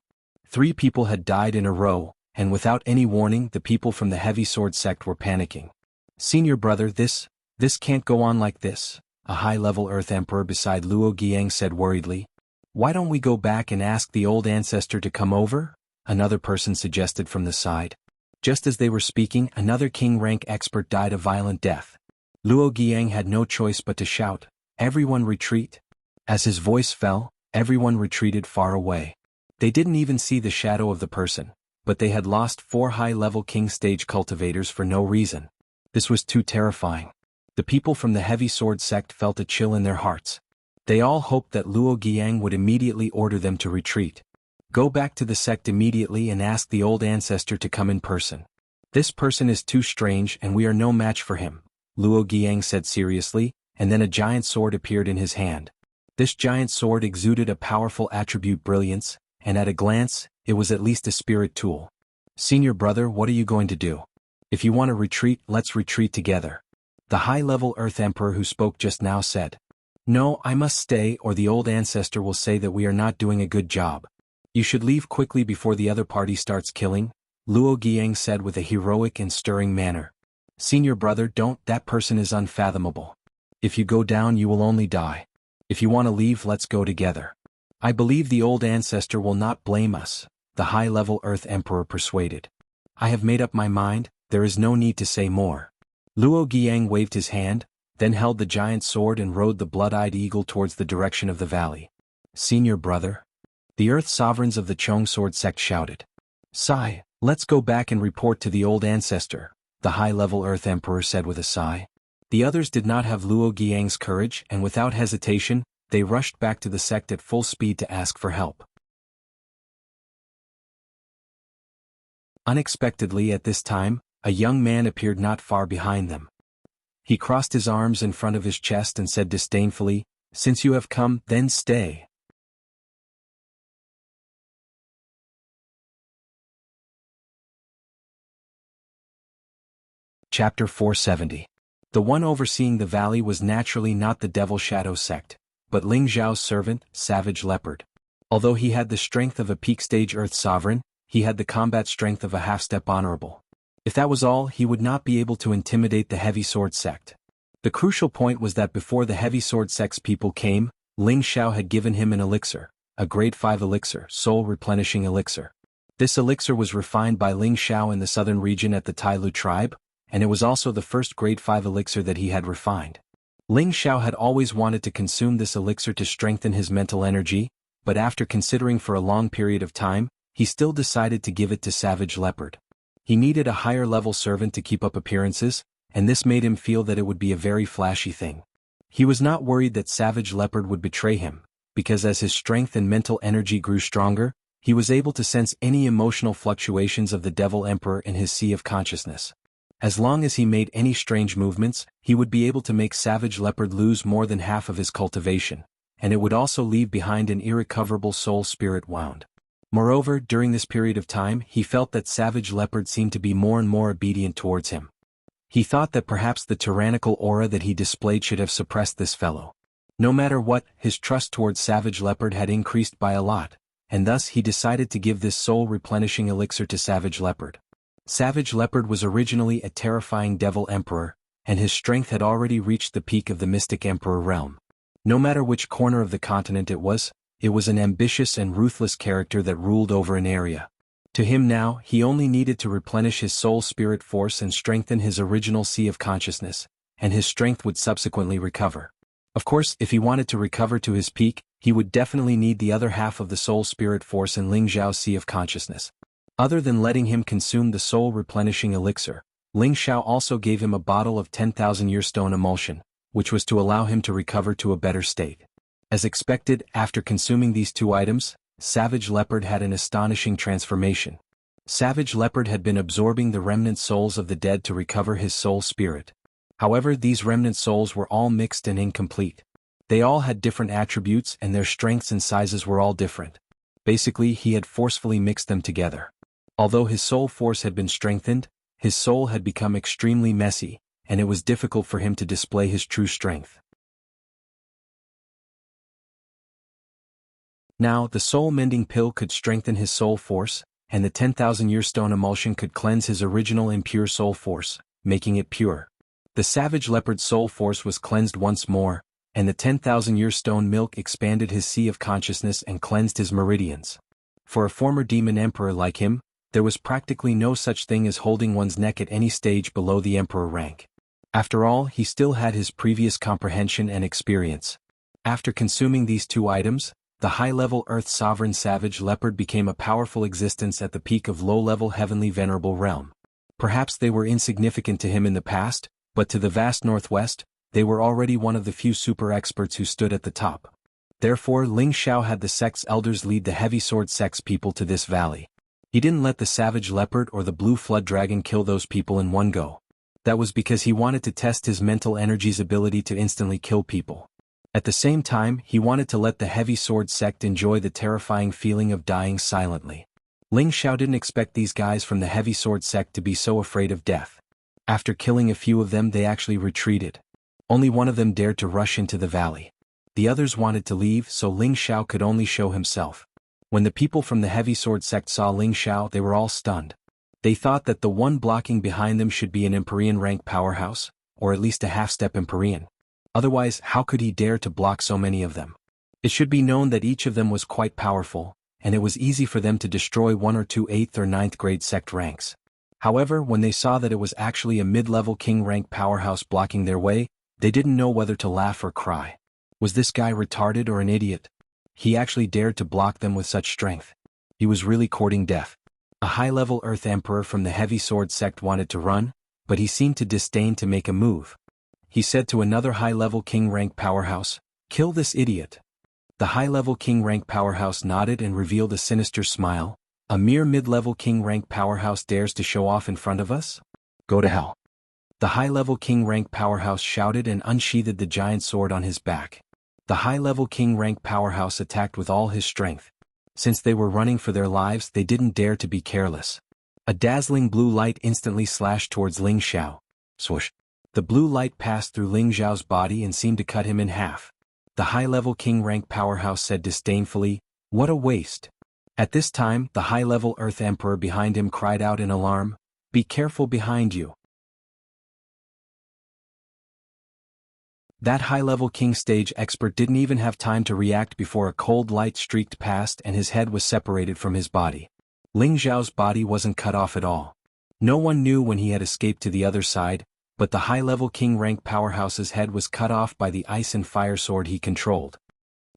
3 people had died in a row, and without any warning the people from the Heavy Sword sect were panicking. "Senior brother, this can't go on like this," a high-level Earth Emperor beside Luo Giang said worriedly. "Why don't we go back and ask the old ancestor to come over?" another person suggested from the side. Just as they were speaking, another king-rank expert died a violent death. Luo Giang had no choice but to shout, "Everyone retreat!" As his voice fell, everyone retreated far away. They didn't even see the shadow of the person, but they had lost 4 high-level king stage cultivators for no reason. This was too terrifying. The people from the Heavy Sword sect felt a chill in their hearts. They all hoped that Luo Giang would immediately order them to retreat. "Go back to the sect immediately and ask the old ancestor to come in person. This person is too strange and we are no match for him," Luo Giang said seriously, and then a giant sword appeared in his hand. This giant sword exuded a powerful attribute brilliance, and at a glance, it was at least a spirit tool. "Senior brother, what are you going to do? If you want to retreat, let's retreat together," the high-level Earth Emperor who spoke just now said. "No, I must stay or the old ancestor will say that we are not doing a good job. You should leave quickly before the other party starts killing," Luo Giang said with a heroic and stirring manner. "Senior brother, don't, that person is unfathomable. If you go down you will only die. If you want to leave, let's go together. I believe the old ancestor will not blame us," the high-level Earth Emperor persuaded. "I have made up my mind, there is no need to say more." Luo Giang waved his hand, then held the giant sword and rode the blood-eyed eagle towards the direction of the valley. "Senior brother?" The Earth Sovereigns of the Chongsword sect shouted. "Sigh, let's go back and report to the old ancestor," the high-level Earth Emperor said with a sigh. The others did not have Luo Giang's courage, and without hesitation, they rushed back to the sect at full speed to ask for help. Unexpectedly at this time, a young man appeared not far behind them. He crossed his arms in front of his chest and said disdainfully, "Since you have come, then stay." Chapter 470. The one overseeing the valley was naturally not the Devil Shadow sect, but Ling Zhao's servant, Savage Leopard. Although he had the strength of a peak-stage Earth Sovereign, he had the combat strength of a half-step Honorable. If that was all, he would not be able to intimidate the Heavy Sword sect. The crucial point was that before the Heavy Sword sect's people came, Ling Zhao had given him an elixir, a grade 5 elixir, soul replenishing elixir. This elixir was refined by Ling Zhao in the southern region at the Tai Lu tribe, and it was also the first grade 5 elixir that he had refined. Ling Zhao had always wanted to consume this elixir to strengthen his mental energy, but after considering for a long period of time, he still decided to give it to Savage Leopard. He needed a higher-level servant to keep up appearances, and this made him feel that it would be a very flashy thing. He was not worried that Savage Leopard would betray him, because as his strength and mental energy grew stronger, he was able to sense any emotional fluctuations of the Devil Emperor in his sea of consciousness. As long as he made any strange movements, he would be able to make Savage Leopard lose more than half of his cultivation, and it would also leave behind an irrecoverable soul spirit wound. Moreover, during this period of time, he felt that Savage Leopard seemed to be more and more obedient towards him. He thought that perhaps the tyrannical aura that he displayed should have suppressed this fellow. No matter what, his trust towards Savage Leopard had increased by a lot, and thus he decided to give this soul-replenishing elixir to Savage Leopard. Savage Leopard was originally a terrifying Devil Emperor, and his strength had already reached the peak of the Mystic Emperor realm. No matter which corner of the continent it was an ambitious and ruthless character that ruled over an area. To him now, he only needed to replenish his soul spirit force and strengthen his original sea of consciousness, and his strength would subsequently recover. Of course, if he wanted to recover to his peak, he would definitely need the other half of the soul spirit force in Ling Zhao's sea of consciousness. Other than letting him consume the soul-replenishing elixir, Ling Zhao also gave him a bottle of 10,000-year stone emulsion, which was to allow him to recover to a better state. As expected, after consuming these two items, Savage Leopard had an astonishing transformation. Savage Leopard had been absorbing the remnant souls of the dead to recover his soul spirit. However, these remnant souls were all mixed and incomplete. They all had different attributes and their strengths and sizes were all different. Basically, he had forcefully mixed them together. Although his soul force had been strengthened, his soul had become extremely messy, and it was difficult for him to display his true strength. Now, the soul-mending pill could strengthen his soul force, and the 10,000-year stone emulsion could cleanse his original impure soul force, making it pure. The Savage Leopard's soul force was cleansed once more, and the 10,000-year stone milk expanded his sea of consciousness and cleansed his meridians. For a former demon emperor like him, there was practically no such thing as holding one's neck at any stage below the emperor rank. After all, he still had his previous comprehension and experience. After consuming these two items, the high-level Earth Sovereign Savage Leopard became a powerful existence at the peak of low-level Heavenly Venerable Realm. Perhaps they were insignificant to him in the past, but to the vast Northwest, they were already one of the few super experts who stood at the top. Therefore, Ling Zhao had the sect's elders lead the Heavy Sword sect's people to this valley. He didn't let the Savage Leopard or the Blue Flood Dragon kill those people in one go. That was because he wanted to test his mental energy's ability to instantly kill people. At the same time, he wanted to let the Heavy Sword sect enjoy the terrifying feeling of dying silently. Ling Zhao didn't expect these guys from the Heavy Sword sect to be so afraid of death. After killing a few of them, they actually retreated. Only one of them dared to rush into the valley. The others wanted to leave, so Ling Zhao could only show himself. When the people from the Heavy Sword sect saw Ling Zhao, they were all stunned. They thought that the one blocking behind them should be an Empyrean rank powerhouse, or at least a half-step Empyrean. Otherwise, how could he dare to block so many of them? It should be known that each of them was quite powerful, and it was easy for them to destroy 1 or 2 8th or 9th grade sect ranks. However, when they saw that it was actually a mid-level king rank powerhouse blocking their way, They didn't know whether to laugh or cry. Was this guy retarded or an idiot? He actually dared to block them with such strength. He was really courting death. A high-level Earth Emperor from the Heavy Sword sect wanted to run, but he seemed to disdain to make a move. He said to another high-level king rank powerhouse, "Kill this idiot." The high-level king rank powerhouse nodded and revealed a sinister smile. "A mere mid-level king rank powerhouse dares to show off in front of us? Go to hell." The high-level king rank powerhouse shouted and unsheathed the giant sword on his back. The high-level king rank powerhouse attacked with all his strength. Since they were running for their lives, they didn't dare to be careless. A dazzling blue light instantly slashed towards Ling Xiao. Swoosh! The blue light passed through Ling Xiao's body and seemed to cut him in half. The high-level king rank powerhouse said disdainfully, "What a waste." At this time, the high-level Earth Emperor behind him cried out in alarm, "Be careful behind you." That high-level king stage expert didn't even have time to react before a cold light streaked past and his head was separated from his body. Ling Xiao's body wasn't cut off at all. No one knew when he had escaped to the other side, but the high-level king rank powerhouse's head was cut off by the ice and fire sword he controlled.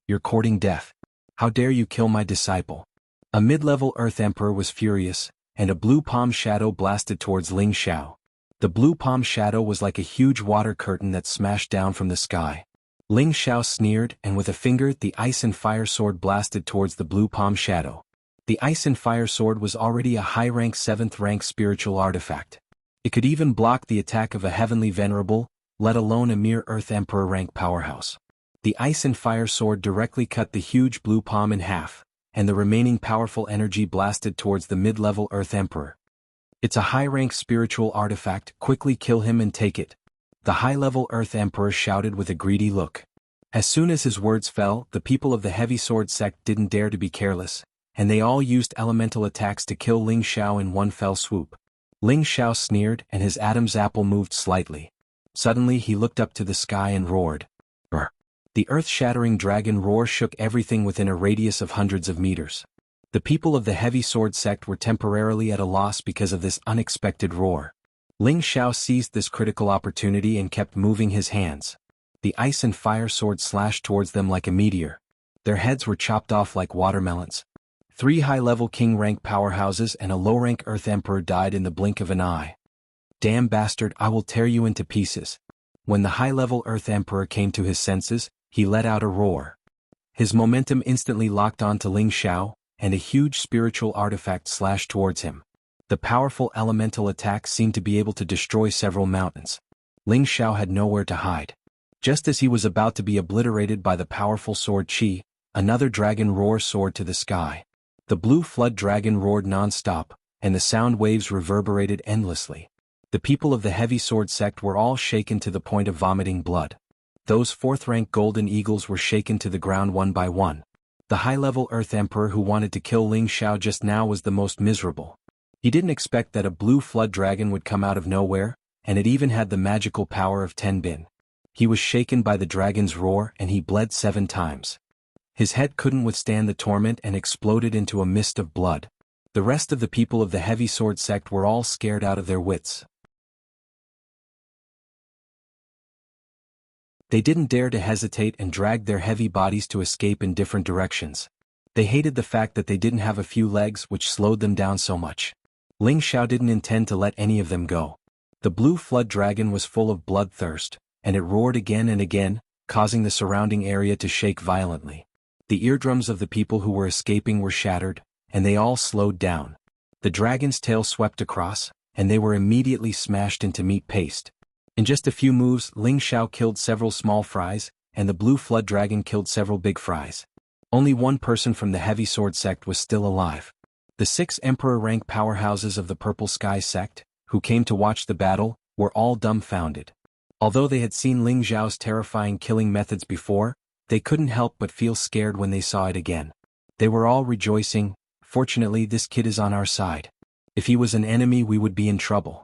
"You're courting death. How dare you kill my disciple?" A mid-level Earth Emperor was furious, and a blue palm shadow blasted towards Ling Xiao. The blue palm shadow was like a huge water curtain that smashed down from the sky. Ling Xiao sneered, and with a finger the ice and fire sword blasted towards the blue palm shadow. The ice and fire sword was already a high-rank 7th-rank spiritual artifact. It could even block the attack of a heavenly venerable, let alone a mere Earth Emperor rank powerhouse. The ice and fire sword directly cut the huge blue palm in half, and the remaining powerful energy blasted towards the mid-level Earth Emperor. "It's a high-rank spiritual artifact, quickly kill him and take it." The high-level Earth Emperor shouted with a greedy look. As soon as his words fell, the people of the Heavy Sword sect didn't dare to be careless, and they all used elemental attacks to kill Ling Xiao in one fell swoop. Ling Xiao sneered and his Adam's apple moved slightly. Suddenly he looked up to the sky and roared. Brr. The earth-shattering dragon roar shook everything within a radius of hundreds of meters. The people of the Heavy Sword sect were temporarily at a loss because of this unexpected roar. Ling Xiao seized this critical opportunity and kept moving his hands. The ice and fire sword slashed towards them like a meteor. Their heads were chopped off like watermelons. 3 high-level king-rank powerhouses and a low-rank Earth Emperor died in the blink of an eye. "Damn bastard, I will tear you into pieces." When the high-level Earth Emperor came to his senses, he let out a roar. His momentum instantly locked on to Ling Xiao, and a huge spiritual artifact slashed towards him. The powerful elemental attack seemed to be able to destroy several mountains. Ling Xiao had nowhere to hide. Just as he was about to be obliterated by the powerful sword Qi, another dragon roar soared to the sky. The blue flood dragon roared non-stop, and the sound waves reverberated endlessly. The people of the Heavy Sword sect were all shaken to the point of vomiting blood. Those 4th-rank golden eagles were shaken to the ground one by one. The high-level Earth Emperor who wanted to kill Ling Xiao just now was the most miserable. He didn't expect that a blue flood dragon would come out of nowhere, and it even had the magical power of Tenbin. He was shaken by the dragon's roar and he bled 7 times. His head couldn't withstand the torment and exploded into a mist of blood. The rest of the people of the Heavy Sword sect were all scared out of their wits. They didn't dare to hesitate and dragged their heavy bodies to escape in different directions. They hated the fact that they didn't have a few legs which slowed them down so much. Ling Xiao didn't intend to let any of them go. The blue flood dragon was full of bloodthirst, and it roared again and again, causing the surrounding area to shake violently. The eardrums of the people who were escaping were shattered, and they all slowed down. The dragon's tail swept across, and they were immediately smashed into meat paste. In just a few moves, Ling Xiao killed several small fries, and the blue flood dragon killed several big fries. Only one person from the Heavy Sword sect was still alive. The 6 emperor-rank powerhouses of the Purple Sky sect, who came to watch the battle, were all dumbfounded. Although they had seen Ling Xiao's terrifying killing methods before, they couldn't help but feel scared when they saw it again. They were all rejoicing, "Fortunately this kid is on our side. If he was an enemy we would be in trouble."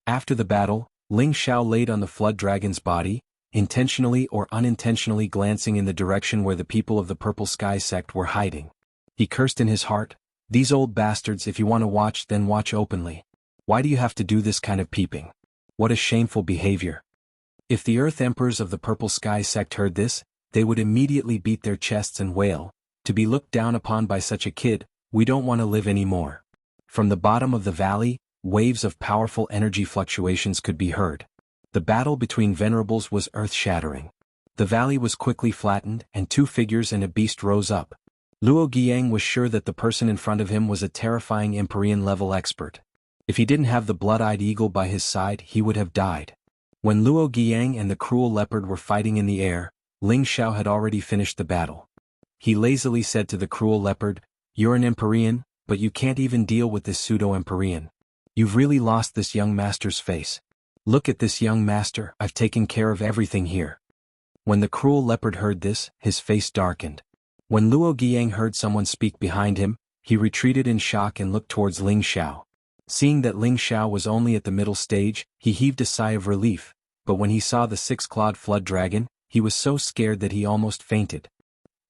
After the battle, Ling Xiao laid on the flood dragon's body, intentionally or unintentionally glancing in the direction where the people of the Purple Sky sect were hiding. He cursed in his heart, "These old bastards, if you want to watch then watch openly. Why do you have to do this kind of peeping? What a shameful behavior." If the Earth Emperors of the Purple Sky sect heard this, they would immediately beat their chests and wail, "To be looked down upon by such a kid, we don't want to live anymore." From the bottom of the valley, waves of powerful energy fluctuations could be heard. The battle between venerables was earth-shattering. The valley was quickly flattened, and two figures and a beast rose up. Luo Guiyang was sure that the person in front of him was a terrifying Empyrean-level expert. If he didn't have the blood-eyed eagle by his side, he would have died. When Luo Guiyang and the cruel leopard were fighting in the air, Ling Xiao had already finished the battle. He lazily said to the cruel leopard, "You're an Empyrean, but you can't even deal with this pseudo-Empyrean. You've really lost this young master's face. Look at this young master, I've taken care of everything here." When the cruel leopard heard this, his face darkened. When Luo Guiyang heard someone speak behind him, he retreated in shock and looked towards Ling Xiao. Seeing that Ling Xiao was only at the middle stage, he heaved a sigh of relief, but when he saw the six-clawed flood dragon, he was so scared that he almost fainted.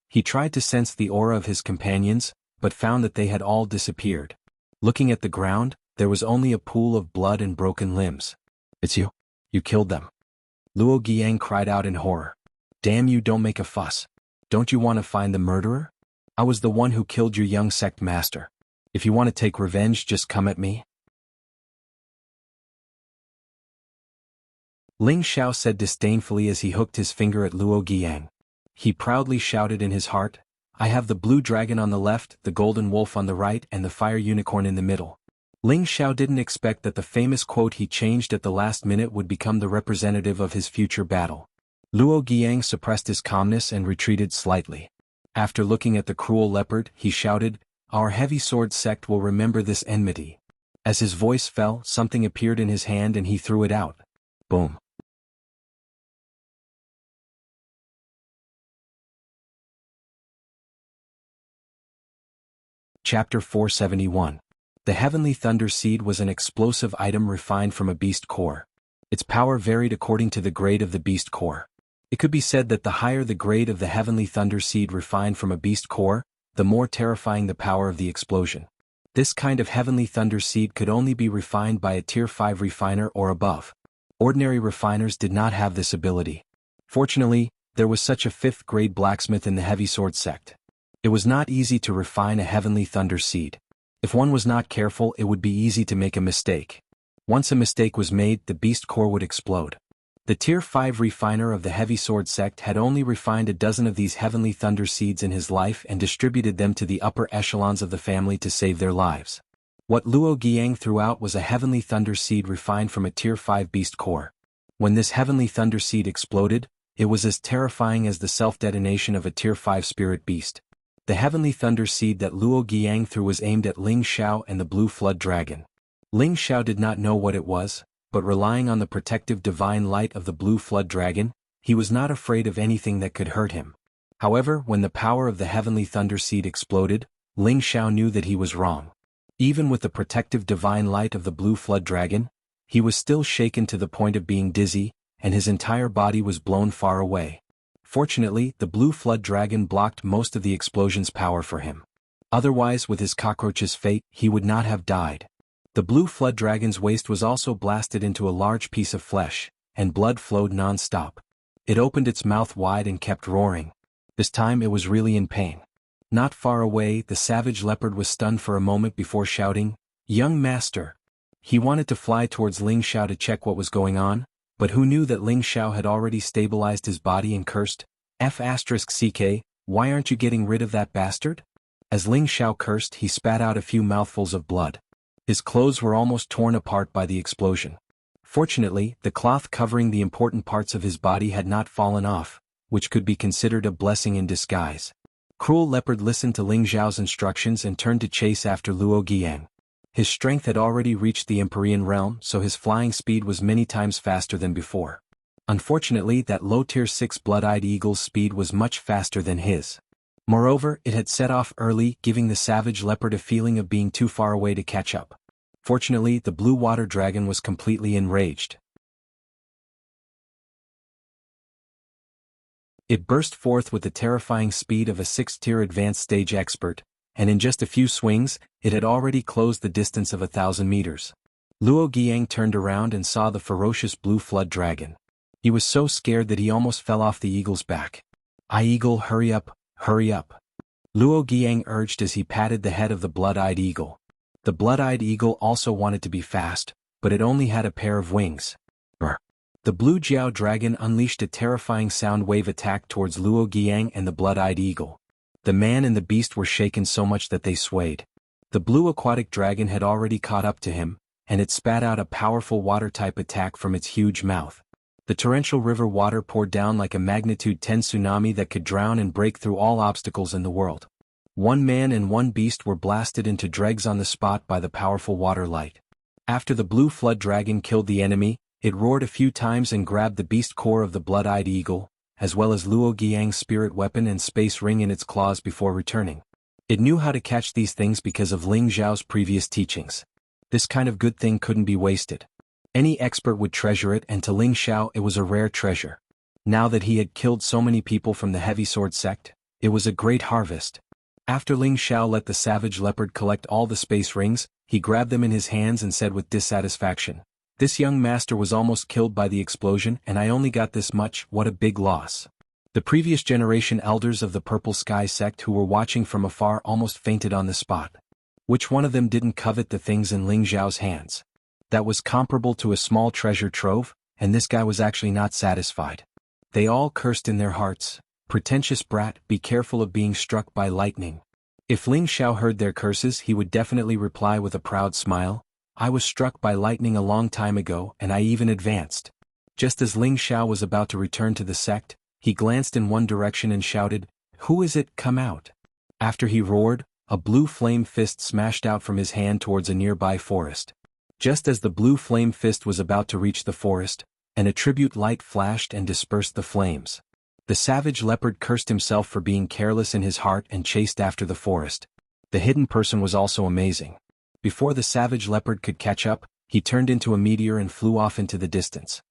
He tried to sense the aura of his companions, but found that they had all disappeared. Looking at the ground, there was only a pool of blood and broken limbs. "It's you. You killed them." Luo Guiyang cried out in horror. "Damn you, don't make a fuss. Don't you want to find the murderer? I was the one who killed your young sect master. If you want to take revenge, just come at me." Ling Xiao said disdainfully as he hooked his finger at Luo Guiyang. He proudly shouted in his heart, "I have the blue dragon on the left, the golden wolf on the right, and the fire unicorn in the middle." Ling Xiao didn't expect that the famous quote he changed at the last minute would become the representative of his future battle. Luo Guiyang suppressed his calmness and retreated slightly. After looking at the cruel leopard, he shouted, "Our heavy sword sect will remember this enmity." As his voice fell, something appeared in his hand and he threw it out. Boom. Chapter 471. The Heavenly Thunder Seed was an explosive item refined from a beast core. Its power varied according to the grade of the beast core. It could be said that the higher the grade of the Heavenly Thunder Seed refined from a beast core, the more terrifying the power of the explosion. This kind of Heavenly Thunder Seed could only be refined by a Tier 5 refiner or above. Ordinary refiners did not have this ability. Fortunately, there was such a 5th-grade blacksmith in the Heavy Sword sect. It was not easy to refine a Heavenly Thunder Seed. If one was not careful, it would be easy to make a mistake. Once a mistake was made, the beast core would explode. The Tier 5 refiner of the Heavy Sword sect had only refined a dozen of these Heavenly Thunder Seeds in his life and distributed them to the upper echelons of the family to save their lives. What Luo Guiyang threw out was a Heavenly Thunder Seed refined from a Tier 5 beast core. When this Heavenly Thunder Seed exploded, it was as terrifying as the self-detonation of a Tier 5 spirit beast. The Heavenly Thunder Seed that Luo Guiyang threw was aimed at Ling Xiao and the Blue Flood Dragon. Ling Xiao did not know what it was, but relying on the protective divine light of the Blue Flood Dragon, he was not afraid of anything that could hurt him. However, when the power of the Heavenly Thunder Seed exploded, Ling Xiao knew that he was wrong. Even with the protective divine light of the Blue Flood Dragon, he was still shaken to the point of being dizzy, and his entire body was blown far away. Fortunately, the Blue Flood Dragon blocked most of the explosion's power for him. Otherwise, with his cockroach's fate, he would not have died. The Blue Flood Dragon's waist was also blasted into a large piece of flesh, and blood flowed non-stop. It opened its mouth wide and kept roaring. This time it was really in pain. Not far away, the savage leopard was stunned for a moment before shouting, "Young master!" He wanted to fly towards Ling Xiao to check what was going on, but who knew that Ling Xiao had already stabilized his body and cursed, "F***CK, why aren't you getting rid of that bastard?" As Ling Xiao cursed, he spat out a few mouthfuls of blood. His clothes were almost torn apart by the explosion. Fortunately, the cloth covering the important parts of his body had not fallen off, which could be considered a blessing in disguise. Cruel Leopard listened to Ling Xiao's instructions and turned to chase after Luo Guiyang. His strength had already reached the Empyrean realm, so his flying speed was many times faster than before. Unfortunately, that low Tier 6 Blood-Eyed Eagle's speed was much faster than his. Moreover, it had set off early, giving the savage leopard a feeling of being too far away to catch up. Fortunately, the Blue Water Dragon was completely enraged. It burst forth with the terrifying speed of a 6th-tier advanced stage expert, and in just a few swings, it had already closed the distance of 1,000 meters. Luo Guiyang turned around and saw the ferocious Blue Flood Dragon. He was so scared that he almost fell off the eagle's back. Eagle, hurry up, hurry up. Luo Giang urged as he patted the head of the blood-eyed eagle. The blood-eyed eagle also wanted to be fast, but it only had a pair of wings. The blue Jiao dragon unleashed a terrifying sound wave attack towards Luo Giang and the blood-eyed eagle. The man and the beast were shaken so much that they swayed. The blue aquatic dragon had already caught up to him, and it spat out a powerful water-type attack from its huge mouth. The torrential river water poured down like a magnitude 10 tsunami that could drown and break through all obstacles in the world. One man and one beast were blasted into dregs on the spot by the powerful water light. After the blue flood dragon killed the enemy, it roared a few times and grabbed the beast core of the blood-eyed eagle, as well as Luo Giang's spirit weapon and space ring in its claws before returning. It knew how to catch these things because of Ling Zhao's previous teachings. This kind of good thing couldn't be wasted. Any expert would treasure it, and to Ling Xiao it was a rare treasure. Now that he had killed so many people from the heavy sword sect, it was a great harvest. After Ling Xiao let the savage leopard collect all the space rings, he grabbed them in his hands and said with dissatisfaction, "This young master was almost killed by the explosion and I only got this much, what a big loss." The previous generation elders of the Purple Sky sect who were watching from afar almost fainted on the spot. Which one of them didn't covet the things in Ling Zhao's hands? That was comparable to a small treasure trove, and this guy was actually not satisfied. They all cursed in their hearts, "Pretentious brat, be careful of being struck by lightning." If Ling Xiao heard their curses, he would definitely reply with a proud smile, "I was struck by lightning a long time ago and I even advanced." Just as Ling Xiao was about to return to the sect, he glanced in one direction and shouted, "Who is it? Come out." After he roared, a blue flame fist smashed out from his hand towards a nearby forest. Just as the blue flame fist was about to reach the forest, an attribute light flashed and dispersed the flames. The savage leopard cursed himself for being careless in his heart and chased after the forest. The hidden person was also amazing. Before the savage leopard could catch up, he turned into a meteor and flew off into the distance.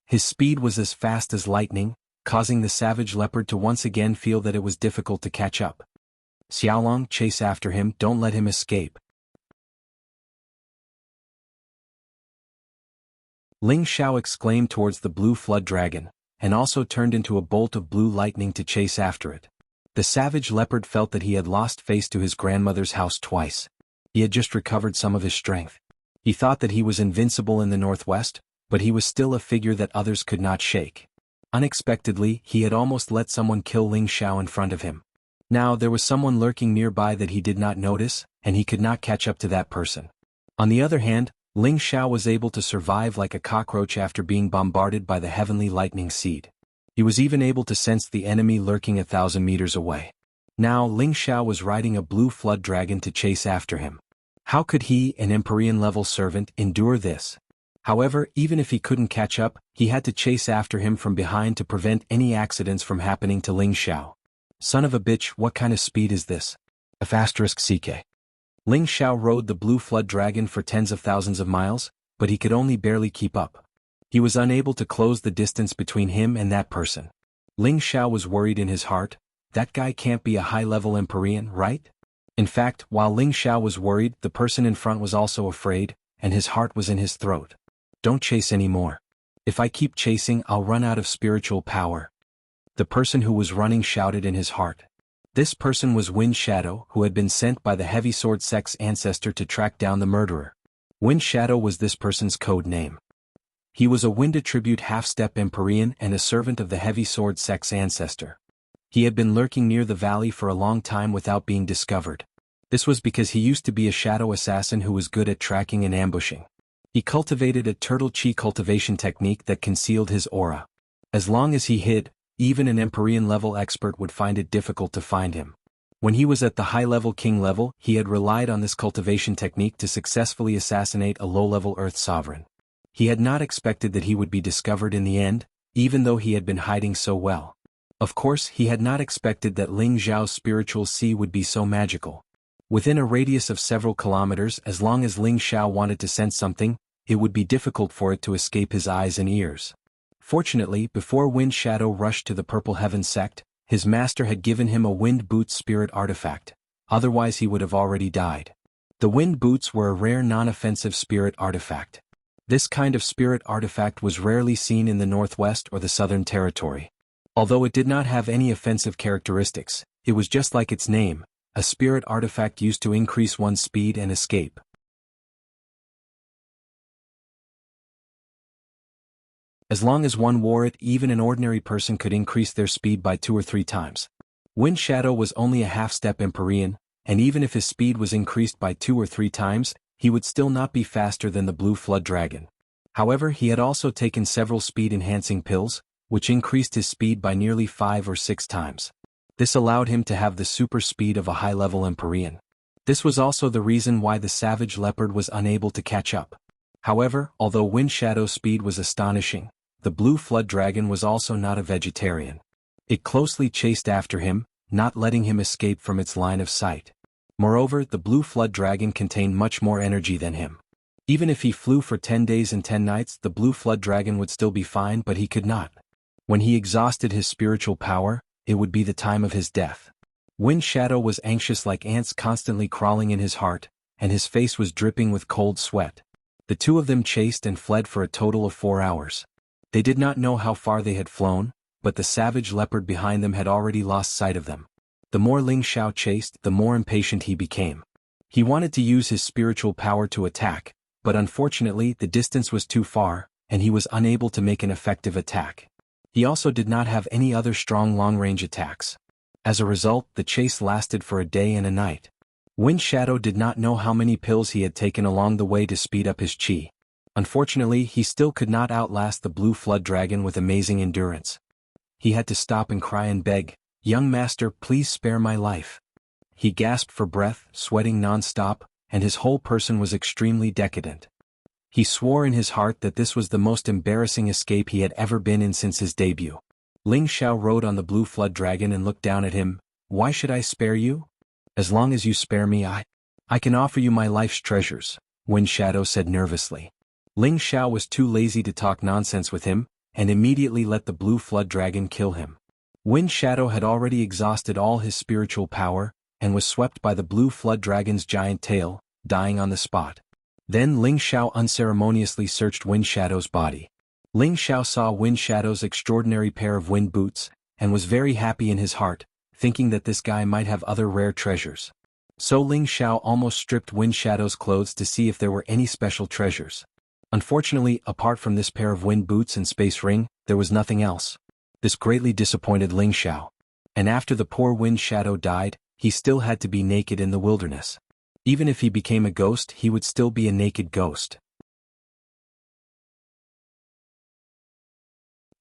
His speed was as fast as lightning, causing the savage leopard to once again feel that it was difficult to catch up. "Xiaolong, chase after him, don't let him escape." Ling Xiao exclaimed towards the blue flood dragon, and also turned into a bolt of blue lightning to chase after it. The savage leopard felt that he had lost face to his grandmother's house twice. He had just recovered some of his strength. He thought that he was invincible in the northwest, but he was still a figure that others could not shake. Unexpectedly, he had almost let someone kill Ling Xiao in front of him. Now there was someone lurking nearby that he did not notice, and he could not catch up to that person. On the other hand, Ling Xiao was able to survive like a cockroach after being bombarded by the heavenly lightning seed. He was even able to sense the enemy lurking 1,000 meters away. Now Ling Xiao was riding a blue flood dragon to chase after him. How could he, an Empyrean-level servant, endure this? However, even if he couldn't catch up, he had to chase after him from behind to prevent any accidents from happening to Ling Xiao. Son of a bitch, what kind of speed is this? *CK. Ling Xiao rode the blue flood dragon for tens of thousands of miles, but he could only barely keep up. He was unable to close the distance between him and that person. Ling Xiao was worried in his heart, that guy can't be a high-level Empyrean, right? In fact, while Ling Xiao was worried, the person in front was also afraid, and his heart was in his throat. Don't chase anymore. If I keep chasing, I'll run out of spiritual power. The person who was running shouted in his heart. This person was Wind Shadow, who had been sent by the Heavy Sword Sect's ancestor to track down the murderer. Wind Shadow was this person's code name. He was a wind attribute half-step Empyrean and a servant of the Heavy Sword Sect's ancestor. He had been lurking near the valley for a long time without being discovered. This was because he used to be a shadow assassin who was good at tracking and ambushing. He cultivated a turtle chi cultivation technique that concealed his aura. As long as he hid, even an Empyrean-level expert would find it difficult to find him. When he was at the high-level king level, he had relied on this cultivation technique to successfully assassinate a low-level Earth sovereign. He had not expected that he would be discovered in the end, even though he had been hiding so well. Of course, he had not expected that Ling Zhao's spiritual sea would be so magical. Within a radius of several kilometers, as long as Ling Xiao wanted to sense something, it would be difficult for it to escape his eyes and ears. Fortunately, before Wind Shadow rushed to the Purple Heaven sect, his master had given him a Wind Boots spirit artifact, otherwise he would have already died. The Wind Boots were a rare non-offensive spirit artifact. This kind of spirit artifact was rarely seen in the Northwest or the Southern Territory. Although it did not have any offensive characteristics, it was just like its name, a spirit artifact used to increase one's speed and escape. As long as one wore it, even an ordinary person could increase their speed by 2 or 3 times. Wind Shadow was only a half-step Empyrean, and even if his speed was increased by 2 or 3 times, he would still not be faster than the Blue Flood Dragon. However, he had also taken several speed-enhancing pills, which increased his speed by nearly 5 or 6 times. This allowed him to have the super speed of a high-level Empyrean. This was also the reason why the Savage Leopard was unable to catch up. However, although Wind Shadow's speed was astonishing, the Blue Flood Dragon was also not a vegetarian. It closely chased after him, not letting him escape from its line of sight. Moreover, the Blue Flood Dragon contained much more energy than him. Even if he flew for 10 days and 10 nights, the Blue Flood Dragon would still be fine, but he could not. When he exhausted his spiritual power, it would be the time of his death. Wind Shadow was anxious like ants constantly crawling in his heart, and his face was dripping with cold sweat. The two of them chased and fled for a total of 4 hours. They did not know how far they had flown, but the Savage Leopard behind them had already lost sight of them. The more Ling Xiao chased, the more impatient he became. He wanted to use his spiritual power to attack, but unfortunately the distance was too far, and he was unable to make an effective attack. He also did not have any other strong long-range attacks. As a result, the chase lasted for a day and a night. Wind Shadow did not know how many pills he had taken along the way to speed up his chi. Unfortunately, he still could not outlast the Blue Flood Dragon with amazing endurance. He had to stop and cry and beg, "Young master, please spare my life." He gasped for breath, sweating non-stop, and his whole person was extremely decadent. He swore in his heart that this was the most embarrassing escape he had ever been in since his debut. Ling Xiao rode on the Blue Flood Dragon and looked down at him. "Why should I spare you? As long as you spare me, I can offer you my life's treasures," Wind Shadow said nervously. Ling Xiao was too lazy to talk nonsense with him, and immediately let the Blue Flood Dragon kill him. Wind Shadow had already exhausted all his spiritual power, and was swept by the Blue Flood Dragon's giant tail, dying on the spot. Then Ling Xiao unceremoniously searched Wind Shadow's body. Ling Xiao saw Wind Shadow's extraordinary pair of wind boots, and was very happy in his heart, thinking that this guy might have other rare treasures. So Ling Xiao almost stripped Wind Shadow's clothes to see if there were any special treasures. Unfortunately, apart from this pair of wind boots and space ring, there was nothing else. This greatly disappointed Ling Xiao. And after the poor Wind Shadow died, he still had to be naked in the wilderness. Even if he became a ghost, he would still be a naked ghost.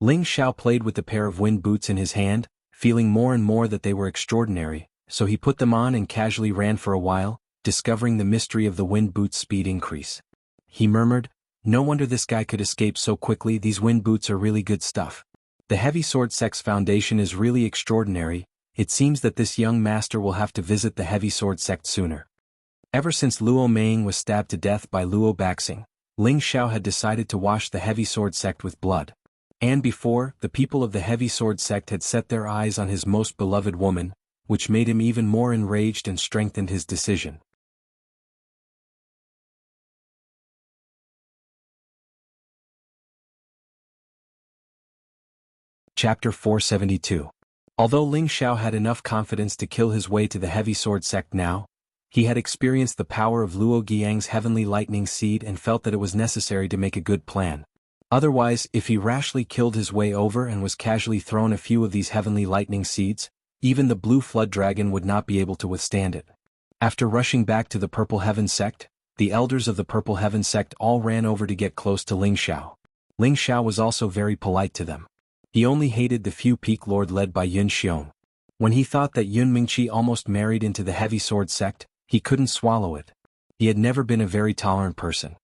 Ling Xiao played with the pair of wind boots in his hand, feeling more and more that they were extraordinary, so he put them on and casually ran for a while, discovering the mystery of the wind boots' speed increase. He murmured, "No wonder this guy could escape so quickly, these wind boots are really good stuff. The Heavy Sword Sect's foundation is really extraordinary. It seems that this young master will have to visit the Heavy Sword Sect sooner." Ever since Luo Meiying was stabbed to death by Luo Baxing, Ling Xiao had decided to wash the Heavy Sword Sect with blood. And before, the people of the Heavy Sword Sect had set their eyes on his most beloved woman, which made him even more enraged and strengthened his decision. Chapter 472. Although Ling Xiao had enough confidence to kill his way to the Heavy Sword Sect now, he had experienced the power of Luo Guiyang's heavenly lightning seed and felt that it was necessary to make a good plan. Otherwise, if he rashly killed his way over and was casually thrown a few of these heavenly lightning seeds, even the Blue Flood Dragon would not be able to withstand it. After rushing back to the Purple Heaven Sect, the elders of the Purple Heaven Sect all ran over to get close to Ling Xiao. Ling Xiao was also very polite to them. He only hated the few Peak Lord led by Yun Xiong. When he thought that Yun Mingqi almost married into the Heavy Sword Sect, he couldn't swallow it. He had never been a very tolerant person.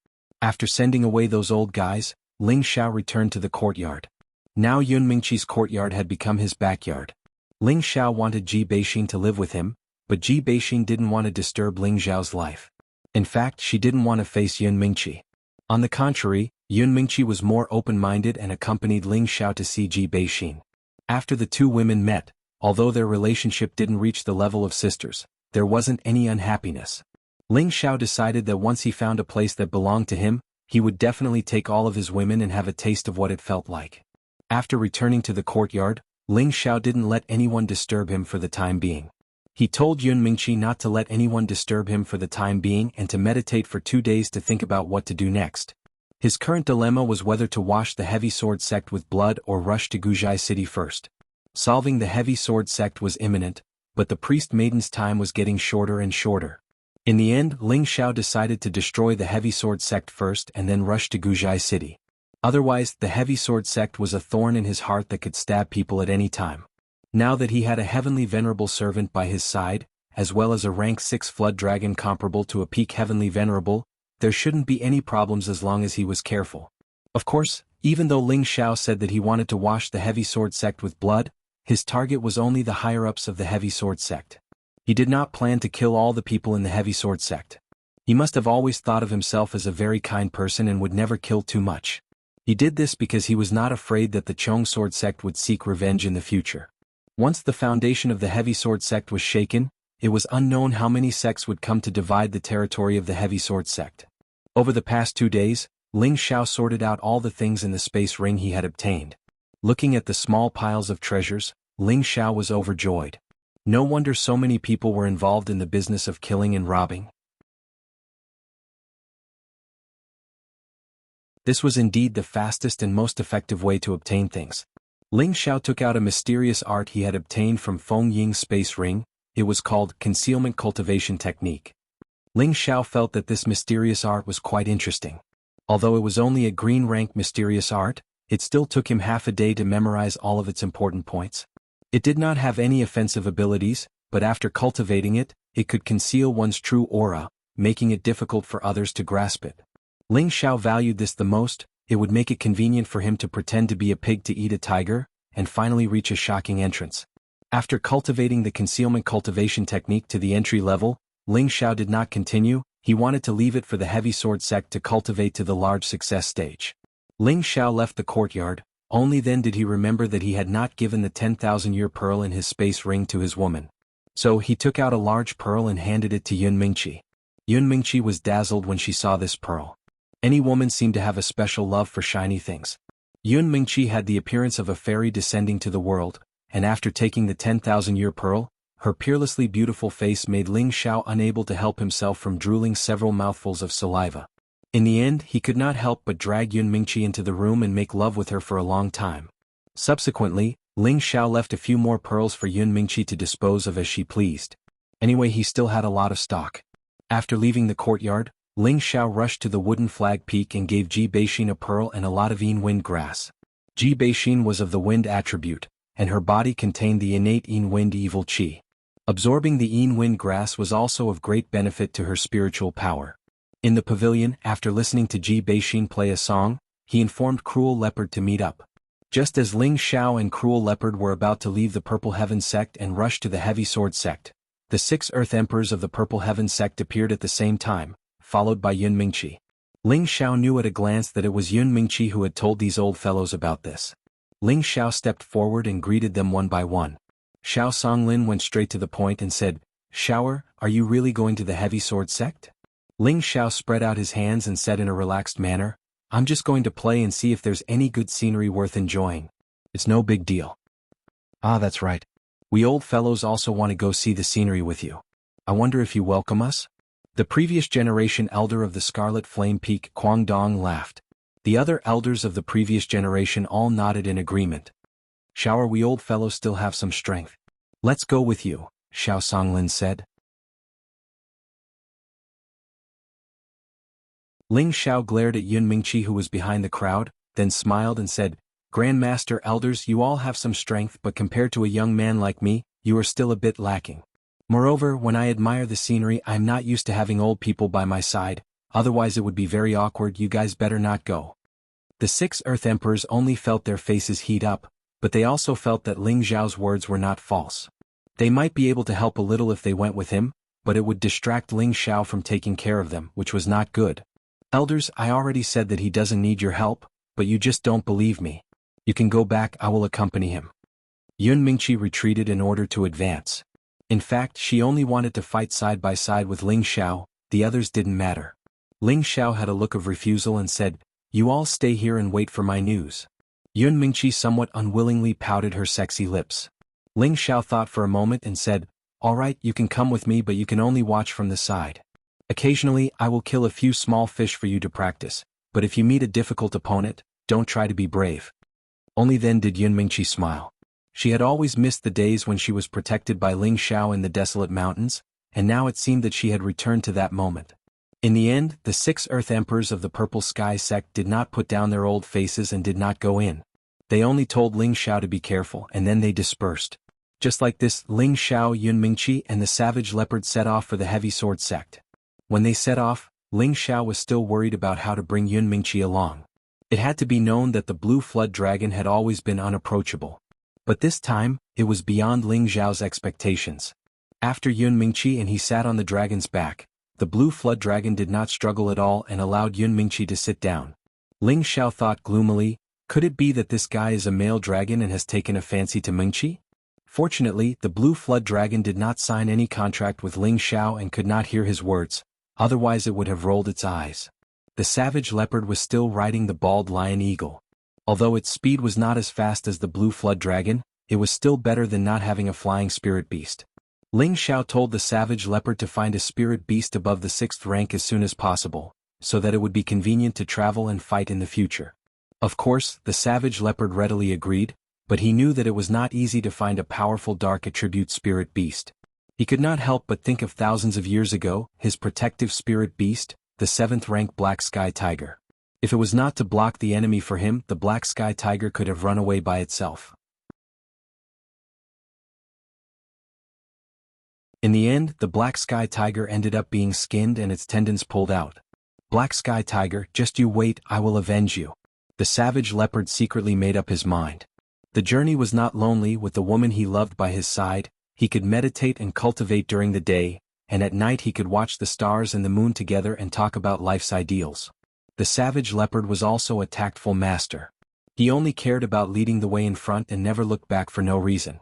After sending away those old guys, Ling Xiao returned to the courtyard. Now Yun Mingqi's courtyard had become his backyard. Ling Xiao wanted Ji Beixin to live with him, but Ji Beixin didn't want to disturb Ling Xiao's life. In fact, she didn't want to face Yun Mingqi. On the contrary, Yun Mingqi was more open-minded and accompanied Ling Xiao to see Ji Beixin. After the two women met, although their relationship didn't reach the level of sisters, there wasn't any unhappiness. Ling Xiao decided that once he found a place that belonged to him, he would definitely take all of his women and have a taste of what it felt like. After returning to the courtyard, Ling Xiao didn't let anyone disturb him for the time being. He told Yun Mingqi not to let anyone disturb him for the time being and to meditate for 2 days to think about what to do next. His current dilemma was whether to wash the heavy sword sect with blood or rush to Guzhai city first. Solving the heavy sword sect was imminent, but the priest maiden's time was getting shorter and shorter. In the end, Ling Xiao decided to destroy the heavy sword sect first and then rush to Guzhai city. Otherwise, the heavy sword sect was a thorn in his heart that could stab people at any time. Now that he had a heavenly venerable servant by his side, as well as a rank 6 flood dragon comparable to a peak heavenly venerable, there shouldn't be any problems as long as he was careful. Of course, even though Ling Xiao said that he wanted to wash the heavy sword sect with blood, his target was only the higher-ups of the heavy sword sect. He did not plan to kill all the people in the heavy sword sect. He must have always thought of himself as a very kind person and would never kill too much. He did this because he was not afraid that the Chong sword sect would seek revenge in the future. Once the foundation of the heavy sword sect was shaken, it was unknown how many sects would come to divide the territory of the heavy sword sect. Over the past 2 days, Ling Xiao sorted out all the things in the space ring he had obtained. Looking at the small piles of treasures, Ling Xiao was overjoyed. No wonder so many people were involved in the business of killing and robbing. This was indeed the fastest and most effective way to obtain things. Ling Xiao took out a mysterious art he had obtained from Feng Ying's space ring. It was called Concealment Cultivation Technique. Ling Xiao felt that this mysterious art was quite interesting. Although it was only a green rank mysterious art, it still took him half a day to memorize all of its important points. It did not have any offensive abilities, but after cultivating it, it could conceal one's true aura, making it difficult for others to grasp it. Ling Xiao valued this the most. It would make it convenient for him to pretend to be a pig to eat a tiger, and finally reach a shocking entrance. After cultivating the concealment cultivation technique to the entry level, Ling Xiao did not continue. He wanted to leave it for the heavy sword sect to cultivate to the large success stage. Ling Xiao left the courtyard. Only then did he remember that he had not given the 10,000-year pearl in his space ring to his woman. So he took out a large pearl and handed it to Yun Mingqi. Yun Mingqi was dazzled when she saw this pearl. Any woman seemed to have a special love for shiny things. Yun Mingqi had the appearance of a fairy descending to the world, and after taking the 10,000-year pearl, her peerlessly beautiful face made Ling Xiao unable to help himself from drooling several mouthfuls of saliva. In the end, he could not help but drag Yun Mingqi into the room and make love with her for a long time. Subsequently, Ling Xiao left a few more pearls for Yun Mingqi to dispose of as she pleased. Anyway, he still had a lot of stock. After leaving the courtyard, Ling Xiao rushed to the wooden flag peak and gave Ji Beixin a pearl and a lot of Yin wind grass. Ji Beixin was of the wind attribute, and her body contained the innate Yin wind evil qi. Absorbing the Yin wind grass was also of great benefit to her spiritual power. In the pavilion, after listening to Ji Beixin play a song, he informed Cruel Leopard to meet up. Just as Ling Xiao and Cruel Leopard were about to leave the Purple Heaven sect and rush to the Heavy Sword sect, the 6 Earth Emperors of the Purple Heaven sect appeared at the same time, followed by Yun Mingqi. Ling Xiao knew at a glance that it was Yun Mingqi who had told these old fellows about this. Ling Xiao stepped forward and greeted them one by one. Xiao Songlin went straight to the point and said, "Xiaoer, are you really going to the Heavy Sword sect?" Ling Xiao spread out his hands and said in a relaxed manner, "I'm just going to play and see if there's any good scenery worth enjoying. It's no big deal." "Ah, that's right. We old fellows also want to go see the scenery with you. I wonder if you welcome us?" The previous generation elder of the Scarlet Flame Peak, Guangdong, laughed. The other elders of the previous generation all nodded in agreement. "Xiaoer, we old fellows still have some strength. Let's go with you," Xiao Songlin said. Ling Xiao glared at Yun Mingqi, who was behind the crowd, then smiled and said, "Grandmaster elders, you all have some strength, but compared to a young man like me, you are still a bit lacking. Moreover, when I admire the scenery, I'm not used to having old people by my side, otherwise it would be very awkward. You guys better not go." The 6 Earth Emperors only felt their faces heat up, but they also felt that Ling Xiao's words were not false. They might be able to help a little if they went with him, but it would distract Ling Xiao from taking care of them, which was not good. "Elders, I already said that he doesn't need your help, but you just don't believe me. You can go back, I will accompany him." Yun Mingqi retreated in order to advance. In fact, she only wanted to fight side by side with Ling Xiao, the others didn't matter. Ling Xiao had a look of refusal and said, "You all stay here and wait for my news." Yun Mingqi somewhat unwillingly pouted her sexy lips. Ling Xiao thought for a moment and said, "All right, you can come with me, but you can only watch from the side. Occasionally, I will kill a few small fish for you to practice, but if you meet a difficult opponent, don't try to be brave." Only then did Yun Mingqi smile. She had always missed the days when she was protected by Ling Xiao in the desolate mountains, and now it seemed that she had returned to that moment. In the end, the 6 Earth Emperors of the Purple Sky sect did not put down their old faces and did not go in. They only told Ling Xiao to be careful, and then they dispersed. Just like this, Ling Xiao, Yun Mingqi, and the Savage Leopard set off for the Heavy Sword sect. When they set off, Ling Xiao was still worried about how to bring Yun Mingqi along. It had to be known that the Blue Flood Dragon had always been unapproachable. But this time, it was beyond Ling Xiao's expectations. After Yun Mingqi and he sat on the dragon's back, the Blue Flood Dragon did not struggle at all and allowed Yun Mingqi to sit down. Ling Xiao thought gloomily, could it be that this guy is a male dragon and has taken a fancy to Mingqi? Fortunately, the Blue Flood Dragon did not sign any contract with Ling Xiao and could not hear his words, otherwise it would have rolled its eyes. The Savage Leopard was still riding the bald lion eagle. Although its speed was not as fast as the Blue Flood Dragon, it was still better than not having a flying spirit beast. Ling Xiao told the Savage Leopard to find a spirit beast above the 6th rank as soon as possible, so that it would be convenient to travel and fight in the future. Of course, the Savage Leopard readily agreed, but he knew that it was not easy to find a powerful dark attribute spirit beast. He could not help but think of thousands of years ago, his protective spirit beast, the 7th rank Black Sky Tiger. If it was not to block the enemy for him, the Black Sky Tiger could have run away by itself. In the end, the Black Sky Tiger ended up being skinned and its tendons pulled out. "Black Sky Tiger, just you wait, I will avenge you." The Savage Leopard secretly made up his mind. The journey was not lonely. With the woman he loved by his side, he could meditate and cultivate during the day, and at night he could watch the stars and the moon together and talk about life's ideals. The Savage Leopard was also a tactful master. He only cared about leading the way in front and never looked back for no reason.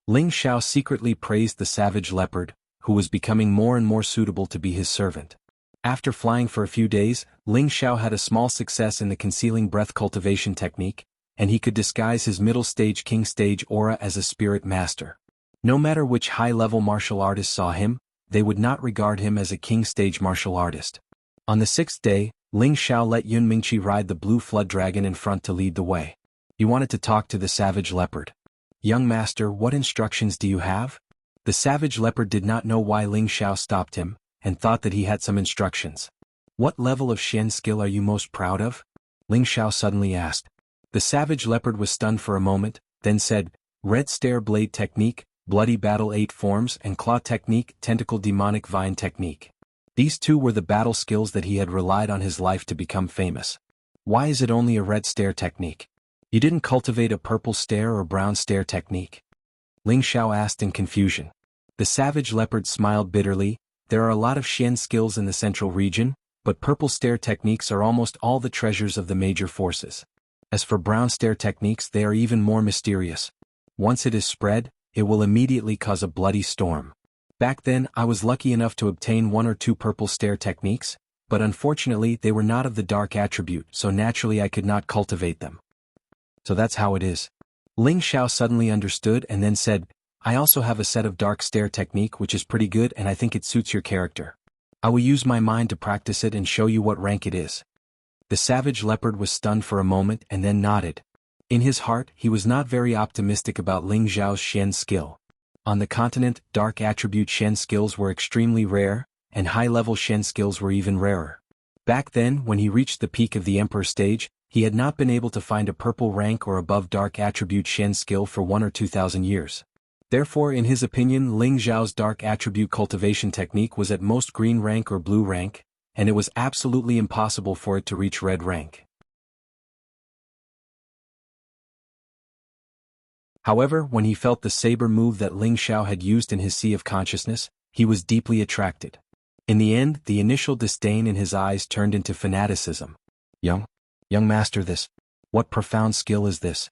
Ling Xiao secretly praised the Savage Leopard, who was becoming more and more suitable to be his servant. After flying for a few days, Ling Xiao had a small success in the concealing breath cultivation technique, and he could disguise his middle stage king stage aura as a spirit master. No matter which high-level martial artist saw him, they would not regard him as a king stage martial artist. On the 6th day, Ling Xiao let Yun Mingqi ride the Blue Flood Dragon in front to lead the way. He wanted to talk to the Savage Leopard. "Young master, what instructions do you have?" The Savage Leopard did not know why Ling Xiao stopped him, and thought that he had some instructions. "What level of Shen skill are you most proud of?" Ling Xiao suddenly asked. The Savage Leopard was stunned for a moment, then said, "Red Stare Blade Technique, Bloody Battle 8 Forms and Claw Technique, Tentacle Demonic Vine Technique." These two were the battle skills that he had relied on his life to become famous. "Why is it only a red stare technique? You didn't cultivate a purple stare or brown stare technique?" Ling Xiao asked in confusion. The Savage Leopard smiled bitterly. "There are a lot of Shen skills in the central region, but purple stare techniques are almost all the treasures of the major forces. As for brown stare techniques, they are even more mysterious. Once it is spread, it will immediately cause a bloody storm. Back then, I was lucky enough to obtain 1 or 2 purple stare techniques, but unfortunately they were not of the dark attribute, so naturally I could not cultivate them. So that's how it is." Ling Xiao suddenly understood and then said, "I also have a set of dark stare technique which is pretty good and I think it suits your character. I will use my mind to practice it and show you what rank it is." The Savage Leopard was stunned for a moment and then nodded. In his heart, he was not very optimistic about Ling Xiao's Shen skill. On the continent, dark attribute Shen skills were extremely rare, and high-level Shen skills were even rarer. Back then, when he reached the peak of the Emperor stage, he had not been able to find a purple rank or above dark attribute Shen skill for 1 or 2,000 years. Therefore, in his opinion, Ling Xiao's dark attribute cultivation technique was at most green rank or blue rank, and it was absolutely impossible for it to reach red rank. However, when he felt the saber move that Ling Xiao had used in his Sea of Consciousness, he was deeply attracted. In the end, the initial disdain in his eyes turned into fanaticism. Young master, what profound skill is this?"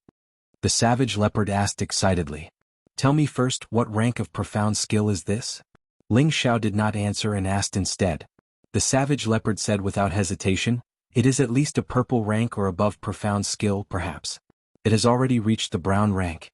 The Savage Leopard asked excitedly. "Tell me first, what rank of profound skill is this?" Ling Xiao did not answer and asked instead. The savage leopard said without hesitation, "It is at least a purple rank or above profound skill, perhaps. It has already reached the brown rank."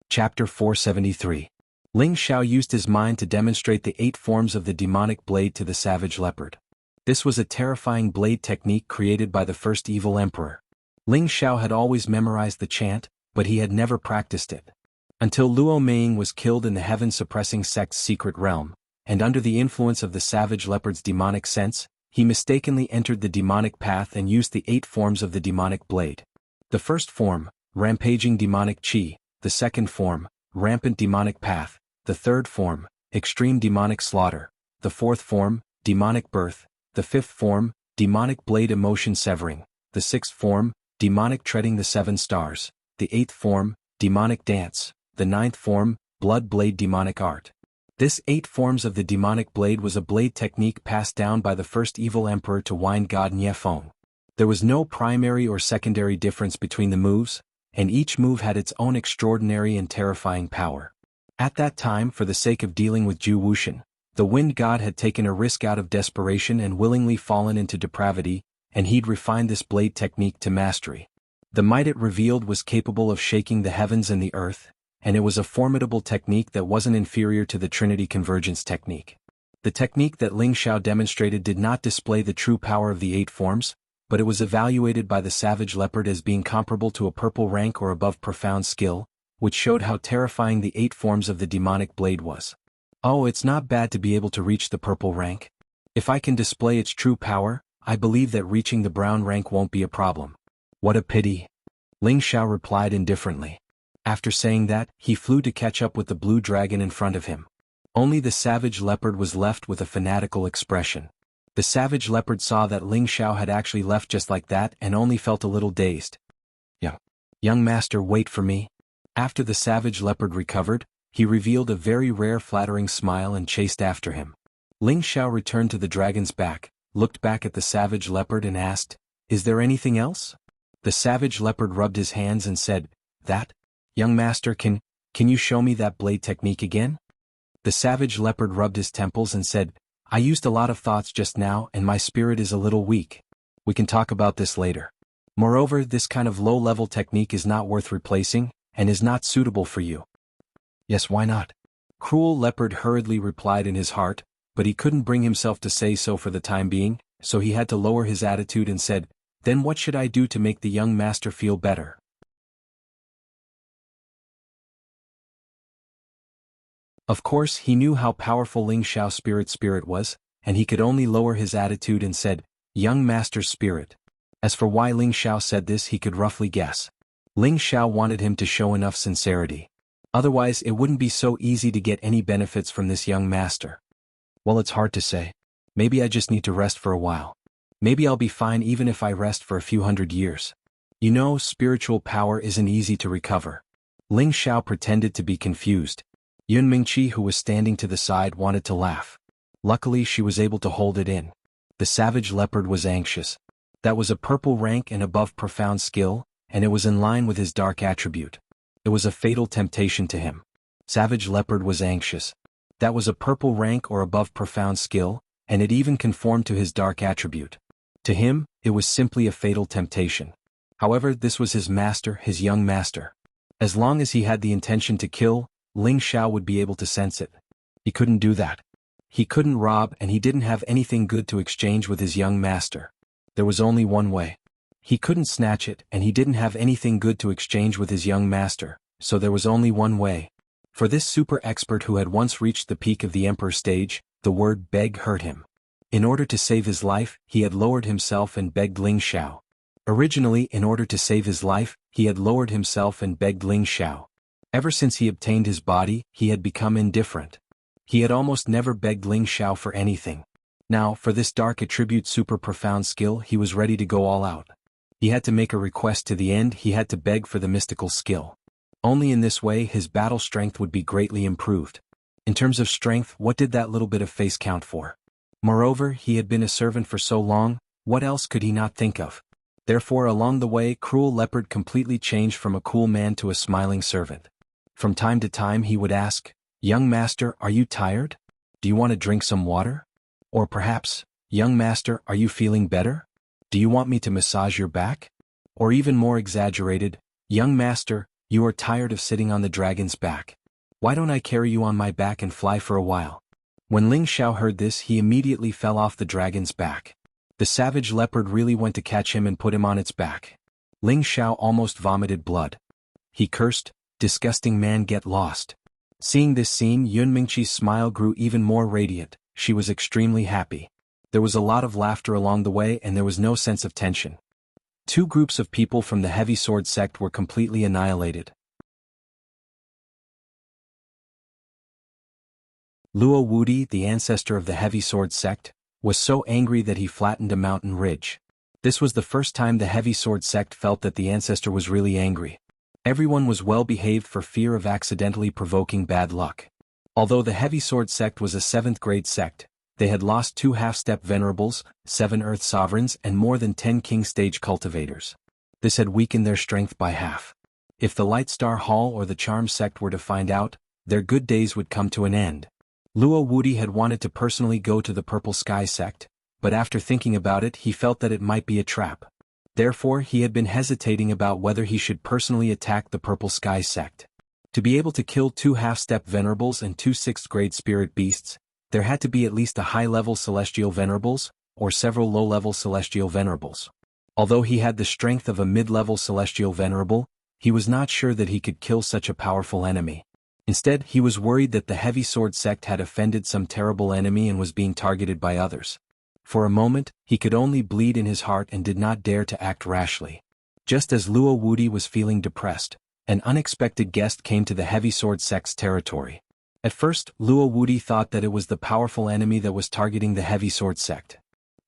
Chapter 473. Ling Xiao used his mind to demonstrate the 8 forms of the demonic blade to the savage leopard. This was a terrifying blade technique created by the first evil emperor. Ling Xiao had always memorized the chant, but he had never practiced it. Until Luo Meiying was killed in the heaven-suppressing sect's secret realm, and under the influence of the savage leopard's demonic sense, he mistakenly entered the demonic path and used the 8 forms of the demonic blade. The first form, rampaging demonic qi; the second form, rampant demonic path; the third form, extreme demonic slaughter; the fourth form, demonic birth; the fifth form, demonic blade emotion severing; the sixth form, demonic treading the 7 stars; the eighth form, demonic dance; the ninth form, blood blade demonic art. This 8 forms of the demonic blade was a blade technique passed down by the first evil emperor to Wine God Niefeng. There was no primary or secondary difference between the moves, and each move had its own extraordinary and terrifying power. At that time, for the sake of dealing with Zhu Wuxian, the wind god had taken a risk out of desperation and willingly fallen into depravity, and he'd refined this blade technique to mastery. The might it revealed was capable of shaking the heavens and the earth, and it was a formidable technique that wasn't inferior to the Trinity Convergence technique. The technique that Ling Xiao demonstrated did not display the true power of the 8 forms, but it was evaluated by the savage leopard as being comparable to a purple rank or above profound skill, which showed how terrifying the 8 forms of the demonic blade was. Oh, it's not bad to be able to reach the purple rank. If I can display its true power, I believe that reaching the brown rank won't be a problem. What a pity. Ling Xiao replied indifferently. After saying that, he flew to catch up with the blue dragon in front of him. Only the savage leopard was left with a fanatical expression. The savage leopard saw that Ling Xiao had actually left just like that and only felt a little dazed. Young master, wait for me." After the savage leopard recovered, he revealed a very rare flattering smile and chased after him. Ling Xiao returned to the dragon's back, looked back at the savage leopard and asked, "Is there anything else?" The savage leopard rubbed his hands and said, "That? Young master, can you show me that blade technique again?" The savage leopard rubbed his temples and said, "I used a lot of thoughts just now and my spirit is a little weak. We can talk about this later. Moreover, this kind of low-level technique is not worth replacing, and is not suitable for you." "Yes, why not?" Cruel Leopard hurriedly replied in his heart, but he couldn't bring himself to say so for the time being, so he had to lower his attitude and said, "Then what should I do to make the young master feel better?" Of course, he knew how powerful Ling Xiao's spirit was, and he could only lower his attitude and said, "Young master's spirit." As for why Ling Xiao said this, he could roughly guess. Ling Xiao wanted him to show enough sincerity. Otherwise, it wouldn't be so easy to get any benefits from this young master. Well, it's hard to say. Maybe I just need to rest for a while. Maybe I'll be fine even if I rest for a few hundred years. You know, spiritual power isn't easy to recover. Ling Xiao pretended to be confused. Yun Mingqi, who was standing to the side, wanted to laugh. Luckily, she was able to hold it in. The savage leopard was anxious. That was a purple rank and above profound skill, and it was in line with his dark attribute. It was a fatal temptation to him. Savage leopard was anxious. That was a purple rank or above profound skill, and it even conformed to his dark attribute. To him, it was simply a fatal temptation. However, this was his master, his young master. As long as he had the intention to kill, Ling Xiao would be able to sense it. He couldn't do that. He couldn't rob, and he didn't have anything good to exchange with his young master. There was only one way. He couldn't snatch it, and he didn't have anything good to exchange with his young master, so there was only one way. For this super expert who had once reached the peak of the emperor stage, the word beg hurt him. In order to save his life, he had lowered himself and begged Ling Xiao. Originally, in order to save his life, he had lowered himself and begged Ling Xiao. Ever since he obtained his body, he had become indifferent. He had almost never begged Ling Xiao for anything. Now, for this dark attribute super profound skill, he was ready to go all out. He had to make a request to the end, he had to beg for the mystical skill. Only in this way his battle strength would be greatly improved. In terms of strength, what did that little bit of face count for? Moreover, he had been a servant for so long, what else could he not think of? Therefore along the way Cruel Leopard completely changed from a cool man to a smiling servant. From time to time he would ask, "Young master, are you tired? Do you want to drink some water? Or perhaps, young master, are you feeling better? Do you want me to massage your back? Or even more exaggerated, young master, you are tired of sitting on the dragon's back. Why don't I carry you on my back and fly for a while?" When Ling Xiao heard this he immediately fell off the dragon's back. The savage leopard really went to catch him and put him on its back. Ling Xiao almost vomited blood. He cursed, "Disgusting man, get lost." Seeing this scene Yun Mingqi's smile grew even more radiant. She was extremely happy. There was a lot of laughter along the way and there was no sense of tension. Two groups of people from the heavy sword sect were completely annihilated. Luo Wudi, the ancestor of the heavy sword sect, was so angry that he flattened a mountain ridge. This was the first time the heavy sword sect felt that the ancestor was really angry. Everyone was well behaved for fear of accidentally provoking bad luck. Although the heavy sword sect was a 7th grade sect, they had lost 2 half-step venerables, 7 earth sovereigns and more than 10 king stage cultivators. This had weakened their strength by half. If the Light Star Hall or the Charm sect were to find out, their good days would come to an end. Luo Wudi had wanted to personally go to the Purple Sky sect, but after thinking about it he felt that it might be a trap. Therefore he had been hesitating about whether he should personally attack the Purple Sky sect. To be able to kill 2 half-step venerables and 2 6th-grade spirit beasts, there had to be at least a high-level celestial venerables, or several low-level celestial venerables. Although he had the strength of a mid-level celestial venerable, he was not sure that he could kill such a powerful enemy. Instead, he was worried that the heavy sword sect had offended some terrible enemy and was being targeted by others. For a moment, he could only bleed in his heart and did not dare to act rashly. Just as Luo Wudi was feeling depressed, an unexpected guest came to the heavy sword sect's territory. At first, Luo Wudi thought that it was the powerful enemy that was targeting the heavy sword sect.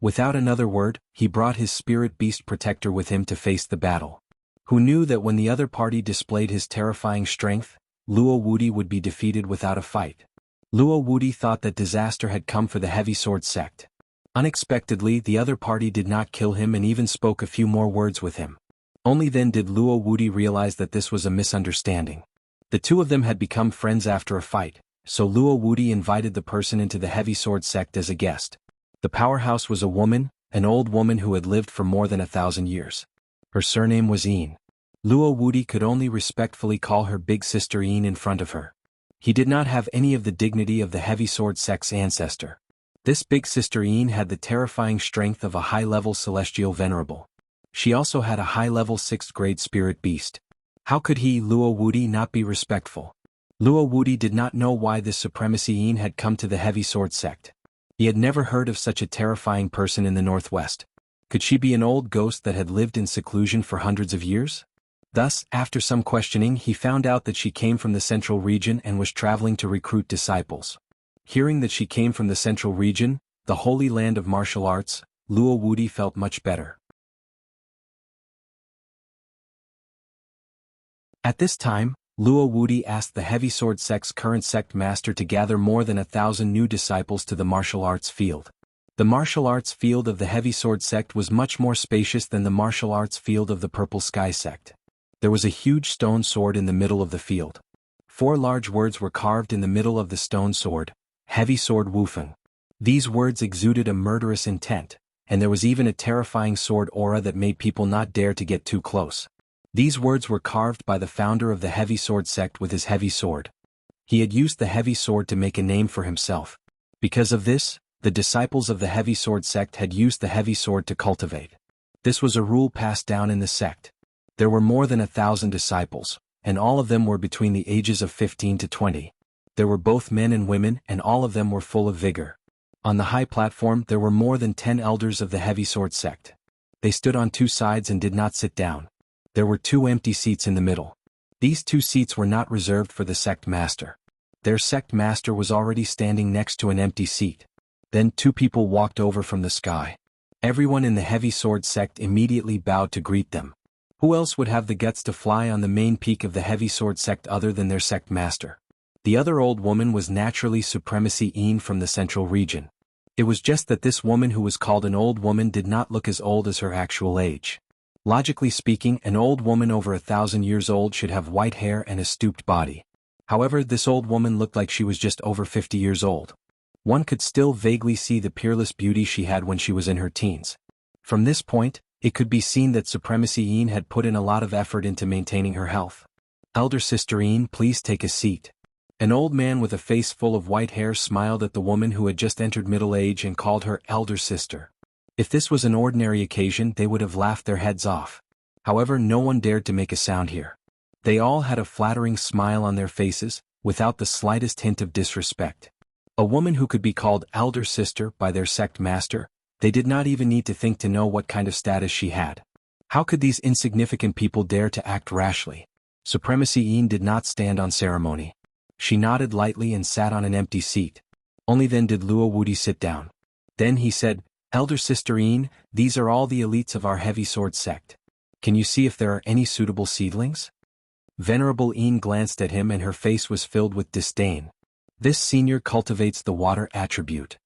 Without another word, he brought his spirit beast protector with him to face the battle. Who knew that when the other party displayed his terrifying strength, Luo Wudi would be defeated without a fight. Luo Wudi thought that disaster had come for the heavy sword sect. Unexpectedly, the other party did not kill him and even spoke a few more words with him. Only then did Luo Wudi realize that this was a misunderstanding. The two of them had become friends after a fight, so Luo Wudi invited the person into the heavy sword sect as a guest. The powerhouse was a woman, an old woman who had lived for more than 1,000 years. Her surname was Yin. Luo Wudi could only respectfully call her big sister Yin in front of her. He did not have any of the dignity of the heavy sword sect's ancestor. This big sister Yin had the terrifying strength of a high-level celestial venerable. She also had a high-level 6th-grade spirit beast. How could he, Luo Wudi, not be respectful? Luo Wudi did not know why this supremacy Yin had come to the heavy sword sect. He had never heard of such a terrifying person in the northwest. Could she be an old ghost that had lived in seclusion for hundreds of years? Thus, after some questioning he found out that she came from the central region and was traveling to recruit disciples. Hearing that she came from the central region, the holy land of martial arts, Luo Wudi felt much better. At this time, Luo Wudi asked the heavy sword sect's current sect master to gather more than 1,000 new disciples to the martial arts field. The martial arts field of the heavy sword sect was much more spacious than the martial arts field of the Purple Sky sect. There was a huge stone sword in the middle of the field. 4 large words were carved in the middle of the stone sword: Heavy Sword Wufeng. These words exuded a murderous intent, and there was even a terrifying sword aura that made people not dare to get too close. These words were carved by the founder of the heavy sword sect with his heavy sword. He had used the heavy sword to make a name for himself. Because of this, the disciples of the heavy sword sect had used the heavy sword to cultivate. This was a rule passed down in the sect. There were more than 1,000 disciples, and all of them were between the ages of 15 to 20. There were both men and women, and all of them were full of vigor. On the high platform there were more than 10 elders of the heavy sword sect. They stood on 2 sides and did not sit down. There were 2 empty seats in the middle. These 2 seats were not reserved for the sect master. Their sect master was already standing next to an empty seat. Then 2 people walked over from the sky. Everyone in the heavy sword sect immediately bowed to greet them. Who else would have the guts to fly on the main peak of the heavy sword sect other than their sect master? The other old woman was naturally Supremacy Yin from the central region. It was just that this woman who was called an old woman did not look as old as her actual age. Logically speaking, an old woman over 1,000 years old should have white hair and a stooped body. However, this old woman looked like she was just over 50 years old. One could still vaguely see the peerless beauty she had when she was in her teens. From this point, it could be seen that Supremacy Yin had put in a lot of effort into maintaining her health. "Elder Sister Yin, please take a seat." An old man with a face full of white hair smiled at the woman who had just entered middle age and called her elder sister. If this was an ordinary occasion, they would have laughed their heads off. However, no one dared to make a sound here. They all had a flattering smile on their faces, without the slightest hint of disrespect. A woman who could be called elder sister by their sect master, they did not even need to think to know what kind of status she had. How could these insignificant people dare to act rashly? Supremacy Yin did not stand on ceremony. She nodded lightly and sat on an empty seat. Only then did Luo Wudi sit down. Then he said, "Elder Sister Yin, these are all the elites of our heavy sword sect. Can you see if there are any suitable seedlings?" Venerable Yin glanced at him and her face was filled with disdain. "This senior cultivates the water attribute.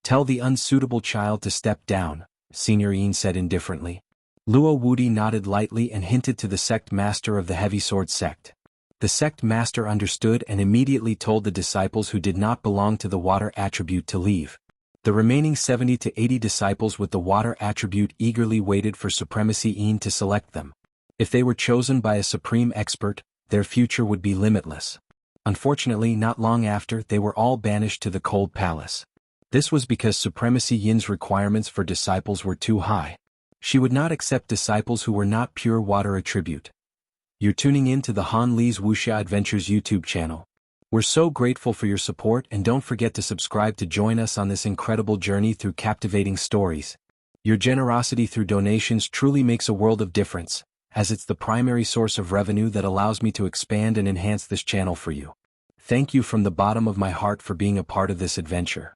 Tell the unsuitable child to step down," Senior Yin said indifferently. Luo Wudi nodded lightly and hinted to the sect master of the heavy sword sect. The sect master understood and immediately told the disciples who did not belong to the water attribute to leave. The remaining 70 to 80 disciples with the water attribute eagerly waited for Supremacy Yin to select them. If they were chosen by a supreme expert, their future would be limitless. Unfortunately, not long after, they were all banished to the cold palace. This was because Supremacy Yin's requirements for disciples were too high. She would not accept disciples who were not pure water attribute. You're tuning in to the Han Li's Wuxia Adventures YouTube channel. We're so grateful for your support, and don't forget to subscribe to join us on this incredible journey through captivating stories. Your generosity through donations truly makes a world of difference, as it's the primary source of revenue that allows me to expand and enhance this channel for you. Thank you from the bottom of my heart for being a part of this adventure.